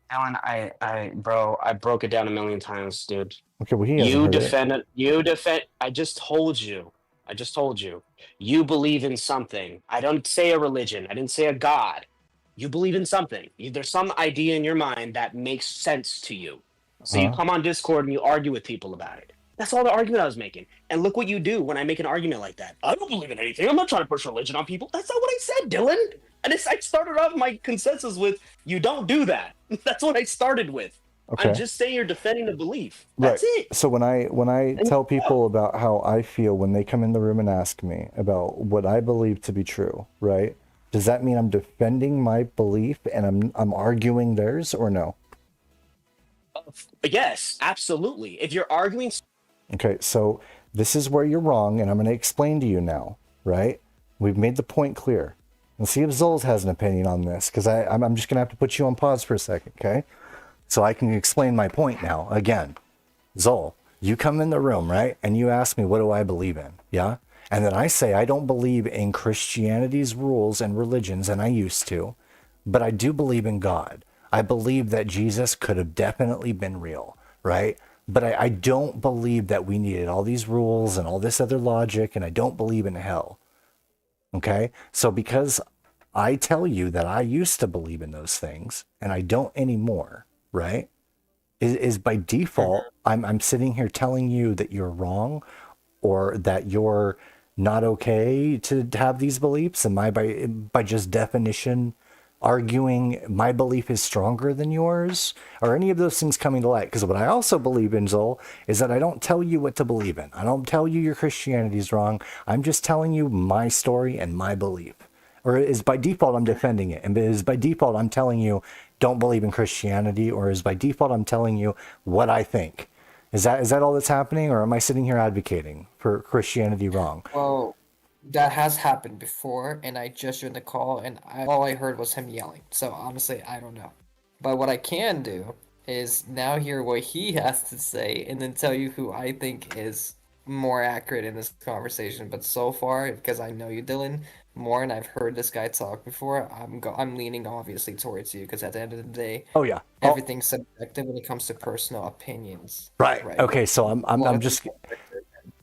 Alan, I broke it down a million times, dude. Okay, well, he hasn't heard it. You defend. I just told you. You believe in something. I don't say a religion. I didn't say a god. You believe in something. There's some idea in your mind that makes sense to you. So you come on Discord and you argue with people about it. That's all the argument I was making. And look what you do when I make an argument like that. I don't believe in anything. I'm not trying to push religion on people. That's not what I said, Dylan. And I started off my consensus with, you don't do that. That's what I started with. Okay. I'm just saying you're defending the belief. Right. That's it. So when I tell people about how I feel when they come in the room and ask me about what I believe to be true, right? Does that mean I'm defending my belief and I'm arguing theirs or no? Yes, absolutely. If you're arguing, Okay, so this is where you're wrong, and I'm going to explain to you now, right? We've made the point clear. Let's see if Zols has an opinion on this, because I'm just going to have to put you on pause for a second, okay? So I can explain my point now. Again, Zol, you come in the room, right? And you ask me, what do I believe in? Yeah? And then I say, I don't believe in Christianity's rules and religions, and I used to, but I do believe in God. I believe that Jesus could have definitely been real, right? But I don't believe that we needed all these rules and all this other logic, and I don't believe in hell. Okay? So because I tell you that I used to believe in those things, and I don't anymore, right? Is by default, I'm sitting here telling you that you're wrong, or that you're not okay to have these beliefs. Am I by just definition arguing my belief is stronger than yours, or any of those things coming to light? Because what I also believe in, Zol, is that I don't tell you what to believe in. I don't tell you your Christianity is wrong. I'm just telling you my story and my belief. Or is by default I'm defending it, and is by default I'm telling you don't believe in Christianity, or is by default I'm telling you what I think. Is that all that's happening, or am I sitting here advocating for Christianity wrong? Well, that has happened before, and I just joined the call, and all I heard was him yelling. So honestly, I don't know. But what I can do is now hear what he has to say, and then tell you who I think is more accurate in this conversation. But so far, because I know you, Dylan, more, and I've heard this guy talk before, I'm leaning obviously towards you, because at the end of the day, oh yeah, everything's subjective when it comes to personal opinions. Right. Okay. So I'm going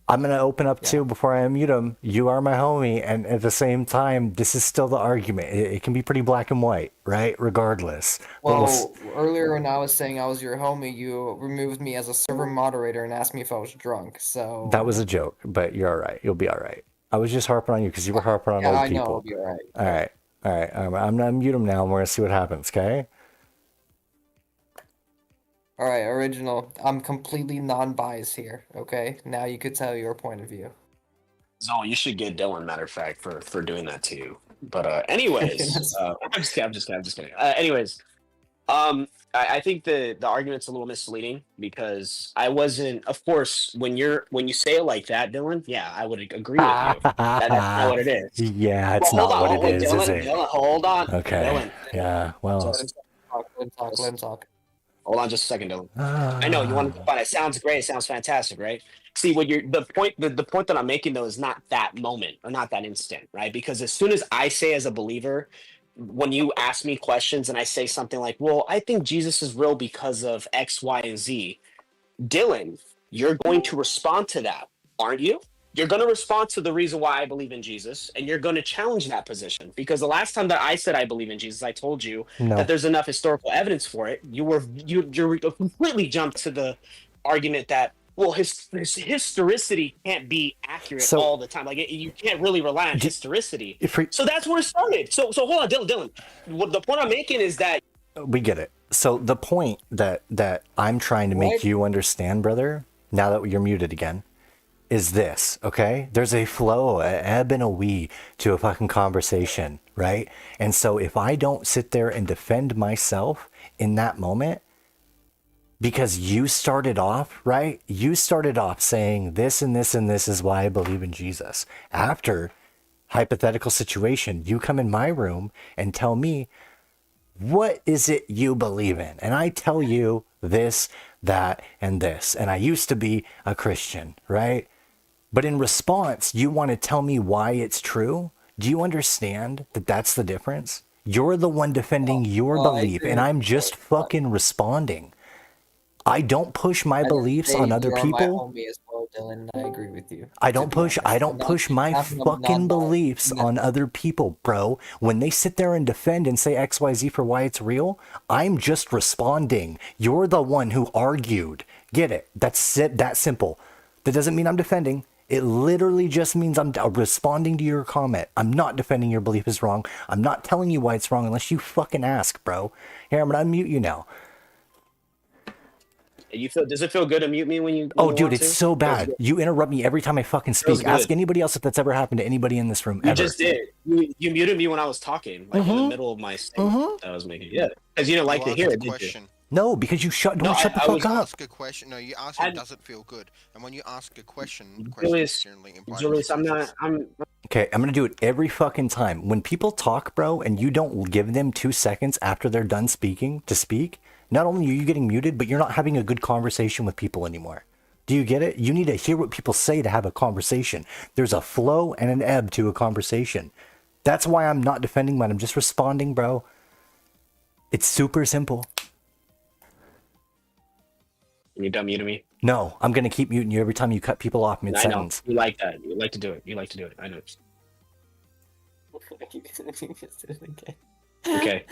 to open up too before I unmute him. You are my homie, and at the same time, this is still the argument. It can be pretty black and white, right? Regardless. Well, earlier when I was saying I was your homie, you removed me as a server moderator and asked me if I was drunk. So that was a joke, but you're all right. You'll be all right. I was just harping on you because you were harping on other people. I know, I'll be all right. All right. All right. I'm going to unmute him now, and we're going to see what happens. Okay. All right, original. I'm completely non-biased here. Okay, now you could tell your point of view. Zol, you should get Dylan, matter of fact, for doing that to you. But anyways, I'm just kidding. Anyways, I think the argument's a little misleading, because I wasn't. Of course, when you say it like that, Dylan, yeah, I would agree with you. That's not what it is. Yeah, it's not what it is it? Dylan, hold on. Okay. Dylan. Yeah. Well. Let him talk. Hold on just a second, Dylan. I know you want to find it. Sounds great. It sounds fantastic, right? See, what the point that I'm making though is not that moment or not that instant, right? Because as soon as I say as a believer, when you ask me questions and I say something like, well, I think Jesus is real because of X, Y, and Z, Dylan, you're going to respond to that, aren't you? You're going to respond to the reason why I believe in Jesus, and you're going to challenge that position. Because the last time that I said I believe in Jesus, I told you that there's enough historical evidence for it. You completely jumped to the argument that, well, his historicity can't be accurate all the time. Like you can't really rely on historicity. So that's where it started. So hold on, Dylan. What the point I'm making is that we get it. So the point that I'm trying to make you understand, brother, now that you're muted again, is this, okay? There's a flow, an ebb and a we to a fucking conversation, right? And so if I don't sit there and defend myself in that moment, because you started off, right? You started off saying this and this and this is why I believe in Jesus. After hypothetical situation, you come in my room and tell me, what is it you believe in? And I tell you this, that, and this. And I used to be a Christian, right? But in response, you want to tell me why it's true? Do you understand that that's the difference? You're the one defending your belief, and I'm just fucking responding. I don't push my beliefs on other people. My homie as well, Dylan. I agree with you. I don't push my fucking beliefs on other people, bro. When they sit there and defend and say XYZ for why it's real, I'm just responding. You're the one who argued. Get it? That's it. That simple. That doesn't mean I'm defending. It literally just means I'm responding to your comment. I'm not defending your belief is wrong. I'm not telling you why it's wrong unless you fucking ask, bro. Here, I'm gonna unmute you now. You feel? Does it feel good to mute me when you? Oh, when you dude, want it's to? so Feels bad. good. You interrupt me every time I fucking Feels speak. Ask good. anybody else if that's ever happened to anybody in this room You ever. just did. You muted me when I was talking, like in the middle of my statement that I was making. Yeah, because you didn't like to asked hear the it, did you? question. No, because you don't No, shut the I fuck was- up. Ask a question. No, you ask it. Does it feel good? And when you ask a question, the question Julius, generally implies Julius, I'm not. I'm. Okay, I'm gonna do it every fucking time. When people talk, bro, and you don't give them 2 seconds after they're done speaking to speak, not only are you getting muted, but you're not having a good conversation with people anymore. Do you get it? You need to hear what people say to have a conversation. There's a flow and an ebb to a conversation. That's why I'm not defending mine. I'm just responding, bro. It's super simple. You done muting me? No, I'm gonna keep muting you every time you cut people off I know. mid-sentence. You like that. You like to do it. You like to do it. I know. Okay.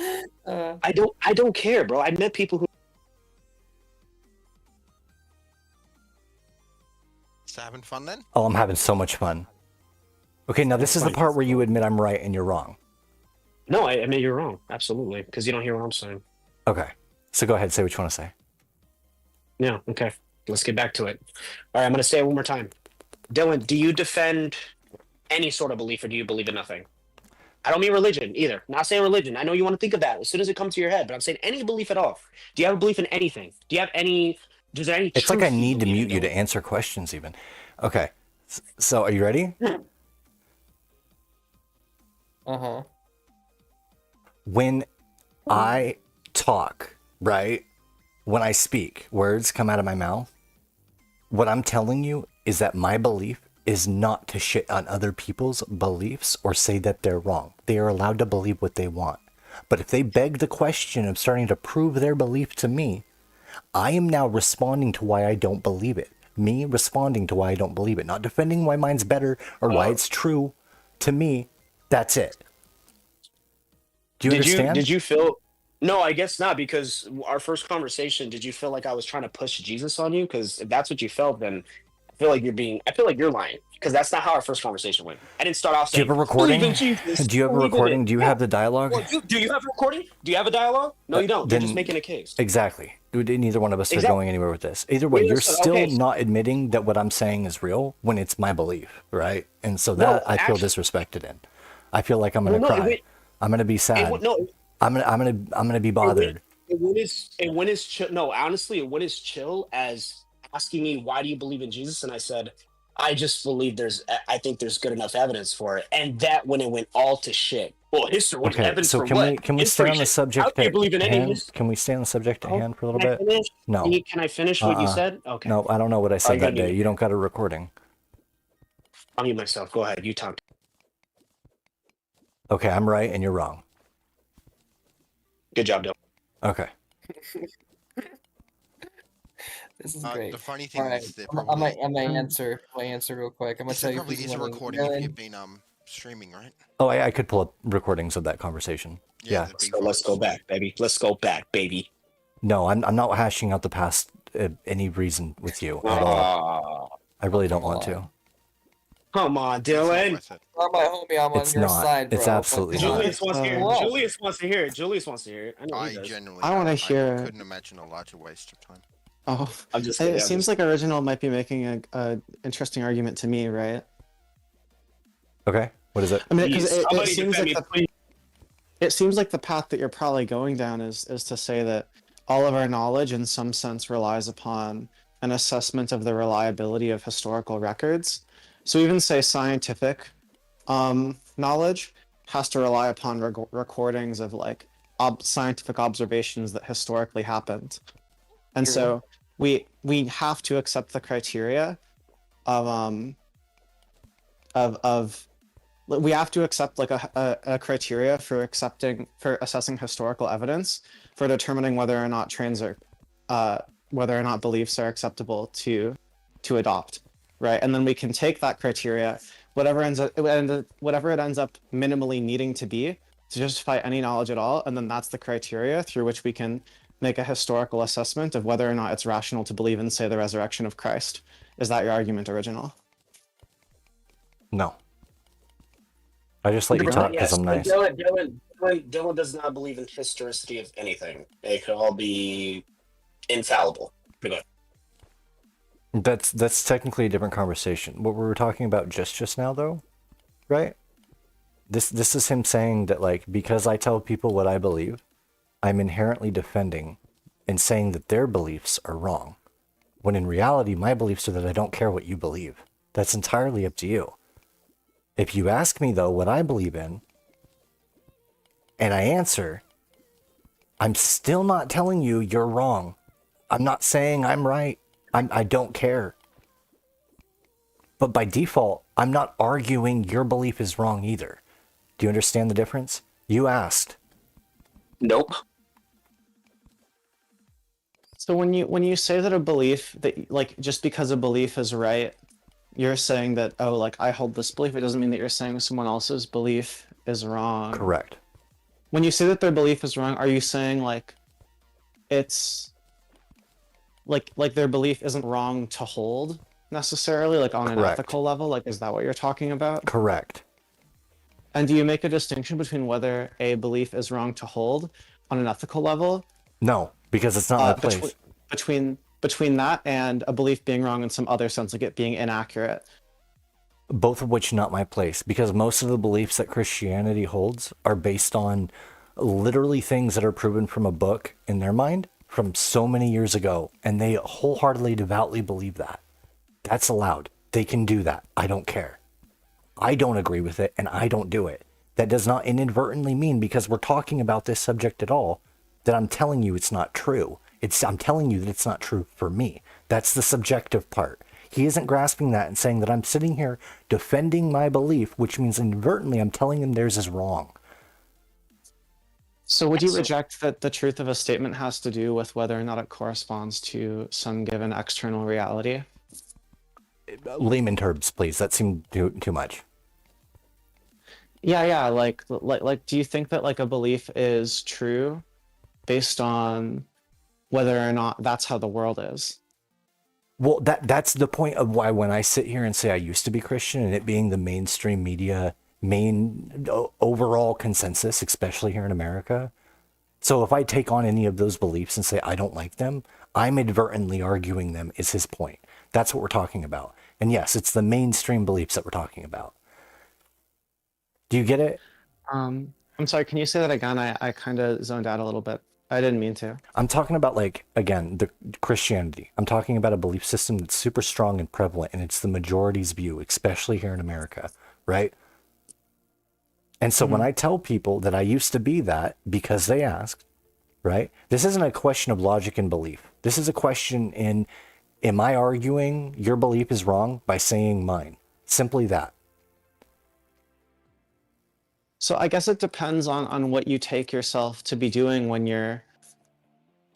I don't care, bro. I met people who. So having fun then? Oh, I'm having so much fun. Okay, now this is the part where you admit I'm right and you're wrong. No, I mean you're wrong. Absolutely, because you don't hear what I'm saying. Okay, so go ahead, say what you want to say. Yeah. Okay. Let's get back to it. All right. I'm gonna say it one more time. Dylan, do you defend any sort of belief, or do you believe in nothing? I don't mean religion either. Not saying religion. I know you want to think of that as soon as it comes to your head, but I'm saying any belief at all. Do you have a belief in anything? Do you have any? Is there any? It's like I truth you need to believe in, mute you to Dylan? answer questions even. Okay, so are you ready? Uh-huh. When I talk, right? When I speak, words come out of my mouth. What I'm telling you is that my belief is not to shit on other people's beliefs or say that they're wrong. They are allowed to believe what they want. But if they beg the question of starting to prove their belief to me, I am now responding to why I don't believe it. Me responding to why I don't believe it. Not defending why mine's better or why it's true. To me, that's it. Do you understand? Did you feel? No, I guess not, because our first conversation, did you feel like I was trying to push Jesus on you? Because if that's what you felt, then I feel like you're lying, because that's not how our first conversation went. I didn't start off Do you saying, have a recording? "Believe in Jesus, Do you have a believe in recording? it." Do you have the dialogue? Well, do you have a recording? Do you have a dialogue? No, you don't. You're just Then- making a case. Exactly. Neither one of us are Exactly. going anywhere with this. Either way, Wait, you're listen, still okay. not admitting that what I'm saying is real when it's my belief, right? And so No, that I feel actually- disrespected in. I feel like I'm gonna Well, no, cry. wait. I'm gonna be sad. No, I'm gonna be bothered. It went as chill. No, honestly, it went as chill as asking me, "Why do you believe in Jesus?" And I said, "I just believe I think there's good enough evidence for it." And that when it went all to shit. Well, history. What Okay, evidence so for can what? we stay History on the shit. subject How do you believe in at any hand? history? Can we stay on the subject at hand for a little Can I bit? finish? No. Can I finish what you said? Okay. No, I don't know what I Are said you that gonna day. mute You don't got a recording. I'll mute myself. Go ahead. You talk. Okay, I'm right and you're wrong. Good job, Dylan. Okay. This is great. The funny thing All right, is they're I might probably answer. I answer real quick. I'm gonna tell there you. probably who's is a winning. recording if Dylan, you've been streaming, right? Oh, I could pull up recordings of that conversation. Yeah. So let's go back, baby. Let's go back, baby. No, I'm not hashing out the past any reason with you at all. I really don't want to. Come on, Dylan. Not my homie. I'm It's on your not. side, bro. It's absolutely not. Julius wants to hear it. Whoa. Julius wants to hear it. Julius wants to hear it. I know he I does. generally I wanna hear it. couldn't imagine a larger waste of time. Oh, I'm just it kidding, I'm seems just- like original might be making a interesting argument to me, right? Okay, what is it? I mean, because Please, it somebody seems defend like me, it seems like the path that you're probably going down is to say that all of our knowledge, in some sense, relies upon an assessment of the reliability of historical records. So even say scientific knowledge has to rely upon recordings of like scientific observations that historically happened, and True. so we have to accept the criteria of we have to accept like a criteria for assessing historical evidence for determining whether or not whether or not beliefs are acceptable to adopt, right? And then we can take that criteria, whatever it ends up minimally needing to be to justify any knowledge at all, and then that's the criteria through which we can make a historical assessment of whether or not it's rational to believe in, say, the resurrection of Christ. Is that your argument, original? No. I just let you talk because I'm nice. Dylan does not believe in historicity of anything. It could all be infallible. That's technically a different conversation. What we were talking about just now, though, right? This is him saying that, like, because I tell people what I believe, I'm inherently defending and saying that their beliefs are wrong. When in reality, my beliefs are that I don't care what you believe. That's entirely up to you. If you ask me, though, what I believe in, and I answer, I'm still not telling you you're wrong. I'm not saying I'm right. I don't care. But by default, I'm not arguing your belief is wrong either. Do you understand the difference? You asked. Nope. So when you say that a belief that, like, just because a belief is right, you're saying that, oh, like, I hold this belief, it doesn't mean that you're saying someone else's belief is wrong. Correct. When you say that their belief is wrong, are you saying, like, it's like their belief isn't wrong to hold necessarily, like on an Correct. ethical level? Like, is that what you're talking about? Correct. And do you make a distinction between whether a belief is wrong to hold on an ethical level? No, because it's not my place. Between that and a belief being wrong in some other sense, like it being inaccurate? Both of which not my place, because most of the beliefs that Christianity holds are based on literally things that are proven from a book in their mind from so many years ago, and they wholeheartedly, devoutly believe that. That's allowed. They can do that. I don't care. I don't agree with it, and I don't do it. That does not inadvertently mean, because we're talking about this subject at all, that I'm telling you it's not true. I'm telling you that it's not true for me. That's the subjective part. He isn't grasping that and saying that I'm sitting here defending my belief, which means inadvertently I'm telling him theirs is wrong. So would you reject that the truth of a statement has to do with whether or not it corresponds to some given external reality? Layman terms, please. That seemed too much. Yeah, like, do you think that, like, a belief is true based on whether or not that's how the world is? Well, that's the point of why when I sit here and say I used to be Christian, and it being the mainstream media overall consensus, especially here in America. So if I take on any of those beliefs and say I don't like them, I'm inadvertently arguing them is his point. That's what we're talking about. And yes, it's the mainstream beliefs that we're talking about. Do you get it? I'm sorry, can you say that again? I kind of zoned out a little bit. I didn't mean to. I'm talking about, like, again, the Christianity. I'm talking about a belief system that's super strong and prevalent, and it's the majority's view, especially here in America, right? And so when I tell people that I used to be that because they asked, right? This isn't a question of logic and belief. This is a question in, am I arguing your belief is wrong by saying mine? Simply that. So I guess it depends on what you take yourself to be doing when you're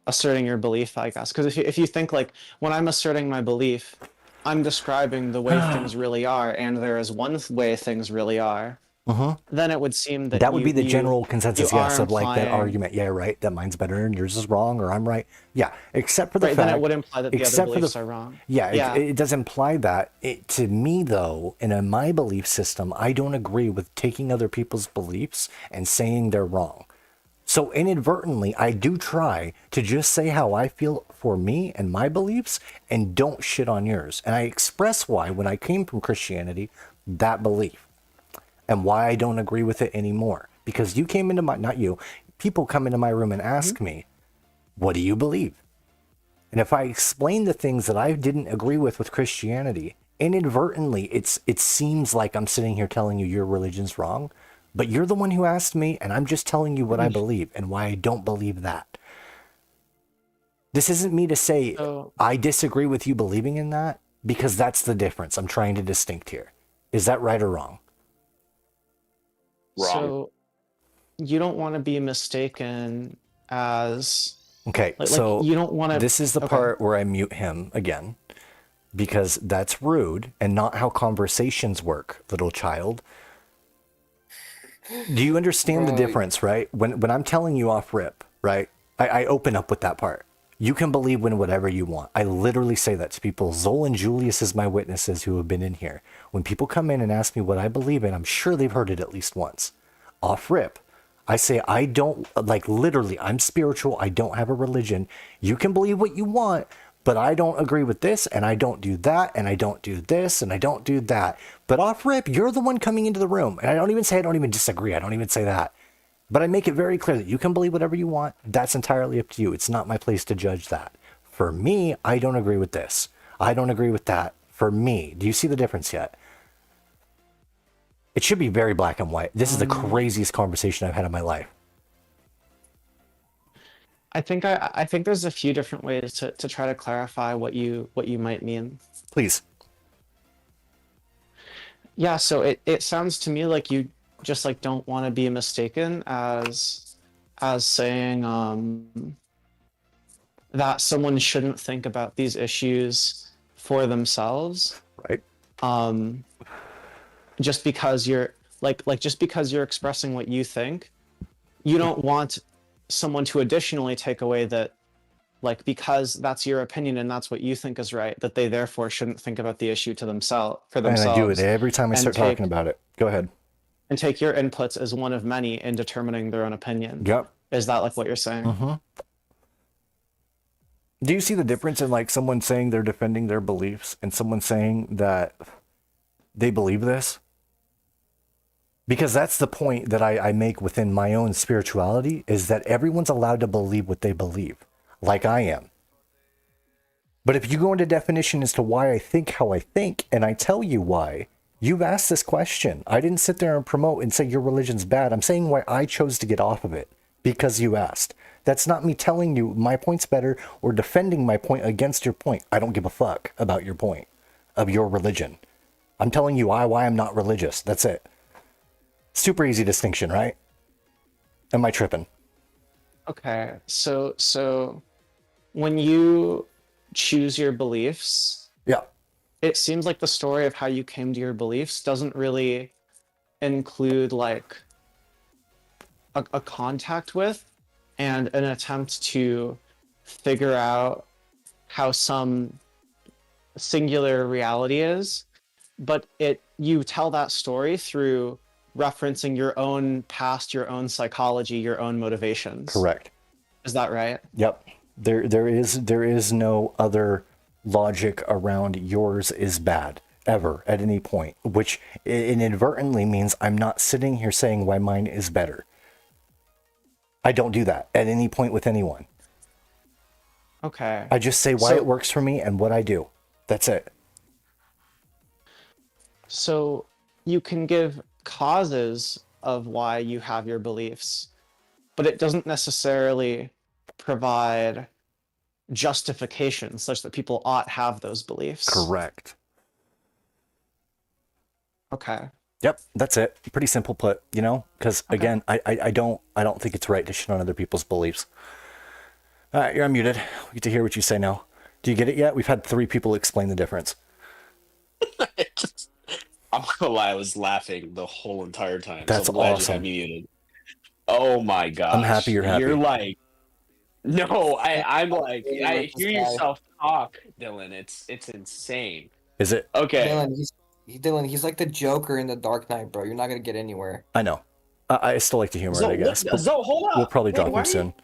asserting your belief, I guess. Because if you think, like, when I'm asserting my belief, I'm describing the way things really are, and there is one way things really are. Then it would seem that that would be the general consensus, you yes, are of like that implying- argument. Yeah, right. That mine's better and yours is wrong, or I'm right. Yeah, except for the Right, fact. then it would imply that the other except for beliefs are wrong. Yeah, Yeah. It does imply that. To me, though, in my belief system, I don't agree with taking other people's beliefs and saying they're wrong. So inadvertently, I do try to just say how I feel for me and my beliefs, and don't shit on yours. And I express why, when I came from Christianity, that belief, and why I don't agree with it anymore. Because you came into not you, people come into my room and ask me, what do you believe? And if I explain the things that I didn't agree with Christianity, inadvertently, it seems like I'm sitting here telling you your religion's wrong, but you're the one who asked me, and I'm just telling you what I believe and why I don't believe that. This isn't me to say I disagree with you believing in that, because that's the difference I'm trying to distinct here. Is that right or wrong? So you don't want to be mistaken as Okay, like so you don't want to. this is the part where I mute him again, because that's rude and not how conversations work, little child. Do you understand the difference, right? When I'm telling you off rip, right? I open up with that part. You can believe in whatever you want. I literally say that to people. Zol and Julius is my witnesses who have been in here. When people come in and ask me what I believe in, I'm sure they've heard it at least once. Off rip, I say I don't, like, literally, I'm spiritual. I don't have a religion. You can believe what you want, But I don't agree with this, and I don't do that, and I don't do this, and I don't do that. But off rip, you're the one coming into the room. And I don't even say I don't even disagree. I don't even say that. But I make it very clear that you can believe whatever you want. That's entirely up to you. It's not my place to judge that. For me, I don't agree with this. I don't agree with that. For me, do you see the difference yet? It should be very black and white. This is the craziest conversation I've had in my life. I think there's a few different ways to try to clarify what you might mean. Please. Yeah, so it sounds to me like you just like don't want to be mistaken as saying that someone shouldn't think about these issues for themselves. Right. Just because you're just because you're expressing what you think, you don't want someone to additionally take away that, like, because that's your opinion and that's what you think is right, that they therefore shouldn't think about the issue for themselves. And I do it every time I start talking about it. Go ahead. And take your inputs as one of many in determining their own opinion. Yep. Is that like what you're saying? Mm-hmm. Do you see the difference in like someone saying they're defending their beliefs and someone saying that they believe this? Because that's the point that I make within my own spirituality, is that everyone's allowed to believe what they believe, like I am. But if you go into definition as to why I think how I think, and I tell you why, you've asked this question. I didn't sit there and promote and say your religion's bad. I'm saying why I chose to get off of it, because you asked. That's not me telling you my point's better or defending my point against your point. I don't give a fuck about your point of your religion. I'm telling you why I'm not religious. That's it. Super easy distinction, right? Am I tripping? Okay, so when you choose your beliefs, yeah, it seems like the story of how you came to your beliefs doesn't really include like a contact with and an attempt to figure out how some singular reality is, but you tell that story through referencing your own past, your own psychology, your own motivations. Correct. Is that right? Yep. There is no other logic around yours is bad ever at any point, which inadvertently means I'm not sitting here saying why mine is better. I don't do that at any point with anyone. Okay. I just say why it works for me and what I do. That's it. So you can give causes of why you have your beliefs, but it doesn't necessarily provide justification such that people ought have those beliefs. Correct. Okay. Yep, that's it. Pretty simple put, you know? Because again, I don't think it's right to shit on other people's beliefs. All right, you're unmuted. We get to hear what you say now. Do you get it yet? We've had 3 people explain the difference. I'm not gonna lie, I was laughing the whole entire time. That's so I'm glad awesome. You had me muted. Oh my god! I'm happy you're happy. You're like, no, I'm like, Yeah, I this hear guy. yourself talk, Dylan. It's insane. Is it? Okay. Dylan, he's like the Joker in the Dark Knight, bro. You're not gonna get anywhere. I know. I still like the humor, So, I guess. but so hold up. We'll probably Wait, drop why him soon.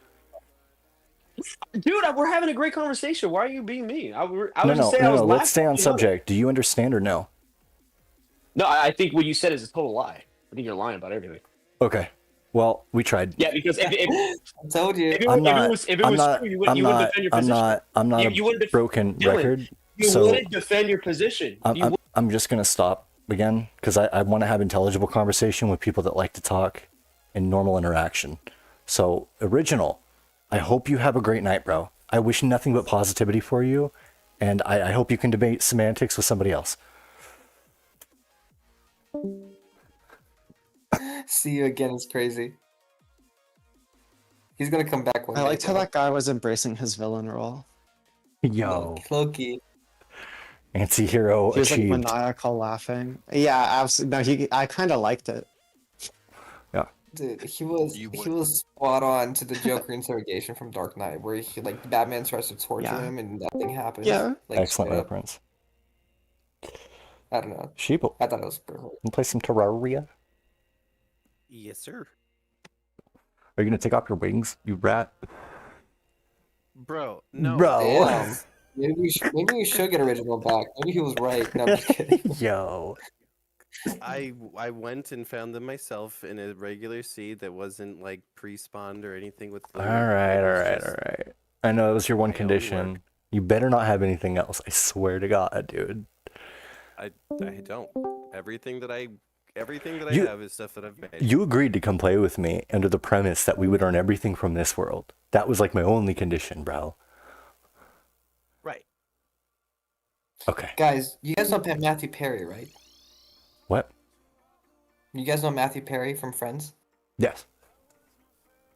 Dude, we're having a great conversation. Why are you being mean? I was No, just saying I was let's stay on laughing. subject. Do you understand or no? No, I think what you said is a total lie. I think you're lying about everything. Okay. Well, we tried. Yeah, because if I told you. if it I'm not. was I'm not. true, you wouldn't defend your I'm position. not. I'm not You wouldn't a broken Dylan, record. You So wouldn't defend your position. I'm just gonna stop again because I want to have intelligible conversation with people that like to talk in normal interaction. So original, I hope you have a great night, bro. I wish nothing but positivity for you, and I hope you can debate semantics with somebody else. See you again. It's crazy. He's gonna come back one I day. liked how that guy was embracing his villain role. Yo, Loki. anti-hero He was like achieved. maniacal laughing. Yeah, absolutely. No, I kind of liked it. Yeah. Dude, he was spot on to the Joker interrogation from Dark Knight, where he like Batman tries to torture him and nothing happens. Yeah. Like, Excellent straight up. reference. I don't know. Sheeple. I thought it was perfect. Can play some Terraria? Yes, sir. Are you gonna take off your wings, you rat? Bro, no. Bro. Damn. maybe we should get original back. Maybe he was right. No, I'm just kidding. Yo. I went and found them myself in a regular seed that wasn't like pre-spawned or anything with All loot. right, It all was right, just all right. I know it was your one my own condition. work. You better not have anything else. I swear to God, dude. I don't. Everything that I You- have is stuff that I've made. You agreed to come play with me under the premise that we would earn everything from this world. That was like my only condition, bro. Right. Okay. Guys, you guys know Matthew Perry, right? What? You guys know Matthew Perry from Friends? Yes.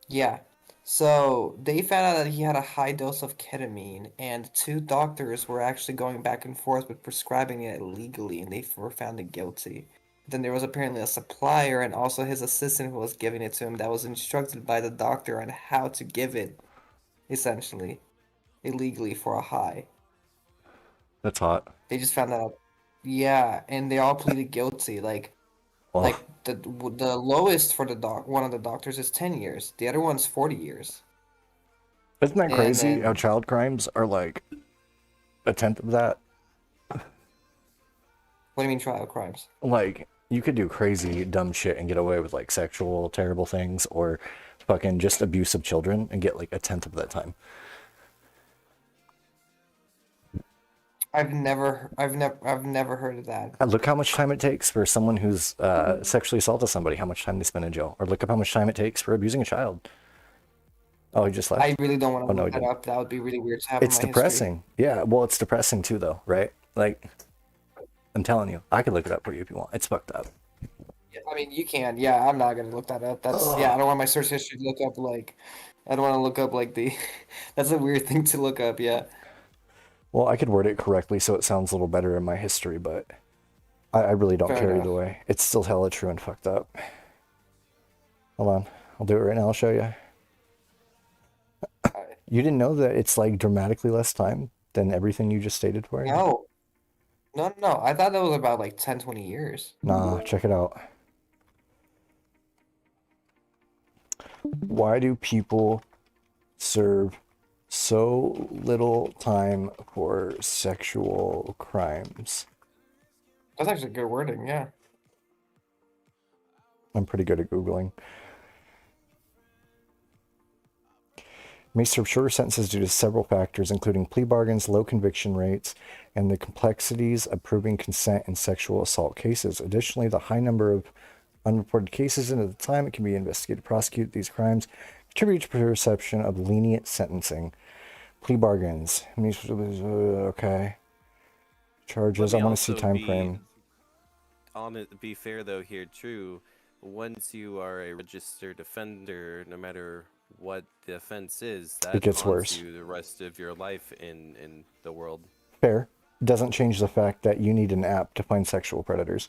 Yeah. So they found out that he had a high dose of ketamine, and 2 doctors were actually going back and forth with prescribing it legally, and they were found guilty. Then there was apparently a supplier and also his assistant who was giving it to him that was instructed by the doctor on how to give it, essentially, illegally for a high. That's hot. They just found out. Yeah, and they all pleaded guilty. Like Oh, the lowest for one of the doctors is 10 years. The other one's 40 years. isn't that and crazy then- how child crimes are like a tenth of that? What do you mean trial crimes? Like, you could do crazy, dumb shit and get away with like sexual, terrible things or fucking just abuse of children and get like a tenth of that time. I've never heard of that. Look how much time it takes for someone who's sexually assaulted somebody, how much time they spend in jail. Or look up how much time it takes for abusing a child. Oh, he just left. I really don't want to Oh, no, look he that didn't. up. That would be really weird to have It's in my depressing. Yeah, well, it's depressing too, though, right? Like, I'm telling you, I could look it up for you if you want. It's fucked up. history. I mean, you can. Yeah, I'm not gonna look that up. That's yeah. I don't want my search history to look up like. I don't want to look up like the. That's a weird thing to look up. Yeah. Well, I could word it correctly so it sounds a little better in my history, but I really don't Fair care enough. either way. It's still hella true and fucked up. Hold on. I'll do it right now. I'll show you. You didn't know that it's like dramatically less time than everything you just stated for you? No. No. I thought that was about like 10, 20 years. Nah, check it out. Why do people serve so little time for sexual crimes? That's actually good wording. Yeah. I'm pretty good at Googling. May serve shorter sentences due to several factors, including plea bargains, low conviction rates, and the complexities of proving consent in sexual assault cases. Additionally, the high number of unreported cases and at the time it can be investigated to prosecute these crimes contribute to perception of lenient sentencing. Plea bargains. Okay. Charges. I want to see time frame. Be fair though here, true. Once you are a registered offender, no matter what the offense is, that It gets haunts worse. you the rest of your life in the world. Fair. Doesn't change the fact that you need an app to find sexual predators.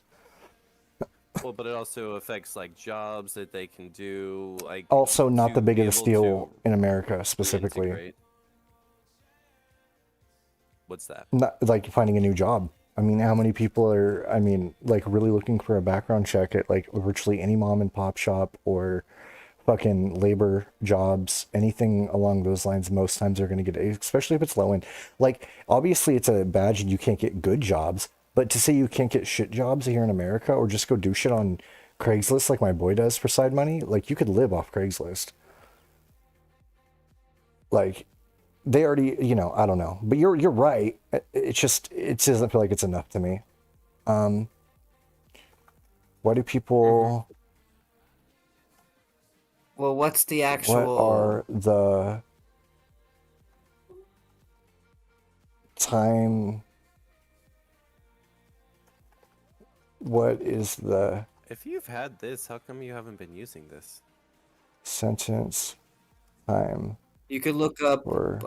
Well, but it also affects like jobs that they can do. Like Also, not to the be biggest able deal to in America specifically. reintegrate. What's that? Not like finding a new job. I mean, how many people are, I mean, like really looking for a background check at like virtually any mom and pop shop or fucking labor jobs, anything along those lines, most times they're going to get, especially if it's low end. Like, obviously it's a badge and you can't get good jobs, but to say you can't get shit jobs here in America or just go do shit on Craigslist like my boy does for side money, like you could live off Craigslist. Like, they already, you know, I don't know, but you're right. It's just, it doesn't feel like it's enough to me. Why do people, Well, what's the what actual? are the time, what is the If you've had this, how come you haven't been using this? sentence time You could look up for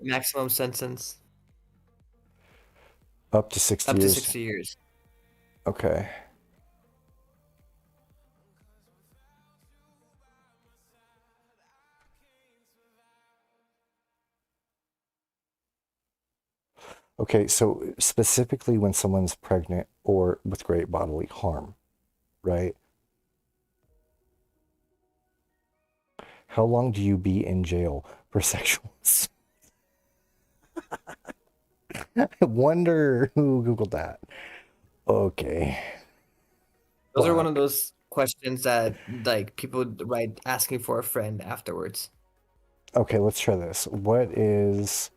maximum sentence up to 60 up to years? 60 years. Okay. Okay, so specifically when someone's pregnant or with great bodily harm, right? How long do you be in jail for sexual assault? I wonder who Googled that. Okay. Those are one of those questions that like people would write asking for a friend afterwards. Okay, let's try this. What is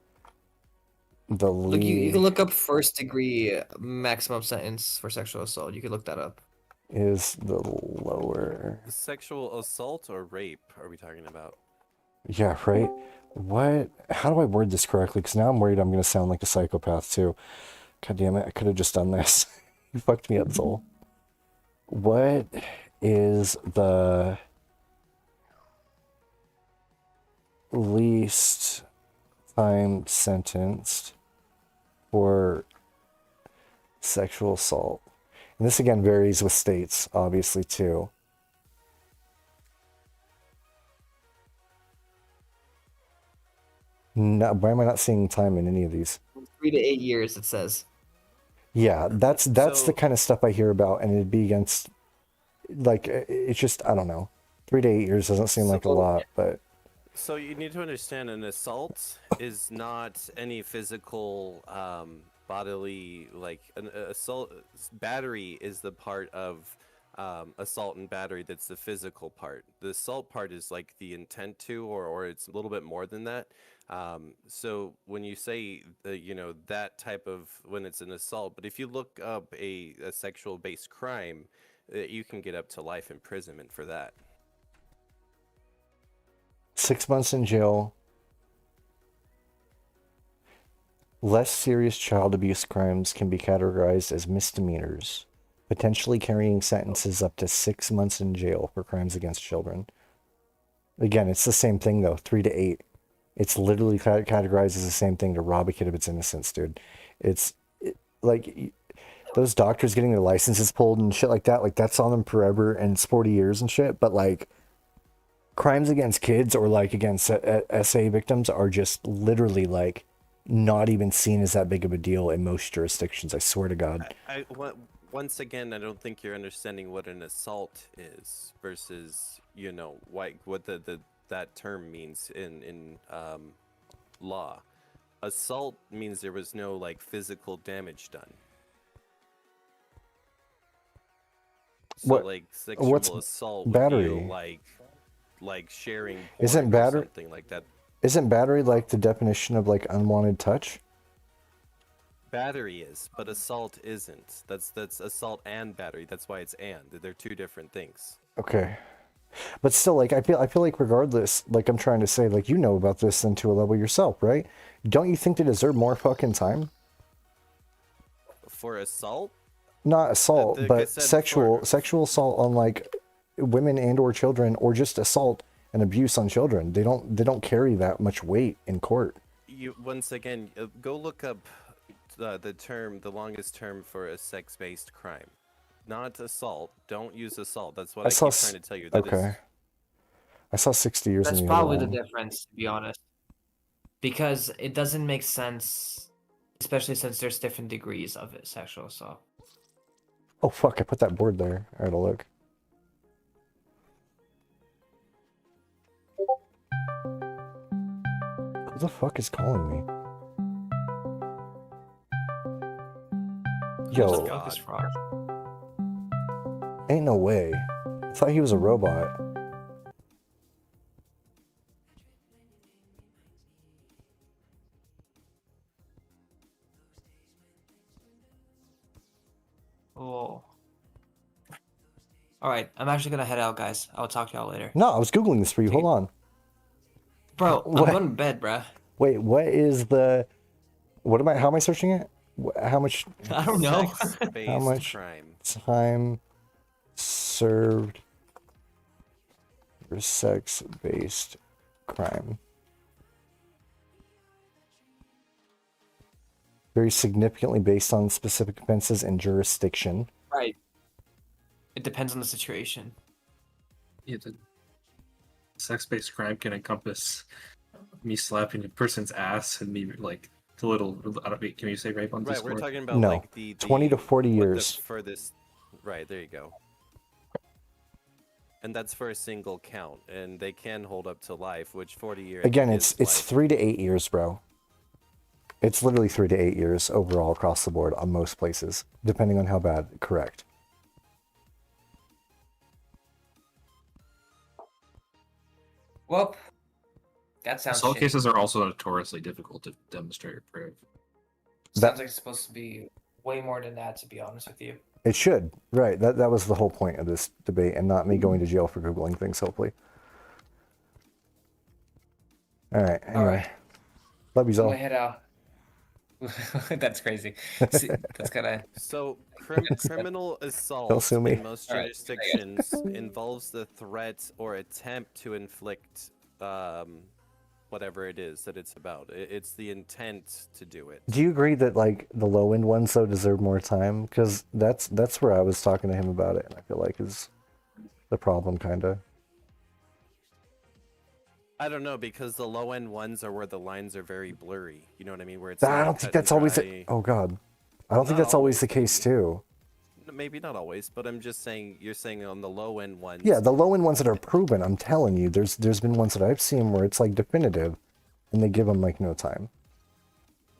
the Look, you lead can look up first degree maximum sentence for sexual assault. You can look that up. is the lower? Sexual assault or rape are we talking about? Yeah, right. What? How do I word this correctly? Because now I'm worried I'm gonna sound like a psychopath too. God damn it! I could have just done this. You fucked me up, Soul. What is the least time sentenced for sexual assault? And this again varies with states, obviously, too. No, why am I not seeing time in any of these? 3 to 8 years, it says. Yeah, that's the kind of stuff I hear about, and it'd be against, like, it's just, I don't know. 3 to 8 years doesn't seem like a lot, but So you need to understand an assault is not any physical bodily like an assault. Battery is the part of assault and battery that's the physical part. The assault part is like the intent to, or it's a little bit more than that. So when you say that type of, when it's an assault, but if you look up a sexual based crime, you can get up to life imprisonment for that. 6 months in jail. Less serious child abuse crimes can be categorized as misdemeanors, potentially carrying sentences up to 6 months in jail for crimes against children. Again, it's the same thing though, 3 to 8. It's literally categorized as the same thing to rob a kid of its innocence, dude. Like those doctors getting their licenses pulled and shit like that, like that's on them forever and it's 40 years and shit, but like crimes against kids or like against SA victims are just literally like not even seen as that big of a deal in most jurisdictions. I swear to God. Once again, I don't think you're understanding what an assault is versus what that term means in law. Assault means there was no like physical damage done. So like sexual assault would battery? be like sharing porn Isn't or battery something like that. Isn't battery like the definition of like unwanted touch? Battery is, but assault isn't. That's assault and battery. That's why it's and. They're two different things. Okay. But still, like I feel like regardless, like I'm trying to say, like you know about this then to a level yourself, right? Don't you think they deserve more fucking time? For assault? Not assault, Like I but said sexual assault on like women and or children, or just assault and abuse on children. They don't carry that much weight in court. You once again go look up the longest term for a sex-based crime, not assault. Don't use assault. That's what I keep trying to tell you. That Okay. I saw 60 years. That's in the probably other the one. difference, to be honest. Because it doesn't make sense, especially since there's different degrees of it, sexual assault. Oh fuck! I put that board there. I gotta look. Who the fuck is calling me? Yo, ain't no way. I thought he was a robot. Oh. All right, I'm actually gonna head out, guys. I'll talk to y'all later. No, I was googling this for you. Hold on. Bro, I'm What? going to bed, bro. Wait, what is the? What am I? How am I searching it? How much? I don't know. How much time served for sex-based crime? Very significantly based on specific offenses and jurisdiction. Right. It depends on the situation. Yeah, the sex-based crime can encompass me slapping a person's ass and me like the little. I don't. Can you say rape on Right, Discord? we're talking about No, like the 20 to 40 what the years. furthest. Right, there you go. And that's for a single count, and they can hold up to life, which 40 years. Again, it's 3 to 8 years, bro. It's literally 3 to 8 years overall across the board on most places, depending on how bad. Correct. Well, that sounds. Assault shitty. cases are also notoriously difficult to demonstrate or prove. Sounds like it's supposed to be way more than that, to be honest with you. It should. Right. That was the whole point of this debate, and not me going to jail for Googling things, hopefully. All right. Anyway. right. Love you I'm all. gonna head out. That's crazy. See, that's kind of. So, criminal assault Don't sue me. in most Alright. jurisdictions involves the threat or attempt to inflict whatever it is that it's about. It's the intent to do it. Do you agree that like the low end ones though deserve more time? Because that's where I was talking to him about it, and I feel like is the problem, kind of. I don't know, because the low end ones are where the lines are very blurry. You know what I mean? Where it's I not don't think cut and that's always. dry. Oh God, I don't think Not that's always the case too. Maybe not always, but I'm just saying. You're saying on the low end ones. Yeah, the low end ones that are proven, I'm telling you, there's been ones that I've seen where it's like definitive, and they give them like no time.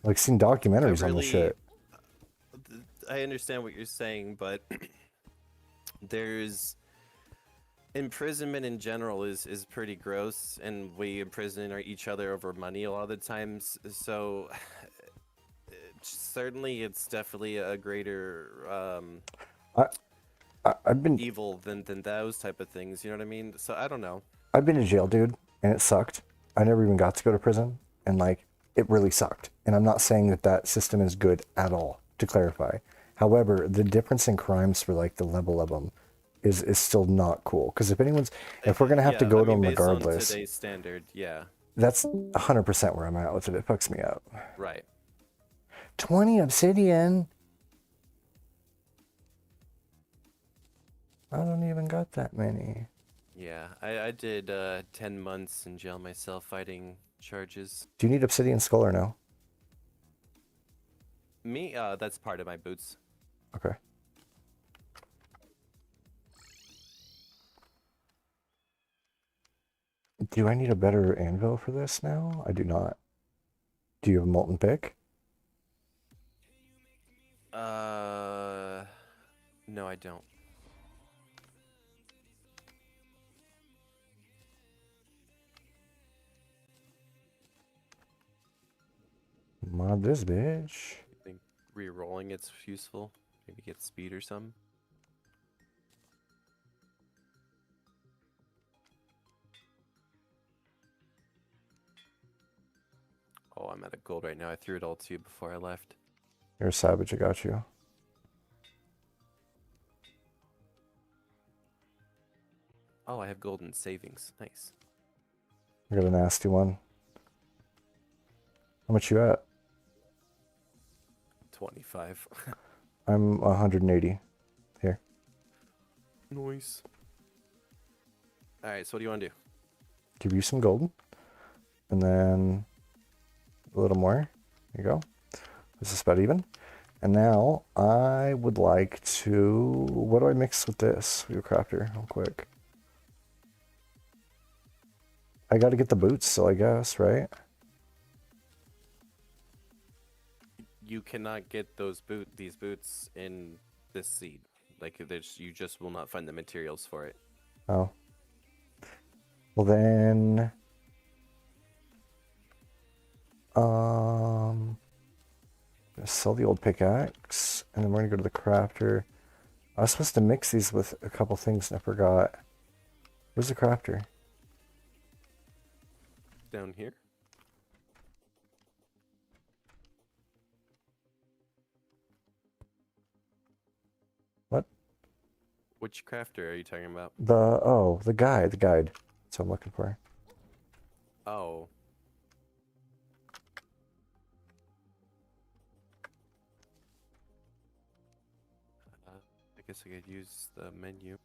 Like seen documentaries on the shit. I understand what you're saying, but there's imprisonment in general is pretty gross, and we imprison each other over money a lot of the times. So certainly, it's definitely a greater I've been evil than those type of things. You know what I mean? So I don't know. I've been to jail, dude, and it sucked. I never even got to go to prison, and like it really sucked. And I'm not saying that that system is good at all, to clarify. However, the difference in crimes for like the level of them is still not cool. Because if we're gonna have to Yeah, go I to mean, them based on regardless, today's standard, yeah, that's 100% where I'm at with it. It fucks me up. right. 20 obsidian. I don't even got that many. Yeah, I did 10 months in jail myself fighting charges. Do you need obsidian skull or no? Me, that's part of my boots. Okay. Do I need a better anvil for this now? I do not. Do you have a molten pick? No, I don't. Mod this bitch. I think re-rolling it's useful. Maybe get speed or something. Oh, I'm out of gold right now. I threw it all to you before I left. You're a savage, I got you. Oh, I have golden savings. Nice. I got a nasty one. How much you at? 25. I'm 180. Here. Nice. Alright, so what do you want to do? Give you some golden. And then a little more. There you go. This is about even. And now I would like to... What do I mix with this? Your crafter, real quick. I gotta get the boots still, I guess, right? You cannot get these boots in this seed. Like, you just will not find the materials for it. Oh. Well then... Gonna sell the old pickaxe, and then we're gonna go to the crafter. I was supposed to mix these with a couple things and I forgot. Where's the crafter? Down here? What? Which crafter are you talking about? The guide. That's what I'm looking for. Oh. I guess I could use the menu.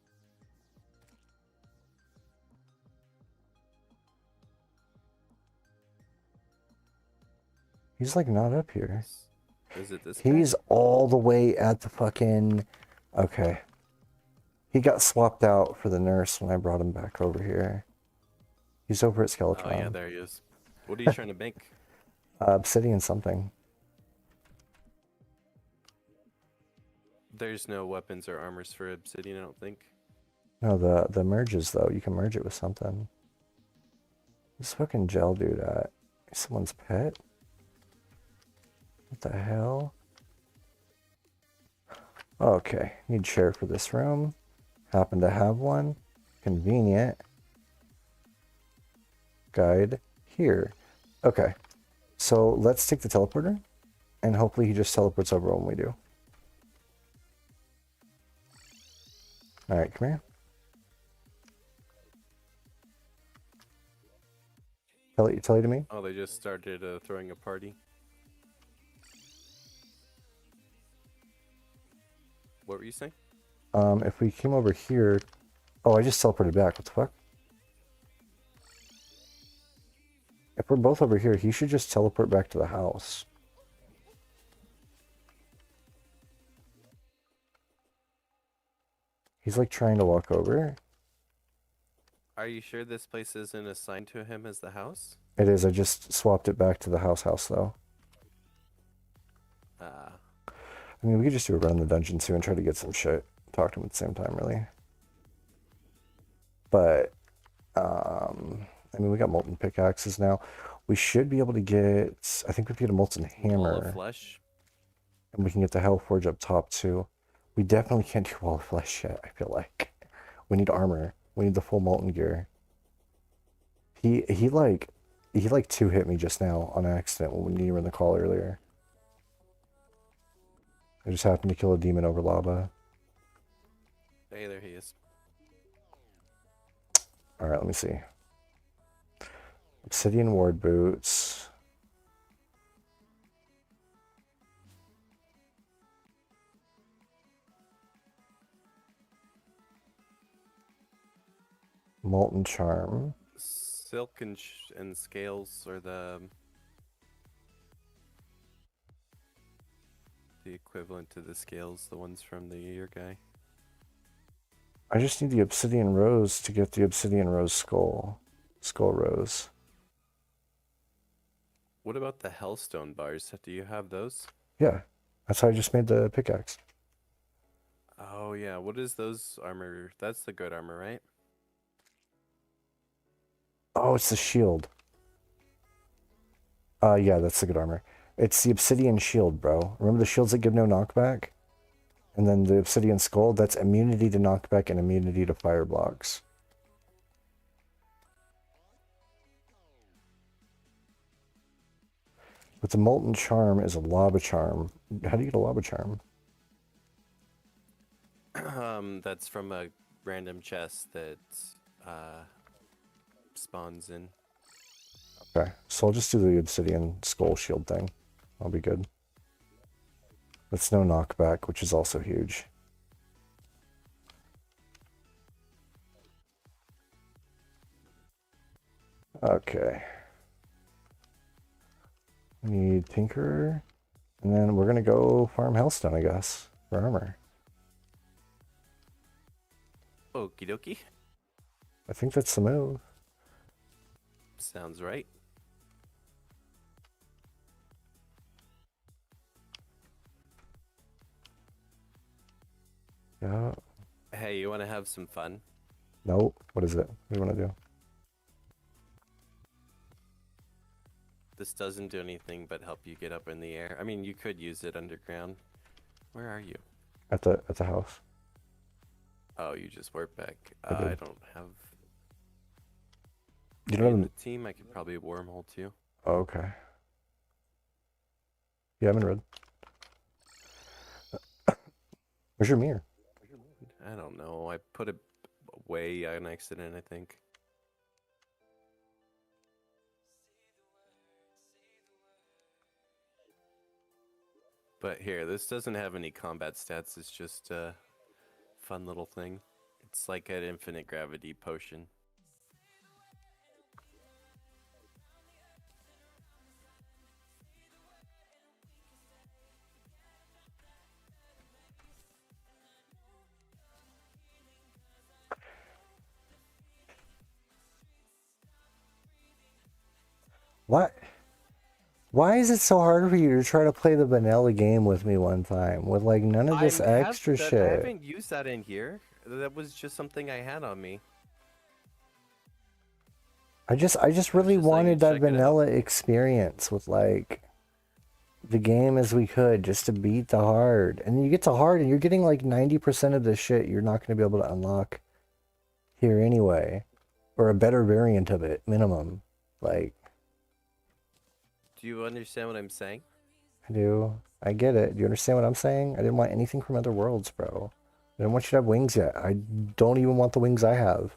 He's like not up here. Is it this guy? He's all the way at the fucking... Okay. He got swapped out for the nurse when I brought him back over here. He's over at Skeletron. Oh yeah, there he is. What are you trying to make? Obsidian something. There's no weapons or armors for obsidian, I don't think. No, the merges though. You can merge it with something. This fucking gel dude at someone's pet? What the hell? Okay, need chair for this room. Happen to have one. Convenient. Guide here. Okay, so let's take the teleporter, and hopefully he just teleports over when we do. All right, come here. Tell you to me. Oh, they just started throwing a party. What were you saying? If we came over here, oh, I just teleported back. What the fuck? If we're both over here, he should just teleport back to the house. He's like trying to walk over. Are you sure this place isn't assigned to him as the house? It is. I just swapped it back to the house though. Ah. I mean, we could just do a run in the dungeon too and try to get some shit. Talk to him at the same time, really. But, I mean, we got molten pickaxes now. We should be able to get, I think we can get a molten Wall hammer. of flesh. And we can get the Hellforge up top too. We definitely can't do wall of flesh yet, I feel like. We need armor. We need the full molten gear. He like two hit me just now on accident when you were in the call earlier. I just happened to kill a demon over lava. Hey, there he is. Alright, let me see. Obsidian ward boots. Molten charm. Silk and scales are the equivalent to the scales, the ones from the year guy. I just need the obsidian rose to get the obsidian rose skull rose. What about the hellstone bars? Do you have those? Yeah, that's how I just made the pickaxe. Oh yeah, what is those armor? That's the good armor, right? Oh, it's the shield. Yeah, that's the good armor. It's the obsidian shield, bro. Remember the shields that give no knockback? And then the obsidian skull, that's immunity to knockback and immunity to fire blocks. But the molten charm is a lava charm. How do you get a lava charm? That's from a random chest that spawns in. Okay, so I'll just do the obsidian skull shield thing. I'll be good. That's no knockback, which is also huge. Okay. We need Tinkerer. And then we're gonna go farm Hellstone, I guess, for armor. Okie dokie. I think that's the move. Sounds right. Yeah. Hey, you want to have some fun? Nope. What is it? What do you want to do? This doesn't do anything but help you get up in the air. I mean, you could use it underground. Where are you? At the house. Oh, you just warp back. I did. I don't have. You don't In have. the team, I could probably wormhole too. Oh, okay. Yeah, I'm in red. Where's your mirror? I don't know. I put it away on accident, I think. But here, this doesn't have any combat stats. It's just a fun little thing. It's like an infinite gravity potion. What? Why is it so hard for you to try to play the vanilla game with me one time with like none of this extra I shit? haven't used that in here. That was just something I had on me. I just really wanted that vanilla experience with like the game as we could just to beat the hard. And you get to hard and you're getting like 90% of the shit you're not going to be able to unlock here anyway. Or a better variant of it, minimum. Like, Do you understand what I'm saying? I do. I get it. Do you understand what I'm saying? I didn't want anything from Other Worlds, bro. I didn't want you to have wings yet. I don't even want the wings I have.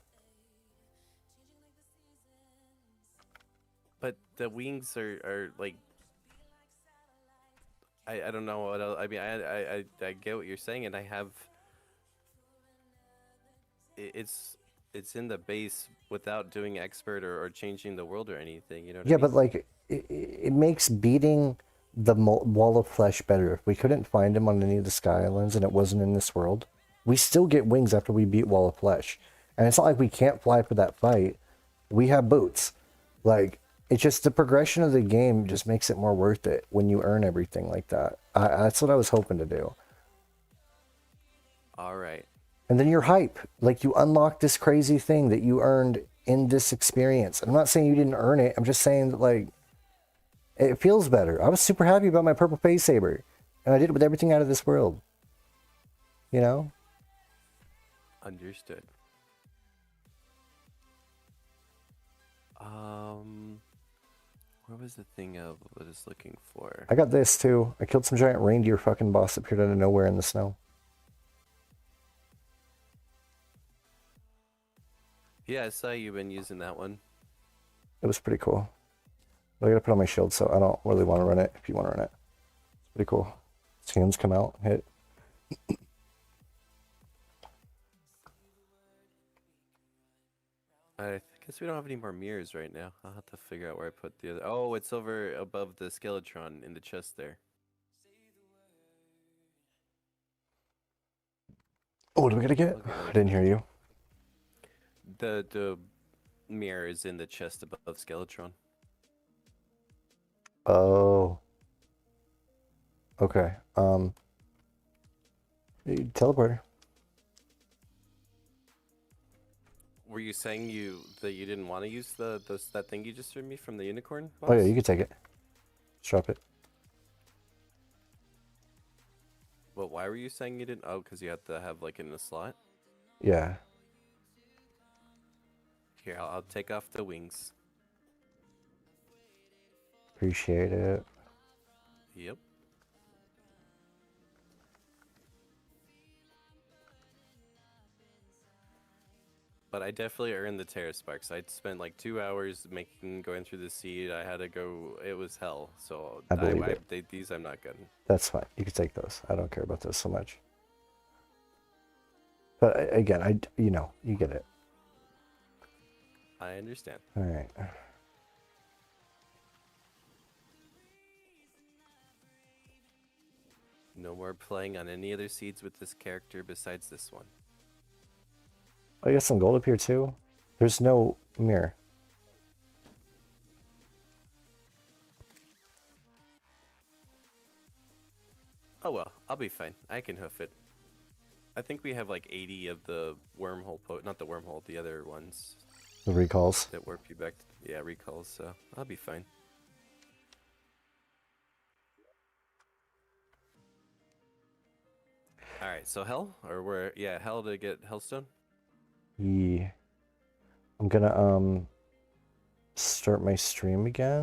But the wings are like, I don't know what else. I mean, I get what you're saying, and I have. It's in the base without doing expert or changing the world or anything. You know what Yeah, I mean? but like, it makes beating the Wall of Flesh better. If we couldn't find him on any of the Sky Islands and it wasn't in this world, we still get wings after we beat Wall of Flesh. And it's not like we can't fly for that fight. We have boots. Like, it's just the progression of the game just makes it more worth it when you earn everything like that. That's what I was hoping to do. All right. And then you're hype. Like, you unlock this crazy thing that you earned in this experience. I'm not saying you didn't earn it. I'm just saying that, like, it feels better. I was super happy about my purple phase saber. And I did it with everything out of this world. You know? Understood. Where was the thing I was looking for? I got this too. I killed some giant reindeer fucking boss that appeared out of nowhere in the snow. Yeah, I saw you been using that one. It was pretty cool. I gotta put on my shield, so I don't really want to run it if you want to run it. It's pretty cool. His hands come out, hit. I guess we don't have any more mirrors right now. I'll have to figure out where I put the other. Oh, it's over above the Skeletron in the chest there. Oh, what do we gotta get? I didn't hear you. The mirror is in the chest above Skeletron. Oh. Okay. Teleporter. Were you saying that you didn't want to use that thing you just threw me from the unicorn? Oh yeah, boss? you can take it. Just drop it. Well, why were you saying you didn't? Oh, because you have to have like in the slot. Yeah. Here, I'll take off the wings. Appreciate it. Yep. But I definitely earned the Terra Sparks. I spent like 2 hours going through the seed. I had to go. It was hell. So I believe it. these I'm not getting. That's fine. You can take those. I don't care about those so much. But again, you know, you get it. I understand. All right. No more playing on any other seeds with this character besides this one. I got some gold up here too. There's no mirror. Oh well, I'll be fine. I can hoof it. I think we have like 80 of the wormhole not the wormhole, the other ones. The recalls. That warp you back. Yeah, recalls. So I'll be fine. All right. So hell, or where? Yeah, hell to get Hellstone. Yeah. I'm gonna start my stream again.